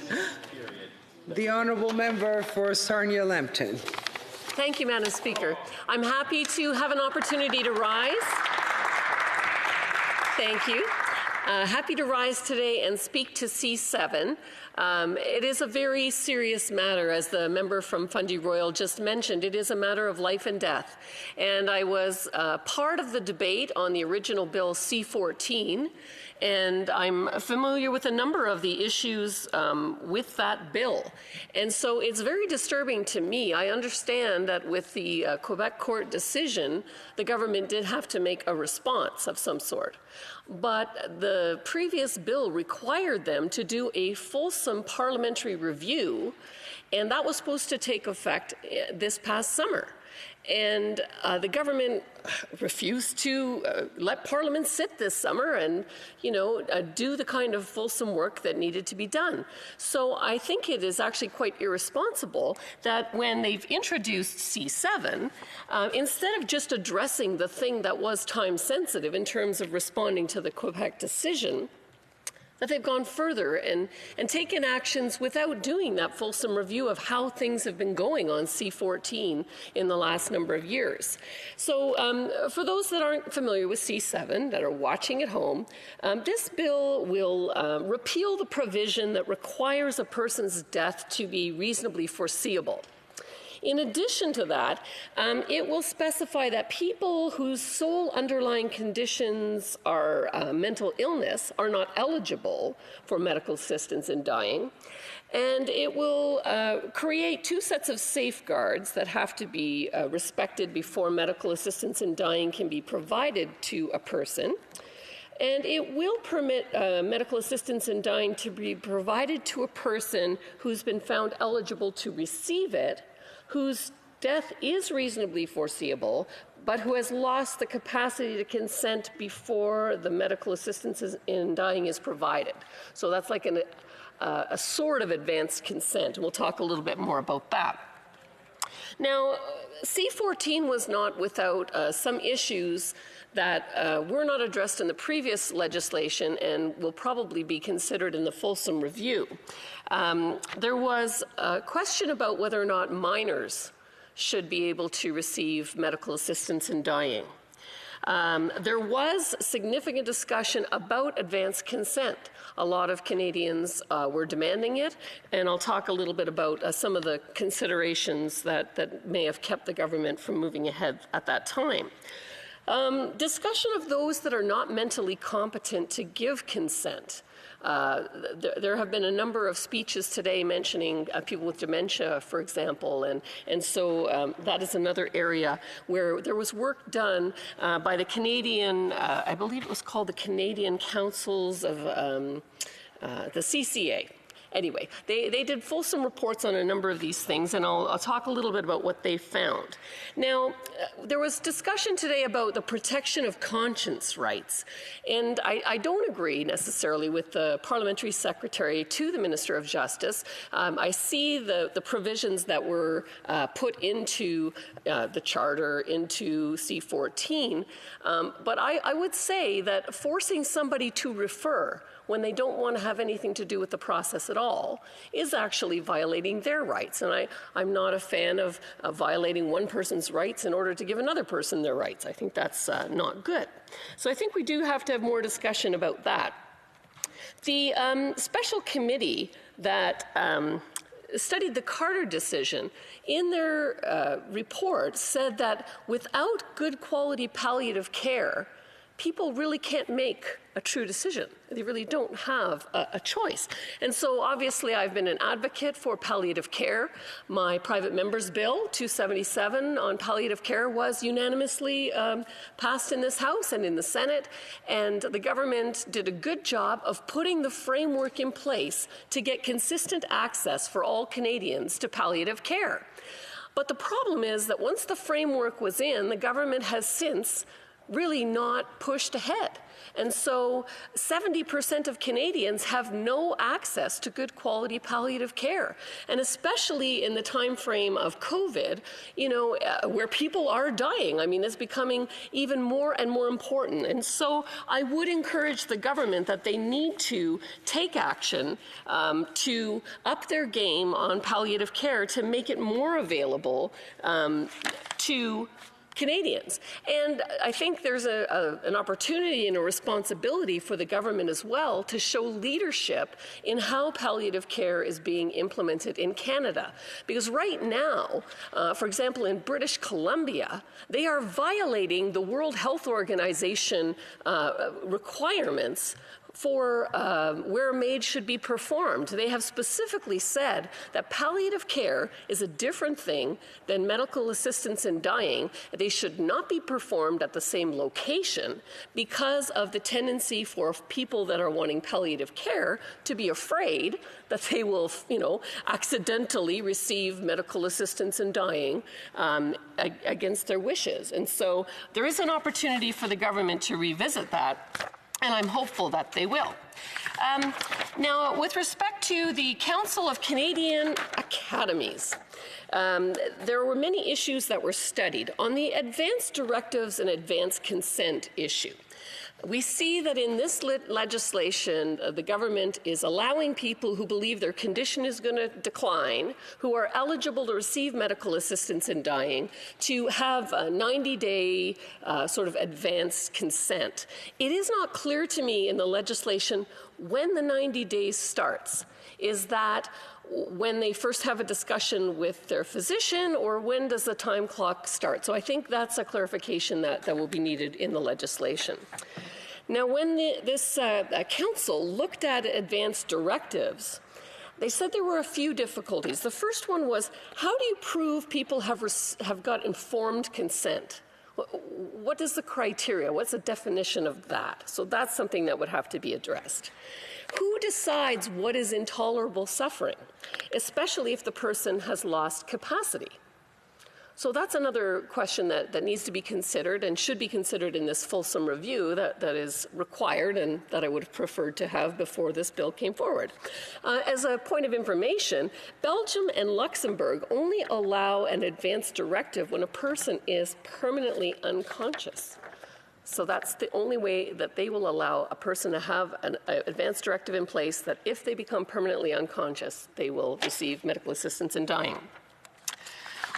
S1: The honourable member for Sarnia-Lambton.
S7: Thank you, Madam Speaker. I'm happy to have an opportunity to rise. Thank you. Happy to rise today and speak to C7. It is a very serious matter, as the member from Fundy Royal just mentioned. It is a matter of life and death. And I was part of the debate on the original bill C14, and I'm familiar with a number of the issues with that bill. And so it's very disturbing to me. I understand that with the Quebec court decision, the government did have to make a response of some sort. But the previous bill required them to do a fulsome parliamentary review, and that was supposed to take effect this past summer. And the government refused to let Parliament sit this summer and, do the kind of fulsome work that needed to be done. So I think it is actually quite irresponsible that when they've introduced C7, instead of just addressing the thing that was time sensitive in terms of responding to the Quebec decision, that they've gone further and taken actions without doing that fulsome review of how things have been going on C14 in the last number of years. So for those that aren't familiar with C7, that are watching at home, this bill will repeal the provision that requires a person's death to be reasonably foreseeable. In addition to that, it will specify that people whose sole underlying conditions are mental illness are not eligible for medical assistance in dying. And it will create two sets of safeguards that have to be respected before medical assistance in dying can be provided to a person. And it will permit medical assistance in dying to be provided to a person who's been found eligible to receive it, whose death is reasonably foreseeable, but who has lost the capacity to consent before the medical assistance in dying is provided. So that's like a sort of advanced consent, and we'll talk a little bit more about that. Now, C14 was not without some issues that were not addressed in the previous legislation and will probably be considered in the fulsome review. There was a question about whether or not minors should be able to receive medical assistance in dying. There was significant discussion about advanced consent. A lot of Canadians were demanding it, and I'll talk a little bit about some of the considerations that may have kept the government from moving ahead at that time. Discussion of those that are not mentally competent to give consent. There have been a number of speeches today mentioning people with dementia, for example, and so that is another area where there was work done by the Canadian, I believe it was called the Canadian Councils of the CCA. Anyway, they did fulsome reports on a number of these things, and I'll talk a little bit about what they found. Now, there was discussion today about the protection of conscience rights, and I don't agree necessarily with the parliamentary secretary to the Minister of Justice. I see the provisions that were put into the charter, into C14, but I would say that forcing somebody to refer when they don't want to have anything to do with the process at all is actually violating their rights. And I'm not a fan of violating one person's rights in order to give another person their rights. I think that's not good. So I think we do have to have more discussion about that. The special committee that studied the Carter decision, in their report said that without good quality palliative care, people really can't make a true decision. They really don't have a choice. And so obviously I've been an advocate for palliative care. My private member's bill, 277 on palliative care, was unanimously passed in this House and in the Senate. And the government did a good job of putting the framework in place to get consistent access for all Canadians to palliative care. But the problem is that once the framework was in, the government has since really not pushed ahead. And so 70% of Canadians have no access to good quality palliative care. And especially in the time frame of COVID, where people are dying, it's becoming even more and more important. And so I would encourage the government that they need to take action to up their game on palliative care to make it more available to Canadians. And I think there's an opportunity and a responsibility for the government as well to show leadership in how palliative care is being implemented in Canada. Because right now, for example, in British Columbia, they are violating the World Health Organization requirements for where MAID should be performed. They have specifically said that palliative care is a different thing than medical assistance in dying. They should not be performed at the same location because of the tendency for people that are wanting palliative care to be afraid that they will, accidentally receive medical assistance in dying against their wishes. And so there is an opportunity for the government to revisit that, and I'm hopeful that they will. Now, with respect to the Council of Canadian Academies, there were many issues that were studied. On the advance directives and advance consent issue, we see that in this legislation, the government is allowing people who believe their condition is going to decline, who are eligible to receive medical assistance in dying, to have a 90-day sort of advance consent. It is not clear to me in the legislation when the 90 days starts. Is that when they first have a discussion with their physician, or when does the time clock start? So I think that's a clarification that will be needed in the legislation. Now, when this council looked at advance directives, they said there were a few difficulties. The first one was, how do you prove people have got informed consent? What is the criteria? What's the definition of that? So that's something that would have to be addressed. Who decides what is intolerable suffering, especially if the person has lost capacity? So that's another question that needs to be considered and should be considered in this fulsome review that is required and that I would have preferred to have before this bill came forward. As a point of information, Belgium and Luxembourg only allow an advance directive when a person is permanently unconscious. So that's the only way that they will allow a person to have an advance directive in place, that if they become permanently unconscious, they will receive medical assistance in dying.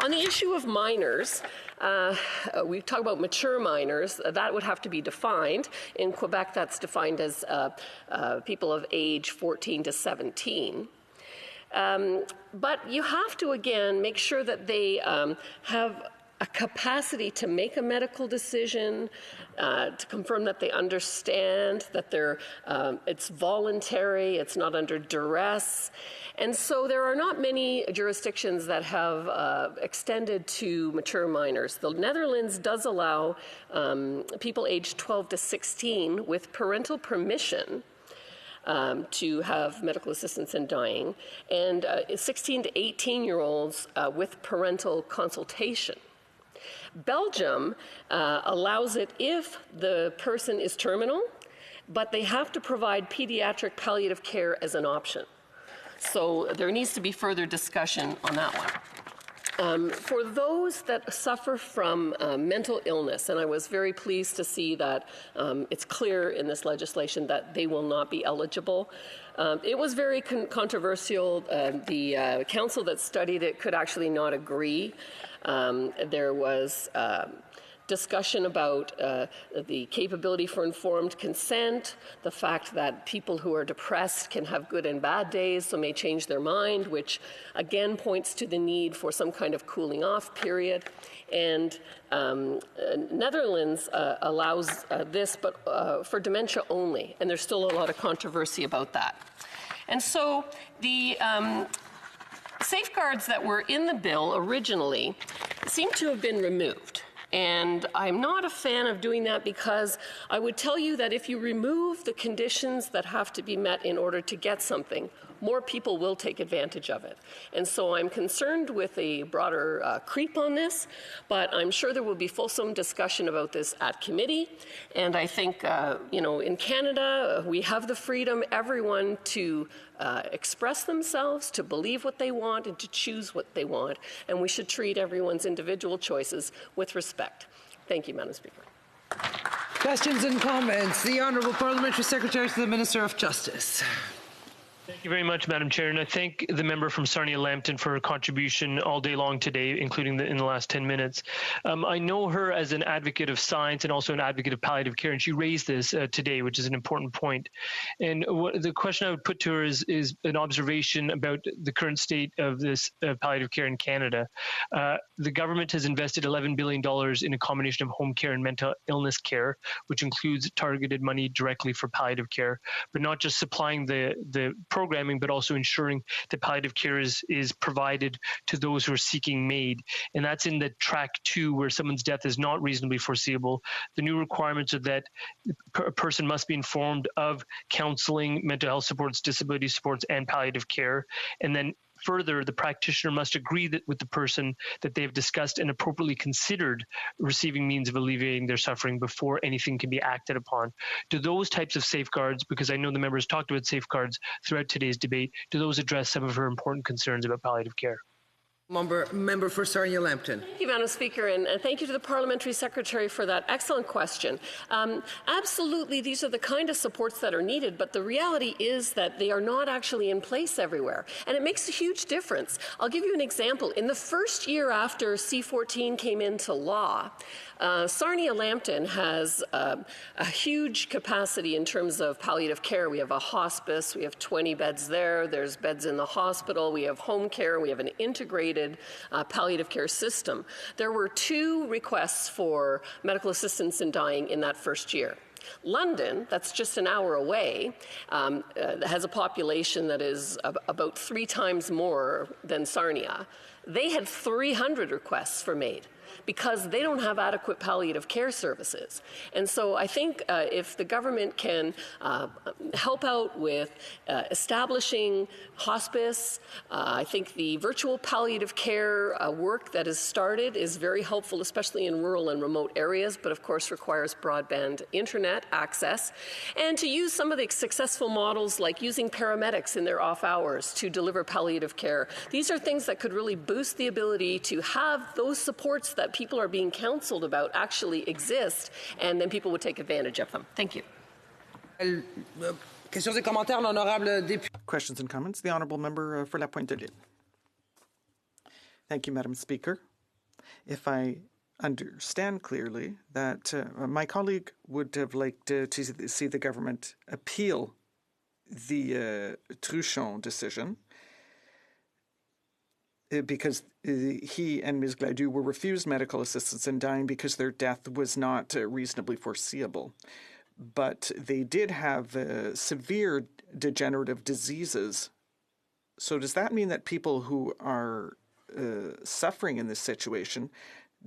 S7: On the issue of minors, we talk about mature minors. That would have to be defined. In Quebec, that's defined as people of age 14 to 17. But you have to, again, make sure that they have a capacity to make a medical decision, to confirm that they understand that it's voluntary, it's not under duress. And so there are not many jurisdictions that have extended to mature minors. The Netherlands does allow people aged 12 to 16 with parental permission to have medical assistance in dying, and 16 to 18-year-olds with parental consultation. Belgium allows it if the person is terminal, but they have to provide pediatric palliative care as an option. So there needs to be further discussion on that one. For those that suffer from mental illness, and I was very pleased to see that it's clear in this legislation that they will not be eligible. It was very controversial. The council that studied it could actually not agree. There was discussion about the capability for informed consent, the fact that people who are depressed can have good and bad days, so may change their mind, which again points to the need for some kind of cooling off period. And Netherlands allows this, but for dementia only, and there's still a lot of controversy about that. And so the safeguards that were in the bill originally seem to have been removed. And I'm not a fan of doing that, because I would tell you that if you remove the conditions that have to be met in order to get something, more people will take advantage of it. And so I'm concerned with a broader creep on this, but I'm sure there will be fulsome discussion about this at committee. And I think, in Canada, we have the freedom, everyone, to express themselves, to believe what they want, and to choose what they want. And we should treat everyone's individual choices with respect. Thank you, Madam Speaker.
S1: Questions and comments. The Honourable Parliamentary Secretary to the Minister of Justice.
S11: Thank you very much, Madam Chair, and I thank the member from Sarnia-Lambton for her contribution all day long today, including in the last 10 minutes. I know her as an advocate of science and also an advocate of palliative care, and she raised this today, which is an important point. And the question I would put to her is an observation about the current state of this palliative care in Canada. The government has invested $11 billion in a combination of home care and mental illness care, which includes targeted money directly for palliative care, but not just supplying the programming, but also ensuring that palliative care is provided to those who are seeking MAID. And that's in the track 2, where someone's death is not reasonably foreseeable. The new requirements are that a person must be informed of counseling, mental health supports, disability supports, and palliative care. And then further, the practitioner must agree with the person that they've discussed and appropriately considered receiving means of alleviating their suffering before anything can be acted upon. Do those types of safeguards, because I know the members talked about safeguards throughout today's debate, do those address some of her important concerns about palliative care?
S1: Member for Sarnia-Lambton.
S7: Thank you, Madam Speaker, and thank you to the Parliamentary Secretary for that excellent question. Absolutely, these are the kind of supports that are needed, but the reality is that they are not actually in place everywhere, and it makes a huge difference. I'll give you an example. In the first year after C-14 came into law, Sarnia-Lambton has a huge capacity in terms of palliative care. We have a hospice, we have 20 beds there, there's beds in the hospital, we have home care, we have an integrated palliative care system. There were 2 requests for medical assistance in dying in that first year. London, that's just an hour away, has a population that is about 3 times more than Sarnia. They had 300 requests for MAID because they don't have adequate palliative care services. And so I think if the government can help out with establishing hospice, I think the virtual palliative care work that has started is very helpful, especially in rural and remote areas, but of course requires broadband internet access. And to use some of the successful models like using paramedics in their off hours to deliver palliative care. These are things that could really boost the ability to have those supports that people are being counseled about actually exist, and then people would take advantage of them. Thank you.
S1: Questions
S17: and comments. The Honourable Member for La Pointe de Lille. Thank you, Madam Speaker. If I understand clearly that my colleague would have liked to see the government appeal the Truchon decision, because he and Ms. Gladue were refused medical assistance in dying because their death was not reasonably foreseeable. But they did have severe degenerative diseases. So does that mean that people who are suffering in this situation,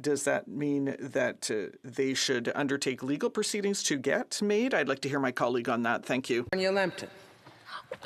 S17: does that mean that they should undertake legal proceedings to get MAID? I'd like to hear my colleague on that. Thank you.
S1: Sarnia-Lambton.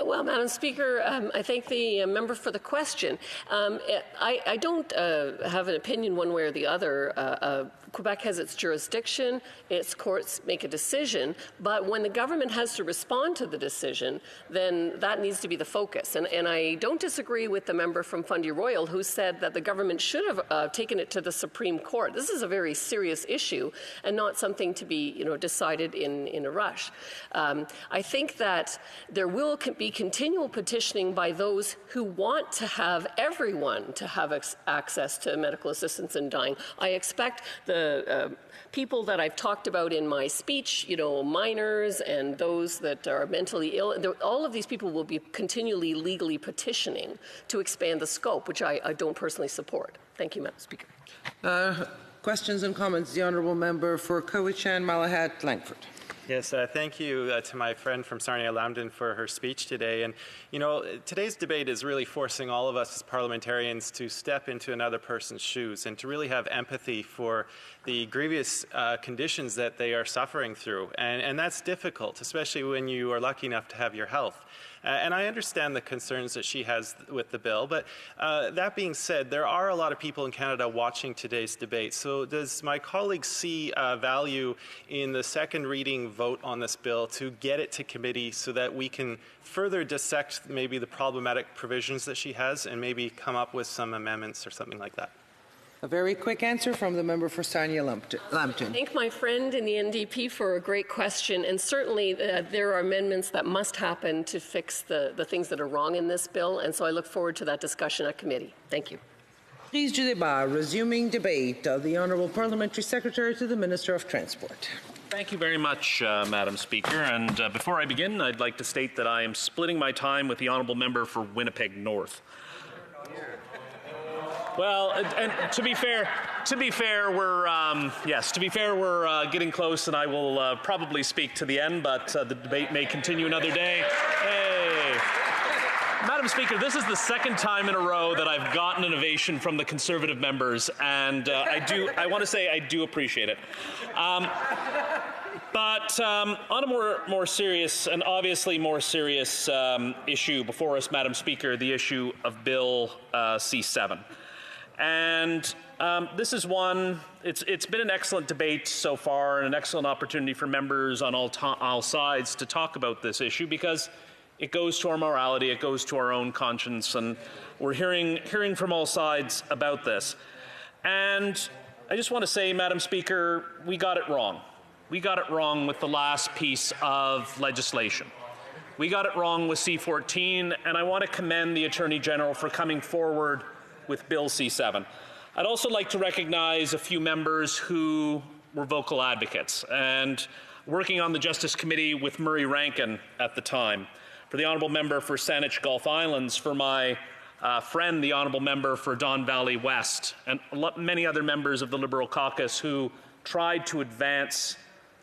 S7: Well, Madam Speaker, I thank the member for the question. I don't have an opinion one way or the other. Quebec has its jurisdiction, its courts make a decision, but when the government has to respond to the decision, then that needs to be the focus. And I don't disagree with the member from Fundy Royal who said that the government should have taken it to the Supreme Court. This is a very serious issue and not something to be decided in a rush. I think that there will be continual petitioning by those who want to have everyone to have access to medical assistance in dying. I expect the people that I've talked about in my speech, minors and those that are mentally ill, all of these people will be continually legally petitioning to expand the scope, which I don't personally support. Thank you, Madam Speaker.
S1: Questions and comments. The Honourable Member for Cowichan, Malahat, Langford.
S6: Yes, thank you to my friend from Sarnia-Lambton for her speech today. And, today's debate is really forcing all of us as parliamentarians to step into another person's shoes and to really have empathy for the grievous conditions that they are suffering through. And that's difficult, especially when you are lucky enough to have your health. And I understand the concerns that she has with the bill, but that being said, there are a lot of people in Canada watching today's debate. So does my colleague see value in the second reading vote on this bill to get it to committee so that we can further dissect maybe the problematic provisions that she has and maybe come up with some amendments or something like that?
S1: A very quick answer from the member for Sarnia-Lambton.
S7: Thank my friend in the NDP for a great question, and certainly there are amendments that must happen to fix the things that are wrong in this bill, and so I look forward to that discussion at committee. Thank you.
S1: Prise du débat, resuming debate. The Honourable Parliamentary Secretary to the Minister of Transport.
S14: Thank you very much, Madam Speaker. And before I begin, I'd like to state that I am splitting my time with the Honourable Member for Winnipeg North. Well, and to be fair, we're getting close, and I will probably speak to the end, but the debate may continue another day. Hey. Madam Speaker, this is the second time in a row that I've gotten an ovation from the Conservative members, and I want to say I do appreciate it. But on a more serious and obviously more serious issue before us, Madam Speaker, the issue of Bill C7. And this is one, it's been an excellent debate so far and an excellent opportunity for members on all sides to talk about this issue, because it goes to our morality, it goes to our own conscience, and we're hearing from all sides about this. And I just want to say, Madam Speaker, we got it wrong. We got it wrong with the last piece of legislation. We got it wrong with C14, and I want to commend the Attorney General for coming forward with Bill C7. I'd also like to recognize a few members who were vocal advocates and working on the Justice Committee with Murray Rankin at the time. For the Honourable Member for Saanich Gulf Islands, for my friend, the Honourable Member for Don Valley West, and many other members of the Liberal caucus who tried to advance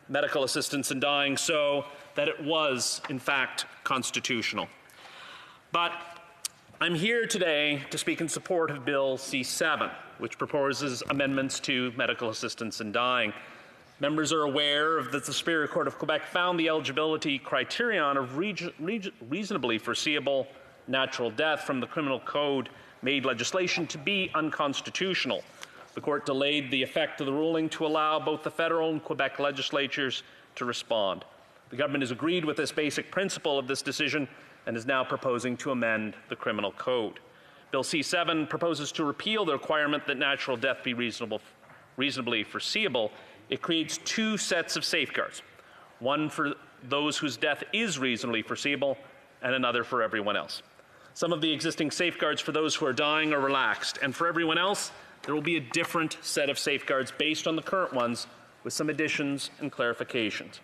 S14: medical assistance in dying so that it was, in fact, constitutional. But I'm here today to speak in support of Bill C7, which proposes amendments to medical assistance in dying. Members are aware that the Superior Court of Quebec found the eligibility criterion of reasonably foreseeable natural death from the Criminal Code made legislation to be unconstitutional. The court delayed the effect of the ruling to allow both the federal and Quebec legislatures to respond. The government has agreed with this basic principle of this decision and is now proposing to amend the Criminal Code. Bill C7 proposes to repeal the requirement that natural death be reasonably foreseeable. It creates two sets of safeguards, one for those whose death is reasonably foreseeable and another for everyone else. Some of the existing safeguards for those who are dying are relaxed, and for everyone else, there will be a different set of safeguards based on the current ones with some additions and clarifications.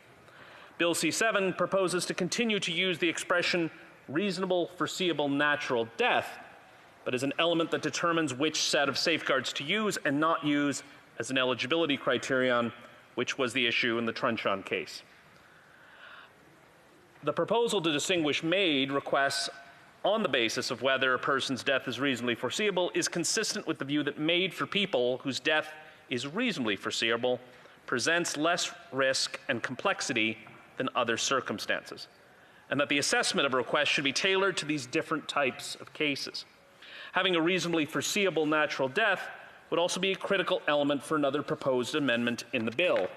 S14: Bill C7 proposes to continue to use the expression reasonable, foreseeable, natural death, but as an element that determines which set of safeguards to use and not use as an eligibility criterion, which was the issue in the Truncheon case. The proposal to distinguish MAID requests on the basis of whether a person's death is reasonably foreseeable is consistent with the view that MAID for people whose death is reasonably foreseeable presents less risk and complexity than other circumstances, and that the assessment of a request should be tailored to these different types of cases. Having a reasonably foreseeable natural death would also be a critical element for another proposed amendment in the bill.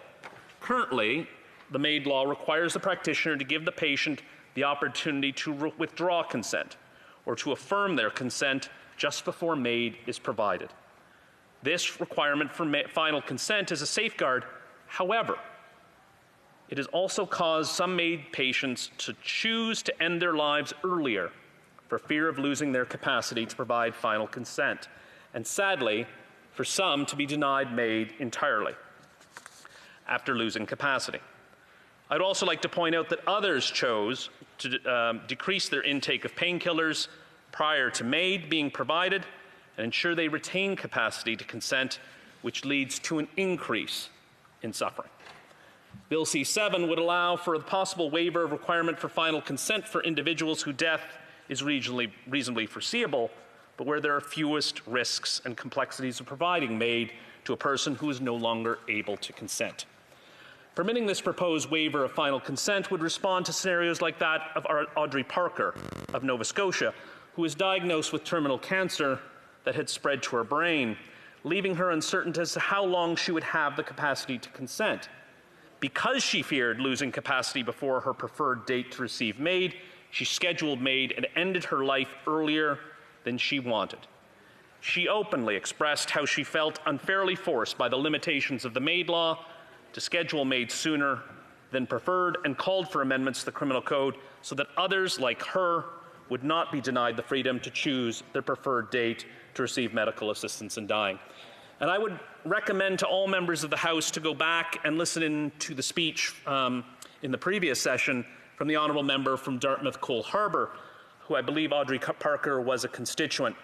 S14: Currently, the MAID law requires the practitioner to give the patient the opportunity to withdraw consent or to affirm their consent just before MAID is provided. This requirement for final consent is a safeguard. However, it has also caused some MAID patients to choose to end their lives earlier for fear of losing their capacity to provide final consent, and sadly, for some to be denied MAID entirely after losing capacity. I'd also like to point out that others chose to decrease their intake of painkillers prior to MAID being provided and ensure they retain capacity to consent, which leads to an increase in suffering. Bill C7 would allow for a possible waiver of requirement for final consent for individuals whose death is reasonably foreseeable, but where there are fewest risks and complexities of providing MAID to a person who is no longer able to consent. Permitting this proposed waiver of final consent would respond to scenarios like that of Audrey Parker of Nova Scotia, who was diagnosed with terminal cancer that had spread to her brain, leaving her uncertain as to how long she would have the capacity to consent. Because she feared losing capacity before her preferred date to receive MAID, she scheduled MAID and ended her life earlier than she wanted. She openly expressed how she felt unfairly forced by the limitations of the MAID law to schedule MAID sooner than preferred, and called for amendments to the criminal code so that others like her would not be denied the freedom to choose their preferred date to receive medical assistance in dying. And I would recommend to all members of the House to go back and listen in to the speech in the previous session from the honourable member from Dartmouth Cole Harbour, who I believe Audrey Parker was a constituent.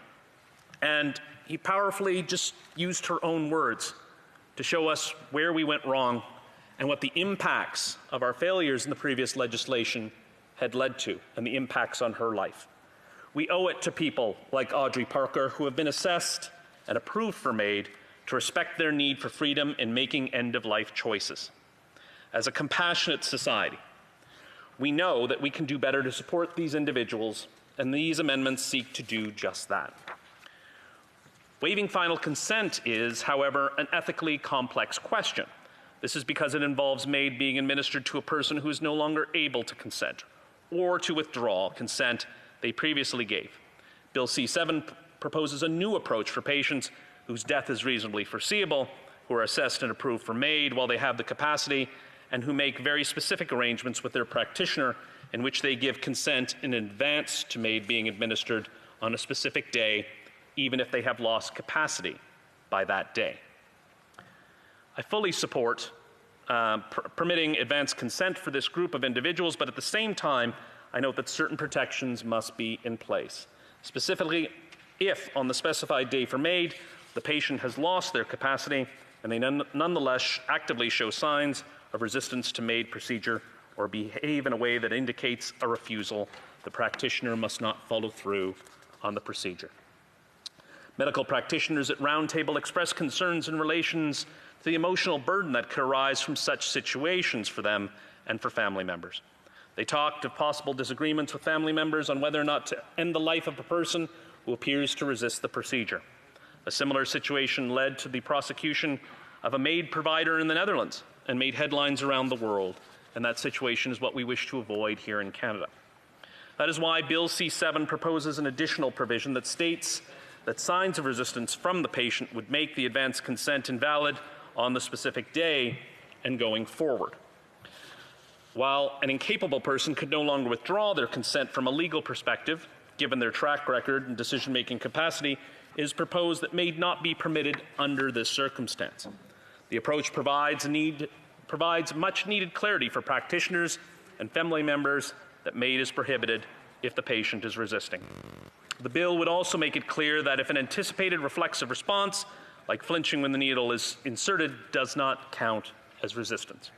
S14: And he powerfully just used her own words to show us where we went wrong and what the impacts of our failures in the previous legislation had led to, and the impacts on her life. We owe it to people like Audrey Parker, who have been assessed and approved for MAID, to respect their need for freedom in making end-of-life choices. As a compassionate society, we know that we can do better to support these individuals, and these amendments seek to do just that. Waiving final consent is, however, an ethically complex question. This is because it involves MAID being administered to a person who is no longer able to consent or to withdraw consent they previously gave. Bill C-7 proposes a new approach for patients whose death is reasonably foreseeable, who are assessed and approved for MAID while they have the capacity, and who make very specific arrangements with their practitioner in which they give consent in advance to MAID being administered on a specific day, even if they have lost capacity by that day. I fully support permitting advance consent for this group of individuals, but at the same time, I note that certain protections must be in place. Specifically, if on the specified day for MAID, the patient has lost their capacity and they nonetheless actively show signs of resistance to MAID procedure or behave in a way that indicates a refusal, the practitioner must not follow through on the procedure. Medical practitioners at Roundtable expressed concerns in relation to the emotional burden that could arise from such situations for them and for family members. They talked of possible disagreements with family members on whether or not to end the life of a person who appears to resist the procedure. A similar situation led to the prosecution of a MAID provider in the Netherlands and made headlines around the world, and that situation is what we wish to avoid here in Canada. That is why Bill C-7 proposes an additional provision that states that signs of resistance from the patient would make the advance consent invalid on the specific day and going forward. While an incapable person could no longer withdraw their consent from a legal perspective, given their track record and decision-making capacity, it is proposed that MAID not be permitted under this circumstance. The approach provides much-needed clarity for practitioners and family members that MAID is prohibited if the patient is resisting. The bill would also make it clear that if an anticipated reflexive response, like flinching when the needle is inserted, does not count as resistance.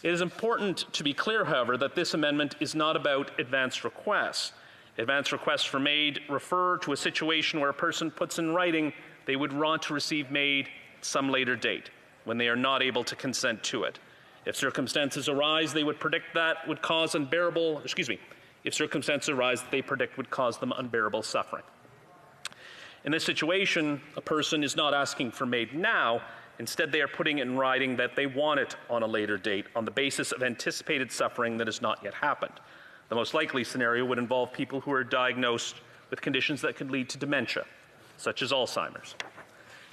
S14: It is important to be clear, however, that this amendment is not about advance requests. Advance requests for MAID refer to a situation where a person puts in writing they would want to receive MAID at some later date, when they are not able to consent to it. If circumstances arise they would predict that would cause if circumstances arise that they predict would cause them unbearable suffering. In this situation, a person is not asking for MAID now. Instead, they are putting in writing that they want it on a later date on the basis of anticipated suffering that has not yet happened. The most likely scenario would involve people who are diagnosed with conditions that could lead to dementia, such as Alzheimer's.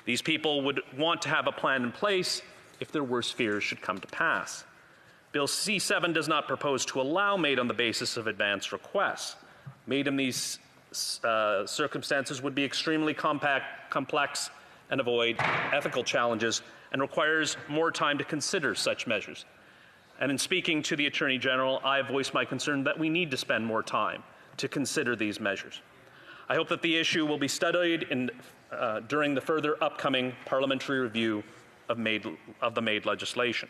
S14: These people would want to have a plan in place if their worst fears should come to pass. Bill C-7 does not propose to allow MAID on the basis of advance requests. MAID in these circumstances would be extremely complex and avoid ethical challenges and requires more time to consider such measures. And in speaking to the Attorney General, I have voiced my concern that we need to spend more time to consider these measures. I hope that the issue will be studied during the further upcoming parliamentary review of the MAID legislation.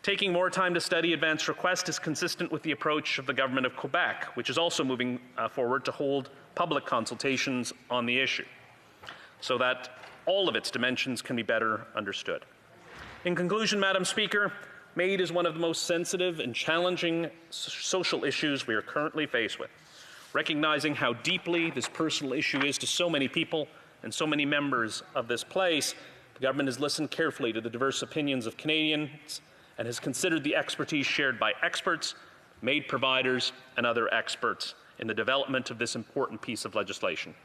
S14: Taking more time to study advance request is consistent with the approach of the Government of Quebec, which is also moving forward to hold public consultations on the issue, so that all of its dimensions can be better understood. In conclusion, Madam Speaker, MAID is one of the most sensitive and challenging social issues we are currently faced with. Recognizing how deeply this personal issue is to so many people and so many members of this place, the government has listened carefully to the diverse opinions of Canadians and has considered the expertise shared by experts, MAID providers, and other experts in the development of this important piece of legislation.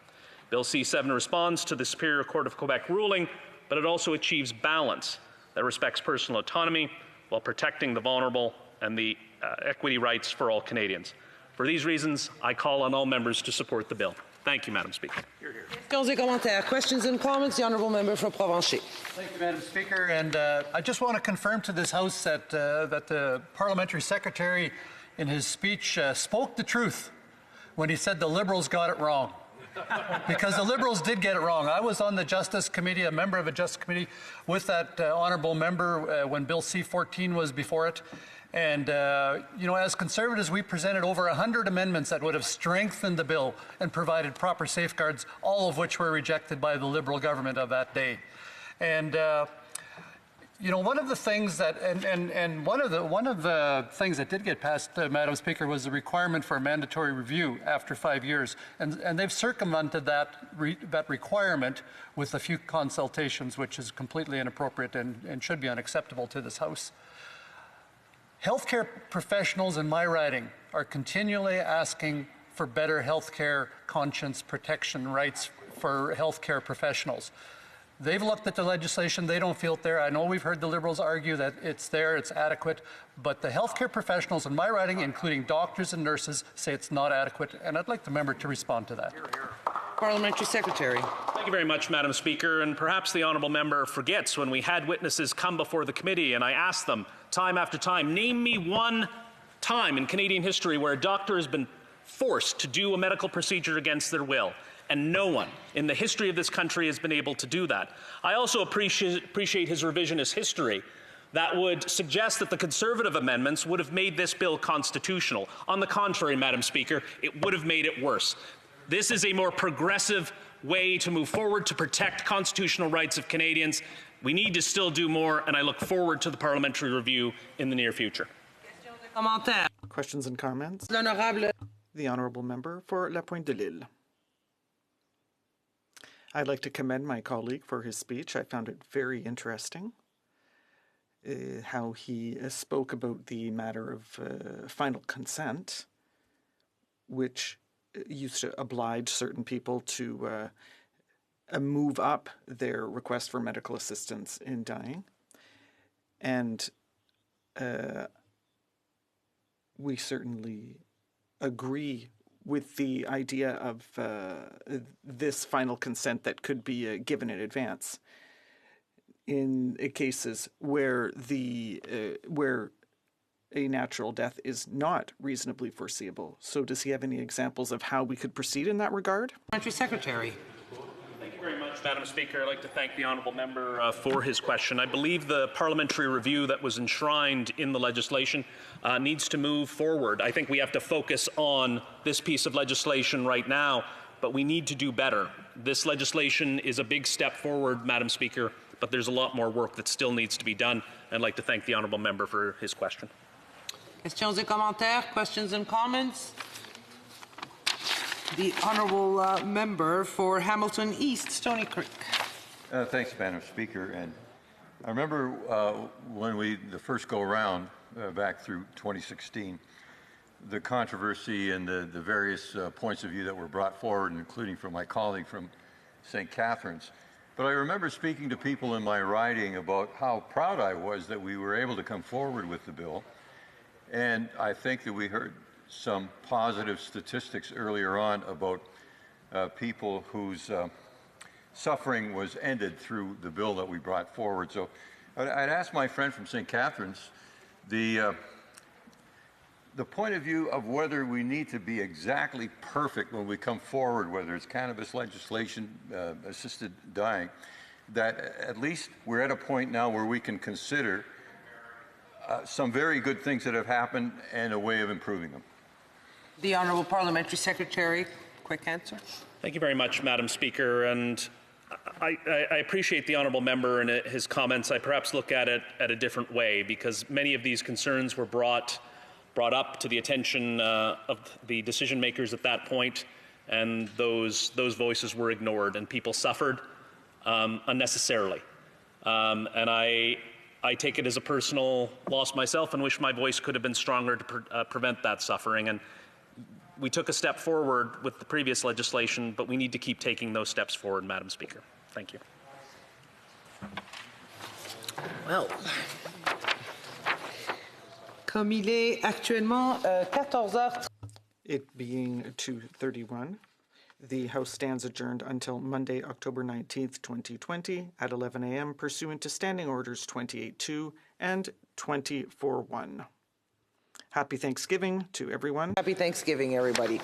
S14: Bill C-7 responds to the Superior Court of Quebec ruling, but it also achieves balance that respects personal autonomy while protecting the vulnerable and the equity rights for all Canadians. For these reasons, I call on all members to support the bill. Thank you, Madam Speaker.
S1: Questions and comments? The Honourable Member for Provencher.
S15: Thank you, Madam Speaker. And I just want to confirm to this House that the Parliamentary Secretary in his speech spoke the truth when he said the Liberals got it wrong. Because the Liberals did get it wrong. I was on the Justice Committee, a member of a Justice Committee with that Honourable Member when Bill C-14 was before it. And, you know, as Conservatives, we presented over 100 amendments that would have strengthened the bill and provided proper safeguards, all of which were rejected by the Liberal government of that day. And, you know, one of the things that, and one of the things that did get passed, Madam Speaker, was the requirement for a mandatory review after 5 years. And they've circumvented that requirement with a few consultations, which is completely inappropriate and should be unacceptable to this House. Healthcare professionals in my riding are continually asking for better healthcare conscience protection rights for healthcare professionals. They've looked at the legislation, they don't feel it there. I know we've heard the Liberals argue that it's there, it's adequate, but the healthcare professionals in my riding, including doctors and nurses, say it's not adequate, and I'd like the member to respond to that.
S1: Parliamentary Secretary.
S14: Thank you very much, Madam Speaker. And perhaps the honourable member forgets when we had witnesses come before the committee and I asked them time after time, name me one time in Canadian history where a doctor has been forced to do a medical procedure against their will. And no one in the history of this country has been able to do that. I also appreciate his revisionist history that would suggest that the Conservative amendments would have made this bill constitutional. On the contrary, Madam Speaker, it would have made it worse. This is a more progressive way to move forward to protect constitutional rights of Canadians. We need to still do more, and I look forward to the parliamentary review in the near future.
S17: Questions and comments?
S1: L'honorable.
S17: The Honourable Member for La Pointe de l'Île. I'd like to commend my colleague for his speech. I found it very interesting how he spoke about the matter of final consent, which used to oblige certain people to move up their request for medical assistance in dying. And we certainly agree with the idea of this final consent that could be given in advance in cases where where a natural death is not reasonably foreseeable. So does he have any examples of how we could proceed in that regard?
S1: Parliamentary Secretary.
S14: Thank you very much, Madam Speaker. I'd like to thank the honourable member for his question. I believe the parliamentary review that was enshrined in the legislation needs to move forward. I think we have to focus on this piece of legislation right now, but we need to do better. This legislation is a big step forward, Madam Speaker, but there's a lot more work that still needs to be done. I'd like to thank the honourable member for his question.
S1: Questions et commentaires? Questions and comments? The Honourable Member for Hamilton East, Stony Creek.
S20: Thanks, Madam Speaker. And I remember when the first go around back through 2016, the controversy and the various points of view that were brought forward, including from my colleague from St. Catharines. But I remember speaking to people in my riding about how proud I was that we were able to come forward with the bill. And I think that we heard some positive statistics earlier on about people whose suffering was ended through the bill that we brought forward. So I'd ask my friend from St. Catharines the point of view of whether we need to be exactly perfect when we come forward, whether it's cannabis legislation, assisted dying, that at least we're at a point now where we can consider some very good things that have happened and a way of improving them.
S1: The Honourable Parliamentary Secretary, quick answer.
S14: Thank you very much, Madam Speaker. And I appreciate the honourable member and his comments. I perhaps look at it at a different way because many of these concerns were brought up to the attention of the decision makers at that point, and those voices were ignored and people suffered unnecessarily. And I take it as a personal loss myself and wish my voice could have been stronger to prevent that suffering. And we took a step forward with the previous legislation, but we need to keep taking those steps forward, Madam Speaker. Thank you.
S1: Well, comme il est actuellement 14h30.
S17: It being 2:31, the House stands adjourned until Monday, October 19th, 2020 at 11 a.m. pursuant to Standing Orders 28.2 and 24.1. Happy Thanksgiving to everyone.
S1: Happy Thanksgiving, everybody.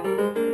S10: Thank you.